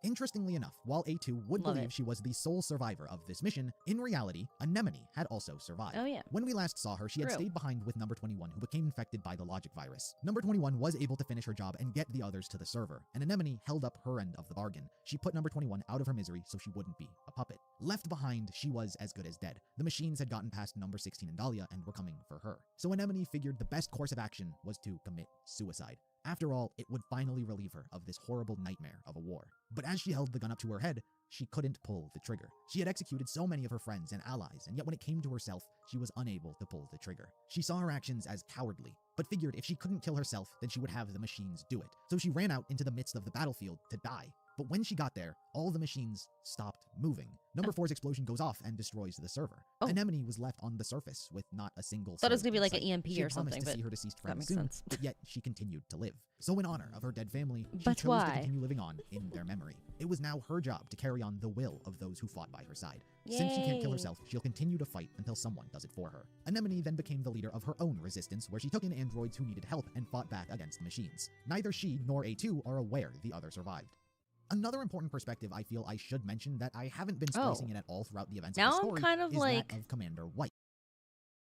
Interestingly enough, while A2 would Love believe it. she was the sole survivor of this mission, in reality, Anemone had also survived. Oh, yeah. When we last saw her, she had True. stayed behind with number 21, who became infected by the logic virus. Number 21 was able to finish her job and get the others to the server, and Anemone held up her end of the bargain. She put number 21 out of her misery so she wouldn't be a puppet. Left behind, she was as good as dead. The machines had gotten past number 16 and Dahlia and were coming for her. So Anemone figured the best course of action was to commit suicide. After all, it would finally relieve her of this horrible nightmare of a war. But as she held the gun up to her head, she couldn't pull the trigger. She had executed so many of her friends and allies, and yet when it came to herself, she was unable to pull the trigger. She saw her actions as cowardly, but figured if she couldn't kill herself, then she would have the machines do it. So she ran out into the midst of the battlefield to die. But when she got there, all the machines stopped moving. Number 4's explosion goes off and destroys the server. Oh. Anemone was left on the surface with not a single Thought it was soul gonna be in like an sight. EMP She had or something, promised to but see her deceased that friends makes soon, sense. but yet she continued to live. So in honor of her dead family, she But chose why? to continue living on in their memory. It was now her job to carry on the will of those who fought by her side. Since she can't kill Yay. herself, she'll continue to fight until someone does it for her. Anemone then became the leader of her own resistance, where she took in androids who needed help and fought back against the machines. Neither she nor A2 are aware the other survived. Another important perspective I feel I should mention that I haven't been splicing in at all throughout the events Now of the I'm story kind of is like- that of Commander White.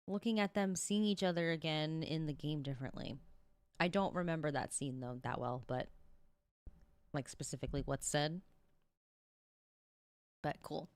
Looking at them seeing each other again in the game differently. I don't remember that scene though that well, but like specifically what's said. But cool.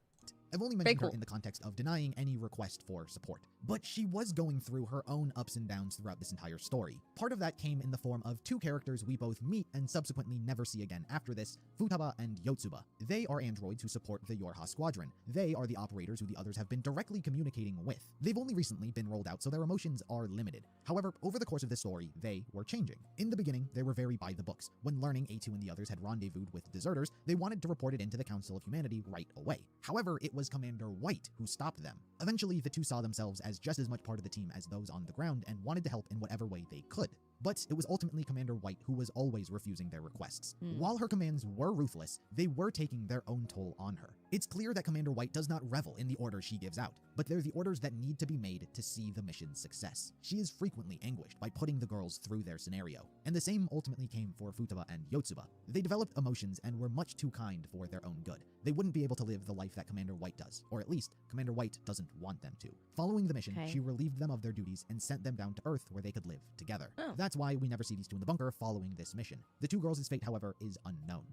I've only Very mentioned her cool. in the context of denying any request for support, but she was going through her own ups and downs throughout this entire story. Part of that came in the form of two characters we both meet and subsequently never see again after this, Futaba and Yotsuba. They are androids who support the Yorha squadron. They are the operators who the others have been directly communicating with. They've only recently been rolled out, so their emotions are limited. However, over the course of this story, they were changing. In the beginning, they were very by the books. When learning A2 and the others had rendezvoused with deserters, they wanted to report it into the Council of Humanity right away. However, it was Commander White who stopped them. Eventually, the two saw themselves as just as much part of the team as those on the ground and wanted to help in whatever way they could. But it was ultimately Commander White who was always refusing their requests. While her commands were ruthless, they were taking their own toll on her. It's clear that Commander White does not revel in the orders she gives out, but they're the orders that need to be made to see the mission's success. She is frequently anguished by putting the girls through their scenario, and the same ultimately came for Futaba and Yotsuba. They developed emotions and were much too kind for their own good. They wouldn't be able to live the life that Commander White does, or at least, Commander White doesn't want them to. Following the mission, Okay. she relieved them of their duties and sent them down to Earth where they could live together. Oh. That's why we never see these two in the bunker following this mission. The two girls' fate, however, is unknown.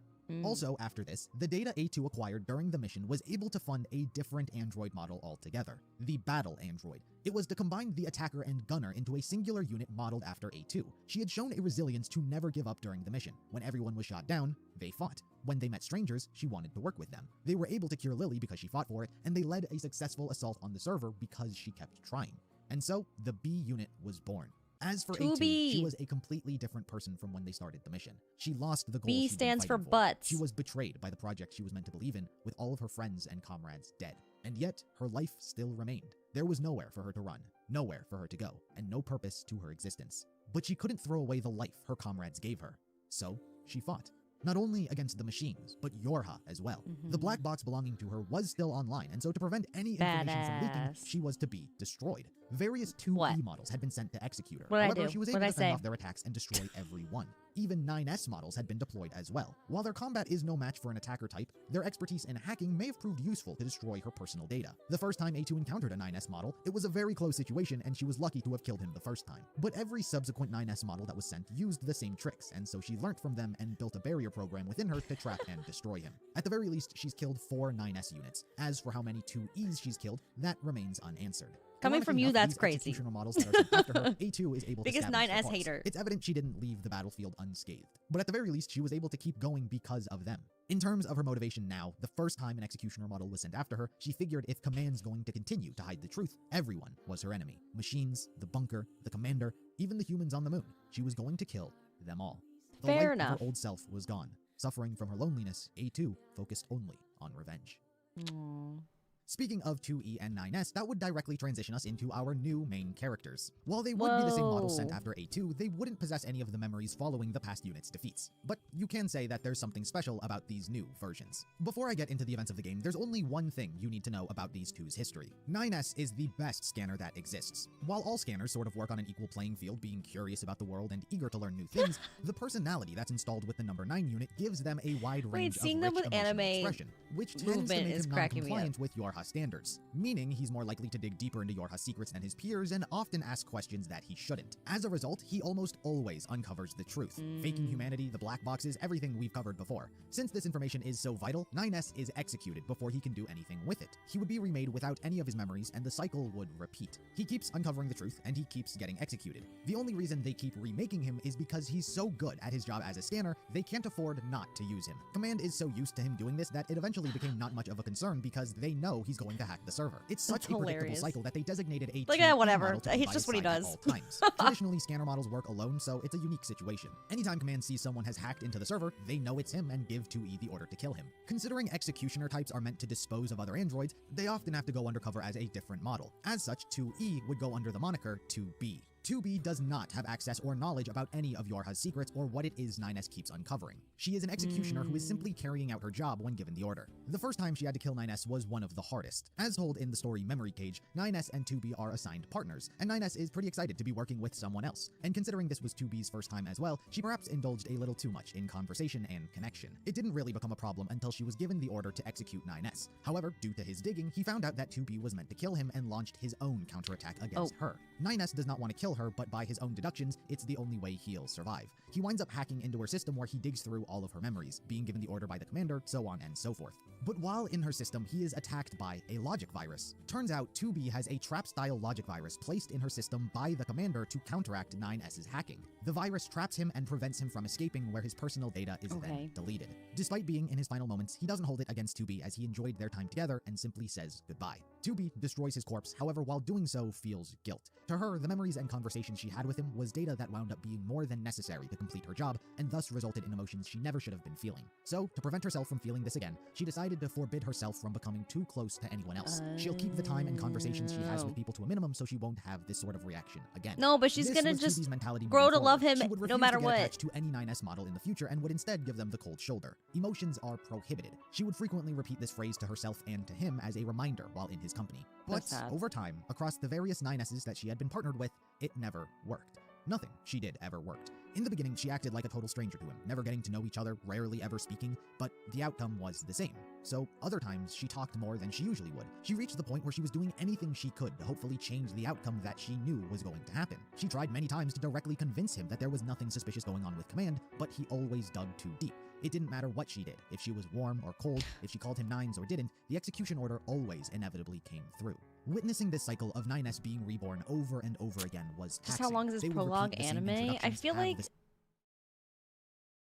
Also, after this, the data A2 acquired during the mission was able to fund a different android model altogether, the Battle Android. It was to combine the attacker and gunner into a singular unit modeled after A2. She had shown a resilience to never give up during the mission. When everyone was shot down, they fought. When they met strangers, she wanted to work with them. They were able to cure Lily because she fought for it, and they led a successful assault on the server because she kept trying. And so, the B unit was born. As for A2, she was a completely different person from when they started the mission. She lost the goal B she'd been stands for fighting butts. She was betrayed by the project she was meant to believe in, with all of her friends and comrades dead. And yet, her life still remained. There was nowhere for her to run, nowhere for her to go, and no purpose to her existence. But she couldn't throw away the life her comrades gave her. So she fought. Not only against the machines, but Yorha as well. The black box belonging to her was still online, and so to prevent any information from leaking, she was to be destroyed. Various 2E models had been sent to execute her. However, she was able to fend off their attacks and destroy every one. Even 9S models had been deployed as well. While their combat is no match for an attacker type, their expertise in hacking may have proved useful to destroy her personal data. The first time A2 encountered a 9S model, it was a very close situation, and she was lucky to have killed him the first time. But every subsequent 9S model that was sent used the same tricks, and so she learnt from them and built a barrier program within her to trap and destroy him. At the very least, she's killed 4 9S units. As for how many 2Es she's killed, that remains unanswered. Coming from you, that's crazy. Models that are sent after her, A2 is able to biggest 9S hater. It's evident she didn't leave the battlefield unscathed, but at the very least, she was able to keep going because of them. In terms of her motivation now, the first time an executioner model was sent after her, she figured if Command's going to continue to hide the truth, everyone was her enemy. Machines, the bunker, the commander, even the humans on the moon. She was going to kill them all. The Fair light enough. of her old self was gone. Suffering from her loneliness, A2 focused only on revenge. Aww. Speaking of 2E and 9S, that would directly transition us into our new main characters. While they would be the same models sent after A2, they wouldn't possess any of the memories following the past unit's defeats. But you can say that there's something special about these new versions. Before I get into the events of the game, there's only one thing you need to know about these two's history. 9S is the best scanner that exists. While all scanners sort of work on an equal playing field, being curious about the world and eager to learn new things, the personality that's installed with the number 9 unit gives them a wide range of rich emotional expression, which tends to make him non-compliant with Yorha standards, meaning he's more likely to dig deeper into Yorha's secrets than his peers and often ask questions that he shouldn't. As a result, he almost always uncovers the truth, faking humanity, the black boxes, everything we've covered before. Since this information is so vital, 9S is executed before he can do anything with it. He would be remade without any of his memories, and the cycle would repeat. He keeps uncovering the truth, and he keeps getting executed. The only reason they keep remaking him is because he's so good at his job as a scanner, they can't afford not to use him. Command is so used to him doing this that it eventually became not much of a concern because they know he's going to hack the server. It's such a predictable cycle that they designated a whatever. He's just what he does. All times. Traditionally, scanner models work alone, so it's a unique situation. Anytime Command sees someone has hacked into the server, they know it's him and give 2E the order to kill him. Considering executioner types are meant to dispose of other androids, they often have to go undercover as a different model. As such, 2E would go under the moniker 2B. 2B does not have access or knowledge about any of Yorha's secrets or what it is 9S keeps uncovering. She is an executioner who is simply carrying out her job when given the order. The first time she had to kill 9S was one of the hardest. As told in the story Memory Cage, 9S and 2B are assigned partners, and 9S is pretty excited to be working with someone else. And considering this was 2B's first time as well, she perhaps indulged a little too much in conversation and connection. It didn't really become a problem until she was given the order to execute 9S. However, due to his digging, he found out that 2B was meant to kill him and launched his own counterattack against her. 9S does not want to kill her, but by his own deductions, it's the only way he'll survive. He winds up hacking into her system where he digs through all of her memories, being given the order by the commander, so on and so forth. But while in her system, he is attacked by a logic virus. Turns out 2B has a trap-style logic virus placed in her system by the commander to counteract 9S's hacking. The virus traps him and prevents him from escaping, where his personal data is then deleted. Despite being in his final moments, he doesn't hold it against 2B as he enjoyed their time together and simply says goodbye. 2B destroys his corpse, however, while doing so, feels guilt. To her, the memories and conversations she had with him was data that wound up being more than necessary to complete her job, and thus resulted in emotions she never should have been feeling. So, to prevent herself from feeling this again, she decided to forbid herself from becoming too close to anyone else. She'll keep the time and conversations she has with people to a minimum so she won't have this sort of reaction again. No, but she's gonna just grow to love him no matter what. Attached to any 9S model in the future and would instead give them the cold shoulder. Emotions are prohibited. She would frequently repeat this phrase to herself and to him as a reminder while in his company. But over time, across the various 9S's that she had been partnered with, it never worked. Nothing she did ever worked. In the beginning, she acted like a total stranger to him, never getting to know each other, rarely ever speaking, but the outcome was the same. So other times, she talked more than she usually would. She reached the point where she was doing anything she could to hopefully change the outcome that she knew was going to happen. She tried many times to directly convince him that there was nothing suspicious going on with Command, but he always dug too deep. It didn't matter what she did, if she was warm or cold, if she called him 9s or didn't, the execution order always inevitably came through. Witnessing this cycle of 9S being reborn over and over again was taxing. Just how long is this prologue anime? I feel like...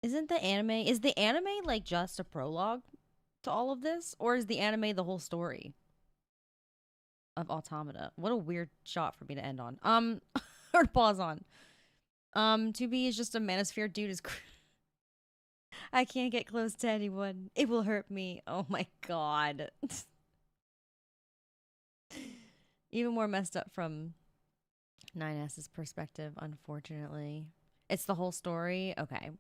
Isn't the anime... Is the anime, like, just a prologue to all of this? Or is the anime the whole story of Automata? What a weird shot for me to end on. Or pause on. 2B is just a manosphere dude is... I can't get close to anyone. It will hurt me. Oh my god. Even more messed up from 9S's perspective, unfortunately. It's the whole story. Okay.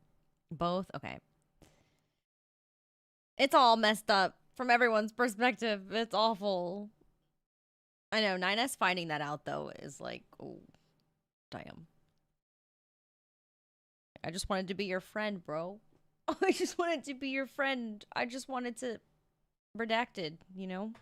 Both. Okay. It's all messed up from everyone's perspective. It's awful. I know. 9S finding that out, though, is like, oh, damn. I just wanted to be your friend, bro. I just wanted to be your friend. I just wanted to... Redacted, you know?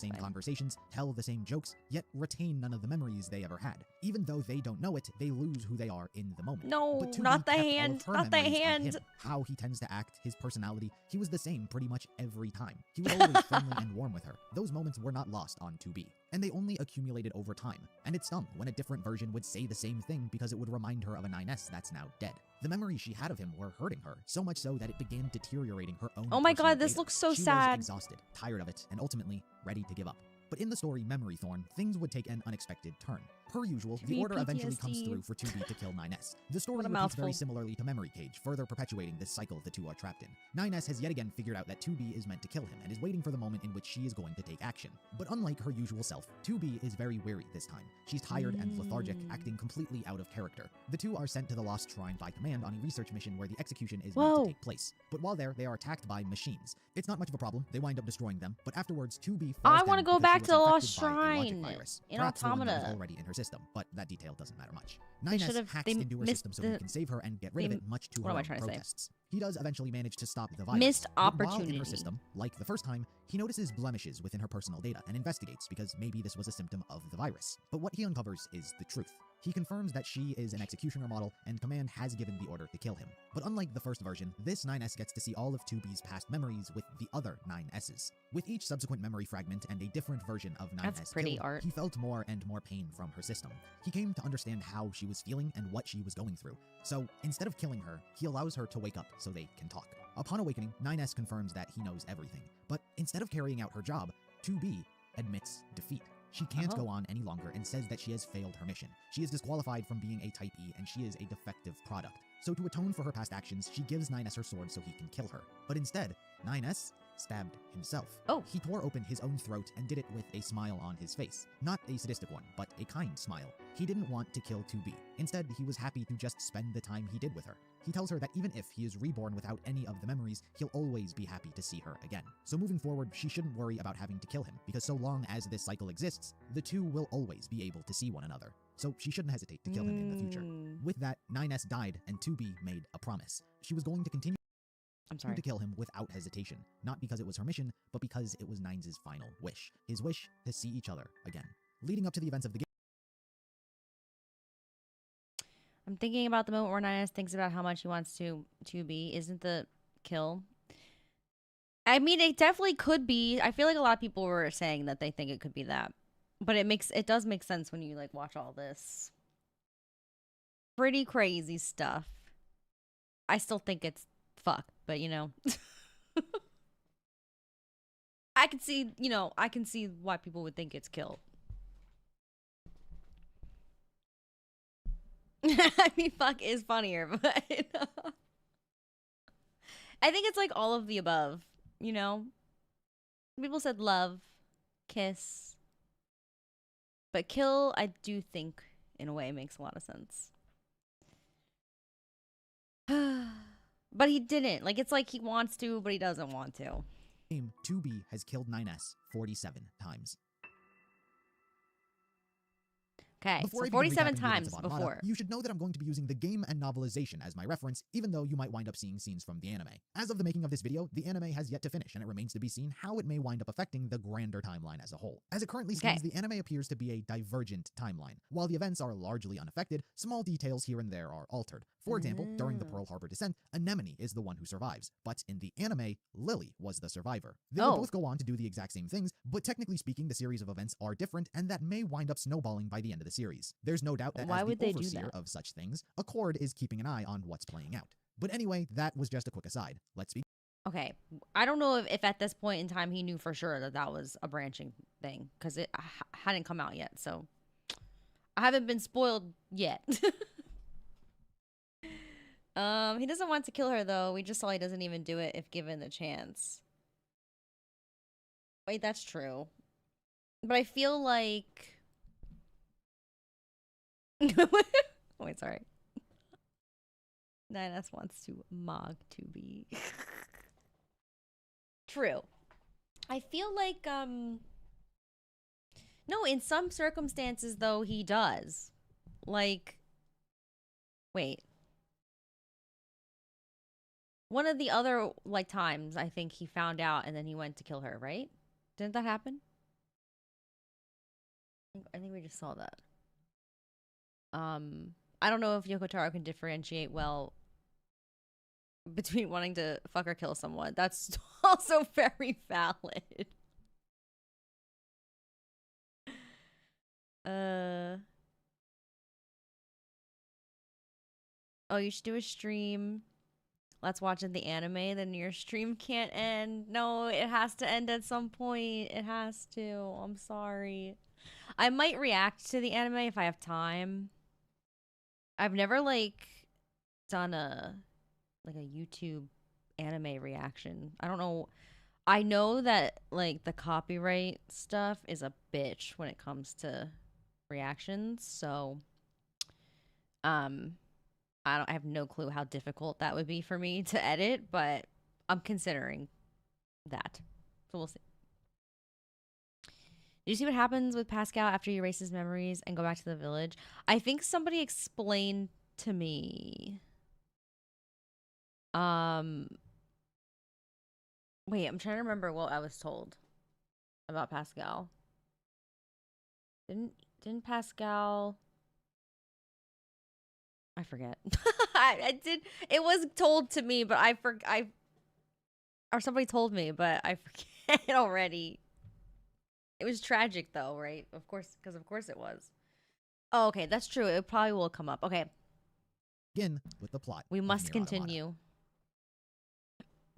Same conversations, tell the same jokes, yet retain none of the memories they ever had. Even though they don't know it, they lose who they are in the moment. No, but not the kept hand, all of her not the memories of hand. him, how he tends to act, his personality, he was the same pretty much every time. He was always friendly and warm with her. Those moments were not lost on 2B, and they only accumulated over time. And it stung when a different version would say the same thing because it would remind her of a 9S that's now dead. The memories she had of him were hurting her, so much so that it began deteriorating her own. Oh my personal god, this data. looks so She sad. was exhausted, tired of it, and ultimately ready to give up. But in the story Memory Thorn, things would take an unexpected turn. Per usual, the order eventually comes through for 2B to kill 9S. The story repeats very similarly to Memory Cage, further perpetuating this cycle the two are trapped in. 9S has yet again figured out that 2B is meant to kill him and is waiting for the moment in which she is going to take action. But unlike her usual self, 2B is very weary this time. She's tired and lethargic, acting completely out of character. The two are sent to the Lost Shrine by command on a research mission where the execution is meant to take place. But while there, they are attacked by machines. It's not much of a problem, they wind up destroying them, but afterwards 2B falls I want to go back to the Lost Shrine in Automata. Already in her system, but that detail doesn't matter much. 9S hacks into her system so he can save her and get rid of it, much to her own protests. He does eventually manage to stop the virus. Missed opportunity. While in her system, like the first time, he notices blemishes within her personal data and investigates because maybe this was a symptom of the virus. But what he uncovers is the truth. He confirms that she is an executioner model, and Command has given the order to kill him. But unlike the first version, this 9S gets to see all of 2B's past memories with the other 9S's. With each subsequent memory fragment and a different version of 9S That's pretty killed, art. he felt more and more pain from her system. He came to understand how she was feeling and what she was going through. So, instead of killing her, he allows her to wake up so they can talk. Upon awakening, 9S confirms that he knows everything. But instead of carrying out her job, 2B admits defeat. She can't go on any longer and says that she has failed her mission. She is disqualified from being a Type E and she is a defective product. So to atone for her past actions, she gives 9S her sword so he can kill her. But instead, 9S stabbed himself. Oh. He tore open his own throat and did it with a smile on his face. Not a sadistic one, but a kind smile. He didn't want to kill 2B. Instead, he was happy to just spend the time he did with her. He tells her that even if he is reborn without any of the memories, he'll always be happy to see her again. So moving forward, she shouldn't worry about having to kill him, because so long as this cycle exists, the two will always be able to see one another. So she shouldn't hesitate to kill him in the future. With that, 9S died and 2B made a promise. She was going to continue to kill him without hesitation, not because it was her mission, but because it was 9's final wish. His wish to see each other again. Leading up to the events of the game, I'm thinking about the moment where 9S thinks about how much he wants to be. Isn't the kill? I mean, it definitely could be. I feel like a lot of people were saying that they think it could be that. But it does make sense when you like watch all this pretty crazy stuff. I still think it's fuck, but you know. I can see why people would think it's kill. I mean, fuck is funnier, but I think it's like all of the above, you know? People said love, kiss, but kill, I do think, in a way, makes a lot of sense. But he didn't. Like, it's like he wants to, but he doesn't want to. 2B has killed 9S 47 times. Okay, Before so I begin 47 recapping the events times of Automata, before. You should know that I'm going to be using the game and novelization as my reference, even though you might wind up seeing scenes from the anime. As of the making of this video, the anime has yet to finish, and it remains to be seen how it may wind up affecting the grander timeline as a whole. As it currently stands, the anime appears to be a divergent timeline. While the events are largely unaffected, small details here and there are altered. For example, during the Pearl Harbor descent, Anemone is the one who survives, but in the anime, Lily was the survivor. They will both go on to do the exact same things, but technically speaking, the series of events are different, and that may wind up snowballing by the end of the series. There's no doubt that Why as would the they do overseer that? of such things, Accord is keeping an eye on what's playing out. But anyway, that was just a quick aside. Let's begin. Okay, I don't know if at this point in time he knew for sure that that was a branching thing, because it hadn't come out yet, so I haven't been spoiled yet. He doesn't want to kill her, though. We just saw he doesn't even do it if given the chance. Wait, that's true. But I feel like... Wait, sorry. 9S wants to mog 2B. True. I feel like, no, in some circumstances, though, he does. Like, wait. One of the other, like, times, I think he found out and then he went to kill her, right? Didn't that happen? I think we just saw that. I don't know if Yoko Taro can differentiate well between wanting to fuck or kill someone. That's also very valid. Oh, you should do a stream. Let's watch the anime. Then your stream can't end. No, it has to end at some point. It has to. I'm sorry. I might react to the anime if I have time. I've never, like, done a YouTube anime reaction. I don't know. I know that, like, the copyright stuff is a bitch when it comes to reactions, so I have no clue how difficult that would be for me to edit, but I'm considering that. So we'll see. Did you see what happens with Pascal after he erases memories and go back to the village? I think somebody explained to me. Wait, I'm trying to remember what I was told about Pascal. Didn't Pascal... I forget. I did. It was told to me, but or somebody told me, but I forget already. It was tragic, though, right? Of course, because of course it was. Oh, okay, that's true. It probably will come up. Okay. Begin with the plot. We must continue.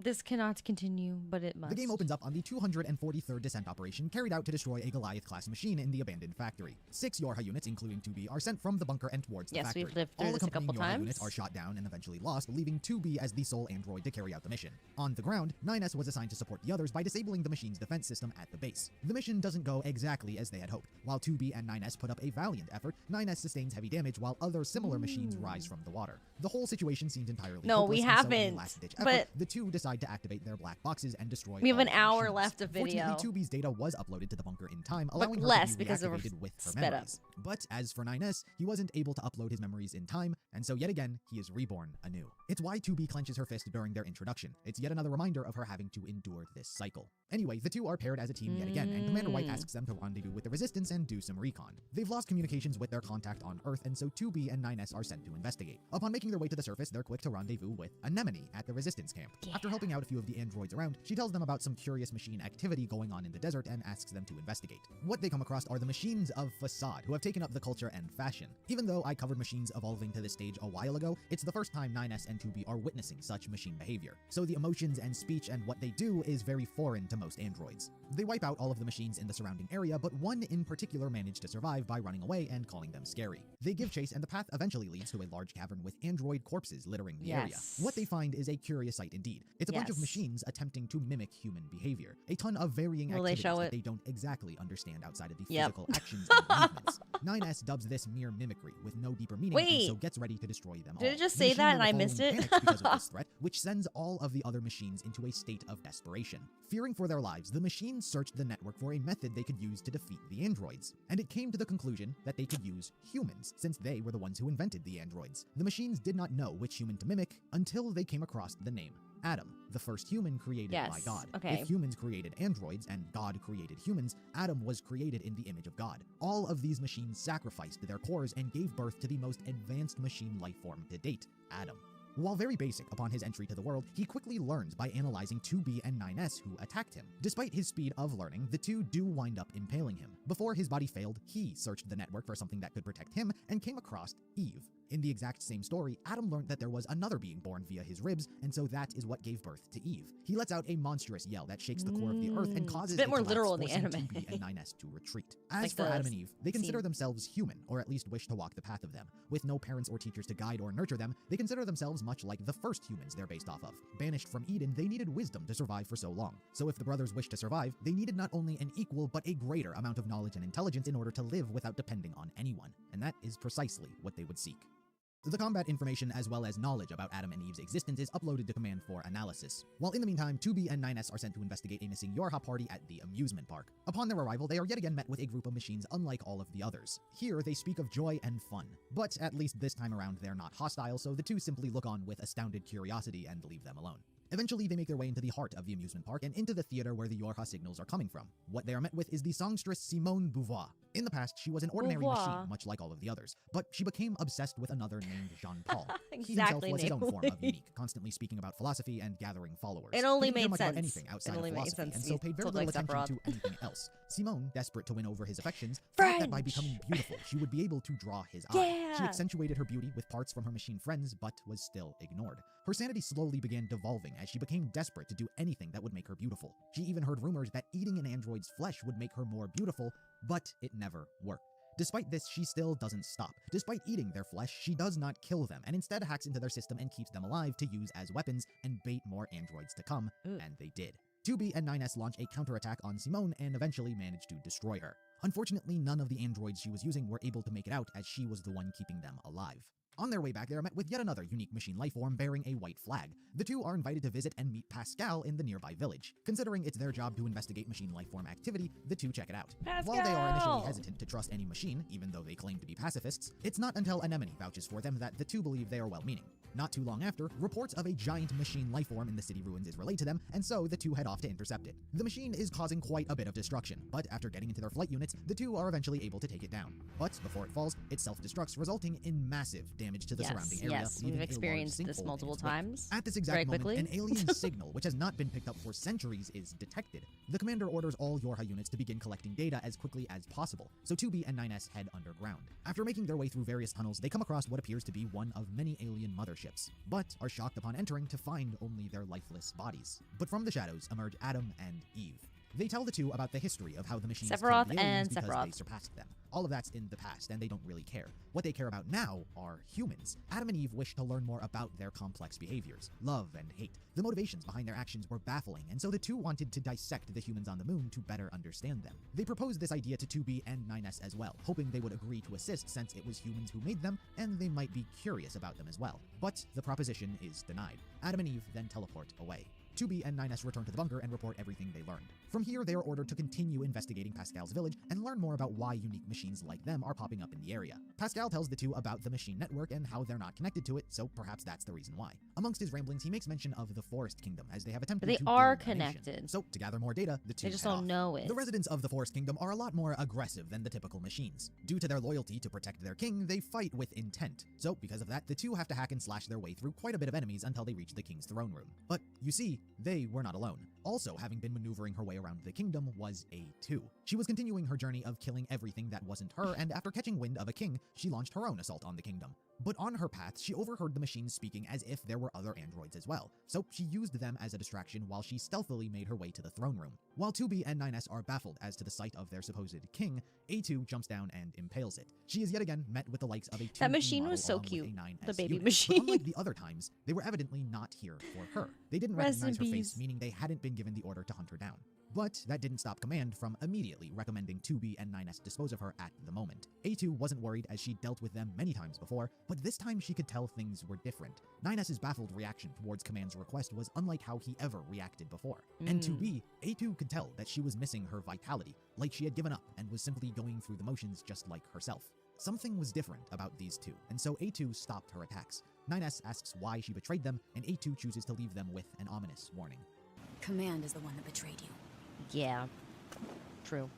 This cannot continue, but it must. The game opens up on the 243rd Descent operation carried out to destroy a Goliath-class machine in the abandoned factory. 6 Yorha units, including 2B, are sent from the bunker and towards the factory. Yes, we've lived through this a couple All accompanying Yorha times. units are shot down and eventually lost, leaving 2B as the sole android to carry out the mission. On the ground, 9S was assigned to support the others by disabling the machine's defense system at the base. The mission doesn't go exactly as they had hoped. While 2B and 9S put up a valiant effort, 9S sustains heavy damage while other similar machines rise from the water. The whole situation seems entirely No, we hopeless, haven't. So in a last-ditch effort, But the two decide to activate their black boxes and destroy. We have all an the hour machines. left of video. Fortunately, 2B's data was uploaded to the bunker in time, allowing her less to be because it was reactivated with her sped up. memories. But as for 9S, he wasn't able to upload his memories in time, and so yet again, he is reborn anew. It's why 2B clenches her fist during their introduction. It's yet another reminder of her having to endure this cycle. Anyway, the two are paired as a team yet again, and Commander White asks them to rendezvous with the Resistance and do some recon. They've lost communications with their contact on Earth, and so 2B and 9S are sent to investigate. Upon making their way to the surface, they're quick to rendezvous with Anemone at the Resistance camp. Yeah. After helping out a few of the androids around, she tells them about some curious machine activity going on in the desert and asks them to investigate. What they come across are the machines of Facade, who have taken up the culture and fashion. Even though I covered machines evolving to this stage a while ago, it's the first time 9S and 2B are witnessing such machine behavior. So the emotions and speech and what they do is very foreign to most androids. They wipe out all of the machines in the surrounding area, but one in particular managed to survive by running away and calling them scary. They give chase, and the path eventually leads to a large cavern with android corpses littering the area. What they find is a curious sight indeed. It's a bunch of machines attempting to mimic human behavior. A ton of varying activities that they don't exactly understand outside of the physical actions and movements. 9S dubs this mere mimicry with no deeper meaning, and so gets ready to destroy them all. Did it just The say machine that in and the I missed following it? panics because of this threat, which sends all of the other machines into a state of desperation. Fearing for their lives, the machines searched the network for a method they could use to defeat the androids, and it came to the conclusion that they could use humans, since they were the ones who invented the androids. The machines did not know which human to mimic until they came across the name Adam, the first human created by God. If humans created androids and God created humans, Adam was created in the image of God. All of these machines sacrificed their cores and gave birth to the most advanced machine life form to date, Adam. While very basic upon his entry to the world, he quickly learns by analyzing 2B and 9S who attacked him. Despite his speed of learning, the two do wind up impaling him. Before his body failed, he searched the network for something that could protect him and came across Eve. In the exact same story, Adam learned that there was another being born via his ribs, and so that is what gave birth to Eve. He lets out a monstrous yell that shakes the core of the earth and causes a bit more collapse, literal in the forcing anime. 2B and 9S to retreat. As Like for the Adam and Eve, they consider scene. themselves human, or at least wish to walk the path of them. With no parents or teachers to guide or nurture them, they consider themselves much like the first humans they're based off of. Banished from Eden, they needed wisdom to survive for so long. So if the brothers wished to survive, they needed not only an equal but a greater amount of knowledge and intelligence in order to live without depending on anyone. And that is precisely what they would seek. The combat information as well as knowledge about Adam and Eve's existence is uploaded to Command for analysis. While in the meantime, 2B and 9S are sent to investigate a missing Yorha party at the amusement park. Upon their arrival, they are yet again met with a group of machines unlike all of the others. Here, they speak of joy and fun. But at least this time around, they're not hostile, so the two simply look on with astounded curiosity and leave them alone. Eventually, they make their way into the heart of the amusement park and into the theater where the Yorha signals are coming from. What they are met with is the songstress Simone Beauvoir. In the past, she was an ordinary machine, much like all of the others, but she became obsessed with another named Jean-Paul. He himself was his own form of unique, constantly speaking about philosophy and gathering followers. It only he didn't care made much sense. about anything outside It only of made philosophy, sense. and so paid very Told little like attention Sephiroth. to anything else. Simone, desperate to win over his affections, thought that by becoming beautiful, she would be able to draw his eye. She accentuated her beauty with parts from her machine friends, but was still ignored. Her sanity slowly began devolving as she became desperate to do anything that would make her beautiful. She even heard rumors that eating an android's flesh would make her more beautiful, but it never worked. Despite this, she still doesn't stop. Despite eating their flesh, she does not kill them, and instead hacks into their system and keeps them alive to use as weapons and bait more androids to come, and they did. 2B and 9S launch a counterattack on Simone and eventually manage to destroy her. Unfortunately, none of the androids she was using were able to make it out as she was the one keeping them alive. On their way back, they are met with yet another unique machine lifeform bearing a white flag. The two are invited to visit and meet Pascal in the nearby village. Considering it's their job to investigate machine lifeform activity, the two check it out. Pascal! While they are initially hesitant to trust any machine, even though they claim to be pacifists, it's not until Anemone vouches for them that the two believe they are well-meaning. Not too long after, reports of a giant machine lifeform in the city ruins is relayed to them, and so the two head off to intercept it. The machine is causing quite a bit of destruction, but after getting into their flight units, the two are eventually able to take it down. But before it falls, it self-destructs, resulting in massive damage to the surrounding area. Yes, leaving we've a large experienced sinkhole this in multiple its wake. times. At this exact moment, quickly. an alien signal, which has not been picked up for centuries, is detected. The commander orders all Yorha units to begin collecting data as quickly as possible, so 2B and 9S head underground. After making their way through various tunnels, they come across what appears to be one of many alien motherships, but are shocked upon entering to find only their lifeless bodies. But from the shadows emerge Adam and Eve. They tell the two about the history of how the machines Sephiroth killed the aliens and because Sephiroth. they surpassed them. All of that's in the past, and they don't really care. What they care about now are humans. Adam and Eve wish to learn more about their complex behaviors, love and hate. The motivations behind their actions were baffling, and so the two wanted to dissect the humans on the moon to better understand them. They proposed this idea to 2B and 9S as well, hoping they would agree to assist since it was humans who made them, and they might be curious about them as well. But the proposition is denied. Adam and Eve then teleport away. 2B and 9S return to the bunker and report everything they learned. From here, they are ordered to continue investigating Pascal's village and learn more about why unique machines like them are popping up in the area. Pascal tells the two about the machine network and how they're not connected to it, so perhaps that's the reason why. Amongst his ramblings, he makes mention of the Forest Kingdom, as they have attempted But to they are build a nation. connected. So, to gather more data, the two They just head don't off. know it. The residents of the Forest Kingdom are a lot more aggressive than the typical machines. Due to their loyalty to protect their king, they fight with intent. So, because of that, the two have to hack and slash their way through quite a bit of enemies until they reach the king's throne room. But, you see, they were not alone. Also, having been maneuvering her way around the kingdom was A2. She was continuing her journey of killing everything that wasn't her, and after catching wind of a king, she launched her own assault on the kingdom. But on her path, she overheard the machines speaking as if there were other androids as well, so she used them as a distraction while she stealthily made her way to the throne room. While 2B and 9S are baffled as to the site of their supposed king, A2 jumps down and impales it. She is yet again met with the likes of a 2B That machine model was so along with cute, a 9S the baby unit. machine. But unlike the other times, they were evidently not here for her. They didn't Rest in recognize her peace. face, meaning they hadn't been given the order to hunt her down. But that didn't stop Command from immediately recommending 2B and 9S dispose of her at the moment. A2 wasn't worried as she dealt with them many times before, but this time she could tell things were different. 9S's baffled reaction towards Command's request was unlike how he ever reacted before. And 2B, A2 could tell that she was missing her vitality, like she had given up and was simply going through the motions just like herself. Something was different about these two, and so A2 stopped her attacks. 9S asks why she betrayed them, and A2 chooses to leave them with an ominous warning. Command is the one that betrayed you. Yeah, true.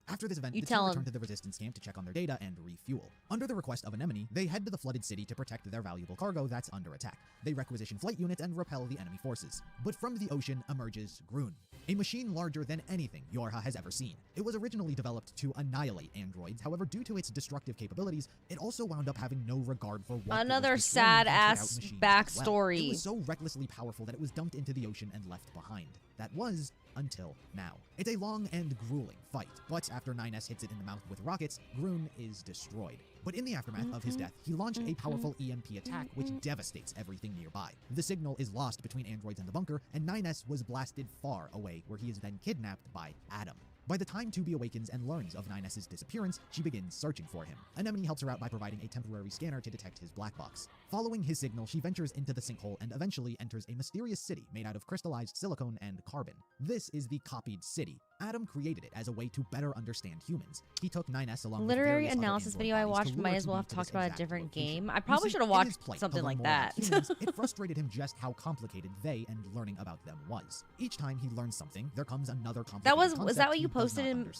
After this event, You the two tell return him. to the resistance camp to check on their data and refuel. Under the request of Anemone, they head to the flooded city to protect their valuable cargo that's under attack. They requisition flight units and repel the enemy forces. But from the ocean emerges Grun. a machine larger than anything Yorha has ever seen. It was originally developed to annihilate androids, however, due to its destructive capabilities, it also wound up having no regard for what another it was destroying and took out sad-ass machines as backstory. well. It was so recklessly powerful that it was dumped into the ocean and left behind. That was until now. It's a long and grueling fight, but after 9S hits it in the mouth with rockets, Grun is destroyed. But in the aftermath of his death, he launched a powerful EMP attack which devastates everything nearby. The signal is lost between androids and the bunker, and 9S was blasted far away, where he is then kidnapped by Adam. By the time 2B awakens and learns of 9S's disappearance, she begins searching for him. Anemone helps her out by providing a temporary scanner to detect his black box. Following his signal, she ventures into the sinkhole and eventually enters a mysterious city made out of crystallized silicone and carbon. This is the copied city. Adam created it as a way to better understand humans. He took 9S along literary with analysis video I watched might as well have talked about a different game. I probably should have watched something like that. Humans, it frustrated him just how complicated they and learning about them was. Each time he learns something, there comes another complicated was that what you posted in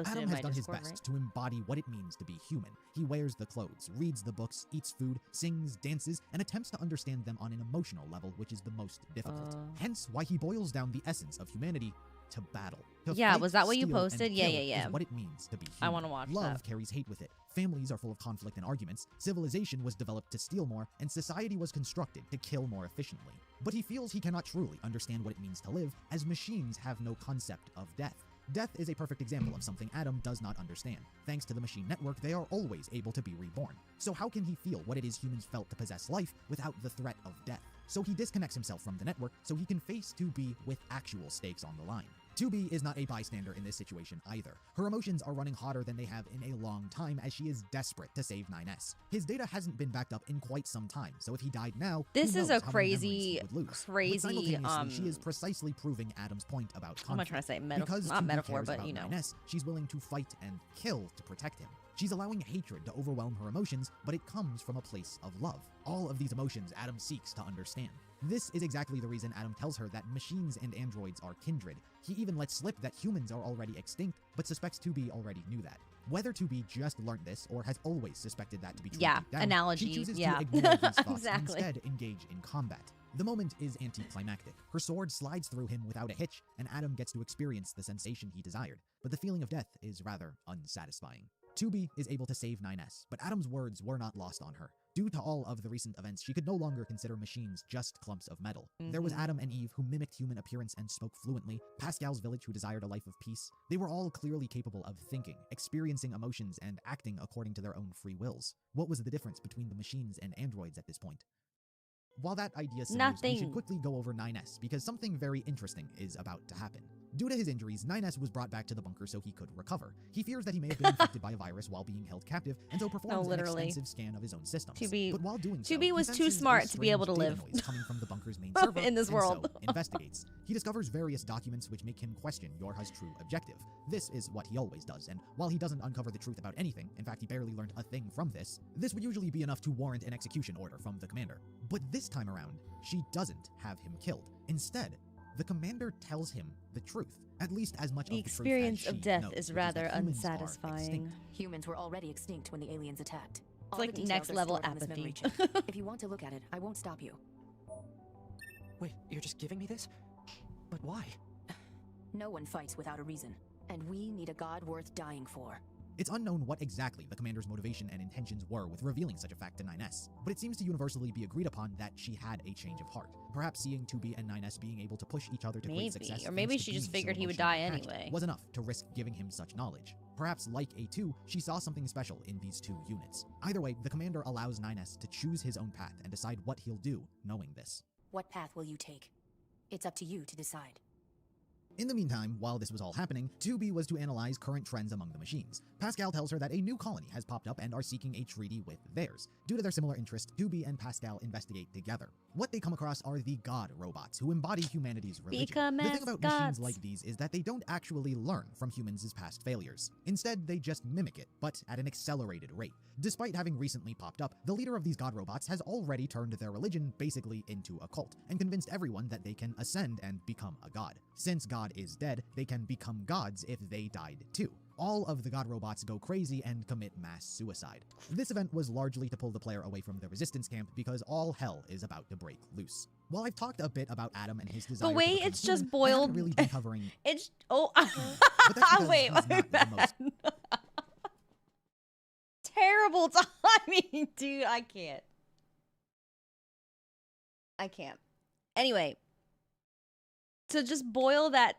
Adam has done his Discord, best right? to embody what it means to be human. He wears the clothes, reads the books, eats food, sings, dances, and attempts to understand them on an emotional level, which is the most difficult. Hence why he boils down the essence of humanity to battle. To Yeah, fight, was that what you steal, and posted? kill Yeah. is what it means to be human. I want to watch Love that. carries hate with it. Families are full of conflict and arguments. Civilization was developed to steal more, and society was constructed to kill more efficiently. But he feels he cannot truly understand what it means to live, as machines have no concept of death. Death is a perfect example of something Adam does not understand. Thanks to the machine network, they are always able to be reborn. So how can he feel what it is humans felt to possess life without the threat of death? So he disconnects himself from the network so he can face 2B with actual stakes on the line. 2B is not a bystander in this situation either. Her emotions are running hotter than they have in a long time as she is desperate to save 9S. His data hasn't been backed up in quite some time, so if he died now, This who is knows a how many memories he crazy, would lose. But crazy, simultaneously, she is precisely proving Adam's point about conflict. I'm not trying to say Because not 2B metaphor, cares but about you know. 9S, she's willing to fight and kill to protect him. She's allowing hatred to overwhelm her emotions, but it comes from a place of love. All of these emotions Adam seeks to understand. This is exactly the reason Adam tells her that machines and androids are kindred. He even lets slip that humans are already extinct, but suspects 2B already knew that. Whether 2B just learned this or has always suspected that to be true deep down, analogy, she chooses yeah. to ignore these thoughts Exactly. and instead engage in combat. The moment is anticlimactic. Her sword slides through him without a hitch, and Adam gets to experience the sensation he desired. But the feeling of death is rather unsatisfying. 2B is able to save 9S, but Adam's words were not lost on her. Due to all of the recent events, she could no longer consider machines just clumps of metal. There was Adam and Eve, who mimicked human appearance and spoke fluently, Pascal's village, who desired a life of peace. They were all clearly capable of thinking, experiencing emotions, and acting according to their own free wills. What was the difference between the machines and androids at this point? While that idea simmers, we should quickly go over 9S, because something very interesting is about to happen. Due to his injuries, 9S was brought back to the bunker so he could recover. He fears that he may have been infected by a virus while being held captive, and so performs an extensive scan of his own systems. But while doing so, 2B was he too senses smart a to be able to strange live data noise coming from the bunker's main server in this world. So investigates. He discovers various documents which make him question Yorha's true objective. This is what he always does, and while he doesn't uncover the truth about anything, in fact he barely learned a thing from this would usually be enough to warrant an execution order from the commander. But this time around, she doesn't have him killed. Instead, the commander tells him the truth, at least as much of the truth as she knows. The experience of death is which rather that humans are unsatisfying. extinct. Humans were already extinct when the aliens attacked. It's like next level apathy. If you want to look at it, I won't stop you. Wait, you're just giving me this? But why? No one fights without a reason, and we need a god worth dying for. It's unknown what exactly the commander's motivation and intentions were with revealing such a fact to 9S, but it seems to universally be agreed upon that she had a change of heart. Perhaps seeing 2B and 9S being able to push each other to great success, or maybe she just figured he would die anyway, was enough to risk giving him such knowledge. Perhaps, like A2, she saw something special in these two units. Either way, the commander allows 9S to choose his own path and decide what he'll do, knowing this. What path will you take? It's up to you to decide. In the meantime, while this was all happening, 2B was to analyze current trends among the machines. Pascal tells her that a new colony has popped up and are seeking a treaty with theirs. Due to their similar interest, 2B and Pascal investigate together. What they come across are the god robots, who embody humanity's religion. The thing about machines like these is that they don't actually learn from humans' past failures. Instead, they just mimic it, but at an accelerated rate. Despite having recently popped up, the leader of these god robots has already turned their religion basically into a cult, and convinced everyone that they can ascend and become a god. Since God is dead, they can become gods if they died too. All of the god robots go crazy and commit mass suicide. This event was largely to pull the player away from the resistance camp because all hell is about to break loose. While I've talked a bit about Adam and his desire the way to become it's just human, boiled. I haven't really been covering. It's oh. But that's because Wait, he's my not the bad. most Terrible timing, dude. I can't. Anyway, to just boil that,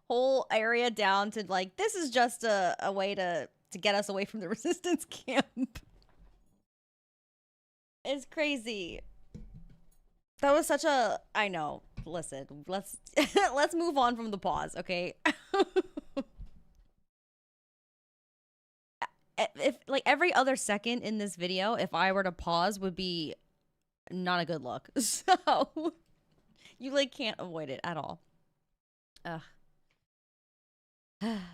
whole area down to like, this is just a way to get us away from the resistance camp. It's crazy. That was such a, I know. Listen, let's move on from the pause, okay? If like every other second in this video, if I were to pause, would be not a good look. So you like can't avoid it at all. Ugh.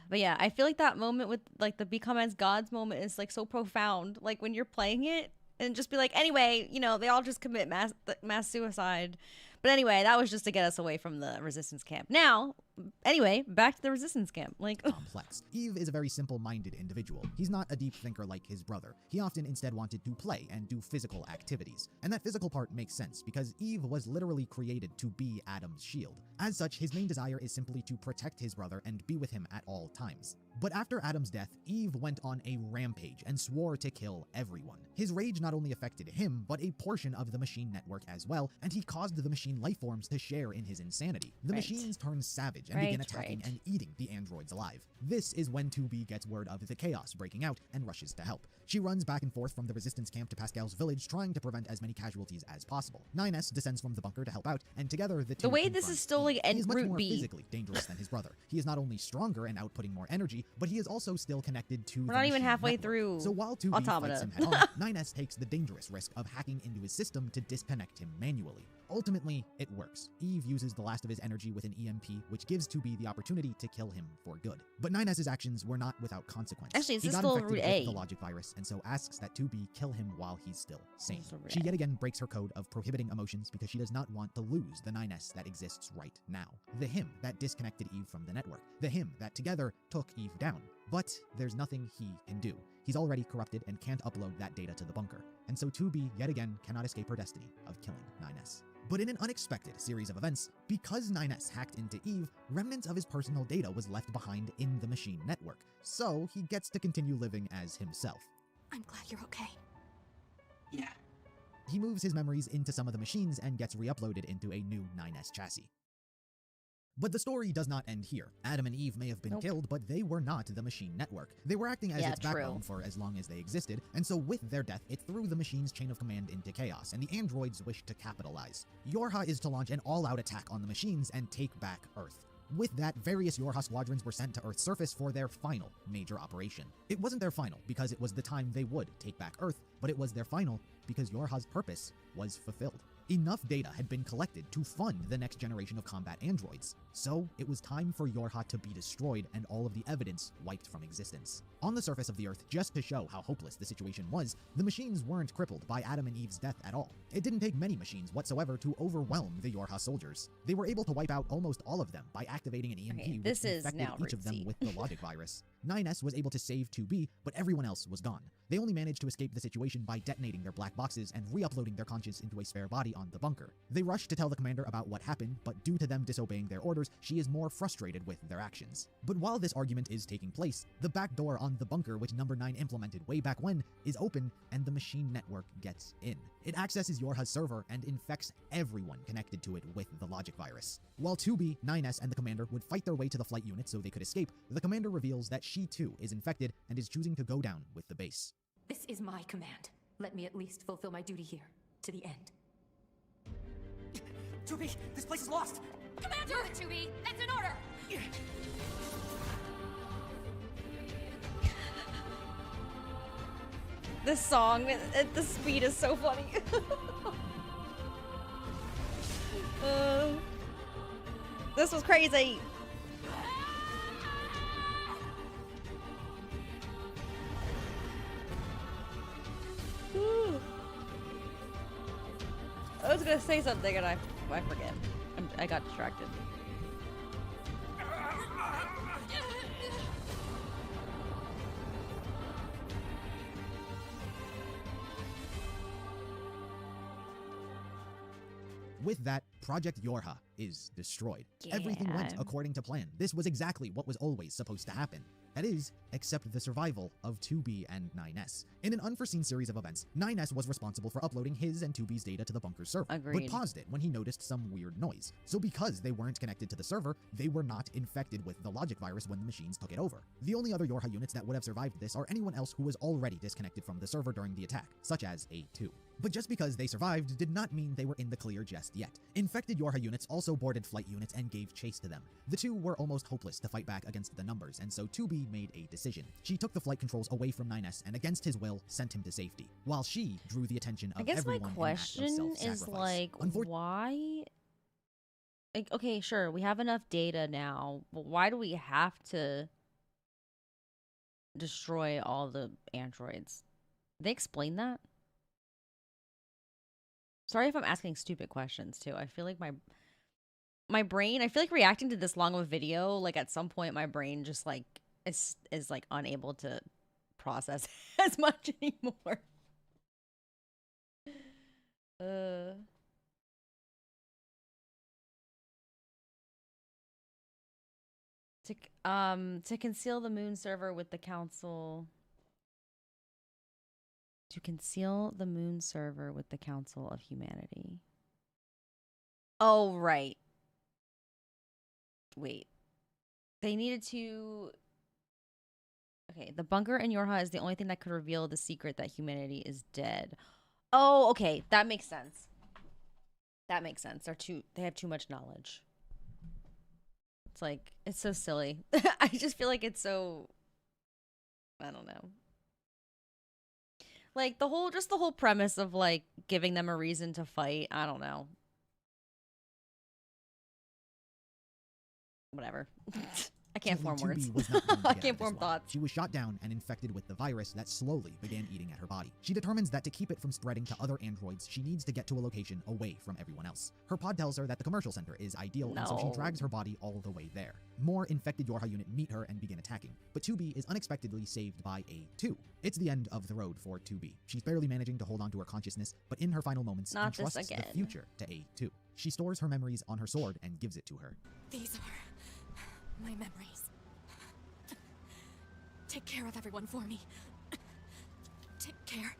But yeah, I feel like that moment with like the become as gods moment is like so profound. Like when you're playing it and just be like, anyway, you know, they all just commit mass suicide. But anyway, that was just to get us away from the resistance camp. Now, anyway, back to the resistance camp. Like complex. Eve is a very simple-minded individual. He's not a deep thinker like his brother. He often instead wanted to play and do physical activities. And that physical part makes sense because Eve was literally created to be Adam's shield. As such, his main desire is simply to protect his brother and be with him at all times. But after Adam's death, Eve went on a rampage and swore to kill everyone. His rage not only affected him, but a portion of the machine network as well, and he caused the machine lifeforms to share in his insanity. The machines turn savage and begin attacking and eating the androids alive. This is when 2B gets word of the chaos breaking out and rushes to help. She runs back and forth from the resistance camp to Pascal's village, trying to prevent as many casualties as possible. 9S descends from the bunker to help out, and together the two the way this is still like he is much Route more B. physically dangerous than his brother. He is not only stronger and outputting more energy, but he is also still connected to We're the not even machine halfway network. through So while 2B Automata. fights him head on, 9S takes the dangerous risk of hacking into his system to disconnect him manually. Ultimately, it works. Eve uses the last of his energy with an EMP, which gives 2B the opportunity to kill him for good. But 9S's actions were not without consequence. Actually, is he this got still infected Route with A? the logic virus, and so asks that 2B kill him while he's still sane. Still Route She A. yet again breaks her code of prohibiting emotions because she does not want to lose the 9S that exists right now. The him that disconnected Eve from the network. The him that together took Eve down. But there's nothing he can do. He's already corrupted and can't upload that data to the bunker. And so 2B yet again cannot escape her destiny of killing 9S. But in an unexpected series of events, because 9S hacked into Eve, remnants of his personal data was left behind in the machine network. So he gets to continue living as himself. I'm glad you're okay. Yeah. He moves his memories into some of the machines and gets re-uploaded into a new 9S chassis. But the story does not end here. Adam and Eve may have been killed, but they were not the machine network. They were acting as its backbone for as long as they existed, and so with their death, it threw the machine's chain of command into chaos, and the androids wished to capitalize. Yorha is to launch an all-out attack on the machines and take back Earth. With that, various Yorha squadrons were sent to Earth's surface for their final major operation. It wasn't their final because it was the time they would take back Earth, but it was their final because Yorha's purpose was fulfilled. Enough data had been collected to fund the next generation of combat androids, so it was time for Yorha to be destroyed and all of the evidence wiped from existence. On the surface of the Earth, just to show how hopeless the situation was, the machines weren't crippled by Adam and Eve's death at all. It didn't take many machines whatsoever to overwhelm the Yorha soldiers. They were able to wipe out almost all of them by activating an EMP which infected each of them with the logic virus. 9S was able to save 2B, but everyone else was gone. They only managed to escape the situation by detonating their black boxes and re-uploading their conscience into a spare body on the bunker. They rushed to tell the commander about what happened, but due to them disobeying their orders, she is more frustrated with their actions. But while this argument is taking place, the back door on the bunker which Number 9 implemented way back when is open and the machine network gets in. It accesses Yorha's server and infects everyone connected to it with the logic virus. While 2B, 9S, and the commander would fight their way to the flight unit so they could escape, the commander reveals that she too is infected and is choosing to go down with the base. This is my command. Let me at least fulfill my duty here, to the end. 2B, this place is lost! Commander! Do it, 2B! That's an order! This song at the speed is so funny. This was crazy. I was gonna say something and I forget. I got distracted. With that, Project Yorha is destroyed. Everything went according to plan. This was exactly what was always supposed to happen. That is, except the survival of 2B and 9S. In an unforeseen series of events, 9S was responsible for uploading his and 2B's data to the bunker's server, but paused it when he noticed some weird noise. So because they weren't connected to the server, they were not infected with the logic virus when the machines took it over. The only other Yorha units that would have survived this are anyone else who was already disconnected from the server during the attack, such as A2. But just because they survived did not mean they were in the clear just yet. Infected Yorha units also boarded flight units and gave chase to them. The two were almost hopeless to fight back against the numbers, and so 2B made a decision. She took the flight controls away from 9S and against his will sent him to safety, while she drew the attention of everyone. I guess my question is like, why? Like, okay, sure, we have enough data now, but why do we have to destroy all the androids? They explain that? Sorry if I'm asking stupid questions too. I feel like my brain, I feel like reacting to this long of a video, like at some point my brain just like is like unable to process as much anymore. To conceal the moon server with the council. To conceal the moon server with the Council of Humanity. Oh, right. Wait. They needed to... Okay, the bunker in Yorha is the only thing that could reveal the secret that humanity is dead. Oh, okay. That makes sense. That makes sense. They have too much knowledge. It's like, it's so silly. I just feel like it's so... I don't know. Like, the whole premise of, like, giving them a reason to fight, I don't know. Whatever. I can't form words. I can't form thoughts. She was shot down and infected with the virus that slowly began eating at her body. She determines that to keep it from spreading to other androids, she needs to get to a location away from everyone else. Her pod tells her that the commercial center is ideal, and so she drags her body all the way there. More infected Yorha unit meet her and begin attacking, but 2B is unexpectedly saved by A2. It's the end of the road for 2B. She's barely managing to hold on to her consciousness, but in her final moments, entrusts the future to A2. She stores her memories on her sword and gives it to her. These are my memories. Take care of everyone for me. Take care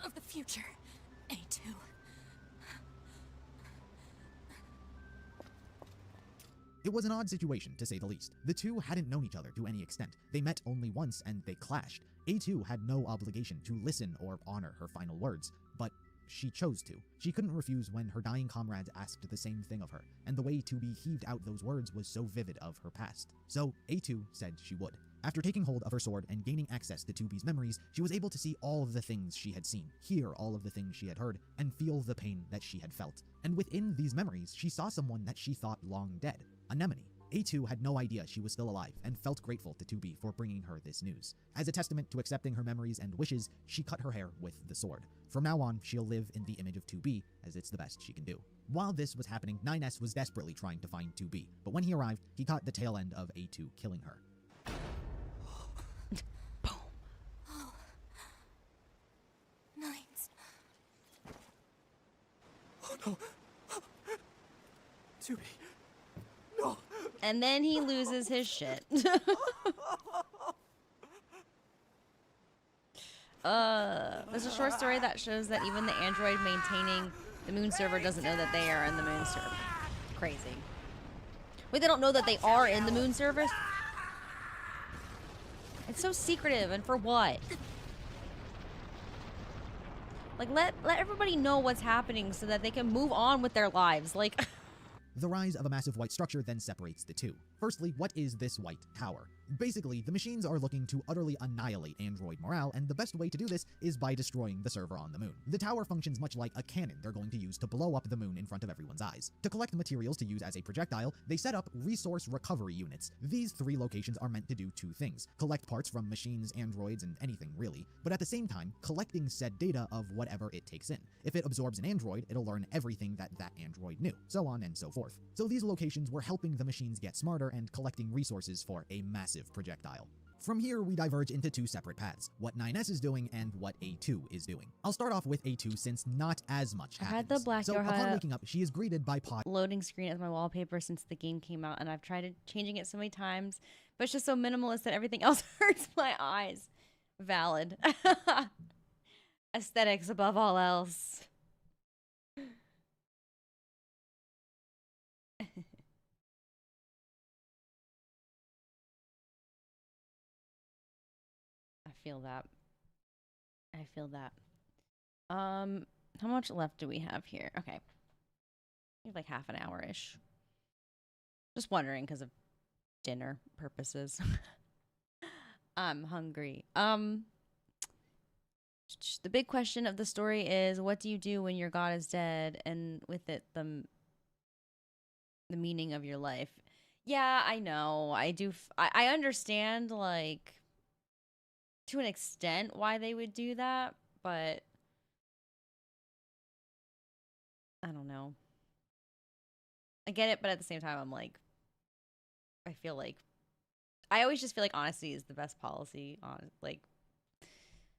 of the future, A2. It was an odd situation, to say the least. The two hadn't known each other to any extent. They met only once and they clashed. A2 had no obligation to listen or honor her final words, but she chose to. She couldn't refuse when her dying comrades asked the same thing of her, and the way 2B heaved out those words was so vivid of her past. So A2 said she would. After taking hold of her sword and gaining access to 2B's memories, she was able to see all of the things she had seen, hear all of the things she had heard, and feel the pain that she had felt. And within these memories, she saw someone that she thought long dead, Anemone. A2 had no idea she was still alive and felt grateful to 2B for bringing her this news. As a testament to accepting her memories and wishes, she cut her hair with the sword. From now on, she'll live in the image of 2B, as it's the best she can do. While this was happening, 9S was desperately trying to find 2B, but when he arrived, he caught the tail end of A2 killing her. Boom. Oh. Nines. Oh no. 2B. No. And then he loses his shit. There's a short story that shows that even the android maintaining the moon server doesn't know that they are in the moon server. Crazy. Wait, they don't know that they are in the moon server? It's so secretive, and for what? Like, let everybody know what's happening so that they can move on with their lives. Like... The rise of a massive white structure then separates the two. Firstly, what is this white tower? Basically, the machines are looking to utterly annihilate android morale, and the best way to do this is by destroying the server on the moon. The tower functions much like a cannon they're going to use to blow up the moon in front of everyone's eyes. To collect materials to use as a projectile, they set up resource recovery units. These 3 locations are meant to do 2 things: collect parts from machines, androids, and anything really, but at the same time, collecting said data of whatever it takes in. If it absorbs an android, it'll learn everything that android knew, so on and so forth. So these locations were helping the machines get smarter and collecting resources for a massive projectile. From here, we diverge into two separate paths, what 9S is doing and what A2 is doing. I'll start off with A2 since not as much happens. I had the Black So upon waking up, she is greeted by Pod loading screen as my wallpaper since the game came out, and I've tried changing it so many times, but it's just so minimalist that everything else hurts my eyes. Valid. Aesthetics above all else. I feel that. I feel that. How much left do we have here? Okay. We have like half an hour-ish. Just wondering because of dinner purposes. I'm hungry. The big question of the story is, what do you do when your god is dead, and with it the meaning of your life? Yeah, I know. I do. I understand, like, to an extent why they would do that, but I don't know. I get it, but at the same time, I'm like, I feel like I always just feel like honesty is the best policy on, like,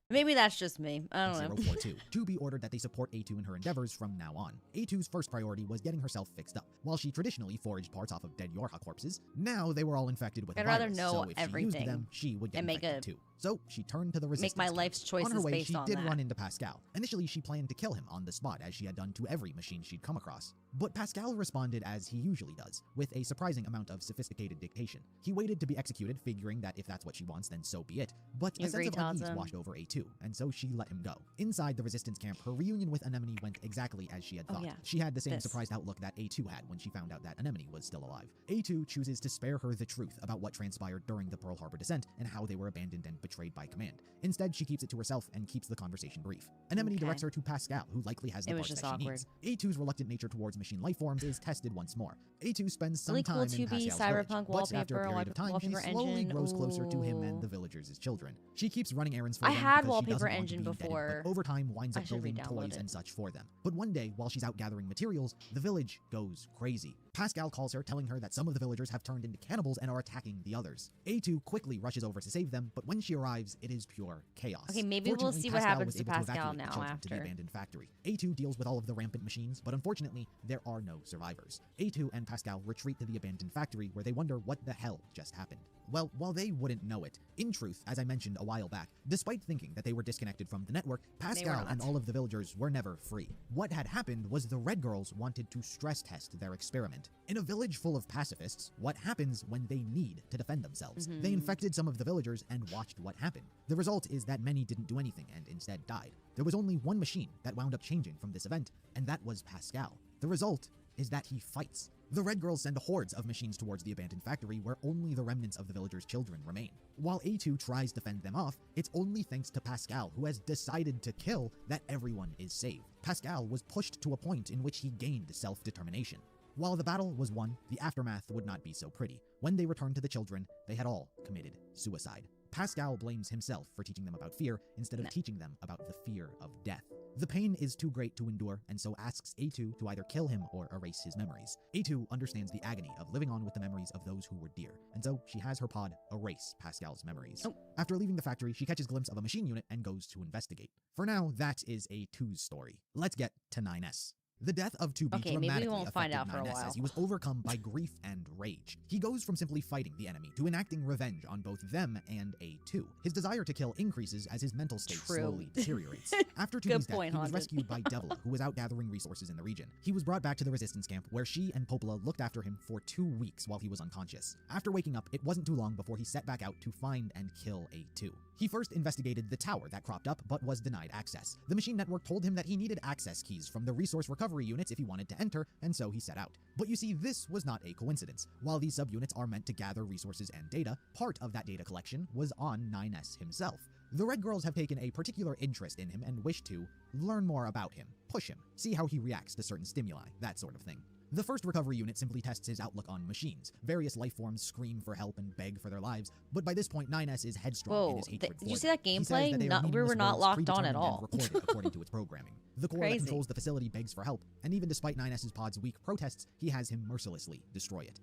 maybe that's just me. I don't know. 042 to be ordered that they support A2 in her endeavors from now on. A2's first priority was getting herself fixed up. While she traditionally foraged parts off of dead Yorha corpses, now they were all infected with I'd the virus, rather know so if everything she used them, she would get and make infected too. So she turned to the resistance. Make my life's choices on her way, based she on did that. run into Pascal. Initially, she planned to kill him on the spot, as she had done to every machine she'd come across. But Pascal responded as he usually does, with a surprising amount of sophisticated dictation. He waited to be executed, figuring that if that's what she wants, then so be it. But a sense of unease washed over A2, and so she let him go. Inside the resistance camp, her reunion with Anemone went exactly as she had thought. She had the same surprised outlook that A2 had when she found out that Anemone was still alive. A2 chooses to spare her the truth about what transpired during the Pearl Harbor descent and how they were abandoned and betrayed by command. Instead, she keeps it to herself and keeps the conversation brief. Anemone directs her to Pascal, who likely has the parts that she needs. A2's reluctant nature towards machine life forms is tested once more. A2 spends some time in Pascal's cyberpunk village, but after a period of time, she slowly grows closer to him and the villagers as children. She keeps running errands for them had because she doesn't wallpaper want engine to be embedded, before. but over time winds up building re-download toys it. and such for them. But one day, while she's out gathering materials, the village goes crazy. Pascal calls her, telling her that some of the villagers have turned into cannibals and are attacking the others. A2 quickly rushes over to save them, but when she arrives, it is pure chaos. Okay, maybe we'll see what happens to Pascal now after. To the abandoned factory. A2 deals with all of the rampant machines, but unfortunately, there are no survivors. A2 and Pascal retreat to the abandoned factory, where they wonder what the hell just happened. Well, while they wouldn't know it, in truth, as I mentioned a while back, despite thinking that they were disconnected from the network, Pascal and all of the villagers were never free. What had happened was the Red Girls wanted to stress test their experiment. In a village full of pacifists, what happens when they need to defend themselves? They infected some of the villagers and watched what happened. The result is that many didn't do anything and instead died. There was only one machine that wound up changing from this event, and that was Pascal. The result is that he fights. The Red Girls send hordes of machines towards the abandoned factory, where only the remnants of the villagers' children remain. While A2 tries to fend them off, it's only thanks to Pascal, who has decided to kill, that everyone is saved. Pascal was pushed to a point in which he gained self-determination. While the battle was won, the aftermath would not be so pretty. When they returned to the children, they had all committed suicide. Pascal blames himself for teaching them about fear instead of teaching them about the fear of death. The pain is too great to endure, and so asks A2 to either kill him or erase his memories. A2 understands the agony of living on with the memories of those who were dear, and so she has her pod erase Pascal's memories. After leaving the factory, she catches a glimpse of a machine unit and goes to investigate. For now, that is A2's story. Let's get to 9S. The death of 2B dramatically affected 9S as he was overcome by grief and rage. He goes from simply fighting the enemy to enacting revenge on both them and A2. His desire to kill increases as his mental state slowly deteriorates. After 2B's death, he was rescued by Devila, who was out gathering resources in the region. He was brought back to the resistance camp, where she and Popola looked after him for 2 weeks while he was unconscious. After waking up, it wasn't too long before he set back out to find and kill A2. He first investigated the tower that cropped up, but was denied access. The machine network told him that he needed access keys from the resource recovery units if he wanted to enter, and so he set out. But you see, this was not a coincidence. While these subunits are meant to gather resources and data, part of that data collection was on 9S himself. The Red Girls have taken a particular interest in him and wish to learn more about him, push him, see how he reacts to certain stimuli, that sort of thing. The first recovery unit simply tests his outlook on machines. Various life forms scream for help and beg for their lives, but by this point 9S is headstrong in his hatred for did you see that gameplay? That we were not locked on at all. Recorded according to its programming. The core that controls the facility begs for help, and even despite 9S's pod's weak protests, he has him mercilessly destroy it.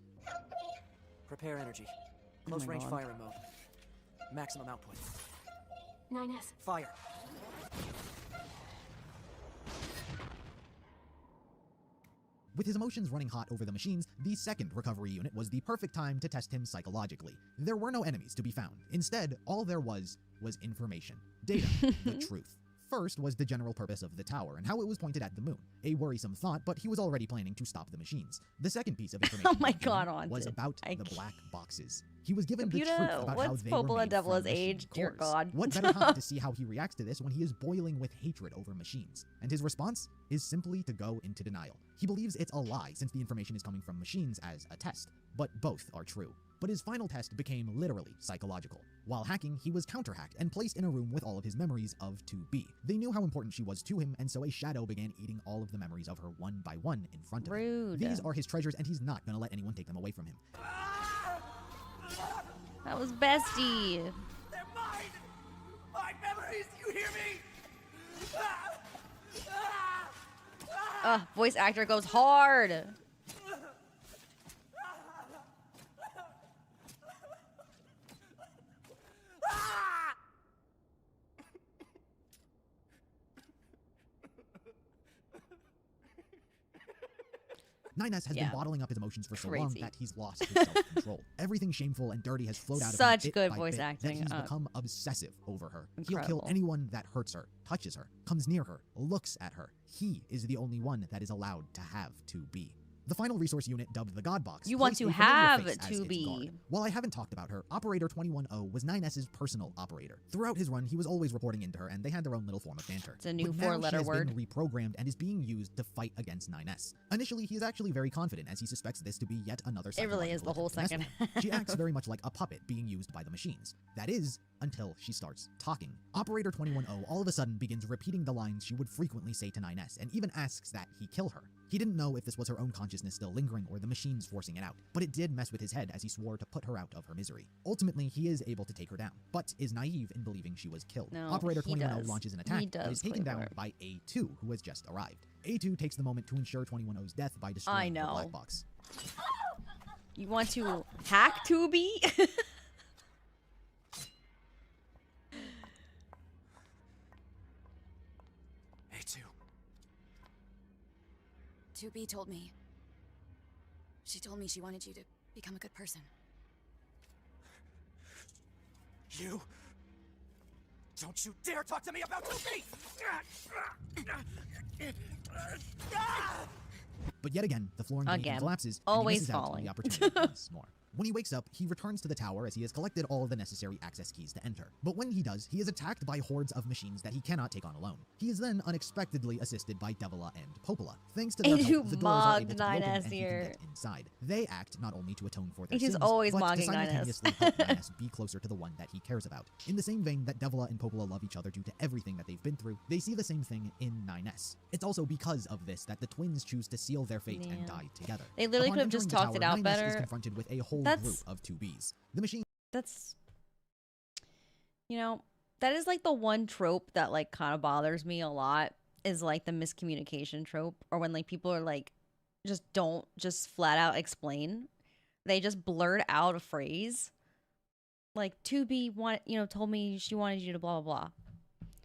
Prepare energy. Close range firing mode. Maximum output. 9S. Fire. With his emotions running hot over the machines, the second recovery unit was the perfect time to test him psychologically. There were no enemies to be found. Instead, all there was information. Data. The truth. First was the general purpose of the tower and how it was pointed at the moon. A worrisome thought, but he was already planning to stop the machines. The second piece of information oh my God, was about the black boxes. He was given the truth about how they were made Devila's from age? Dear cores. God. What better time to see how he reacts to this when he is boiling with hatred over machines? And his response is simply to go into denial. He believes it's a lie since the information is coming from machines as a test, but both are true. But his final test became literally psychological. While hacking, he was counter-hacked and placed in a room with all of his memories of 2B. They knew how important she was to him, and so a shadow began eating all of the memories of her one by one in front of him. These are his treasures, and he's not gonna let anyone take them away from him. That was bestie. They're mine! My memories, you hear me? Voice actor goes hard. 9S has been bottling up his emotions for so long that he's lost his self-control. Everything shameful and dirty has flowed out of him bit good by voice bit, acting. that he's become obsessive over her. Incredible. He'll kill anyone that hurts her, touches her, comes near her, looks at her. He is the only one that is allowed to have 2B. The final resource unit, dubbed the God Box, you want to have 2B. While I haven't talked about her, Operator 210 was 9S's personal operator. Throughout his run, he was always reporting into her, and they had their own little form of banter. It's a new but now four-letter she has word. been reprogrammed and is being used to fight against 9S. Initially, he is actually very confident, as he suspects this to be yet another It really is the whole second. She acts very much like a puppet being used by the machines. That is, until she starts talking. Operator 210 all of a sudden begins repeating the lines she would frequently say to 9S, and even asks that he kill her. He didn't know if this was her own consciousness still lingering or the machines forcing it out, but it did mess with his head as he swore to put her out of her misery. Ultimately, he is able to take her down, but is naive in believing she was killed. No, Operator he 210 does. launches an attack, but is taken down by A2, who has just arrived. A2 takes the moment to ensure 210's death by destroying the black box. You want to hack 2B? A2. 2B told me. She told me she wanted you to become a good person. You? Don't you dare talk to me about 2B! But yet again, the floor underneath him collapses, always and he misses out on falling. the opportunity once more. When he wakes up, he returns to the tower as he has collected all of the necessary access keys to enter. But when he does, he is attacked by hordes of machines that he cannot take on alone. He is then unexpectedly assisted by Devila and Popola. Thanks to their help, the doors are able to be opened and he can get inside. They act not only to atone for their sins, always but to mogging 9S. simultaneously help 9S be closer to the one that he cares about. In the same vein that Devila and Popola love each other due to everything that they've been through, they see the same thing in 9S. It's also because of this that the twins choose to seal their fate and die together. They literally Upon could have just entering talked the it out tower, 9S better. is confronted with a whole That's- group of 2Bs. The machine. That's, you know, that is like the one trope that like kind of bothers me a lot, is like the miscommunication trope, or when like people are like just don't just flat out explain, they just blurt out a phrase like 2B told me she wanted you to blah blah blah.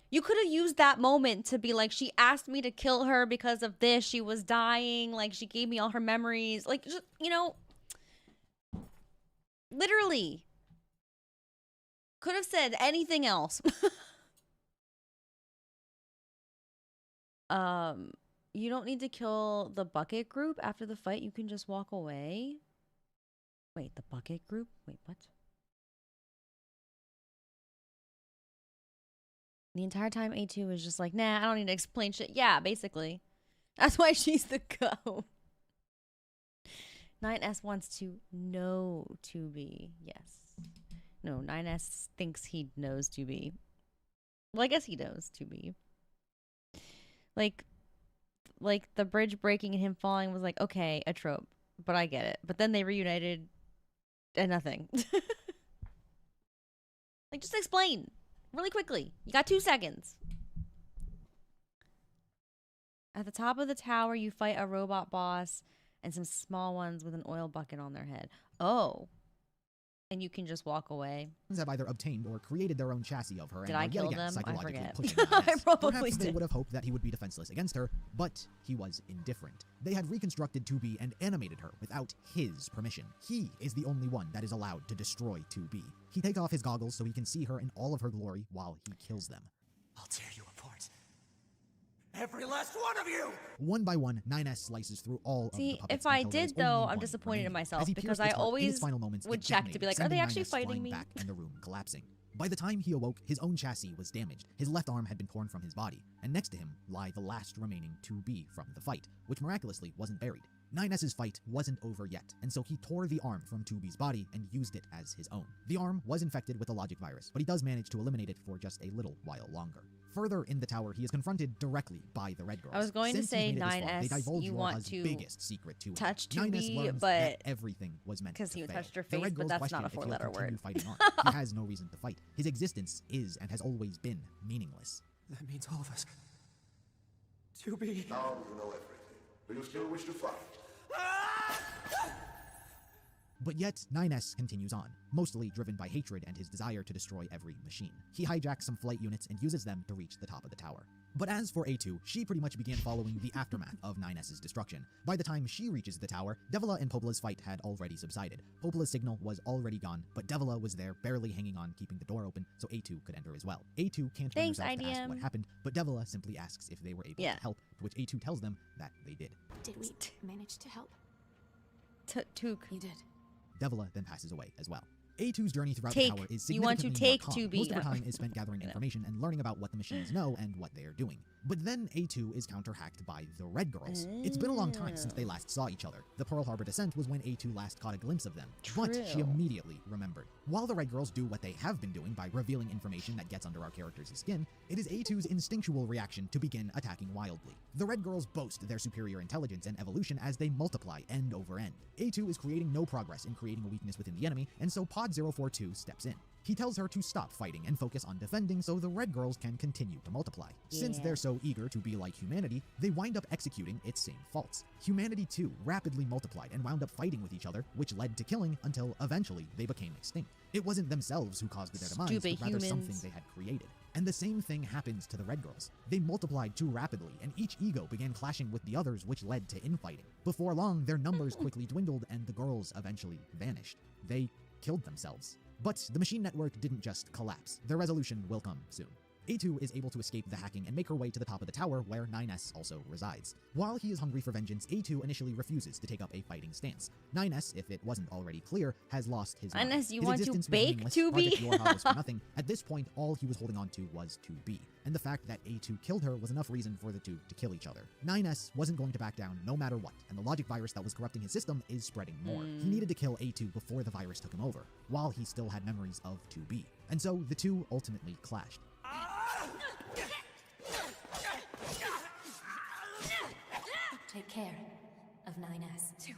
You could have used that moment to be like, she asked me to kill her because of this, she was dying, like she gave me all her memories, like just, literally could have said anything else. You don't need to kill the bucket group after the fight. You can just walk away. Wait, the bucket group? Wait, what? The entire time A2 is just like, nah, I don't need to explain shit. Yeah, basically. That's why she's the GOAT. 9S wants to know 2B. Yes. No, 9S thinks he knows 2B. Well, I guess he knows 2B. Like the bridge breaking and him falling was like, okay, a trope. But I get it. But then they reunited and nothing. Like, just explain. Really quickly. You got 2 seconds. At the top of the tower, you fight a robot boss and some small ones with an oil bucket on their head. Oh. And you can just walk away. Have either obtained or created their own chassis of her Did and I are kill yet again them? I psychologically forget. pushing her I ass. probably Perhaps they did. would have hoped that he would be defenseless against her, but he was indifferent. They had reconstructed 2B and animated her without his permission. He is the only one that is allowed to destroy 2B. He takes off his goggles so he can see her in all of her glory while he kills them. I'll tear you apart. Every last one of you! One by one, 9S slices through all of the See, puppets if I until there is did, though, only I'm one disappointed in remaining. myself As he because pierced I its heart, in its always final moments, would it check to be like, are they detonated, actually sending fighting 9S me? back and the room collapsing. By the time he awoke, his own chassis was damaged. His left arm had been torn from his body, and next to him lie the last remaining 2B from the fight, which miraculously wasn't buried. 9S's fight wasn't over yet, and so he tore the arm from 2B's body and used it as his own. The arm was infected with a logic virus, but he does manage to eliminate it for just a little while longer. Further in the tower, he is confronted directly by the Red Girls. I was going Since to say he's made it this far, they 9S, divulge you want Yorha's to biggest secret to him. touch 9S 2B, learns but that everything was meant because to you fail. touched her The face, Red but Girls that's question not a if he'll four-letter continue word. fighting on. He has no reason to fight. His existence is and has always been meaningless. That means all of us. 2B. Now you know everything. Do you still wish to fight? But yet, 9S continues on, mostly driven by hatred and his desire to destroy every machine. He hijacks some flight units and uses them to reach the top of the tower. But as for A2, she pretty much began following the aftermath of 9S's destruction. By the time she reaches the tower, Devila and Popola's fight had already subsided. Popola's signal was already gone, but Devila was there, barely hanging on, keeping the door open, so A2 could enter as well. A2 can't bring herself to ask what happened, but Devila simply asks if they were able to help, to which A2 tells them that they did. Did we manage to help? Took. You did. Devila then passes away as well. A2's journey throughout Take. the tower is You want to significantly take more calm. 2B. Most of her time is spent gathering information and learning about what the machines know and what they are doing. But then A2 is counter-hacked by the Red Girls. It's been a long time since they last saw each other. The Pearl Harbor descent was when A2 last caught a glimpse of them. But she immediately remembered. While the Red Girls do what they have been doing by revealing information that gets under our characters' skin, it is A2's instinctual reaction to begin attacking wildly. The Red Girls boast their superior intelligence and evolution as they multiply end over end. A2 is creating no progress in creating a weakness within the enemy, and so Pod 042 steps in. He tells her to stop fighting and focus on defending so the Red Girls can continue to multiply. Since they're so eager to be like humanity, they wind up executing its same faults. Humanity too rapidly multiplied and wound up fighting with each other, which led to killing until eventually they became extinct. It wasn't themselves who caused their demise, but rather something they had created. And the same thing happens to the Red Girls. They multiplied too rapidly, and each ego began clashing with the others, which led to infighting. Before long, their numbers quickly dwindled, and the girls eventually vanished. They killed themselves. But the machine network didn't just collapse. Their resolution will come soon. A2 is able to escape the hacking and make her way to the top of the tower where 9S also resides. While he is hungry for vengeance, A2 initially refuses to take up a fighting stance. 9S, if it wasn't already clear, has lost his mind. 9S, you his want to existence was bake meaningless. 2B? Project Yorha was for nothing. At this point, all he was holding on to was 2B. And the fact that A2 killed her was enough reason for the two to kill each other. 9S wasn't going to back down no matter what, and the logic virus that was corrupting his system is spreading more. He needed to kill A2 before the virus took him over, while he still had memories of 2B. And so the two ultimately clashed. Take care of 9S. 2B.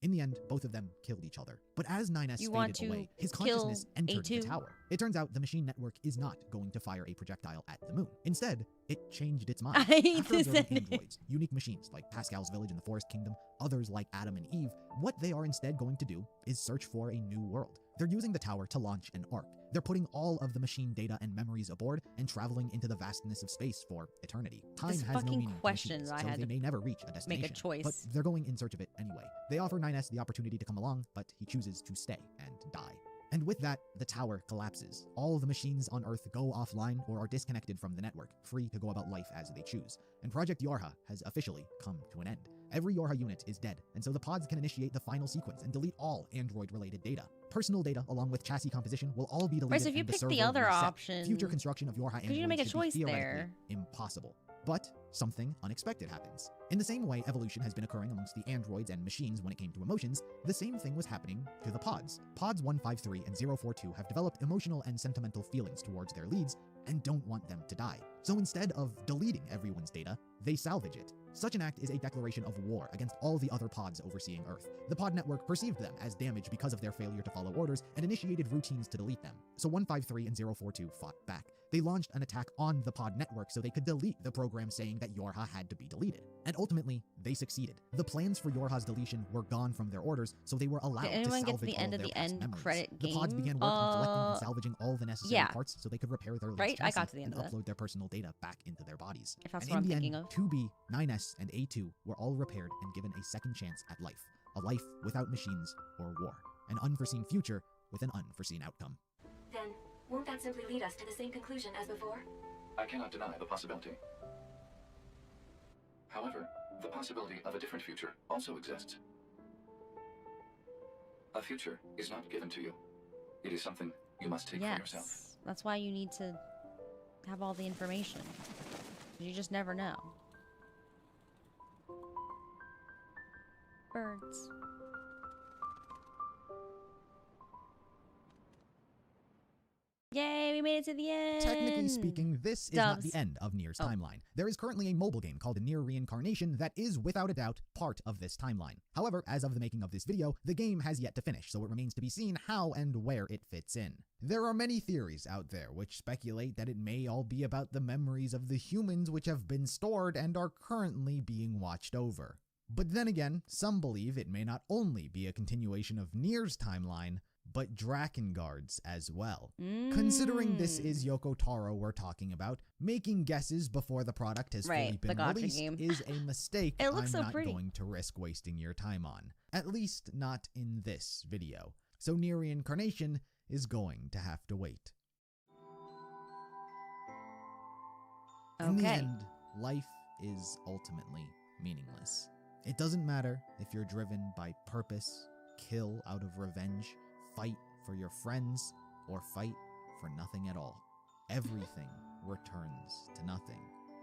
In the end, both of them killed each other. But as 9S faded away, his consciousness entered the tower. It turns out the machine network is not going to fire a projectile at the moon. Instead, it changed its mind. After observing androids, unique machines like Pascal's village in the Forest Kingdom, others like Adam and Eve, what they are instead going to do is search for a new world. They're using the tower to launch an ark. They're putting all of the machine data and memories aboard and traveling into the vastness of space for eternity. Time has no meaning to machines, so they may never reach a destination. Make a choice. But they're going in search of it anyway. They offer 9S the opportunity to come along, but he chooses to stay and die. And with that, the tower collapses. All the machines on Earth go offline or are disconnected from the network, free to go about life as they choose. And Project Yorha has officially come to an end. Every Yorha unit is dead, and so the pods can initiate the final sequence and delete all android-related data. Personal data, along with chassis composition, will all be deleted. Right, so if you and the pick server the other reset. option, Future construction of Yorha androids you make a should be choice theoretically there. impossible. But something unexpected happens. In the same way evolution has been occurring amongst the androids and machines when it came to emotions, the same thing was happening to the pods. Pods 153 and 042 have developed emotional and sentimental feelings towards their leads and don't want them to die. So instead of deleting everyone's data, they salvage it. Such an act is a declaration of war against all the other pods overseeing Earth. The pod network perceived them as damaged because of their failure to follow orders and initiated routines to delete them. So 153 and 042 fought back. They launched an attack on the pod network so they could delete the program saying that Yorha had to be deleted. And ultimately, they succeeded. The plans for Yorha's deletion were gone from their orders, so they were allowed to salvage all of their past memories. The pods began working on collecting and salvaging all the necessary parts so they could repair their lost I got to the end and of upload their personal data back into their bodies. If that's and what I'm in the thinking end, of. 2B, 9S, and A2 were all repaired and given a second chance at life. A life without machines or war. An unforeseen future with an unforeseen outcome. Then, won't that simply lead us to the same conclusion as before? I cannot deny the possibility. However, the possibility of a different future also exists. A future is not given to you. It is something you must take for yourself. That's why you need to have all the information. You just never know. Birds. Yay, we made it to the end! Technically speaking, this is not the end of NieR's timeline. There is currently a mobile game called NieR Reincarnation that is, without a doubt, part of this timeline. However, as of the making of this video, the game has yet to finish, so it remains to be seen how and where it fits in. There are many theories out there which speculate that it may all be about the memories of the humans which have been stored and are currently being watched over. But then again, some believe it may not only be a continuation of NieR's timeline, but Drakengard's as well. Considering this is Yoko Taro we're talking about, making guesses before the product has fully been released is a mistake I'm not going to risk wasting your time on. At least not in this video. So NieR Reincarnation is going to have to wait. In the end, life is ultimately meaningless. It doesn't matter if you're driven by purpose, kill out of revenge, fight for your friends, or fight for nothing at all. Everything returns to nothing.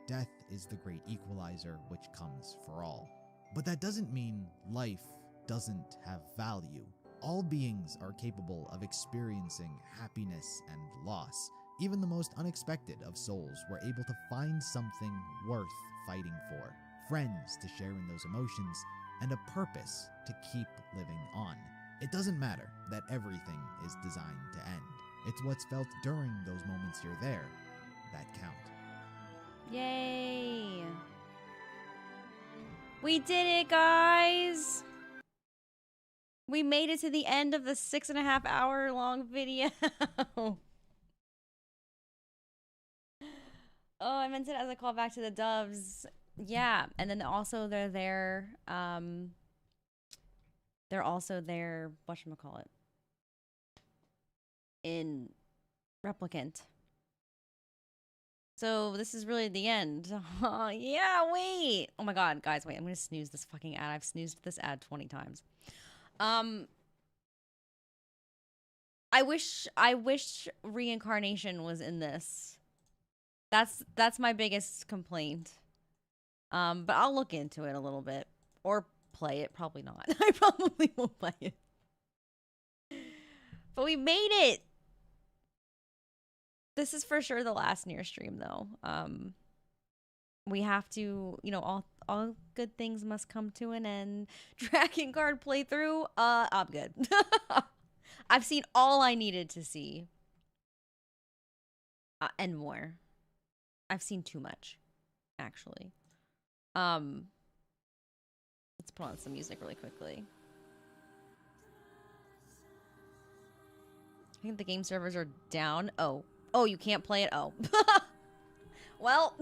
Death is the great equalizer which comes for all. But that doesn't mean life doesn't have value. All beings are capable of experiencing happiness and loss. Even the most unexpected of souls were able to find something worth fighting for. Friends to share in those emotions, and a purpose to keep living on. It doesn't matter that everything is designed to end. It's what's felt during those moments you're there that count. Yay! We did it, guys! We made it to the end of the 6.5 hour long video. Oh, I meant it as a callback to the doves. Yeah, and then also they're there. They're also there, whatchamacallit, in Replicant. So this is really the end. Oh, yeah, wait. Oh my god, guys, wait. I'm gonna snooze this fucking ad. I've snoozed this ad 20 times. I wish reincarnation was in this. That's my biggest complaint. But I'll look into it a little bit. Or play it. Probably not. I probably won't play it. But we made it! This is for sure the last NieR stream, though. We have to, you know, all good things must come to an end. Drakengard playthrough, I'm good. I've seen all I needed to see. And more. I've seen too much, actually. Let's put on some music really quickly. I think the game servers are down. Oh, you can't play it? Oh. Well.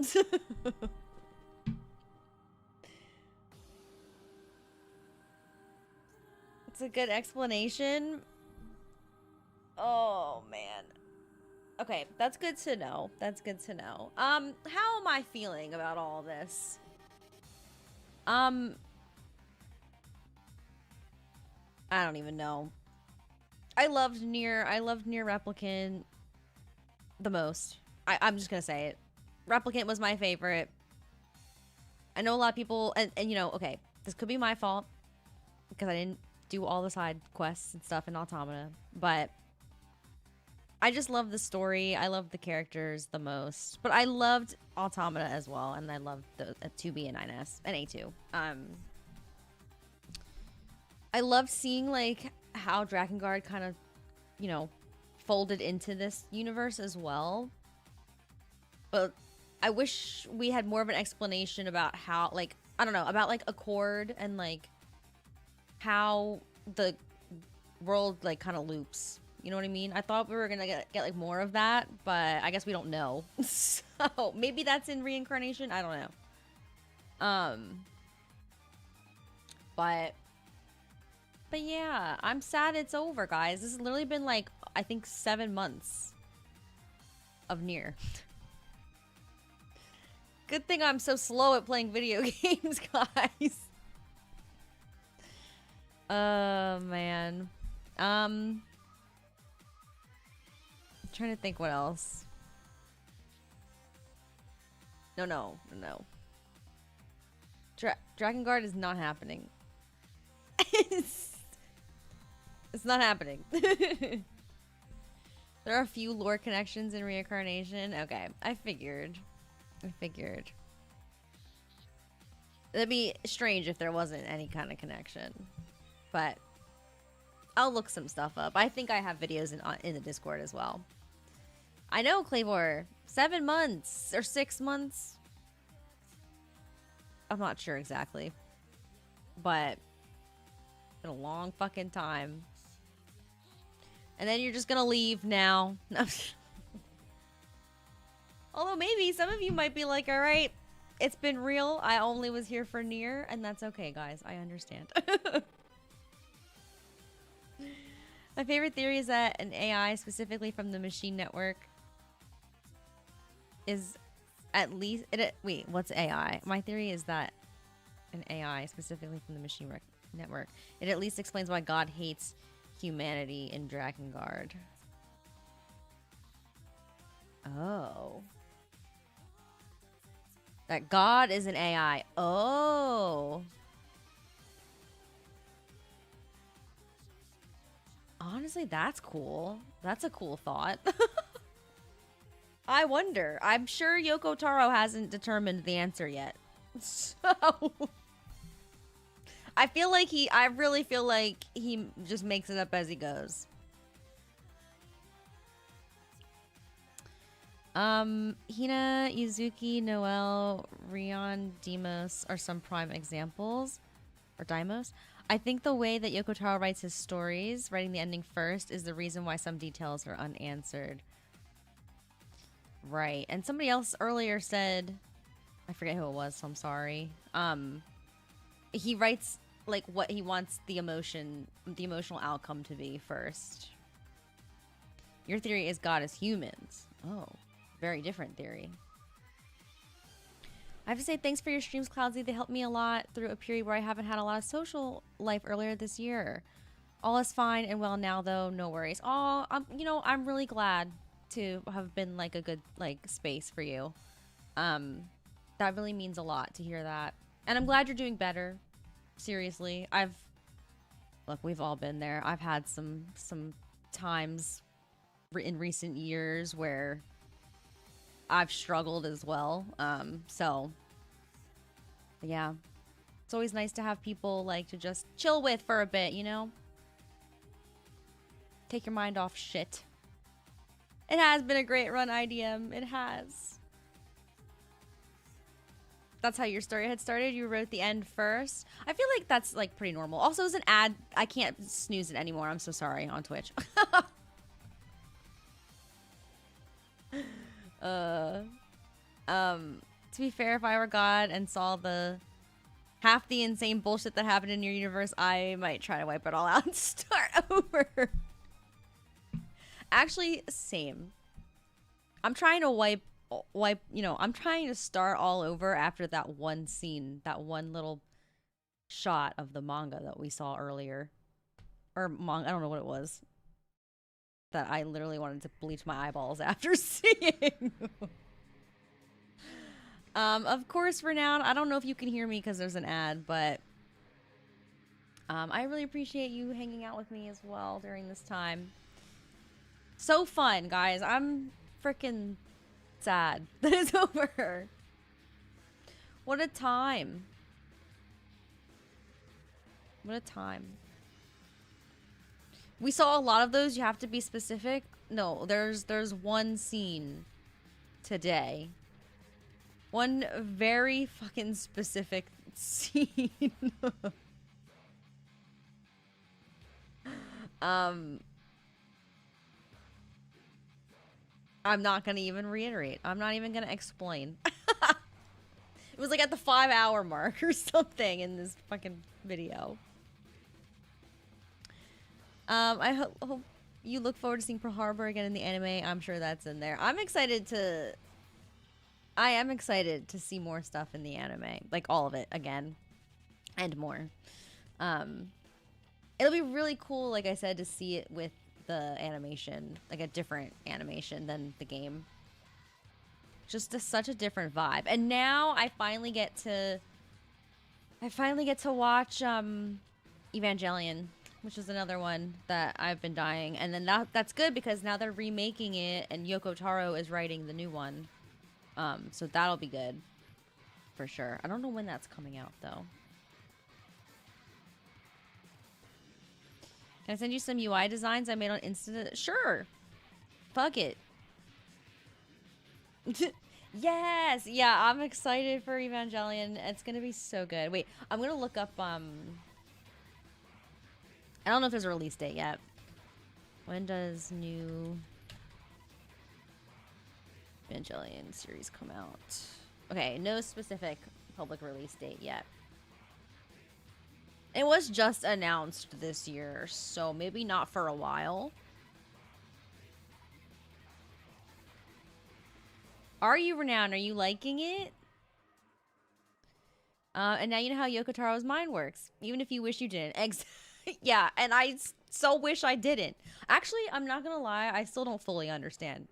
It's a good explanation. Oh, man. Okay, that's good to know. That's good to know. How am I feeling about all this? I don't even know. I loved NieR. I loved NieR Replicant the most. I'm just gonna say it. Replicant was my favorite. I know a lot of people, and you know, okay, this could be my fault because I didn't do all the side quests and stuff in Automata, but I just love the story. I love the characters the most. But I loved Automata as well, and I loved the 2B and 9S and A2. I loved seeing like how Drakengard kind of, you know, folded into this universe as well. But I wish we had more of an explanation about how, like, I don't know, about like Accord and like how the world like kind of loops. You know what I mean? I thought we were gonna get like more of that, but I guess we don't know. So maybe that's in reincarnation. I don't know. But yeah, I'm sad it's over, guys. This has literally been like, I think 7 months of NieR. Good thing I'm so slow at playing video games, guys. Man. I'm trying to think what else. No. Drakengard is not happening. It's not happening. There are a few lore connections in reincarnation. Okay, I figured. It'd be strange if there wasn't any kind of connection. But I'll look some stuff up. I think I have videos in the Discord as well. I know, Claymore. 7 months or 6 months. I'm not sure exactly. But it's been a long fucking time. And then you're just gonna leave now. Although maybe some of you might be like, all right, it's been real. I only was here for NieR, and that's okay, guys. I understand. My favorite theory is that an AI, specifically from the machine network, is at least... wait, what's AI? My theory is that an AI, specifically from the machine network, it at least explains why God hates humanity in Drakengard. Oh. That God is an AI. Oh. Honestly, that's cool. That's a cool thought. I wonder. I'm sure Yoko Taro hasn't determined the answer yet. So I really feel like he just makes it up as he goes. Hina, Yuzuki, Noel, Rion, Deimos are some prime examples. Or Deimos. I think the way that Yoko Taro writes his stories, writing the ending first, is the reason why some details are unanswered. Right. And somebody else earlier said, I forget who it was, so I'm sorry. He writes like what he wants the emotional outcome to be first. Your theory is God is humans. Oh, very different theory. I have to say thanks for your streams, Cloudsi. They helped me a lot through a period where I haven't had a lot of social life earlier this year. All is fine and well now, though. No worries. Oh, I'm really glad to have been like a good space for you. That really means a lot to hear that, and I'm glad you're doing better. Seriously, look, we've all been there. I've had some times in recent years where I've struggled as well. So yeah, it's always nice to have people like to just chill with for a bit, you know? Take your mind off shit. It has been a great run, IDM. It has. That's how your story had started? You wrote the end first? I feel like that's like pretty normal. Also, as an ad, I can't snooze it anymore. I'm so sorry on Twitch. To be fair, if I were God and saw half the insane bullshit that happened in your universe, I might try to wipe it all out and start over. Actually, same. I'm trying to wipe, I'm trying to start all over after that one scene, that one little shot of the manga that we saw earlier. Or manga, I don't know what it was. That I literally wanted to bleach my eyeballs after seeing. Of course, Renown, I don't know if you can hear me because there's an ad, but I really appreciate you hanging out with me as well during this time. So fun, guys. I'm freaking sad that it's over. What a time. What a time. We saw a lot of those. You have to be specific. No, there's one scene today. One very fucking specific scene. I'm not gonna even reiterate. I'm not even gonna explain. It was like at the 5-hour mark or something in this fucking video. I hope you look forward to seeing Pearl Harbor again in the anime. I'm sure that's in there. I am excited to see more stuff in the anime. Like all of it again. And more. It'll be really cool, like I said, to see it with the animation. Like a different animation than the game. Just such a different vibe. And now I finally get to watch Evangelion, which is another one that I've been dying. And then that's good because now they're remaking it and Yoko Taro is writing the new one. So that'll be good for sure. I don't know when that's coming out though. Can I send you some UI designs I made on Insta? Sure. Fuck it. Yes. Yeah, I'm excited for Evangelion. It's gonna be so good. Wait, I'm gonna look up I don't know if there's a release date yet. When does new Evangelion series come out? Okay, no specific public release date yet. It was just announced this year, so maybe not for a while. Are you, Renown? Are you liking it? And now you know how Yoko Taro's mind works. Even if you wish you didn't. Yeah, and I so wish I didn't. Actually, I'm not gonna lie. I still don't fully understand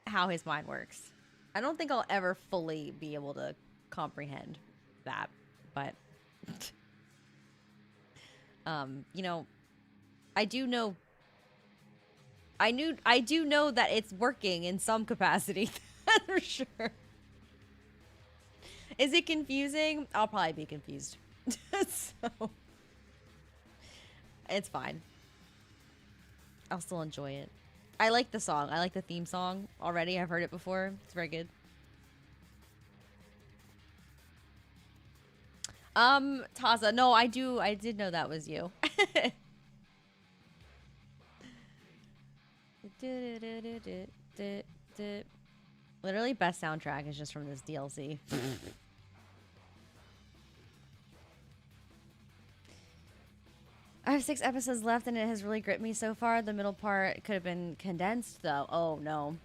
how his mind works. I don't think I'll ever fully be able to comprehend that. But, you know, I do know that it's working in some capacity. For sure. Is it confusing? I'll probably be confused. So it's fine. I'll still enjoy it. I like the song. I like the theme song already. I've heard it before. It's very good. Taza, no, I did know that was you. Literally best soundtrack is just from this DLC. I have 6 episodes left and it has really gripped me so far. The middle part could have been condensed though. Oh no.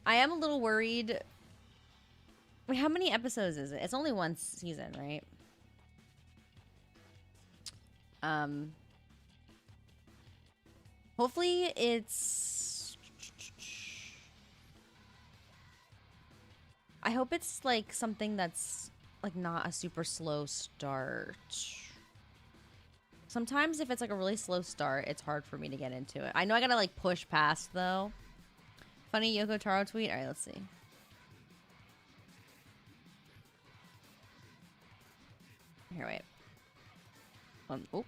I am a little worried. Wait, how many episodes is it? It's only one season, right? Hopefully it's... I hope it's like something that's like not a super slow start. Sometimes if it's like a really slow start, it's hard for me to get into it. I know I gotta like push past though. Funny Yoko Taro tweet. All right, let's see. Here, wait. Oh.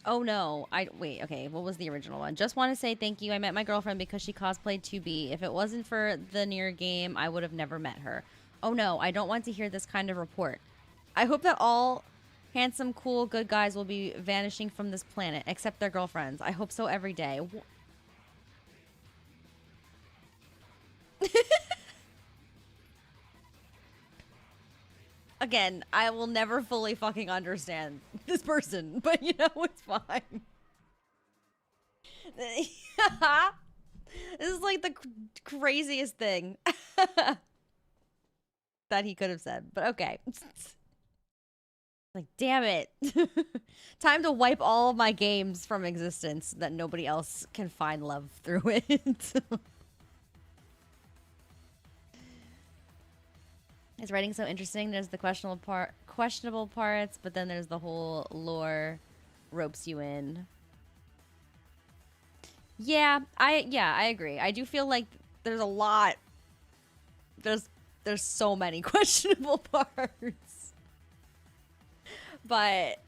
Oh no, wait, okay, what was the original one? Just want to say thank you. I met my girlfriend because she cosplayed 2B. If it wasn't for the NieR game, I would have never met her. Oh no, I don't want to hear this kind of report. I hope that all handsome, cool, good guys will be vanishing from this planet, except their girlfriends. I hope so every day. Again, I will never fully fucking understand this person, but you know, it's fine. This is like the craziest thing that he could have said, but okay. Like, damn it. Time to wipe all of my games from existence so that nobody else can find love through it. His writing's so interesting. There's the questionable parts, but then there's the whole lore ropes you in. Yeah, I agree. I do feel like there's a lot. There's so many questionable parts. But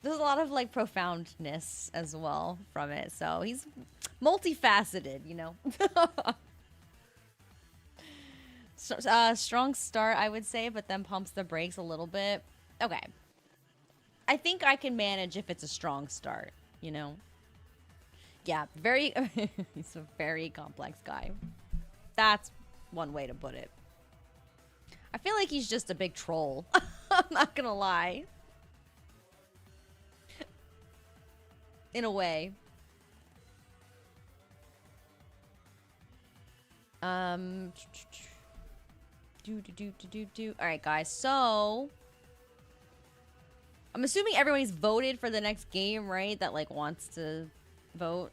there's a lot of like profoundness as well from it. So he's multifaceted, you know. Strong start, I would say, but then pumps the brakes a little bit. Okay. I think I can manage if it's a strong start, you know? Yeah, very... he's a very complex guy. That's one way to put it. I feel like he's just a big troll. I'm not gonna lie. In a way. Alright, guys, so... I'm assuming everybody's voted for the next game, right? That, like, wants to vote.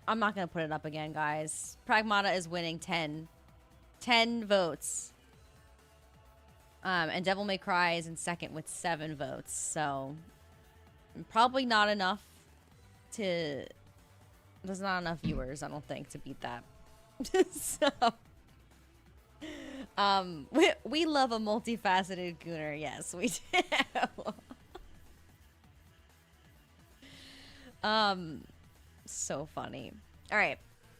I'm not gonna put it up again, guys. Pragmata is winning 10 votes. And Devil May Cry is in second with 7 votes. So, probably not enough to... There's not enough viewers, I don't think, to beat that. So... we love a multifaceted Gooner. Yes, we do. So funny. All right.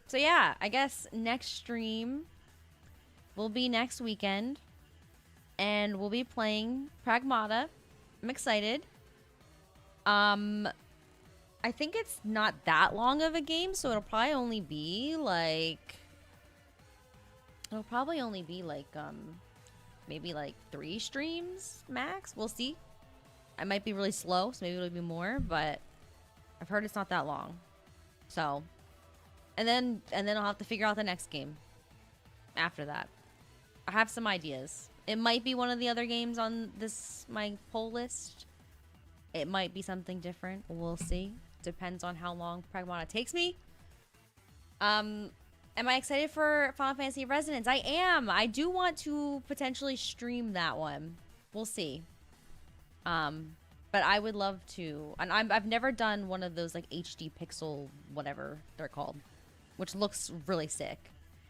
So yeah, I guess next stream will be next weekend, and we'll be playing Pragmata. I'm excited. I think it's not that long of a game, so it'll probably only be like... It'll probably only be like, maybe like 3 streams max. We'll see. I might be really slow, so maybe it'll be more, but I've heard it's not that long. So, and then I'll have to figure out the next game after that. I have some ideas. It might be one of the other games on my poll list. It might be something different. We'll see. Depends on how long Pragmata takes me. Am I excited for Final Fantasy Resonance? I am. I do want to potentially stream that one. We'll see. But I would love to. And I've never done one of those like HD pixel whatever they're called, which looks really sick.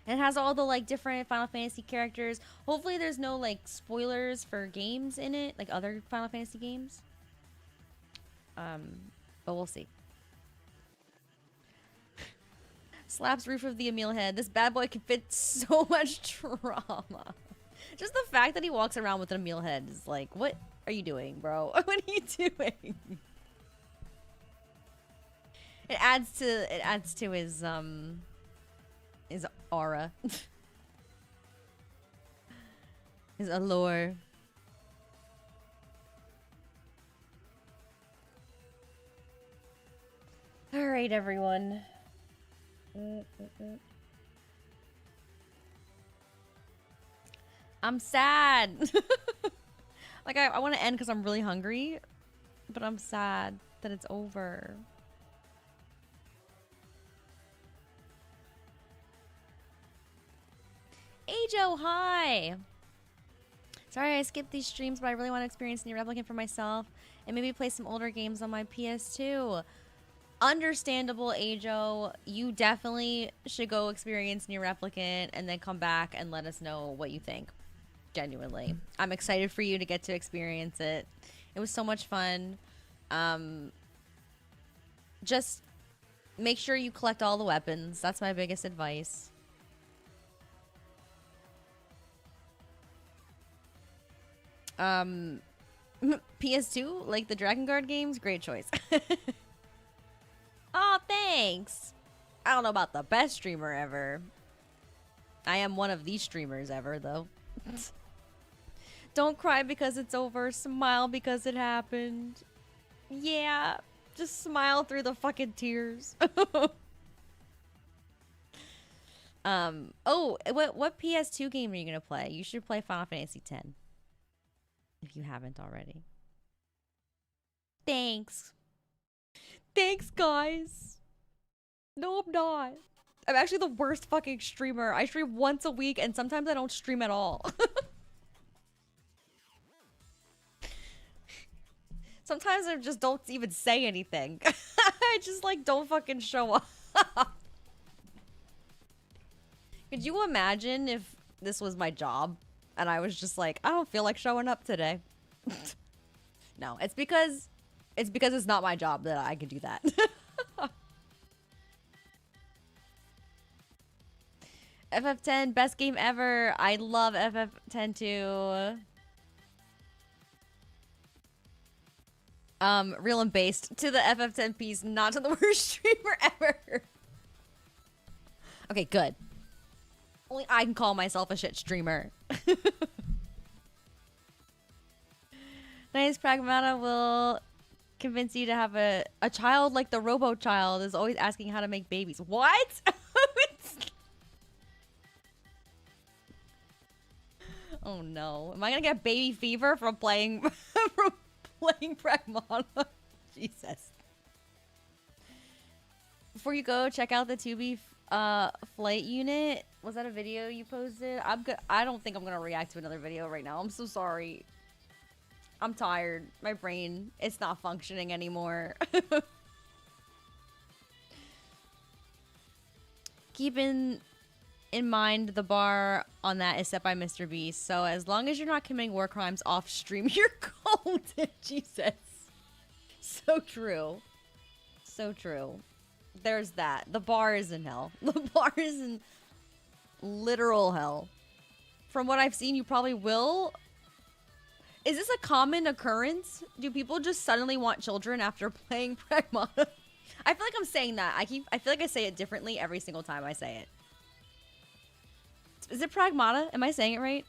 And it has all the like different Final Fantasy characters. Hopefully there's no like spoilers for games in it, like other Final Fantasy games. But we'll see. Slaps roof of the Emil head. This bad boy can fit so much trauma. Just the fact that he walks around with an Emil head is like, what are you doing, bro? What are you doing? It adds to his aura. His allure. All right, everyone. I'm sad. Like, I want to end because I'm really hungry, but I'm sad that it's over. Ajo, hi! Sorry I skipped these streams, but I really want to experience NieR Replicant for myself and maybe play some older games on my PS2. Understandable, Ajo. You definitely should go experience NieR Replicant and then come back and let us know what you think. Genuinely. I'm excited for you to get to experience it. It was so much fun. Just make sure you collect all the weapons. That's my biggest advice. PS2, like the Drakengard games, great choice. Oh, thanks. I don't know about the best streamer ever. I am one of these streamers ever, though. Don't cry because it's over. Smile because it happened. Yeah. Just smile through the fucking tears. Oh, what PS2 game are you gonna play? You should play Final Fantasy X. If you haven't already. Thanks. Thanks, guys. No, I'm not. I'm actually the worst fucking streamer. I stream once a week and sometimes I don't stream at all. Sometimes I just don't even say anything. I just like don't fucking show up. Could you imagine if this was my job and I was just like, I don't feel like showing up today? No, it's because it's not my job that I can do that. FF10, best game ever. I love FF10 too. Real and based to the FF10 piece, not to the worst streamer ever. Okay, good. Only I can call myself a shit streamer. Nice Pragmata will convince you to have a child like the Robo Child is always asking how to make babies. What? Oh no. Am I gonna get baby fever from playing Pragmata? Jesus. Before you go, check out the 2B flight unit. Was that a video you posted? I don't think I'm gonna react to another video right now. I'm so sorry. I'm tired. My brain, it's not functioning anymore. Keep in mind the bar on that is set by Mr. Beast. So as long as you're not committing war crimes off stream, you're golden. Jesus. So true. So true. There's that. The bar is in hell. The bar is in literal hell. From what I've seen, you probably will. Is this a common occurrence? Do people just suddenly want children after playing Pragmata? I feel like I'm saying that. I feel like I say it differently every single time I say it. Is it Pragmata? Am I saying it right?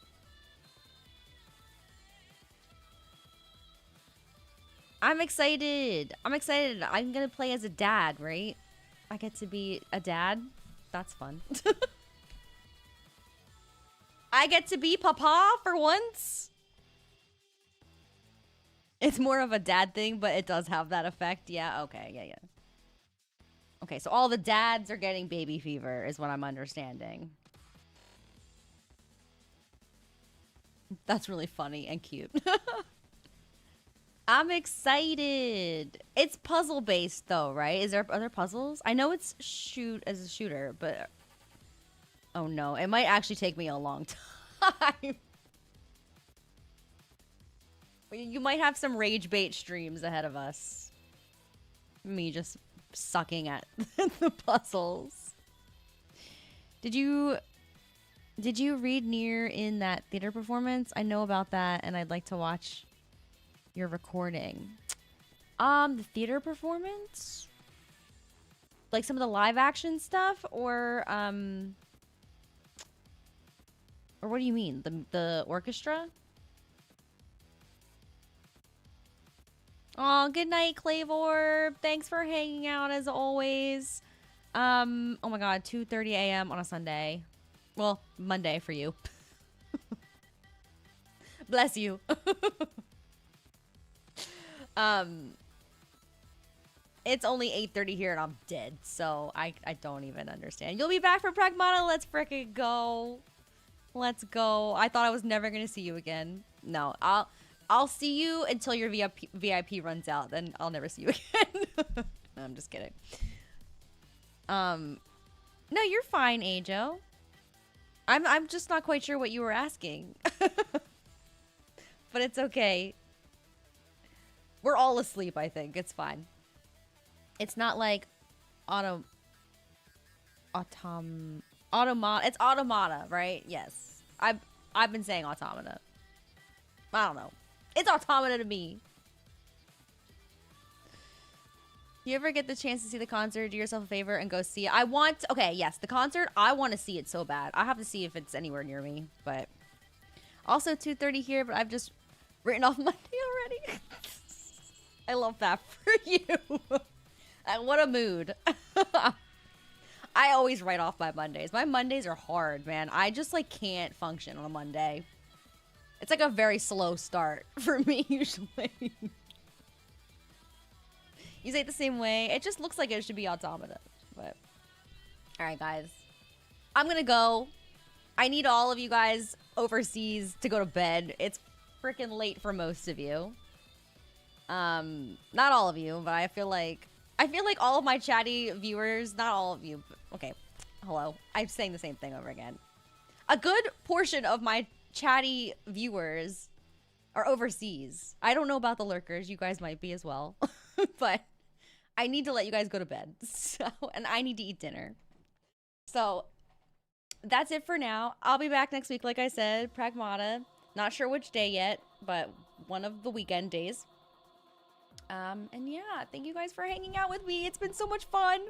I'm excited. I'm excited. I'm gonna play as a dad, right? I get to be a dad. That's fun. I get to be papa for once. It's more of a dad thing, but it does have that effect. Yeah, okay, yeah. Okay, so all the dads are getting baby fever is what I'm understanding. That's really funny and cute. I'm excited. It's puzzle based though, right? Is there other puzzles? I know it's shoot as a shooter, but oh no, it might actually take me a long time. You might have some rage bait streams ahead of us. Me just sucking at the puzzles. Did you read NieR in that theater performance? I know about that and I'd like to watch your recording. The theater performance? Like some of the live action stuff or what do you mean? The orchestra? Oh, good night, Clavor. Thanks for hanging out as always. Oh my god, 2:30 a.m. on a Sunday. Well, Monday for you. Bless you. It's only 8:30 here and I'm dead, so I don't even understand. You'll be back for Pragmata. Let's frickin' go. Let's go. I thought I was never gonna see you again. No, I'll see you until your VIP runs out. Then I'll never see you again. No, I'm just kidding. No, you're fine, Ajo. I'm just not quite sure what you were asking. But it's okay. We're all asleep, I think. It's fine. It's not like automata. It's automata, right? Yes. I've been saying automata. I don't know. It's automata to me. You ever get the chance to see the concert, do yourself a favor and go see it? Okay, yes, the concert, I want to see it so bad. I have to see if it's anywhere near me, but also 2:30 here, but I've just written off Monday already. I love that for you. What a mood. I always write off my Mondays. My Mondays are hard, man. I just like can't function on a Monday. It's like a very slow start for me usually. You say it the same way. It just looks like it should be automata, but All right, guys. I'm gonna go. I need all of you guys overseas to go to bed. It's freaking late for most of you. Not all of you, but I feel like all of my chatty viewers, not all of you, but, okay, hello. I'm saying the same thing over again. A good portion of my chatty viewers are overseas. I don't know about the lurkers. You guys might be as well. But I need to let you guys go to bed. So, and I need to eat dinner. So that's it for now. I'll be back next week, like I said, Pragmata. Not sure which day yet, but one of the weekend days. And yeah, thank you guys for hanging out with me. It's been so much fun.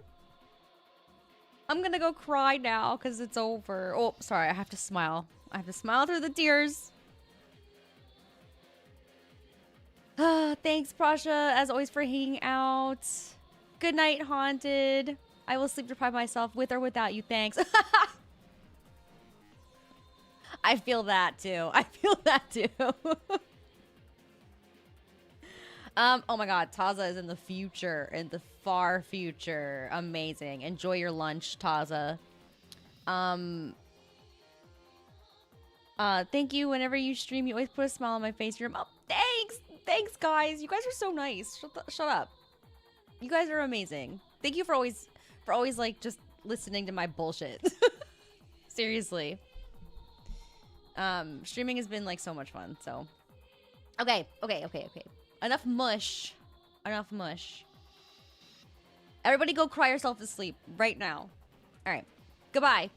I'm gonna go cry now because it's over. Oh, sorry, I have to smile. I have to smile through the tears. Thanks, Prasha, as always, for hanging out. Good night, Haunted. I will sleep deprive myself with or without you. Thanks. I feel that too. I feel that too. Oh my god, Taza is in the future, in the far future. Amazing. Enjoy your lunch, Taza. Thank you. Whenever you stream, you always put a smile on my face. You're thanks. Thanks, guys. You guys are so nice. Shut up. You guys are amazing. Thank you for always like just listening to my bullshit. Seriously. Streaming has been like so much fun, so. Okay. Enough mush. Enough mush. Everybody go cry yourself to sleep right now. All right. Goodbye.